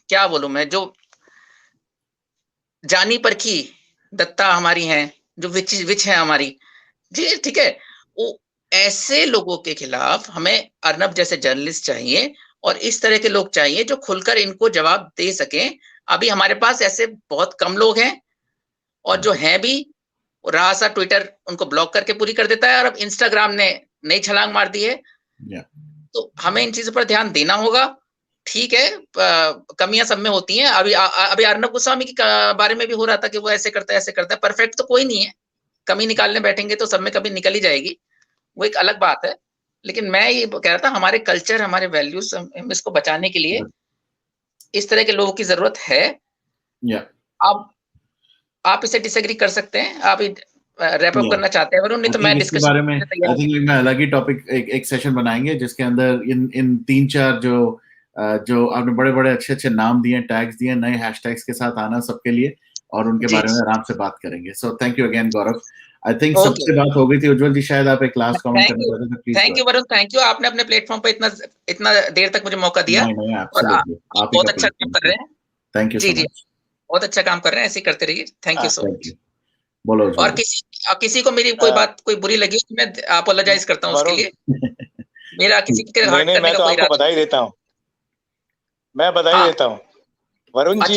क्या बोलूं मैं, जो जानी परखी दत्ता हमारी हैं, जो विच है हमारी जी, ठीक है, वो ऐसे लोगों के खिलाफ हमें अर्नब जैसे जर्नलिस्ट चाहिए और इस तरह के लोग चाहिए जो खुलकर इनको जवाब दे सकें। अभी हमारे पास ऐसे बहुत कम लोग हैं, और जो हैं भी, रहा सा ट्विटर उनको ब्लॉक करके पूरी कर देता है, और अब इंस्टाग्राम ने नई छलांग मार दी है। तो हमें इन चीजों पर ध्यान देना होगा। ठीक है, कमियां सब में होती हैं। अभी अर्नब गोस्वामी के बारे में भी हो रहा था कि वो ऐसे करता है, ऐसे करता है। परफेक्ट तो कोई नहीं है, कमी निकालने बैठेंगे तो सब में कभी निकल ही जाएगी, वो एक अलग बात है। लेकिन मैं ये कह रहा था, हमारे कल्चर, हमारे वैल्यूज, हम इसको बचाने के लिए इस तरह के लोगों की जरूरत है। आप इसे डिसएग्री कर सकते हैं, आप रैप अप करना चाहते हैं वरुण, नहीं तो मैं इसके बारे में डिस्कशन आई थिंक मैं अलग ही टॉपिक एक सेशन बनाएंगे जिसके अंदर इन 3-4 जो आपने बड़े बड़े अच्छे नाम दिए, टैग्स दिए, नए हैशटैग्स के साथ आना सबके लिए, और उनके बारे में आराम से बात करेंगे। So thank you again Gaurav. I think सबसे बात हो गई थी। उज्जवल जी शायद आप एक लास्ट कमेंट करना चाहते थे, please. Thank you Varun, thank you, आपने अपने प्लेटफॉर्म पे इतना देर तक मुझे मौका दिया। नहीं, और आप बहुत अच्छा काम कर रहे हैं। थैंक यू जी सो जी, मच। बहुत अच्छा काम कर रहे हैं, ऐसे ही करते रहिए। Thank you so much. बोलो और किसी को मेरी कोई बात, कोई बुरी लगी तो मैं अपोलोजाइज करता हूँ उसके लिए। मेरा किसी के हर्ट करने मैं का तो कोई आपको इरादा बधाई देता हूँ, मैं बधाई देता हूँ वरुण जी।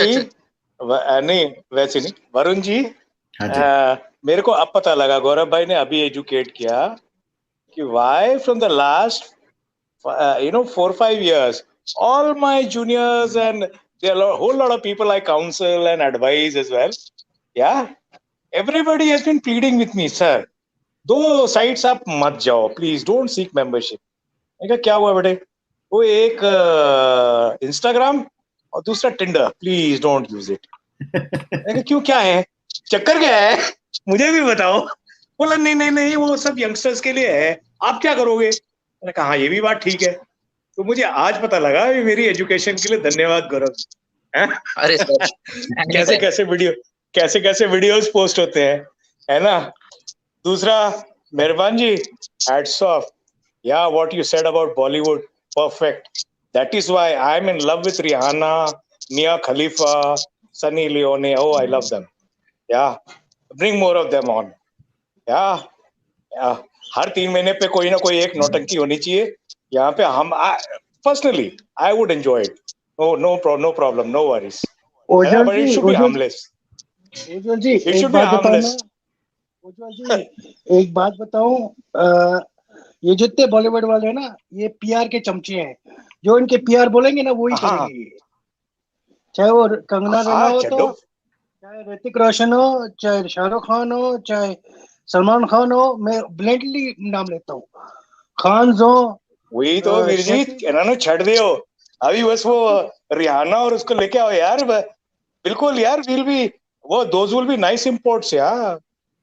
नहीं वैसे नहीं, वरुण जी, मेरे को अब पता लगा, गौरव भाई ने अभी एजुकेट किया कि why from the last 4-5 years all my juniors and there are a whole lot of people I counsel and advise as well, yeah, everybody has been pleading with me, sir, दो sites आप मत जाओ please, don't seek membership. मैं कहा क्या हुआ बेटे? वो एक इंस्टाग्राम और दूसरा Tinder, please don't use it. मैं कहा क्यों, क्या है, चक्कर क्या है, मुझे भी बताओ। बोला नहीं नहीं नहीं, वो सब यंगस्टर्स के लिए है, आप क्या करोगे? मैंने कहा हाँ ये भी बात ठीक है। तो मुझे आज पता लगा, मेरी एजुकेशन के लिए धन्यवाद गौरव। अरे कैसे कैसे वीडियोस पोस्ट होते हैं, है ना। दूसरा, मेहरबान जी, हैट्स ऑफ, या what you said about Bollywood, perfect. That is why I am in love with Rihanna, Mia Khalifa, Sunny Leone. Oh, I love them. Yeah, bring more of them on. Yeah. हर 3 महीने पे कोई ना कोई एक नौटंकी होनी चाहिए यहाँ पे। हम personally I would enjoy it, no problem, no worries, but it should be harmless. Ujjwal ji एक बात बताओ ना, उज्जवल जी एक बात बताऊं, ये जितने बॉलीवुड वाले हैं ना, ये पीआर के चमचे हैं, जो इनके पीआर बोलेंगे ना वही करेंगे। चाहे वो कंगना रनौत हो, चाहे ऋतिक रोशन हो, चाहे शाहरुख खान हो, चाहे सलमान खान हो, मैं ब्लेंडली नाम लेता हूँ, खान हो। वही तो वीरजीत इन्होंने छड़ दियो अभी, बस वो रिहाना और उसको लेके आओ यार, बिल्कुल यार, विल बी वो those will be nice imports यार,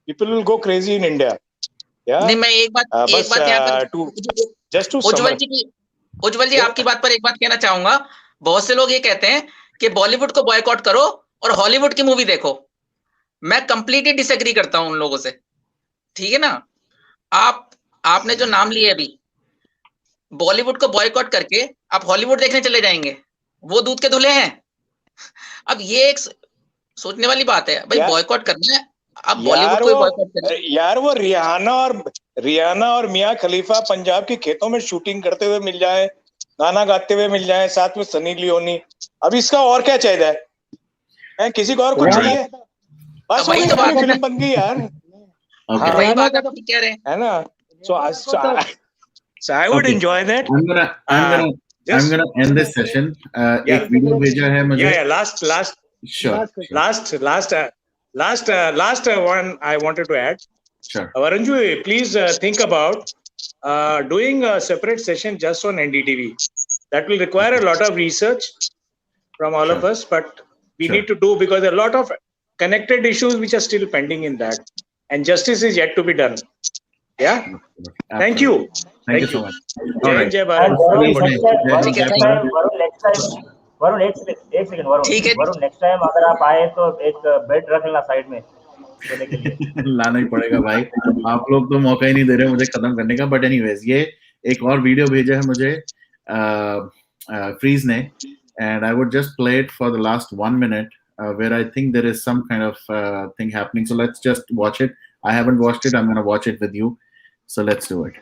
people will go crazy in India. नहीं, मैं एक बात यहाँ पर उज्जवल जी आपकी बात पर एक बात कहना चाहूंगा। बहुत से लोग ये कहते हैं कि बॉलीवुड को बॉयकॉट करो और हॉलीवुड की मूवी देखो। मैं कंप्लीटली डिसएग्री करता हूं उन लोगों से, ठीक है ना। आपने जो नाम लिए अभी, बॉलीवुड को बॉयकॉट करके आप हॉलीवुड देखने चले जाएंगे, वो दूध के धुले हैं। अब ये एक सोचने वाली बात है भाई, बॉयकॉट करना है आप बॉलीवुड को बॉयकॉट करें। यार वो रिहाना और मियां खलीफा पंजाब के खेतों में शूटिंग करते हुए मिल जाए, गाना गाते हुए मिल जाए, साथ में सनी लियोनी, अब इसका और क्या चाहिए है? किसी को और कुछ चाहिए? बस वही तो फिल्म बन गई यार। वही बात आप कह रहे हैं, है ना। So I would enjoy that. I'm gonna end this session. एक वीडियो भेजा है मुझे। Last one I wanted to add. Sure. Varunju, please think about doing a separate session just on NDTV. That will require a lot of research from all of us, but we need to do, because there are a lot of connected issues which are still pending in that, and justice is yet to be done. Yeah. Thank you. Thank you so much. Jai Bharat. Varun, next time Varun एक second Varun ठीक है। Varun next time अगर आप आए तो एक bed रख लेना साइड में सोने के लिए। लाना ही पड़ेगा भाई, आप लोग तो मौका ही नहीं दे रहे मुझे खत्म करने का। बट एनीवेज, ये एक और वीडियो भेजा है मुझे फ्रीज ने, and I would just play it for the last 1 minute, where I think there is some kind of thing happening. So let's just watch it. I haven't watched it. I'm going to watch it with you. So let's do it.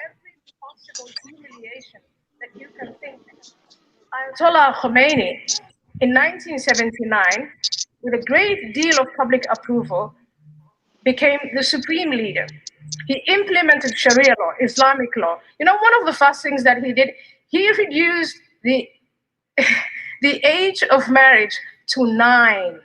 Every possible humiliation that you can think. Ayatollah Khomeini, in 1979, with a great deal of public approval, became the supreme leader. He implemented Sharia law, Islamic law. You know, one of the first things that he did, he reduced the the age of marriage to 9.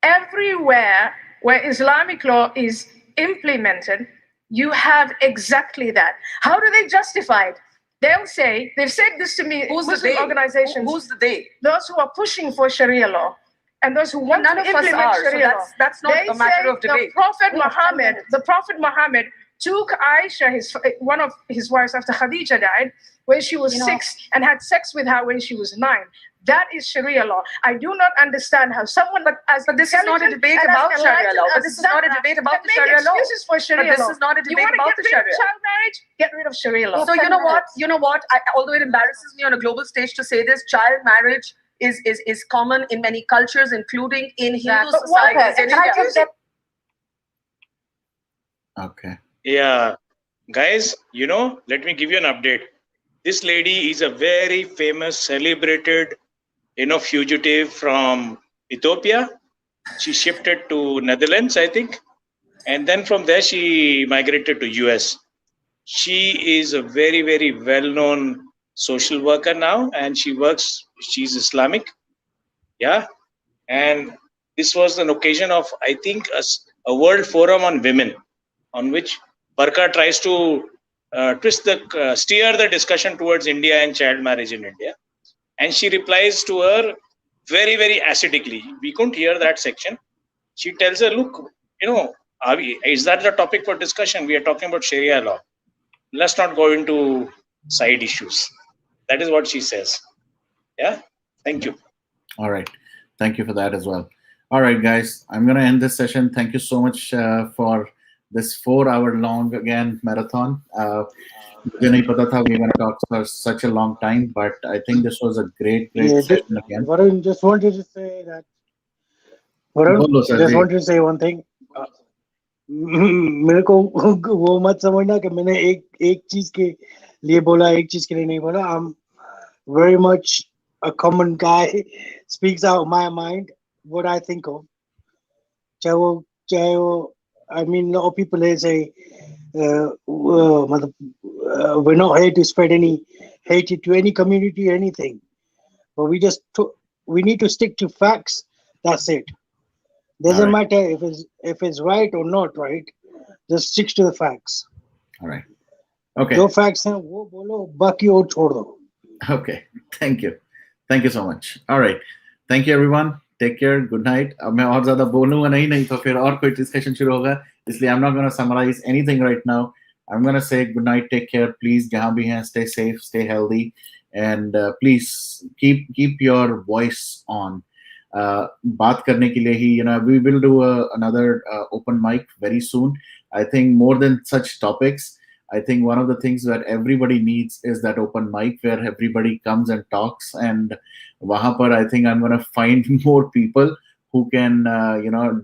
Everywhere where Islamic law is implemented, you have exactly that. How do they justify it? They'll say, they've said this to me, Who's the Muslim they? organizations. Who's the they? Those who are pushing for Sharia law and those who want None to of us implement are, so Sharia law. that's not They a matter say of debate. The Prophet Muhammad took Aisha, one of his wives after Khadija died, when she was 6 and had sex with her when she was 9. That is Sharia law. I do not understand how someone, but this is not a debate about Sharia law. But this is not a debate about the Sharia law. Excuses for Sharia But law. this is not a You debate want to about get the rid of Sharia. child marriage? Get rid of Sharia law. So you know what? You know what? Although it embarrasses me on a global stage to say this, child marriage is common in many cultures, including in Hindu societies in India. Okay. Yeah, guys, let me give you an update. This lady is a very famous, celebrated, fugitive from Ethiopia. She shifted to Netherlands, I think, and then from there she migrated to US. She is a very, very well-known social worker now, and she's Islamic. Yeah, and this was an occasion of, I think, a World Forum on Women, on which Barka tries to steer the discussion towards India and child marriage in India. And she replies to her very, very acidically. We couldn't hear that section. She tells her, look, is that the topic for discussion? We are talking about Sharia law. Let's not go into side issues. That is what she says. Yeah. Thank you. All right. Thank you for that as well. All right, guys, I'm going to end this session. Thank you so much for this 4-hour-long, again, marathon. We're going to talk for such a long time, but I think this was a great session again. Varun, just wanted to say that. Varun, just wanted to say one thing. मेरे को वो मत समझना कि मैंने एक चीज के लिए बोला, एक चीज के लिए नहीं बोला. I'm very much a common guy, speaks out my mind, what I think of. चाहे वो I mean, a lot of people say we're not here to spread any hate to any community or anything, but we need to stick to facts. That's it. Doesn't matter if it's right or not right. Just stick to the facts. All right. Okay. जो facts हैं वो बोलो, बाकी और छोड़ दो. Okay. Thank you. Thank you so much. All right. Thank you everyone. Take care. Good night. अब मैं और ज़्यादा बोलूँगा नहीं तो फिर और कोई discussion शुरू होगा. इसलिए I'm not going to summarize anything right now. I'm going to say good night. Take care. Please, जहाँ भी हैं, stay safe, stay healthy, and please keep your voice on. बात करने के लिए ही, we will do another open mic very soon. I think more than such topics, I think one of the things that everybody needs is that open mic where everybody comes and talks. And wahan par, I think I'm going to find more people who can,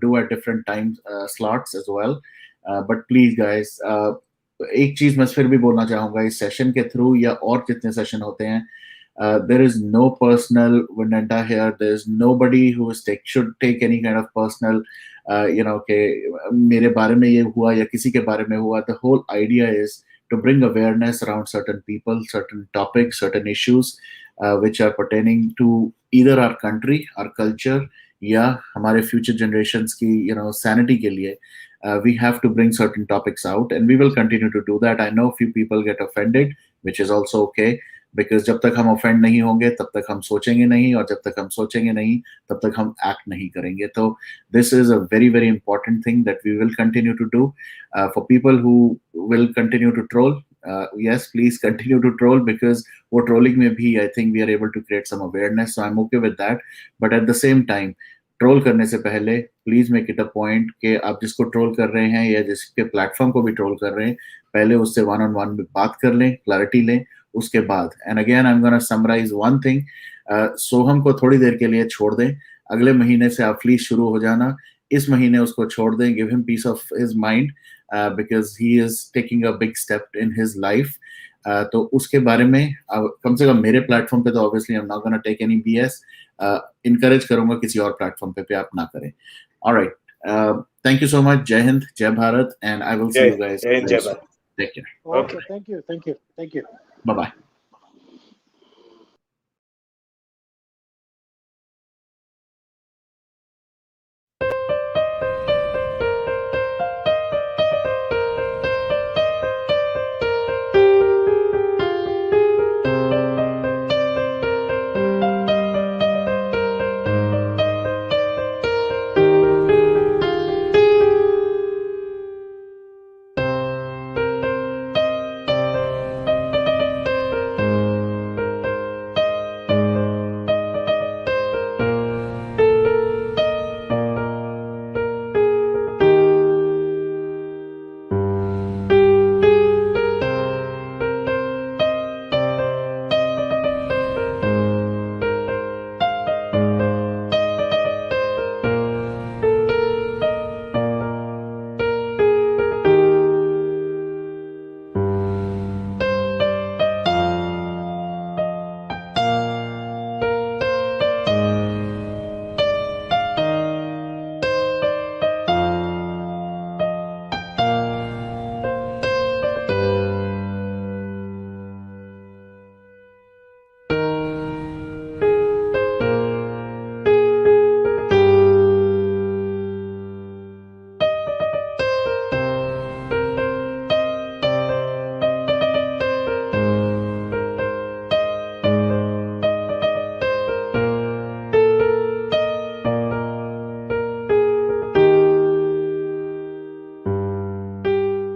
do at different time slots as well. But please, guys, एक चीज मैं फिर भी बोलना चाहूंगा इस session के through या और जितने सेशन होते हैं, there is no personal vendetta here. There is nobody who should take any kind of personal, कि मेरे बारे में ये हुआ या किसी के बारे में हुआ. The whole idea is to bring awareness around certain people, certain topics, certain issues which are pertaining to either our country, our culture, या हमारे future generations की sanity के लिए. We have to bring certain topics out, and we will continue to do that. I know few people get offended, which is also okay. Because जब तक हम offend नहीं होंगे तब तक हम सोचेंगे नहीं, और जब तक हम सोचेंगे नहीं तब तक हम एक्ट नहीं करेंगे. तो this is a very very important thing that we will continue to do. For people who will continue to troll, yes, please continue to troll, because वो trolling में भी I think we are able to create some awareness, so I'm okay with that. But at the same time, troll करने से पहले please make it a point कि आप जिसको troll कर रहे हैं या जिसके प्लेटफॉर्म को भी ट्रोल कर रहे हैं, पहले उससे वन ऑन वन बात कर लें, क्लैरिटी लें, उसके बाद. And again I am gonna summarize one thing. Soham को थोड़ी देर के लिए छोड़ दें, अगले महीने से आप प्लीज शुरू हो जाना. इस महीने उसको छोड़ दें, give him peace of his mind, because he is taking a big step in his life. तो उसके बारे में कम से कम मेरे प्लेटफॉर्म पे तो obviously I am not gonna take any BS. Encourage करूंगा किसी और प्लेटफॉर्म पे आप ना करें. Alright, thank you so much. जय हिंद, जय Bharat, and I will see you guys. जय हिंद, जय Bharat. Take care. Okay. Thank you. Bye bye.